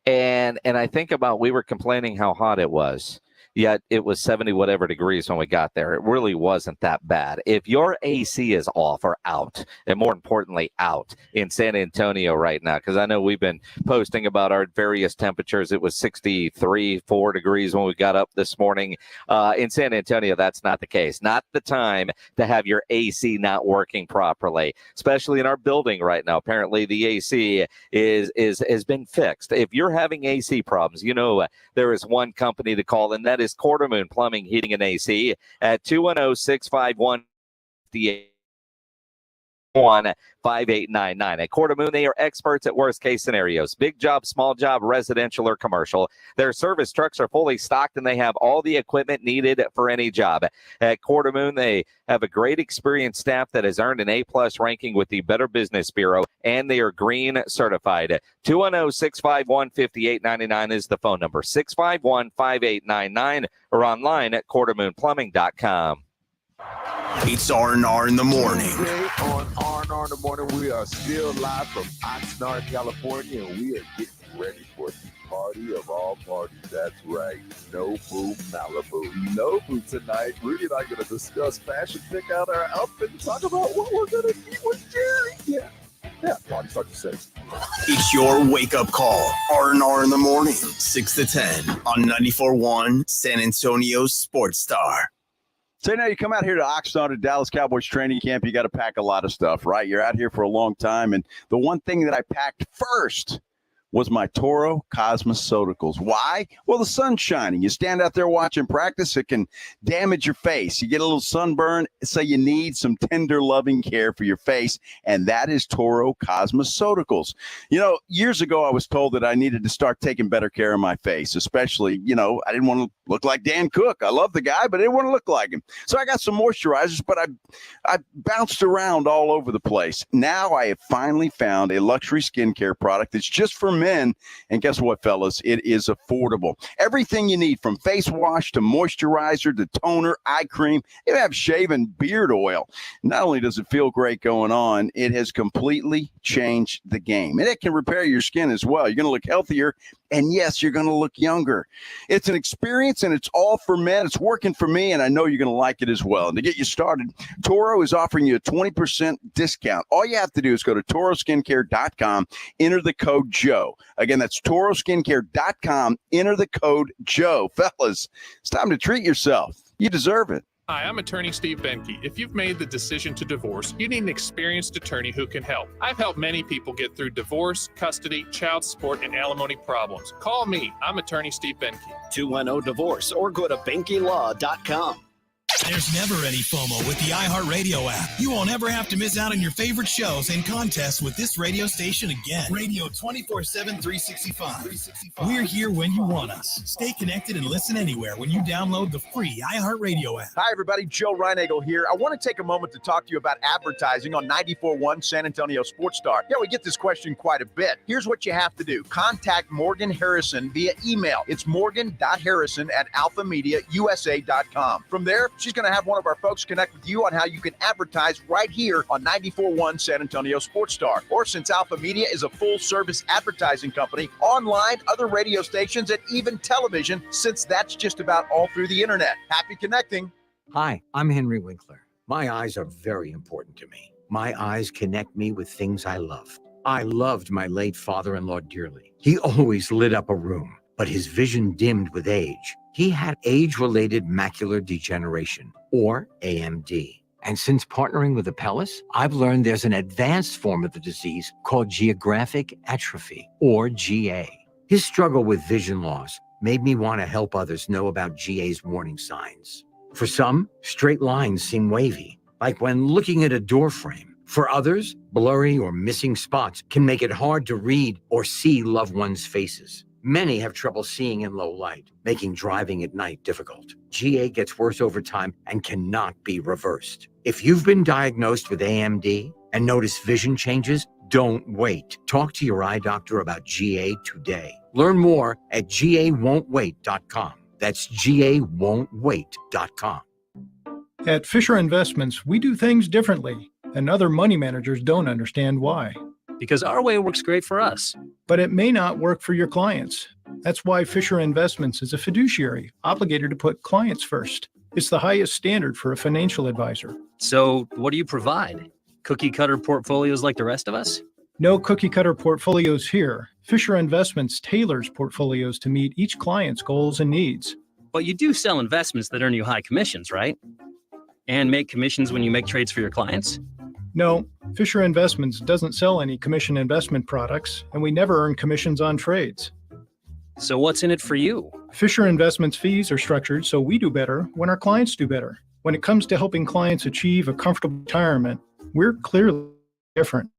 And I think about, we were complaining how hot it was. Yet it was 70 whatever degrees when we got there. It really wasn't that bad. If your AC is off or out, and more importantly, out in San Antonio right now, because I know we've been posting about our various temperatures. It was 4 degrees when we got up this morning. In San Antonio, that's not the case. Not the time to have your AC not working properly, especially in our building right now. Apparently, the AC has been fixed. If you're having AC problems, you know there is one company to call, and that is Quartermoon Plumbing, Heating, and AC at 210-651-58. 651-5899. At Quartermoon, they are experts at worst-case scenarios. Big job, small job, residential or commercial. Their service trucks are fully stocked, and they have all the equipment needed for any job. At Quartermoon, they have a great experienced staff that has earned an A-plus ranking with the Better Business Bureau, and they are green certified. 210-651-5899 is the phone number, 651-5899, or online at quartermoonplumbing.com. It's R&R in the morning. Today on R&R in the morning, we are still live from Oxnard, California, and we are getting ready for the party of all parties. That's right, Nobu Malibu. Nobu tonight. Rudy and I are going to discuss fashion, pick out our outfit, and talk about what we're going to eat with Jerry. Yeah, party starts at 6. It's your wake-up call. R&R in the morning, 6 to 10 on 94.1 San Antonio's Sports Star. So now you come out here to Oxnard at Dallas Cowboys training camp, you got to pack a lot of stuff, right? You're out here for a long time, and the one thing that I packed first was my Toro Cosmeceuticals. Why? Well, the sun's shining. You stand out there watching practice, it can damage your face. You get a little sunburn, so you need some tender, loving care for your face, and that is Toro Cosmeceuticals. You know, years ago, I was told that I needed to start taking better care of my face, especially, I didn't want to look like Dan Cook. I love the guy, but I didn't want to look like him. So I got some moisturizers, but I bounced around all over the place. Now I have finally found a luxury skincare product that's just for men, and guess what, fellas? It is affordable. Everything you need, from face wash to moisturizer to toner, eye cream, you have shave and beard oil. Not only does it feel great going on, it has completely changed the game, and it can repair your skin as well. You're going to look healthier, and yes, you're going to look younger. It's an experience, and it's all for men. It's working for me, and I know you're going to like it as well. And to get you started, Toro is offering you a 20% discount. All you have to do is go to toroskincare.com, enter the code Joe. Again, that's toroskincare.com, enter the code Joe. Fellas, it's time to treat yourself. You deserve it. Hi, I'm attorney Steve Benke. If you've made the decision to divorce, you need an experienced attorney who can help. I've helped many people get through divorce, custody, child support, and alimony problems. Call me. I'm attorney Steve Benke. 210-DIVORCE or go to BenkeLaw.com. There's never any FOMO with the iHeartRadio app. You won't ever have to miss out on your favorite shows and contests with this radio station again. Radio 24/7, 365. We're here when you want us. Stay connected and listen anywhere when you download the free iHeartRadio app. Hi, everybody. Joe Reinagel here. I want to take a moment to talk to you about advertising on 94.1 San Antonio Sports Star. Yeah, we get this question quite a bit. Here's what you have to do. Contact Morgan Harrison via email. It's morgan.harrison@alphamediausa.com. From there, she's going to have one of our folks connect with you on how you can advertise right here on 94.1 San Antonio Sports Star. Or since Alpha Media is a full-service advertising company, online, other radio stations, and even television, since that's just about all through the internet. Happy connecting. Hi, I'm Henry Winkler. My eyes are very important to me. My eyes connect me with things I love. I loved my late father-in-law dearly. He always lit up a room, but his vision dimmed with age. He had age-related macular degeneration, or AMD. And since partnering with Apellis, I've learned there's an advanced form of the disease called geographic atrophy, or GA. His struggle with vision loss made me want to help others know about GA's warning signs. For some, straight lines seem wavy, like when looking at a door frame. For others, blurry or missing spots can make it hard to read or see loved ones' faces. Many have trouble seeing in low light, making driving at night difficult. GA gets worse over time and cannot be reversed. If you've been diagnosed with AMD and notice vision changes, don't wait. Talk to your eye doctor about GA today. Learn more at GAWon'tWait.com. That's GAWon'tWait.com. At Fisher Investments, we do things differently, and other money managers don't understand why. Because our way works great for us. But it may not work for your clients. That's why Fisher Investments is a fiduciary, obligated to put clients first. It's the highest standard for a financial advisor. So what do you provide? Cookie cutter portfolios like the rest of us? No cookie cutter portfolios here. Fisher Investments tailors portfolios to meet each client's goals and needs. But you do sell investments that earn you high commissions, right? And make commissions when you make trades for your clients? No, Fisher Investments doesn't sell any commission investment products, and we never earn commissions on trades. So what's in it for you? Fisher Investments fees are structured so we do better when our clients do better. When it comes to helping clients achieve a comfortable retirement, we're clearly different.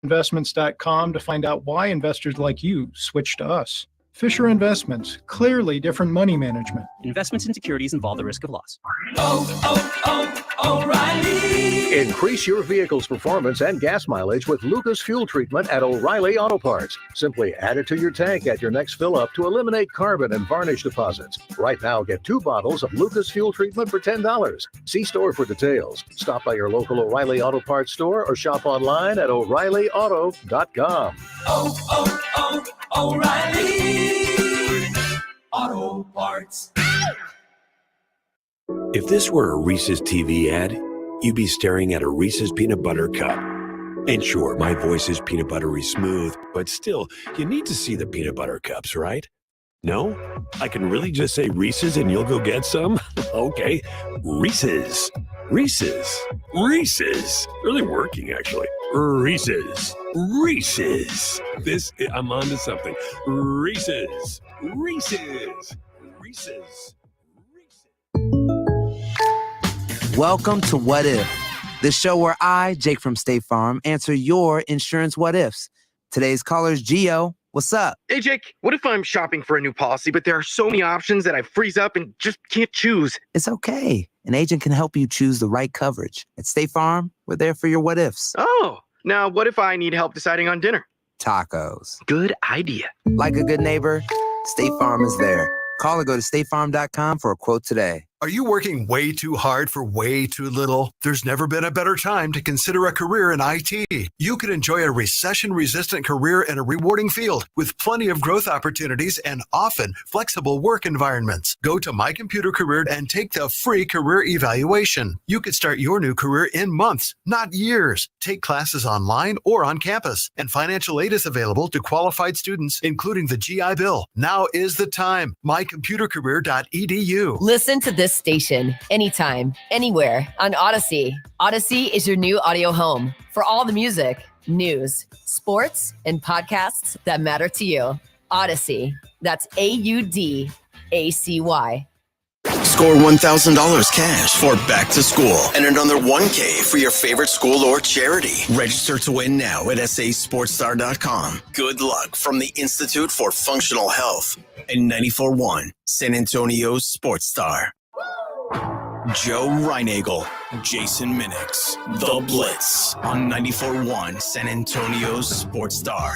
Investments.com to find out why investors like you switch to us. Fisher Investments, clearly different money management. Investments in securities involve the risk of loss. O'Reilly. Increase your vehicle's performance and gas mileage with Lucas Fuel Treatment at O'Reilly Auto Parts. Simply add it to your tank at your next fill-up to eliminate carbon and varnish deposits. Right now, get 2 bottles of Lucas Fuel Treatment for $10. See store for details. Stop by your local O'Reilly Auto Parts store or shop online at O'ReillyAuto.com. O'Reilly Auto Parts. If this were a Reese's TV ad, you'd be staring at a Reese's peanut butter cup. And sure, my voice is peanut buttery smooth, but still, you need to see the peanut butter cups, right? No? I can really just say Reese's and you'll go get some? Okay, Reese's. Reese's. Reese's. Really working, actually. Reese's. Reese's. I'm on to something. Reese's. Reese's. Reese's. Welcome to What If, the show where I, Jake from State Farm, answer your insurance what ifs. Today's caller is Gio. What's up? Hey, Jake, what if I'm shopping for a new policy, but there are so many options that I freeze up and just can't choose? It's okay. An agent can help you choose the right coverage. At State Farm, we're there for your what ifs. Oh, now what if I need help deciding on dinner? Tacos. Good idea. Like a good neighbor, State Farm is there. Call or go to statefarm.com for a quote today. Are you working way too hard for way too little? There's never been a better time to consider a career in IT. You could enjoy a recession-resistant career in a rewarding field with plenty of growth opportunities and often flexible work environments. Go to My Computer Career and take the free career evaluation. You could start your new career in months, not years. Take classes online or on campus, and financial aid is available to qualified students, including the GI Bill. Now is the time. mycomputercareer.edu. Listen to this station anytime, anywhere on Odyssey. Odyssey is your new audio home for all the music, news, sports, and podcasts that matter to you. Odyssey. That's AUDACY. Score $1,000 cash for back to school and another $1K for your favorite school or charity. Register to win now at sasportstar.com. Good luck from the Institute for Functional Health and 94.1 San Antonio Sports Star. Joe Reinagel, Jason Minix, The Blitz on 94.1 San Antonio Sports Star.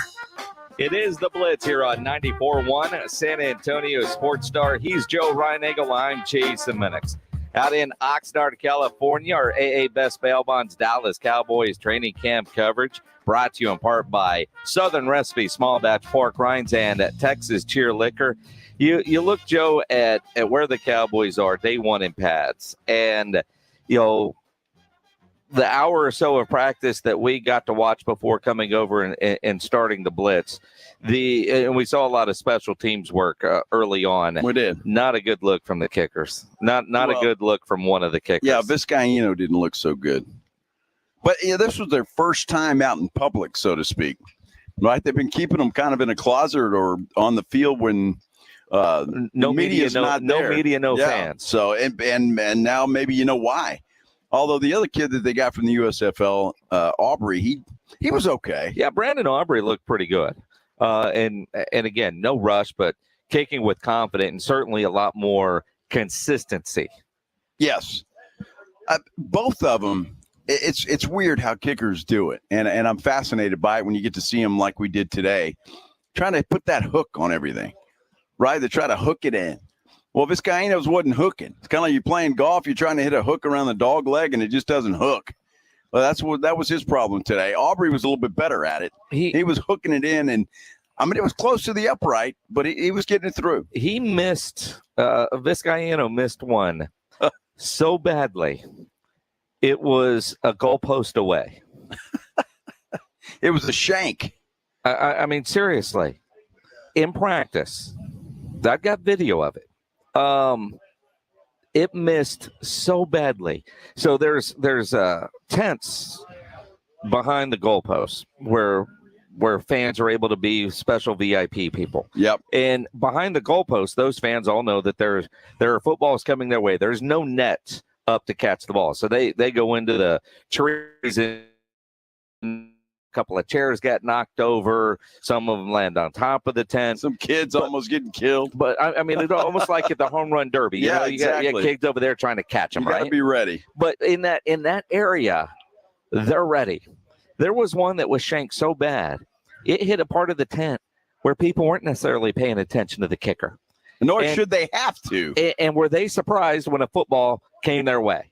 It is The Blitz here on 94.1 San Antonio Sports Star. He's Joe Reinagel. I'm Jason Minix. Out in Oxnard, California, our AA Best Bail Bonds Dallas Cowboys training camp coverage brought to you in part by Southern Recipe Small Batch Pork Rinds and Texas Cheer Liquor. You look, Joe, at where the Cowboys are day one in pads, and the hour or so of practice that we got to watch before coming over and starting the Blitz, and we saw a lot of special teams work early on. We did. Not a good look from the kickers. Not a good look from one of the kickers. Yeah, Vizcaino didn't look so good. But this was their first time out in public, so to speak. Right? They've been keeping them kind of in a closet or on the field when no media, no media, no fans. So and now maybe you know why. Although the other kid that they got from the USFL, Aubrey, he was okay. Yeah, Brandon Aubrey looked pretty good. And again, no rush, but kicking with confidence and certainly a lot more consistency. Yes, both of them. It's weird how kickers do it, and I'm fascinated by it when you get to see them like we did today, trying to put that hook on everything. Right? They try to hook it in. Well, Vizcaino's wasn't hooking. It's kind of like you're playing golf. You're trying to hit a hook around the dog leg, and it just doesn't hook. Well, that was his problem today. Aubrey was a little bit better at it. He was hooking it in, and I mean, it was close to the upright, but he was getting it through. He missed. Vizcaino missed one so badly. It was a goalpost away. It was a shank. I mean, seriously, in practice. I've got video of it. It missed so badly. So there's tents behind the goalposts where fans are able to be special VIP people. Yep. And behind the goalposts, those fans all know that there are footballs coming their way. There's no net up to catch the ball. So they go into the trees in couple of chairs got knocked over. Some of them land on top of the tent. Some kids almost getting killed. But I mean, it's almost like at the home run derby. You know, exactly. You got kids over there trying to catch them, You gotta right? be ready. But in that area, they're ready. There was one that was shanked so bad, it hit a part of the tent where people weren't necessarily paying attention to the kicker. Nor should they have to. And were they surprised when a football came their way?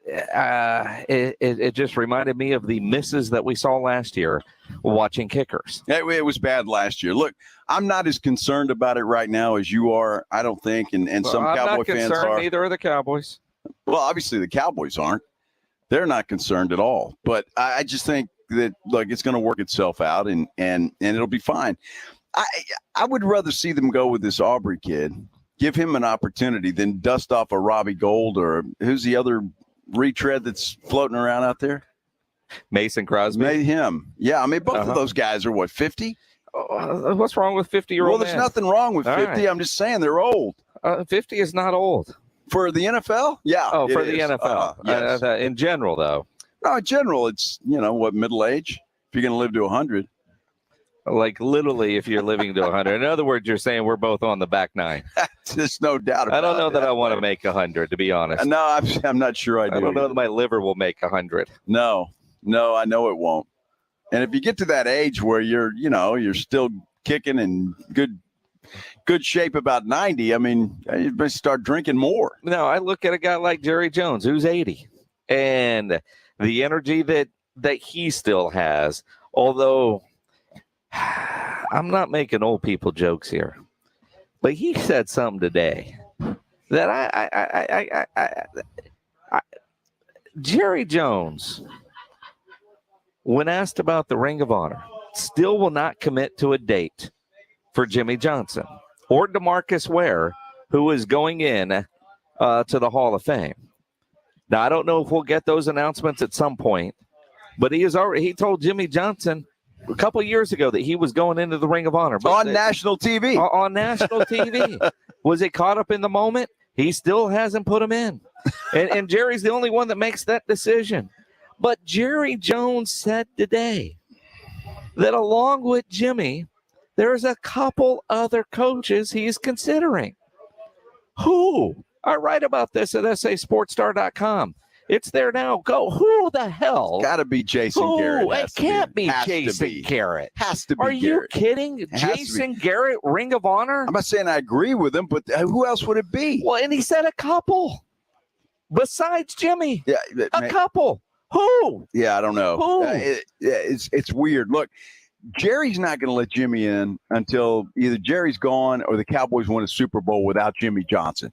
It just reminded me of the misses that we saw last year watching kickers. It was bad last year. Look, I'm not as concerned about it right now as you are, I don't think, and some Cowboy fans are. Neither are the Cowboys. Well, obviously the Cowboys aren't. They're not concerned at all. But I just think that, look, it's going to work itself out, and it'll be fine. I would rather see them go with this Aubrey kid, give him an opportunity, than dust off a Robbie Gould or who's the other retread that's floating around out there? Mason Crosby. Made him. Yeah, I mean, both of those guys are, what, 50? What's wrong with 50-year-old Well, there's nothing wrong with 50. Right. I'm just saying they're old. 50 is not old. For the NFL? Yeah. Oh, for the NFL. Yes. In general, though. No, in general, it's, middle age. If you're going to live to 100. Like, literally, if you're living to 100. In other words, you're saying we're both on the back nine. There's no doubt about it. I don't know that I want to make 100, to be honest. No, I'm not sure I do. I don't know that my liver will make 100. No, I know it won't. And if you get to that age where you're still kicking in good shape about 90, I mean, you better start drinking more. No, I look at a guy like Jerry Jones, who's 80, and the energy that he still has, although I'm not making old people jokes here, but he said something today that Jerry Jones, when asked about the Ring of Honor, still will not commit to a date for Jimmy Johnson or DeMarcus Ware, who is going in to the Hall of Fame. Now, I don't know if we'll get those announcements at some point, but he told Jimmy Johnson a couple years ago that he was going into the Ring of Honor. But national TV. On national TV. Was it caught up in the moment? He still hasn't put him in. And Jerry's the only one that makes that decision. But Jerry Jones said today that along with Jimmy, there's a couple other coaches he's considering. Who? I write about this at sasportstar.com. It's there now. Go. Who the hell? Got to be Jason Garrett. It can't be Jason Garrett. Has to be. Are you kidding? Jason Garrett, Ring of Honor? I'm not saying I agree with him, but who else would it be? Well, and he said a couple. Besides Jimmy. Yeah, a couple. Who? Yeah, I don't know. Who? It's weird. Look, Jerry's not going to let Jimmy in until either Jerry's gone or the Cowboys win a Super Bowl without Jimmy Johnson.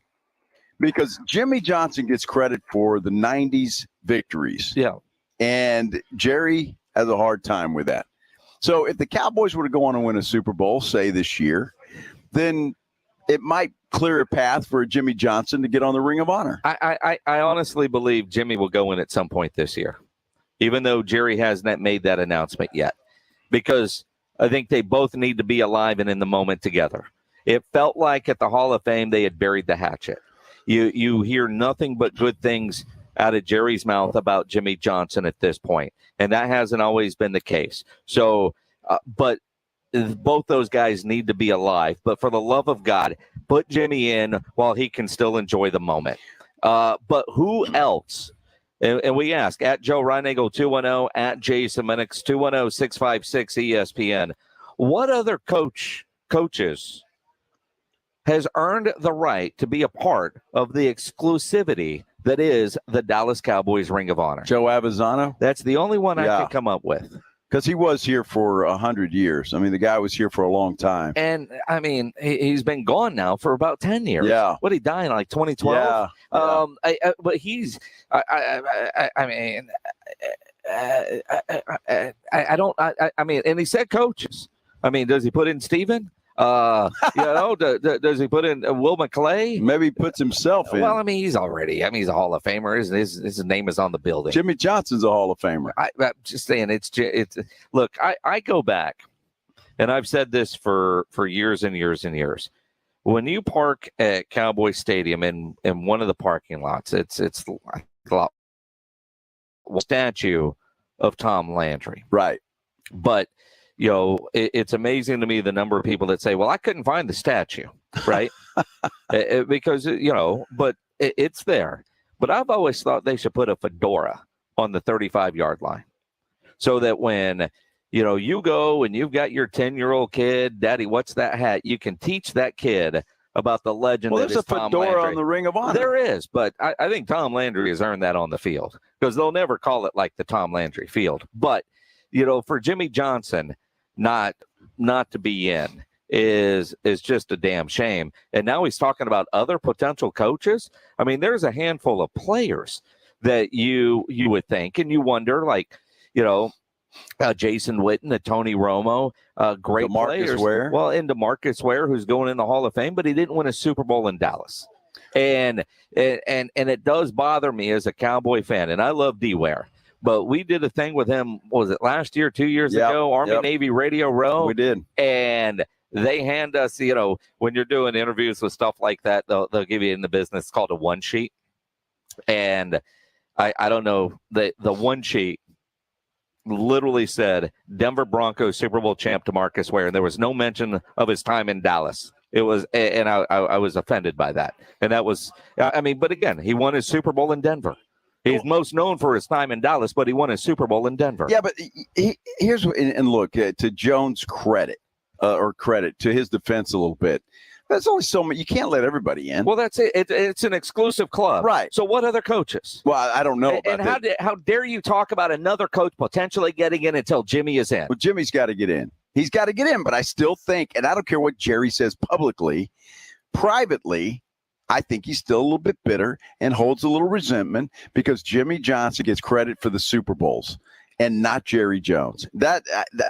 Because Jimmy Johnson gets credit for the 90s victories. Yeah. And Jerry has a hard time with that. So if the Cowboys were to go on and win a Super Bowl, say this year, then it might clear a path for Jimmy Johnson to get on the Ring of Honor. I honestly believe Jimmy will go in at some point this year, even though Jerry hasn't made that announcement yet, because I think they both need to be alive and in the moment together. It felt like at the Hall of Fame they had buried the hatchet. You hear nothing but good things out of Jerry's mouth about Jimmy Johnson at this point, and that hasn't always been the case. So, but both those guys need to be alive. But for the love of God, put Jimmy in while he can still enjoy the moment. But who else? And we ask at Joe Reinagle 210, at Jason Minix 210-656-ESPN. What other coaches has earned the right to be a part of the exclusivity that is the Dallas Cowboys Ring of Honor? Joe Avezzano? That's the only one I can come up with. Because he was here for 100 years. I mean, the guy was here for a long time. And, I mean, he's been gone now for about 10 years. Yeah. What, he died in like 2012? Yeah. But he's, I mean, and he said coaches. I mean, does he put in Steven? Does he put in Will McClay? Maybe he puts himself in. Well, I mean, he's a Hall of Famer. His name is on the building. Jimmy Johnson's a Hall of Famer. I'm just saying, look, I go back, and I've said this for years and years and years. When you park at Cowboy Stadium in one of the parking lots, it's a lot statue of Tom Landry. Right. But, it's amazing to me the number of people that say, well, I couldn't find the statue, right? Because, but it's there. But I've always thought they should put a fedora on the 35-yard line so that when, you go and you've got your 10-year-old kid, Daddy, what's that hat? You can teach that kid about the legend that is Tom Landry. There's a fedora on the Ring of Honor. There is, but I think Tom Landry has earned that on the field because they'll never call it like the Tom Landry field. But, for Jimmy Johnson not to be in is just a damn shame. And now he's talking about other potential coaches. I mean, there's a handful of players that you would think, and you wonder, like, Jason Witten, Tony Romo, great players. Ware. Well, and DeMarcus Ware, who's going in the Hall of Fame, but he didn't win a Super Bowl in Dallas. And it does bother me as a Cowboy fan, and I love D. Ware. But we did a thing with him, was it last year, 2 years ago, Army-Navy Radio Row? We did. And they hand us, when you're doing interviews with stuff like that, they'll give you in the business, it's called a one sheet. And I don't know, the one sheet literally said Denver Broncos Super Bowl champ DeMarcus Ware, and there was no mention of his time in Dallas. It was, and I was offended by that. And that was, but again, he won his Super Bowl in Denver. He's most known for his time in Dallas, but he won a Super Bowl in Denver. Yeah, but here's and look, to Jones' credit, or credit to his defense a little bit. There's only so many. You can't let everybody in. Well, that's it. It's an exclusive club, right? So what other coaches? Well, I don't know. And how dare you talk about another coach potentially getting in until Jimmy is in? Well, Jimmy's got to get in. He's got to get in. But I still think, and I don't care what Jerry says publicly, privately, I think he's still a little bit bitter and holds a little resentment because Jimmy Johnson gets credit for the Super Bowls and not Jerry Jones. That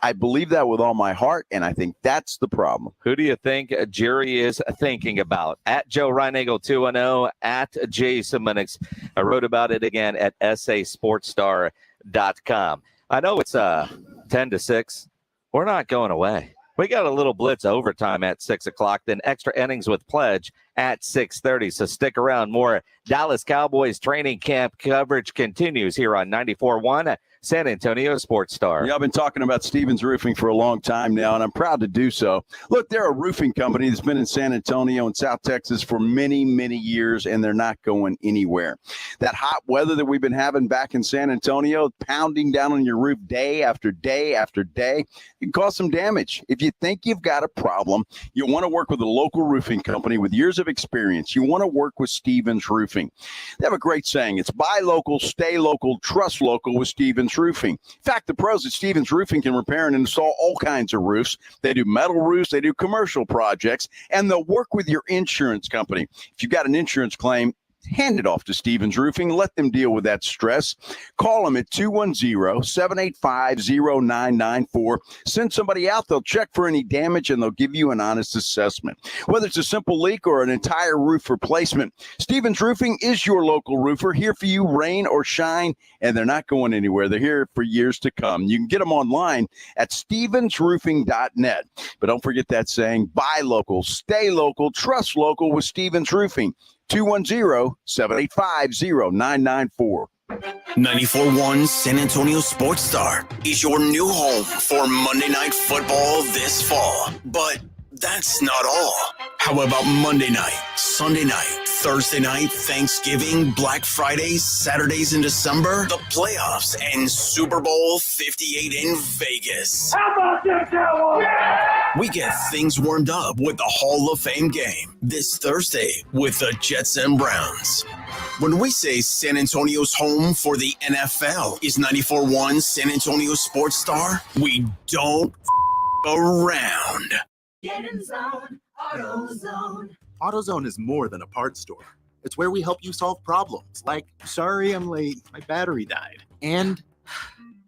I believe that with all my heart, and I think that's the problem. Who do you think Jerry is thinking about? At Joe Reinagle 210, at Jason Minix. I wrote about it again at sasportstar.com. I know it's 10-6. We're not going away. We got a little Blitz overtime at 6 o'clock, then extra innings with Pledge at 6:30. So stick around. More Dallas Cowboys training camp coverage continues here on 94.1 San Antonio Sports Star. Yeah, I've been talking about Stevens Roofing for a long time now, and I'm proud to do so. Look, they're a roofing company that's been in San Antonio and South Texas for many, many years, and they're not going anywhere. That hot weather that we've been having back in San Antonio, pounding down on your roof day after day after day, it can cause some damage. If you think you've got a problem, you want to work with a local roofing company with years of experience. You want to work with Stevens Roofing. They have a great saying. It's buy local, stay local, trust local with Stevens Roofing. In fact, the pros at Stevens Roofing can repair and install all kinds of roofs. They do metal roofs, they do commercial projects, and they'll work with your insurance company. If you've got an insurance claim, hand it off to Stevens Roofing. Let them deal with that stress. Call them at 210-785-0994. Send somebody out. They'll check for any damage, and they'll give you an honest assessment. Whether it's a simple leak or an entire roof replacement, Stevens Roofing is your local roofer, here for you, rain or shine, and they're not going anywhere. They're here for years to come. You can get them online at stevensroofing.net. But don't forget that saying, buy local, stay local, trust local with Stevens Roofing. 210-785-0994. 94.1 San Antonio Sports Star is your new home for Monday Night Football this fall. But that's not all. How about Monday night, Sunday night, Thursday night, Thanksgiving, Black Friday, Saturdays in December, the playoffs, and Super Bowl 58 in Vegas? How about that, Cowboys? Yeah! We get things warmed up with the Hall of Fame game this Thursday with the Jets and Browns. When we say San Antonio's home for the NFL is 94.1 San Antonio Sports Star, we don't around. Get in zone, AutoZone. AutoZone is more than a parts store. It's where we help you solve problems like, sorry I'm late, my battery died. And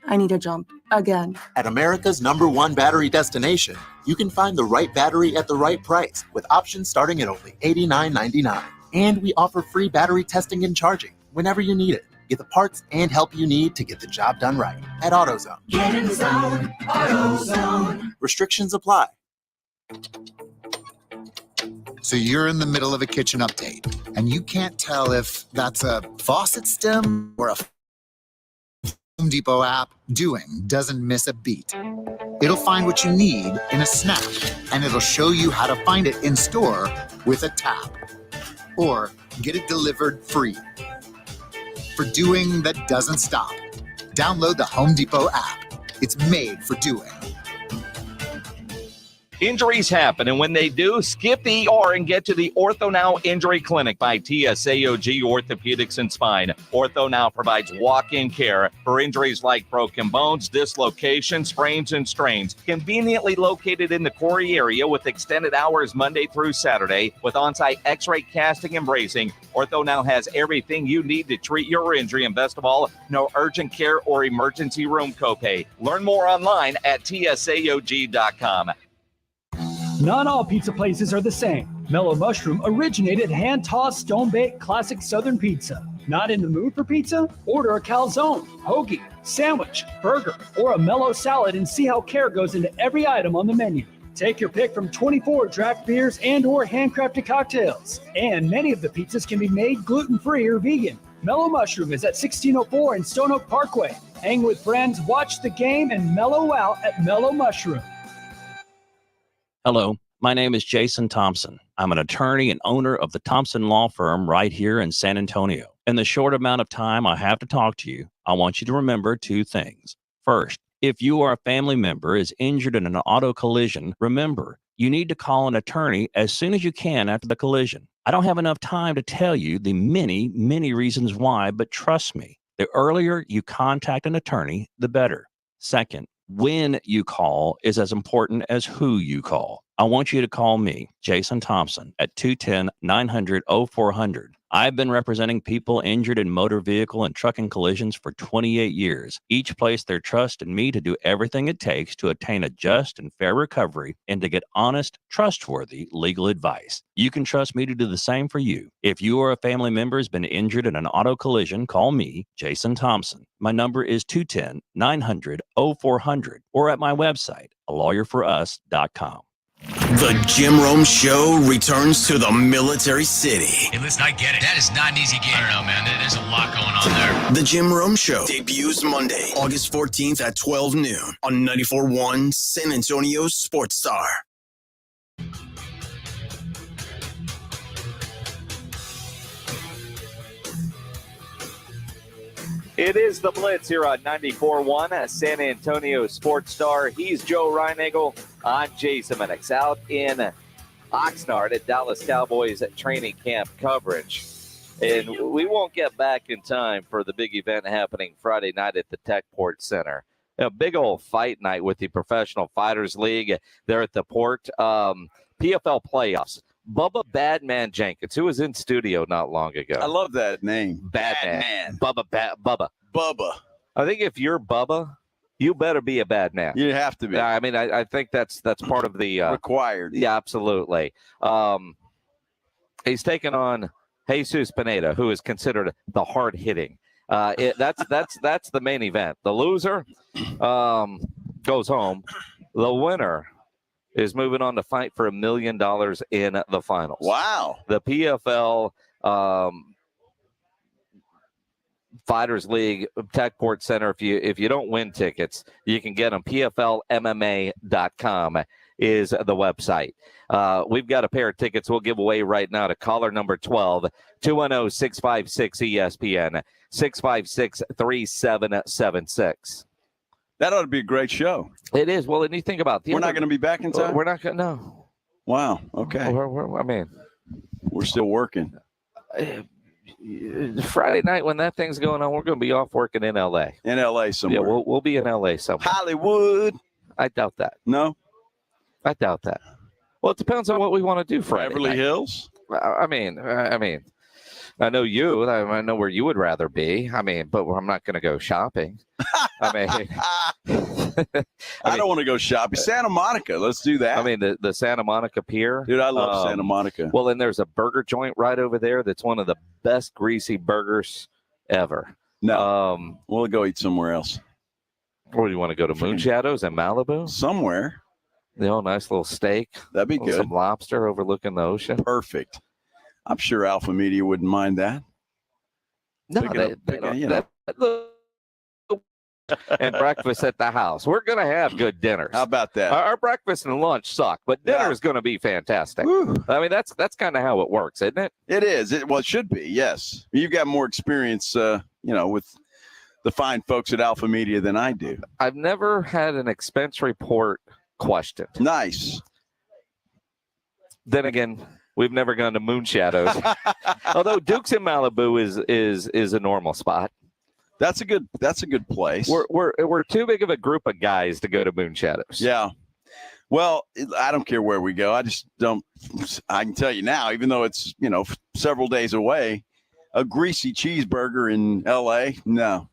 I need a jump again. At America's #1 battery destination, you can find the right battery at the right price with options starting at only $89.99. And we offer free battery testing and charging whenever you need it. Get the parts and help you need to get the job done right at AutoZone. Get in zone, AutoZone. Restrictions apply. So you're in the middle of a kitchen update, and you can't tell if that's a faucet stem or a Home Depot app, doing doesn't miss a beat. It'll find what you need in a snap, and it'll show you how to find it in store with a tap. Or get it delivered free. For doing that doesn't stop, download the Home Depot app. It's made for doing. Injuries happen, and when they do, skip the ER and get to the Ortho Now Injury Clinic by TSAOG Orthopedics and Spine. Ortho Now provides walk-in care for injuries like broken bones, dislocations, sprains, and strains. Conveniently located in the Corey area with extended hours Monday through Saturday with on-site x-ray casting and bracing, Ortho Now has everything you need to treat your injury, and best of all, no urgent care or emergency room copay. Learn more online at tsaog.com. Not all pizza places are the same. Mellow Mushroom originated hand-tossed, stone-baked classic Southern pizza. Not in the mood for pizza? Order a calzone, hoagie, sandwich, burger, or a mellow salad and see how care goes into every item on the menu. Take your pick from 24 draft beers and or handcrafted cocktails. And many of the pizzas can be made gluten-free or vegan. Mellow Mushroom is at 1604 in Stone Oak Parkway. Hang with friends, watch the game, and mellow out at Mellow Mushroom. Hello, my name is Jason Thompson. I'm an attorney and owner of the Thompson Law Firm right here in San Antonio. In the short amount of time I have to talk to you, I want you to remember two things. First, if you or a family member is injured in an auto collision, remember, you need to call an attorney as soon as you can after the collision. I don't have enough time to tell you the many, many reasons why, but trust me, the earlier you contact an attorney, the better. Second, when you call is as important as who you call. I want you to call me, Jason Thompson, at 210-900-0400. I've been representing people injured in motor vehicle and trucking collisions for 28 years. Each placed their trust in me to do everything it takes to attain a just and fair recovery and to get honest, trustworthy legal advice. You can trust me to do the same for you. If you or a family member has been injured in an auto collision, call me, Jason Thompson. My number is 210-900-0400 or at my website, alawyerforus.com. The Jim Rome Show returns to the Military City. Hey, listen, I get it. That is not an easy game. I don't know, man. There's a lot going on there. The Jim Rome Show debuts Monday, August 14th at 12 noon on 94.1 San Antonio Sports Star. It is the Blitz here on 94.1 San Antonio Sports Star. He's Joe Reinagel. I'm Jason Minix out in Oxnard at Dallas Cowboys at training camp coverage. And we won't get back in time for the big event happening Friday night at the Techport Center. A big old fight night with the Professional Fighters League there at the Port. PFL playoffs. Bubba Badman Jenkins, who was in studio not long ago. I love that name. Badman. Bubba. Bubba. I think if you're Bubba, you better be a bad man. You have to be. I mean, I think that's part of the required. Yeah, absolutely. He's taken on Jesus Pineda, who is considered the hard hitting. That's the main event. The loser goes home. The winner is moving on to fight for $1 million in the finals. Wow. The PFL Fighters League Techport Center. If you don't win tickets, you can get them. PFLMMA.com is the website. We've got a pair of tickets we'll give away right now to caller number 12, 210-656-ESPN, 656-3776. That ought to be a great show. It is. Well, and you think about we're not going to be back in time? We're not going to. No. Wow. Okay. We're still working. Friday night when that thing's going on, we're going to be off working in L.A. In L.A. somewhere. Yeah, we'll be in L.A. somewhere. Hollywood. I doubt that. No? I doubt that. Well, it depends on what we want to do Friday Beverly night. Hills? I mean, I know you. I know where you would rather be. I mean, but I'm not going to go shopping. I mean, I don't want to go shopping. Santa Monica. Let's do that. I mean, the Santa Monica Pier. Dude, I love Santa Monica. Well, and there's a burger joint right over there that's one of the best greasy burgers ever. No. We'll go eat somewhere else. Or do you want to go to Moon Shadows in Malibu? Somewhere. Nice little steak. That'd be good. Some lobster overlooking the ocean. Perfect. I'm sure Alpha Media wouldn't mind that. No, they don't. and breakfast at the house. We're going to have good dinners. How about that? Our breakfast and lunch suck, but dinner is going to be fantastic. Whew. I mean, that's kind of how it works, isn't it? It is. It should be, yes. You've got more experience, with the fine folks at Alpha Media than I do. I've never had an expense report questioned. Nice. Then again, we've never gone to Moon Shadows. Although Duke's in Malibu is a normal spot. That's a good place. We're too big of a group of guys to go to Moon Shadows. Yeah. Well, I don't care where we go. I just don't. I can tell you now, even though it's several days away, a greasy cheeseburger in L.A. No.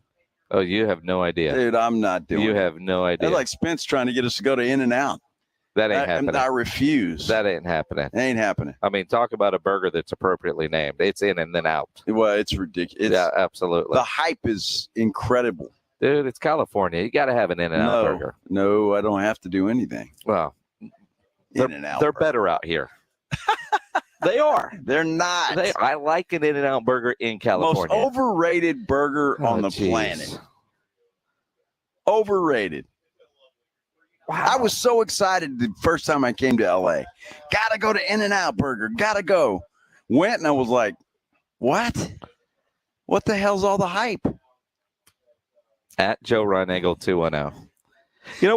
Oh, you have no idea, dude. I'm not doing. You have no idea. That's like Spence trying to get us to go to In-N-Out. That ain't happening. I refuse. That ain't happening. Ain't happening. I mean, talk about a burger that's appropriately named. It's in and then out. Well, it's ridiculous. Yeah, absolutely. The hype is incredible. Dude, it's California. You got to have an In-N-Out burger. No, I don't have to do anything. Well, In-N-Out. They're better out here. They are. They're not. I like an In-N-Out burger in California. Most overrated burger on the planet. Overrated. Wow. I was so excited the first time I came to LA. Gotta go to In-N-Out Burger. Gotta go. Went and I was like, what? What the hell's all the hype? At Joe Reinagle 210.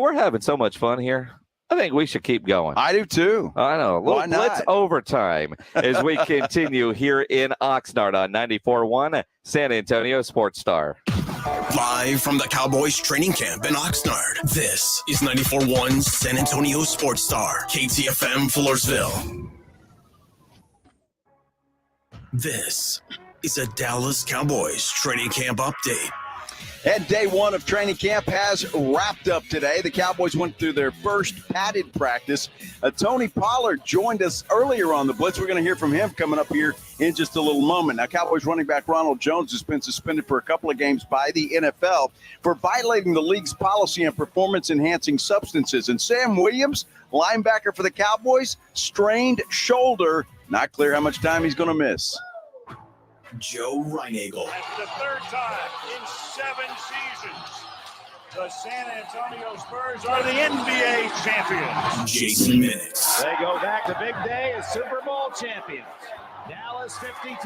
We're having so much fun here. I think we should keep going. I do too. I know. Why not? Blitz overtime as we continue here in Oxnard on 94.1 San Antonio Sports Star. Live from the Cowboys training camp in Oxnard, this is 94.1 San Antonio Sports Star, KTFM Floresville. This is a Dallas Cowboys training camp update. And day one of training camp has wrapped up today. The Cowboys went through their first padded practice. Tony Pollard joined us earlier on the Blitz. We're going to hear from him coming up here in just a little moment. Now, Cowboys running back Ronald Jones has been suspended for a couple of games by the NFL for violating the league's policy on performance-enhancing substances. And Sam Williams, linebacker for the Cowboys, strained shoulder. Not clear how much time he's going to miss. Joe Reinagle. That's the third time in 7 seasons the San Antonio Spurs are the NBA champions. Jason Minix. They go back to big day as Super Bowl champions. Dallas 52,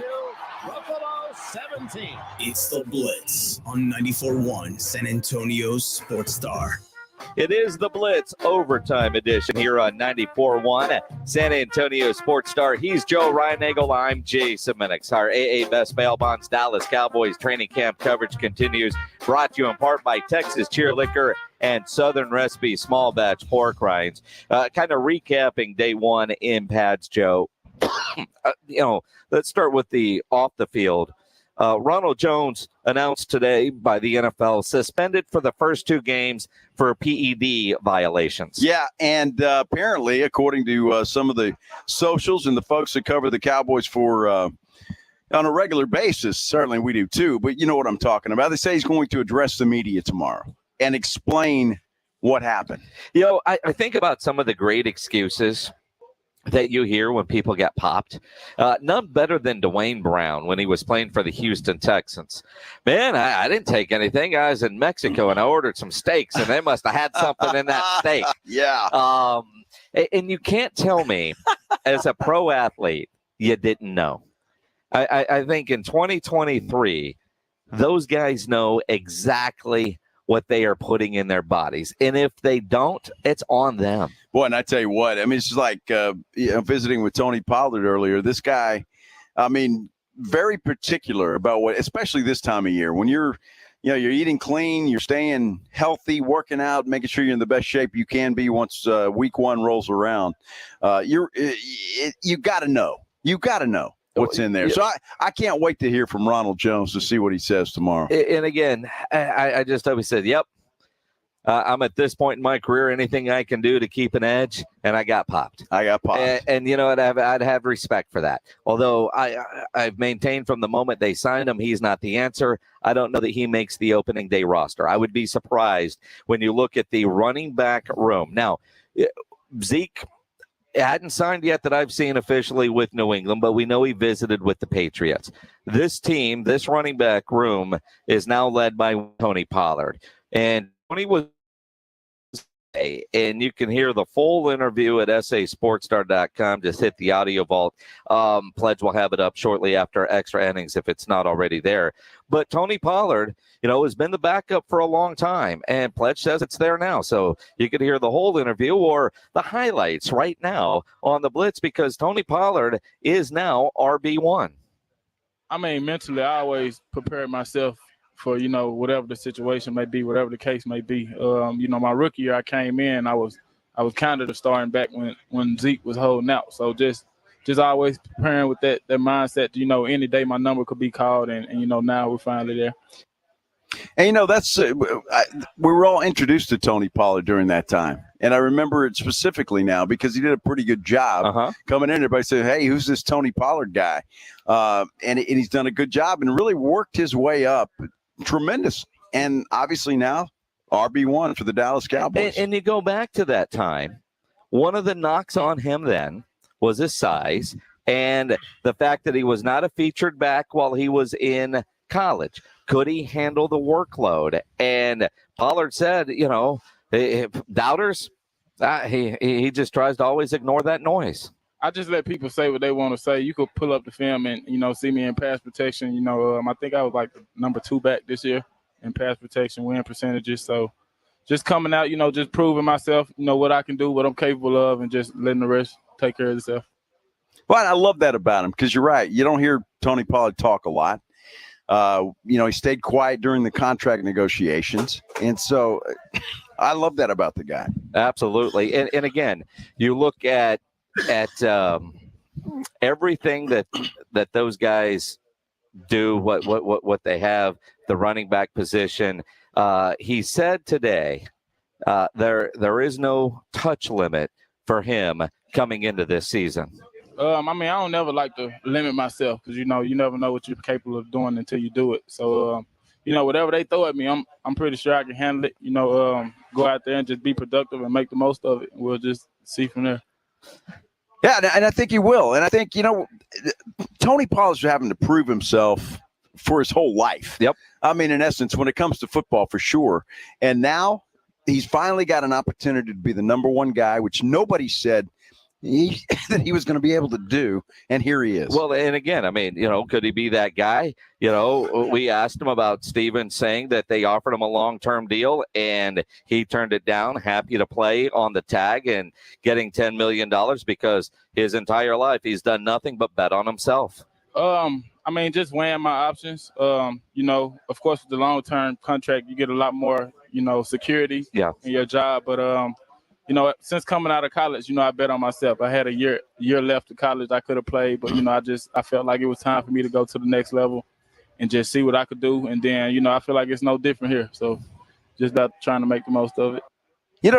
Buffalo 17. It's the Blitz on 94.1 San Antonio Sports Star. It is the Blitz overtime edition here on 94.1 San Antonio Sports Star. He's Joe Reinagle. I'm Jason Minix. Our AA Best Bail Bonds Dallas Cowboys training camp coverage continues. Brought to you in part by Texas Cheer Liquor and Southern Recipe Small Batch Pork Rinds. Kind of recapping day one in pads, Joe. Let's start with the off the field. Ronald Jones announced today by the NFL suspended for the first 2 games for PED violations. Yeah, and apparently, according to some of the socials and the folks that cover the Cowboys for on a regular basis, certainly we do too, but you know what I'm talking about. They say he's going to address the media tomorrow and explain what happened. I think about some of the great excuses that you hear when people get popped. None better than Dwayne Brown when he was playing for the Houston Texans. Man, I didn't take anything. I was in Mexico and I ordered some steaks and they must have had something in that steak. Yeah. And you can't tell me as a pro athlete you didn't know. I think in 2023, those guys know exactly what they are putting in their bodies. And if they don't, it's on them. Boy, and I tell you what, I mean, it's just like visiting with Tony Pollard earlier. This guy, I mean, very particular about what, especially this time of year, when you're eating clean, you're staying healthy, working out, making sure you're in the best shape you can be once week 1 rolls around. You got to know. You got to know what's in there. So I can't wait to hear from Ronald Jones to see what he says tomorrow. And again, I just always said, yep, I'm at this point in my career, anything I can do to keep an edge, and I got popped. And you know what? I'd have respect for that. Although I've maintained from the moment they signed him, he's not the answer. I don't know that he makes the opening day roster. I would be surprised when you look at the running back room. Now, Zeke hadn't signed yet that I've seen officially with New England, but we know he visited with the Patriots. This team, this running back room, is now led by Tony Pollard. And Tony was, and you can hear the full interview at sasportstar.com. Just hit the audio vault. Pledge will have it up shortly after extra innings if it's not already there. But Tony Pollard, has been the backup for a long time, and Pledge says it's there now. So you can hear the whole interview or the highlights right now on the Blitz, because Tony Pollard is now RB1. I mean, mentally, I always prepare myself for, whatever the situation may be, whatever the case may be. My rookie year, I came in, I was kind of the starting back when Zeke was holding out. So just always preparing with that mindset, any day my number could be called, and now we're finally there. And, that's we were all introduced to Tony Pollard during that time. And I remember it specifically now because he did a pretty good job coming in. Everybody said, hey, who's this Tony Pollard guy? And he's done a good job and really worked his way up tremendously. And obviously now RB1 for the Dallas Cowboys. And you go back to that time, one of the knocks on him then was his size and the fact that he was not a featured back while he was in college. Could he handle the workload? And Pollard said, doubters, he just tries to always ignore that noise. I just let people say what they want to say. You could pull up the film and, see me in pass protection. I think I was like the number 2 back this year in pass protection, win percentages. So just coming out, just proving myself, what I can do, what I'm capable of, and just letting the rest take care of itself. Well, I love that about him because you're right. You don't hear Tony Pollard talk a lot. He stayed quiet during the contract negotiations. And so I love that about the guy. Absolutely. And again, you look at everything that those guys do, what they have, the running back position. He said today there is no touch limit for him coming into this season. I don't never like to limit myself because, you never know what you're capable of doing until you do it. So, whatever they throw at me, I'm pretty sure I can handle it. Go out there and just be productive and make the most of it. We'll just see from there. Yeah, and I think he will. And I think, Tony Pollard's having to prove himself for his whole life. Yep. In essence, when it comes to football, for sure. And now he's finally got an opportunity to be the number 1 guy, which nobody said that he was going to be able to do, and here he is. Well, and again, could he be that guy? We asked him about Steven saying that they offered him a long-term deal, and he turned it down, happy to play on the tag and getting $10 million because his entire life he's done nothing but bet on himself. Just weighing my options. Of course, with the long-term contract, you get a lot more, security in your job, but since coming out of college, I bet on myself. I had a year left of college I could have played, but, I felt like it was time for me to go to the next level and just see what I could do. And then, I feel like it's no different here. So just about trying to make the most of it.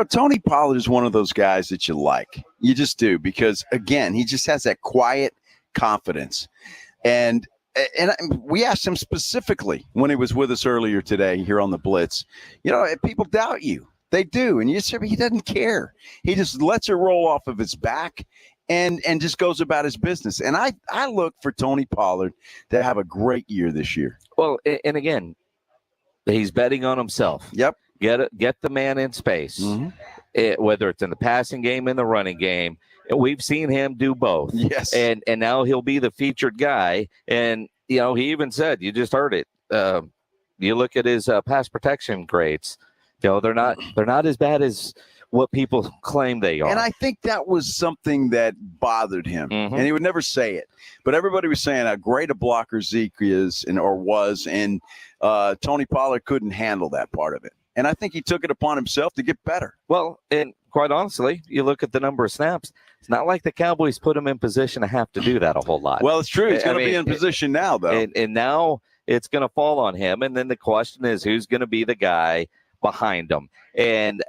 Tony Pollard is one of those guys that you like. You just do because, again, he just has that quiet confidence. And we asked him specifically when he was with us earlier today here on the Blitz, people doubt you. They do. And he doesn't care. He just lets it roll off of his back and just goes about his business. And I look for Tony Pollard to have a great year this year. Well, and again, he's betting on himself. Yep. Get the man in space, whether it's in the passing game, in the running game. We've seen him do both. Yes. And now he'll be the featured guy. And, he even said, you just heard it. You look at his pass protection grades. They're not as bad as what people claim they are. And I think that was something that bothered him. And he would never say it. But everybody was saying how great a blocker Zeke is or was. And Tony Pollard couldn't handle that part of it. And I think he took it upon himself to get better. Well, and quite honestly, you look at the number of snaps. It's not like the Cowboys put him in position to have to do that a whole lot. Well, it's true. He's going to be in position now, though. And now it's going to fall on him. And then the question is, who's going to be the guy behind him? And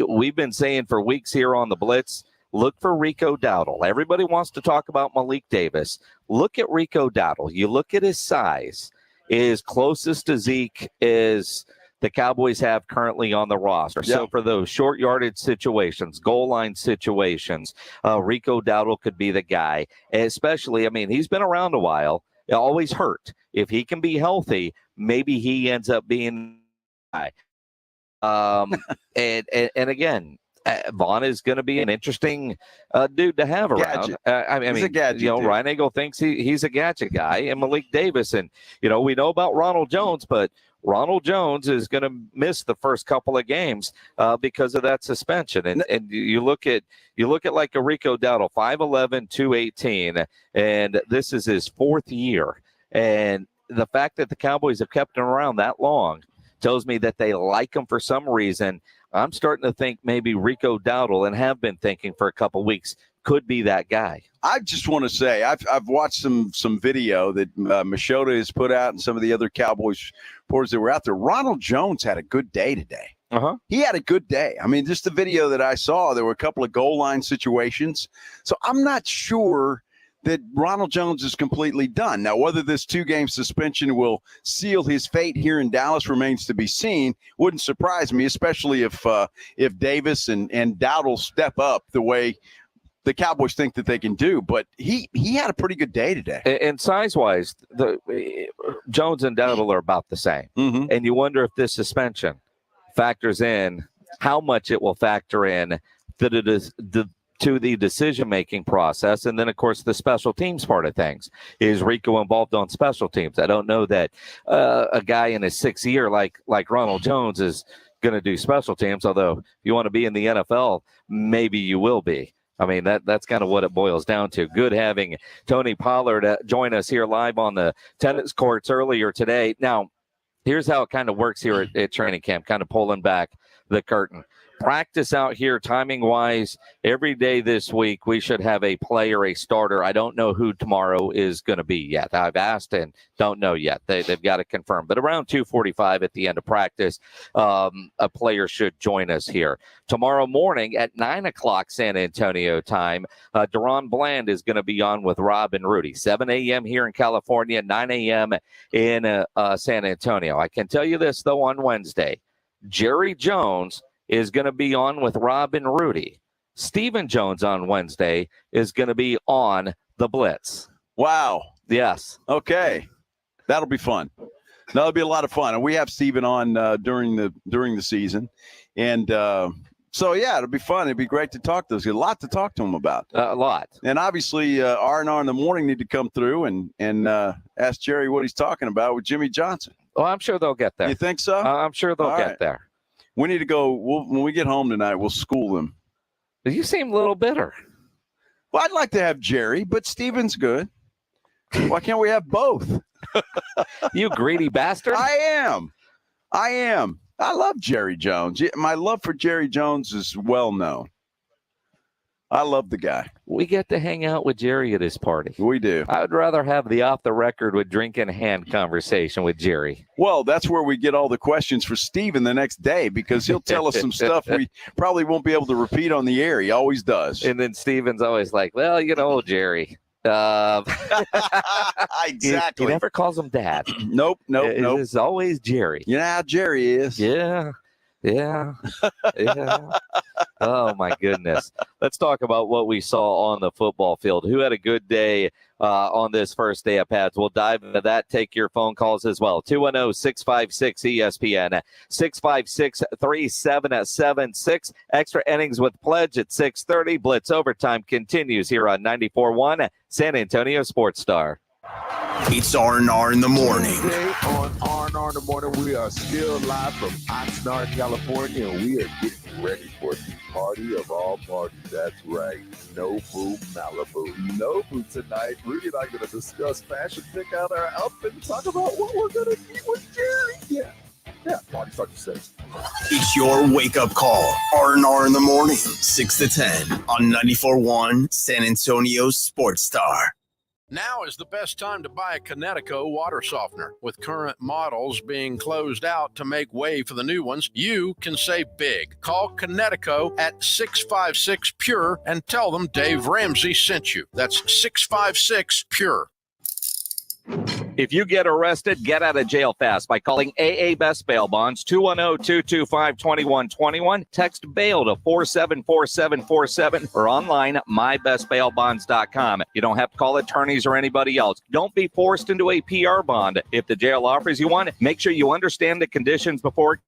we've been saying for weeks here on the Blitz, look for Rico Dowdle. Everybody wants to talk about Malik Davis. Look at Rico Dowdle. You look at his size, is closest to Zeke as the Cowboys have currently on the roster. Yep. So for those short yardage situations, goal line situations, Rico Dowdle could be the guy. Especially, he's been around a while. Always hurt. If he can be healthy, maybe he ends up being the guy. And again, Vaughn is going to be an interesting dude to have around. He's a gadget, Ryan Eagle thinks he's a gadget guy, and Malik Davis, and we know about Ronald Jones, but Ronald Jones is going to miss the first couple of games because of that suspension. And you look at like a Rico Dowdle, 5'11", 218, and this is his fourth year. And the fact that the Cowboys have kept him around that long tells me that they like him for some reason. I'm starting to think maybe Rico Dowdle, and have been thinking for a couple weeks, could be that guy. I just want to say I've watched some video that Machota has put out and some of the other Cowboys reporters that were out there. Ronald Jones had a good day today. He had a good day. I mean, just the video that I saw, there were a couple of goal line situations. So I'm not sure that Ronald Jones is completely done. Now, whether this 2-game suspension will seal his fate here in Dallas remains to be seen. Wouldn't surprise me, especially if Davis and Dowdle step up the way the Cowboys think that they can do. But he had a pretty good day today. And size-wise, Jones and Dowdle are about the same. And you wonder if this suspension factors in, how much it will factor in to the decision-making process. And then, of course, the special teams part of things. Is Rico involved on special teams? I don't know that a guy in his 6th year like Ronald Jones is going to do special teams, although if you want to be in the NFL, maybe you will be. I mean, that's kind of what it boils down to. Good having Tony Pollard join us here live on the tennis courts earlier today. Now, here's how it kind of works here at training camp, kind of pulling back the curtain. Practice out here, timing-wise, every day this week, we should have a player, a starter. I don't know who tomorrow is going to be yet. I've asked and don't know yet. They've got to confirm. But around 2:45 at the end of practice, a player should join us here. Tomorrow morning at 9 o'clock San Antonio time, Deron Bland is going to be on with Rob and Rudy. 7 a.m. here in California, 9 a.m. in San Antonio. I can tell you this, though, on Wednesday, Jerry Jones is going to be on with Rob and Rudy. Stephen Jones on Wednesday is going to be on the Blitz. Wow. Yes. Okay. That'll be fun. That'll be a lot of fun. And we have Stephen on during the season. And so, yeah, it'll be fun. It'd be great to talk to us. A lot to talk to him about. A lot. And obviously, R&R in the morning need to come through and ask Jerry what he's talking about with Jimmy Johnson. Oh, I'm sure they'll get there. You think so? I'm sure they'll get there. We need to go. When we get home tonight, we'll school them. You seem a little bitter. Well, I'd like to have Jerry, but Steven's good. Why can't we have both? You greedy bastard. I am. I love Jerry Jones. My love for Jerry Jones is well known. I love the guy. We get to hang out with Jerry at his party. We do. I would rather have the off the record with drink in hand conversation with Jerry. Well, that's where we get all the questions for Steven the next day, because he'll tell us some stuff we probably won't be able to repeat on the air. He always does. And then Steven's always like, well, Jerry. Exactly. He never calls him Dad. Nope. It's always Jerry. You know how Jerry is. Yeah. Oh, my goodness. Let's talk about what we saw on the football field. Who had a good day on this first day of pads? We'll dive into that. Take your phone calls as well. 210-656-ESPN, 656-3776. Extra innings with Pledge at 6:30. Blitz Overtime continues here on 94.1 San Antonio Sports Star. It's R&R in the morning. Today on R&R in the morning, we are still live from Oxnard, California, and we are getting ready for the party of all parties. That's right, Nobu Malibu. Nobu tonight. Rudy and I are going to discuss fashion, pick out our outfit, and talk about what we're going to eat with Jerry. Yeah, party starts at 6. It's your wake-up call. R&R in the morning, 6 to 10 on 94.1 San Antonio Sports Star. Now is the best time to buy a Connecticut water softener. With current models being closed out to make way for the new ones, you can save big. Call Connecticut at 656-PURE and tell them Dave Ramsey sent you. That's 656-PURE. If you get arrested, get out of jail fast by calling AA Best Bail Bonds, 210-225-2121. Text bail to 474747 or online mybestbailbonds.com. You don't have to call attorneys or anybody else. Don't be forced into a PR bond. If the jail offers you one, make sure you understand the conditions before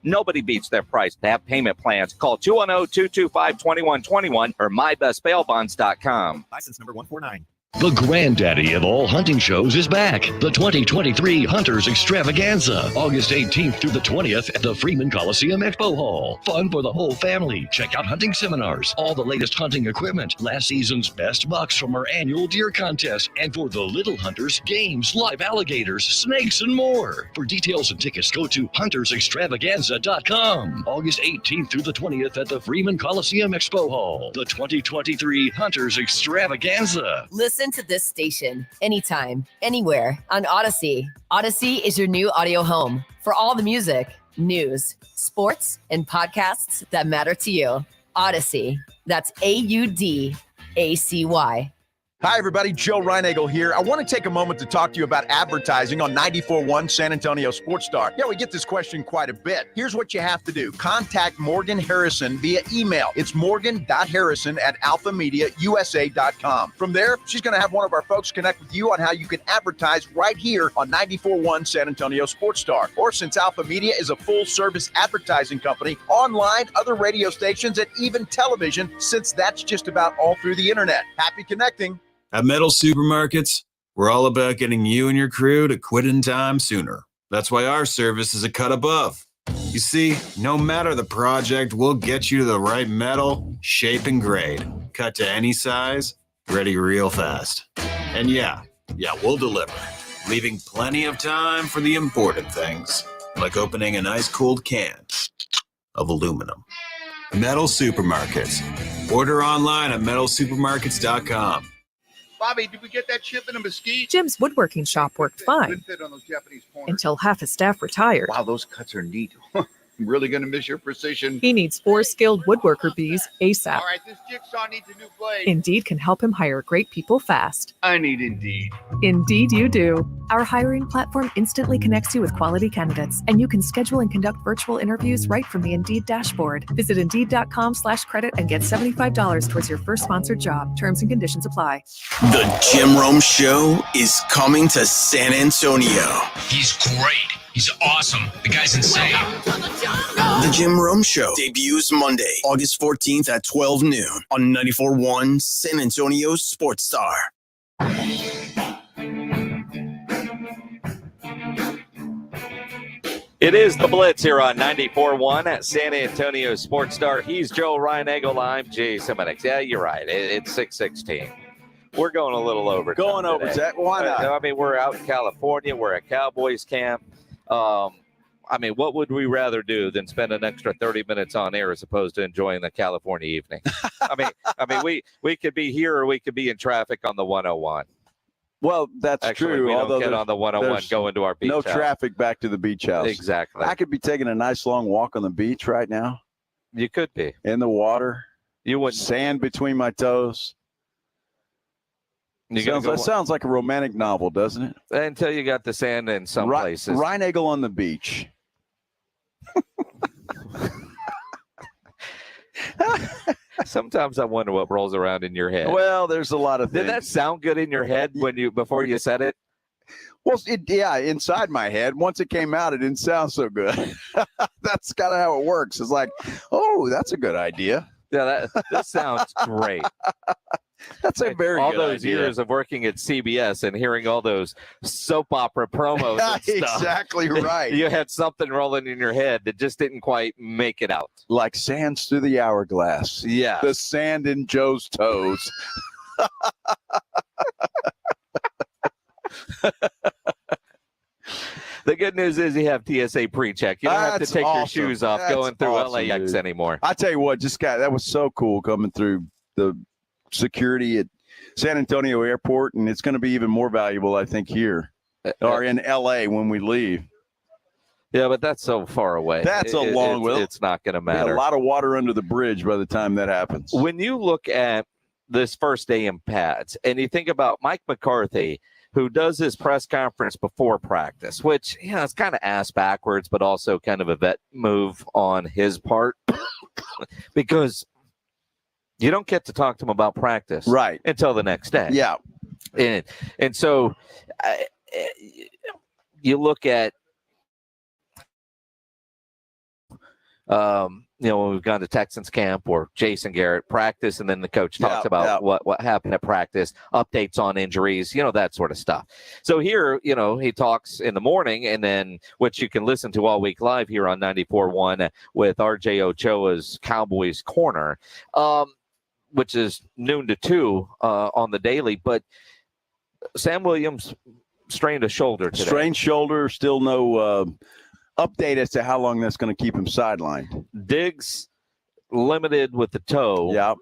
Nobody beats their price. They have payment plans. Call 210-225-2121 or mybestbailbonds.com. License number 149. The granddaddy of all hunting shows is back. The 2023 Hunters Extravaganza, August 18th through the 20th at the Freeman Coliseum Expo Hall. Fun for the whole family. Check out hunting seminars, all the latest hunting equipment, last season's best bucks from our annual deer contest, and for the little hunters, games, live alligators, snakes, and more. For details and tickets, go to huntersextravaganza.com. August 18th through the 20th at the Freeman Coliseum Expo Hall. The 2023 Hunters Extravaganza. Listen to this station anytime, anywhere on Odyssey. Odyssey is your new audio home for all the music, news, sports, and podcasts that matter to you. Odyssey. That's AUDACY. Hi, everybody. Joe Reinagle here. I want to take a moment to talk to you about advertising on 94.1 San Antonio Sports Star. Yeah, we get this question quite a bit. Here's what you have to do. Contact Morgan Harrison via email. It's morgan.harrison@alphamediausa.com. From there, she's going to have one of our folks connect with you on how you can advertise right here on 94.1 San Antonio Sports Star. Or since Alpha Media is a full-service advertising company, online, other radio stations, and even television, since that's just about all through the internet. Happy connecting. At Metal Supermarkets, we're all about getting you and your crew to quit in time sooner. That's why our service is a cut above. You see, no matter the project, we'll get you the right metal, shape, and grade. Cut to any size, ready real fast. And yeah, we'll deliver, leaving plenty of time for the important things, like opening an ice-cold can of aluminum. Metal Supermarkets. Order online at metalsupermarkets.com. Bobby, did we get that shipment of mesquite? Jim's woodworking shop worked fine Good fit on those Japanese corners. until half his staff retired. Wow, those cuts are neat. I'm really going to miss your precision. He needs 4 skilled woodworker bees ASAP. All right, this jigsaw needs a new blade. Indeed can help him hire great people fast. I need Indeed. Indeed you do. Our hiring platform instantly connects you with quality candidates, and you can schedule and conduct virtual interviews right from the Indeed dashboard. Visit Indeed.com/credit and get $75 towards your first sponsored job. Terms and conditions apply. The Jim Rome Show is coming to San Antonio. He's great. He's awesome. The guy's insane. The Jim Rome Show debuts Monday, August 14th at 12 noon on 94.1 San Antonio Sports Star. It is the Blitz here on 94.1 at San Antonio Sports Star. He's Joe Reinagle. I'm Jay Simonix. Yeah, you're right. It's 6:16. We're going a little over. Going over, Zach. Why not? I mean, we're out in California. We're at Cowboys camp. I mean, what would we rather do than spend an extra 30 minutes on air as opposed to enjoying the California evening? I mean, we could be here or we could be in traffic on the 101. Well, that's Actually, true. we don't Although get on the 101 going to our beach no house. traffic back to the beach house. Exactly. I could be taking a nice long walk on the beach right now. You could be. In the water. You would. Sand between my toes. Sounds like a romantic novel, doesn't it? Until you got the sand in some places. Reinagle on the beach. Sometimes I wonder what rolls around in your head. Well, there's a lot of things. Did that sound good in your head before you said it? Well, yeah, inside my head. Once it came out, it didn't sound so good. That's kind of how it works. It's like, oh, that's a good idea. Yeah, that sounds great. That's a very all good those idea. years of working at CBS and hearing all those soap opera promos and stuff. Exactly right. You had something rolling in your head that just didn't quite make it out. Like sands through the hourglass. Yeah. The sand in Joe's toes. The good news is you have TSA pre-check. You don't have to take your shoes off going through LAX anymore. I tell you what, that was so cool coming through the security at San Antonio Airport, and it's going to be even more valuable, I think, here or in LA when we leave. Yeah, but that's so far away. That's a long way. It's not going to matter. A lot of water under the bridge by the time that happens. When you look at this first day in pads and you think about Mike McCarthy, who does his press conference before practice, which, it's kind of ass backwards, but also kind of a vet move on his part because you don't get to talk to him about practice until the next day. Yeah. And so you look at when we've gone to Texans camp or Jason Garrett practice, and then the coach talks about what happened at practice, updates on injuries, that sort of stuff. So here, he talks in the morning, and then which you can listen to all week live here on 94.1 with RJ Ochoa's Cowboys Corner, which is noon to 2 on the daily. But Sam Williams strained a shoulder today. Strained shoulder, still no update as to how long that's going to keep him sidelined. Diggs limited with the toe. Yeah.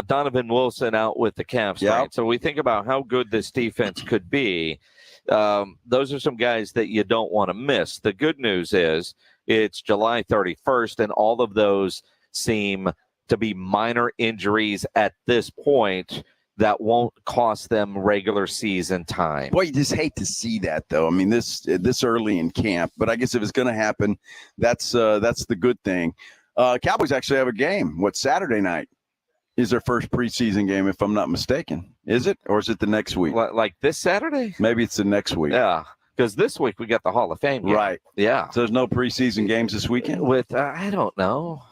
Donovan Wilson out with the calf strain. So we think about how good this defense could be. Those are some guys that you don't want to miss. The good news is it's July 31st, and all of those seem to be minor injuries at this point that won't cost them regular season time. Boy, you just hate to see that, though. I mean, this early in camp, but I guess if it's going to happen, that's the good thing. Cowboys actually have a game. Saturday night is their first preseason game, if I'm not mistaken. Is it, or is it the next week? Like this Saturday? Maybe it's the next week. Yeah, because this week we got the Hall of Fame game. Right. Yeah. So there's no preseason games this weekend? I don't know.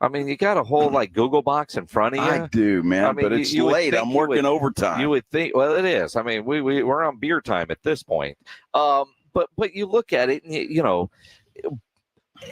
I mean, you got a whole Google box in front of you. I do, man, I mean, but it's late. I'm working overtime. You would think, well, it is. I mean, we're on beer time at this point. But you look at it, and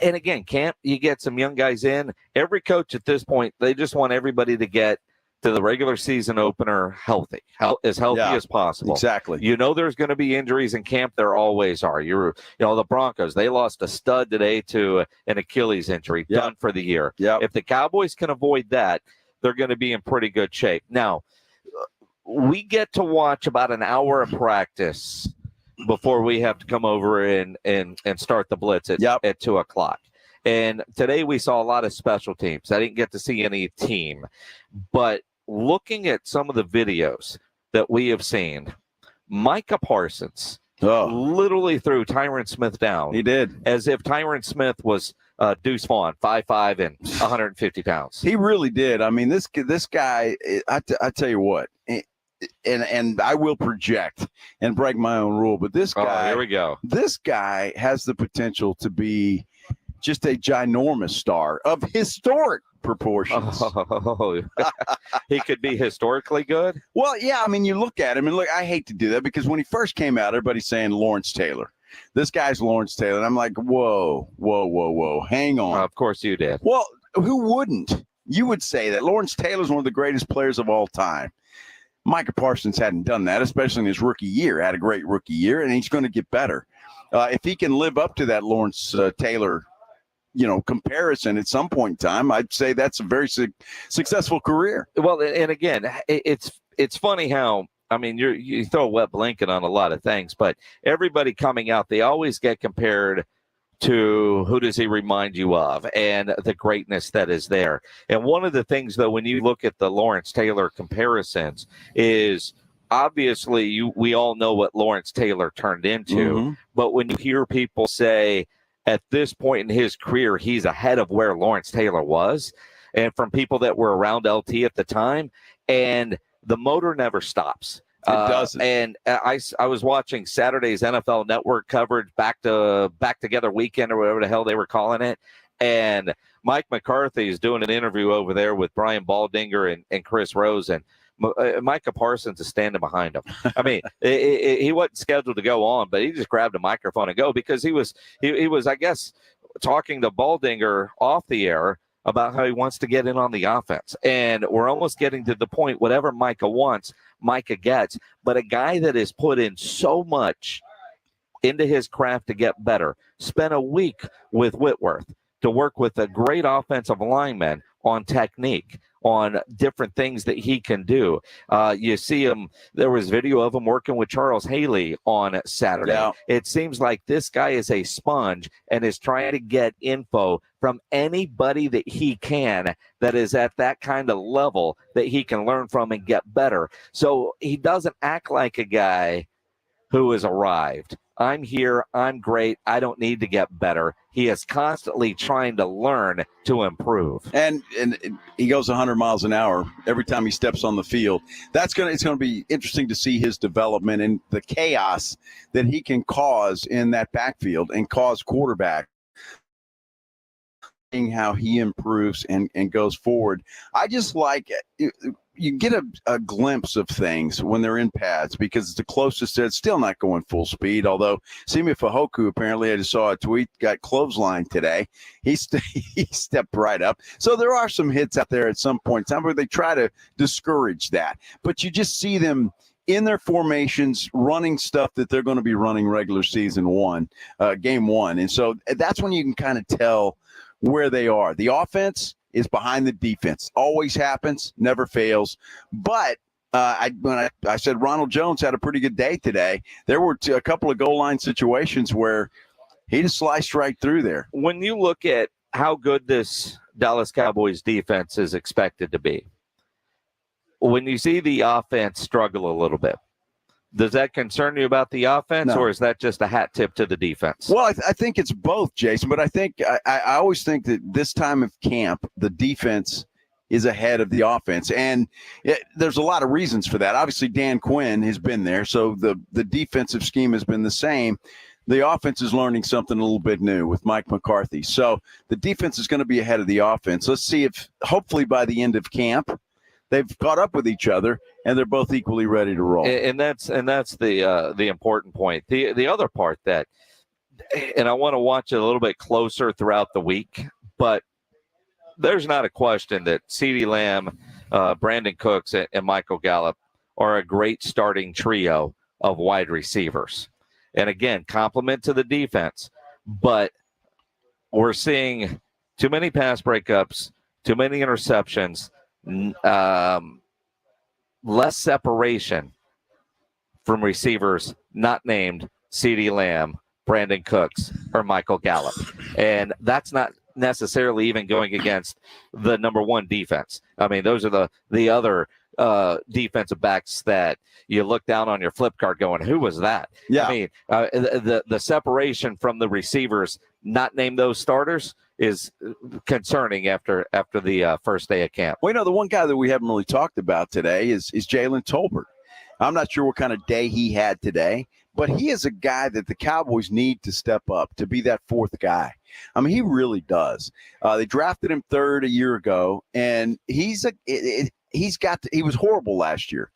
and again, camp, you get some young guys in. Every coach at this point, they just want everybody to get to the regular season opener healthy as possible. Exactly. There's going to be injuries in camp. There always are. The Broncos, they lost a stud today to an Achilles injury, done for the year. If the Cowboys can avoid that, they're going to be in pretty good shape. Now, we get to watch about an hour of practice before we have to come over and start the Blitz at 2 o'clock. And today we saw a lot of special teams. I didn't get to see any team, but looking at some of the videos that we have seen, Micah Parsons literally threw Tyron Smith down. He did. As if Tyron Smith was Deuce Vaughn, 5'5" and 150 pounds. He really did. I mean, this guy, I tell you what, and I will project and break my own rule, but this guy, here we go. This guy has the potential to be just a ginormous star of historic proportions. He could be historically good? Well, yeah, I mean, you look at him, and look, I hate to do that because when he first came out, everybody's saying Lawrence Taylor. This guy's Lawrence Taylor. And I'm like, whoa, hang on. Of course you did. Well, who wouldn't? You would say that. Lawrence Taylor's one of the greatest players of all time. Micah Parsons hadn't done that, especially in his rookie year. Had a great rookie year, and he's going to get better. If he can live up to that Lawrence Taylor comparison at some point in time, I'd say that's a very successful career. Well, and again, it's funny how, I mean, you throw a wet blanket on a lot of things, but everybody coming out, they always get compared to who does he remind you of and the greatness that is there. And one of the things, though, when you look at the Lawrence Taylor comparisons is obviously we all know what Lawrence Taylor turned into, but when you hear people say, at this point in his career, he's ahead of where Lawrence Taylor was, and from people that were around LT at the time, and the motor never stops. It doesn't. And I was watching Saturday's NFL Network coverage, back together weekend or whatever the hell they were calling it, and Mike McCarthy is doing an interview over there with Brian Baldinger and Chris Rose, and Micah Parsons is standing behind him. I mean, he wasn't scheduled to go on, but he just grabbed a microphone and go because he was, I guess, talking to Baldinger off the air about how he wants to get in on the offense. And we're almost getting to the point, whatever Micah wants, Micah gets. But a guy that has put in so much into his craft to get better, spent a week with Whitworth to work with a great offensive lineman on technique, on different things that he can do. You see him, there was video of him working with Charles Haley on Saturday. Yeah. It seems like this guy is a sponge and is trying to get info from anybody that he can that is at that kind of level that he can learn from and get better. So he doesn't act like a guy who has arrived. I'm here. I'm great. I don't need to get better. He is constantly trying to learn to improve. And he goes 100 miles an hour every time he steps on the field. It's going to be interesting to see his development and the chaos that he can cause in that backfield and cause quarterback how he improves and goes forward. I just like you get a glimpse of things when they're in pads because it's the closest. It's still not going full speed, although Simi Fahoku apparently, I just saw a tweet, got clothesline today. He stepped right up. So there are some hits out there at some point in time where they try to discourage that. But you just see them in their formations running stuff that they're going to be running regular season game one. And so that's when you can kind of tell where they are. The offense is behind the defense. Always happens, never fails. But when I said Ronald Jones had a pretty good day today, there were a couple of goal line situations where he just sliced right through there. When you look at how good this Dallas Cowboys defense is expected to be, when you see the offense struggle a little bit, does that concern you about the offense, or is that just a hat tip to the defense? Well, I think it's both, Jason. But I think I always think that this time of camp, the defense is ahead of the offense, and there's a lot of reasons for that. Obviously, Dan Quinn has been there, so the defensive scheme has been the same. The offense is learning something a little bit new with Mike McCarthy. So the defense is going to be ahead of the offense. Let's see if hopefully by the end of camp they've caught up with each other and they're both equally ready to roll. And that's the important point. The other part that, and I want to watch it a little bit closer throughout the week, but there's not a question that CeeDee Lamb, Brandon Cooks, and Michael Gallup are a great starting trio of wide receivers. And again, compliment to the defense, but we're seeing too many pass breakups, too many interceptions, less separation from receivers not named CeeDee Lamb, Brandon Cooks, or Michael Gallup. And that's not necessarily even going against the number one defense. I mean, those are the other defensive backs that you look down on your flip card going, who was that? Yeah. I mean, the separation from the receivers not named those starters is concerning after the first day of camp. Well, the one guy that we haven't really talked about today is Jalen Tolbert. I'm not sure what kind of day he had today, but he is a guy that the Cowboys need to step up to be that fourth guy. I mean, he really does. They drafted him third a year ago, and he was horrible last year.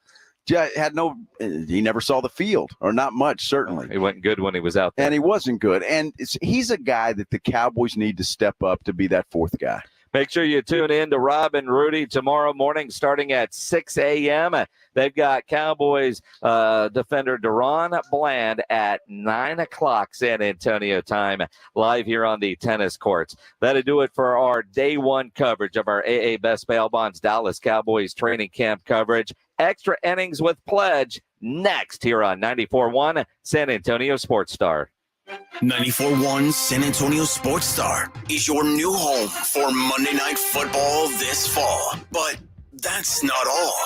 He never saw the field, or not much, certainly. He wasn't good when he was out there. And he wasn't good. And he's a guy that the Cowboys need to step up to be that fourth guy. Make sure you tune in to Rob and Rudy tomorrow morning starting at 6 a.m. They've got Cowboys defender Deron Bland at 9 o'clock San Antonio time, live here on the tennis courts. That'll do it for our day one coverage of our AA Best Bail Bonds Dallas Cowboys training camp coverage. Extra innings with Pledge next here on 94.1 San Antonio Sports Star. 94.1 San Antonio Sports Star is your new home for Monday Night Football this fall. But that's not all.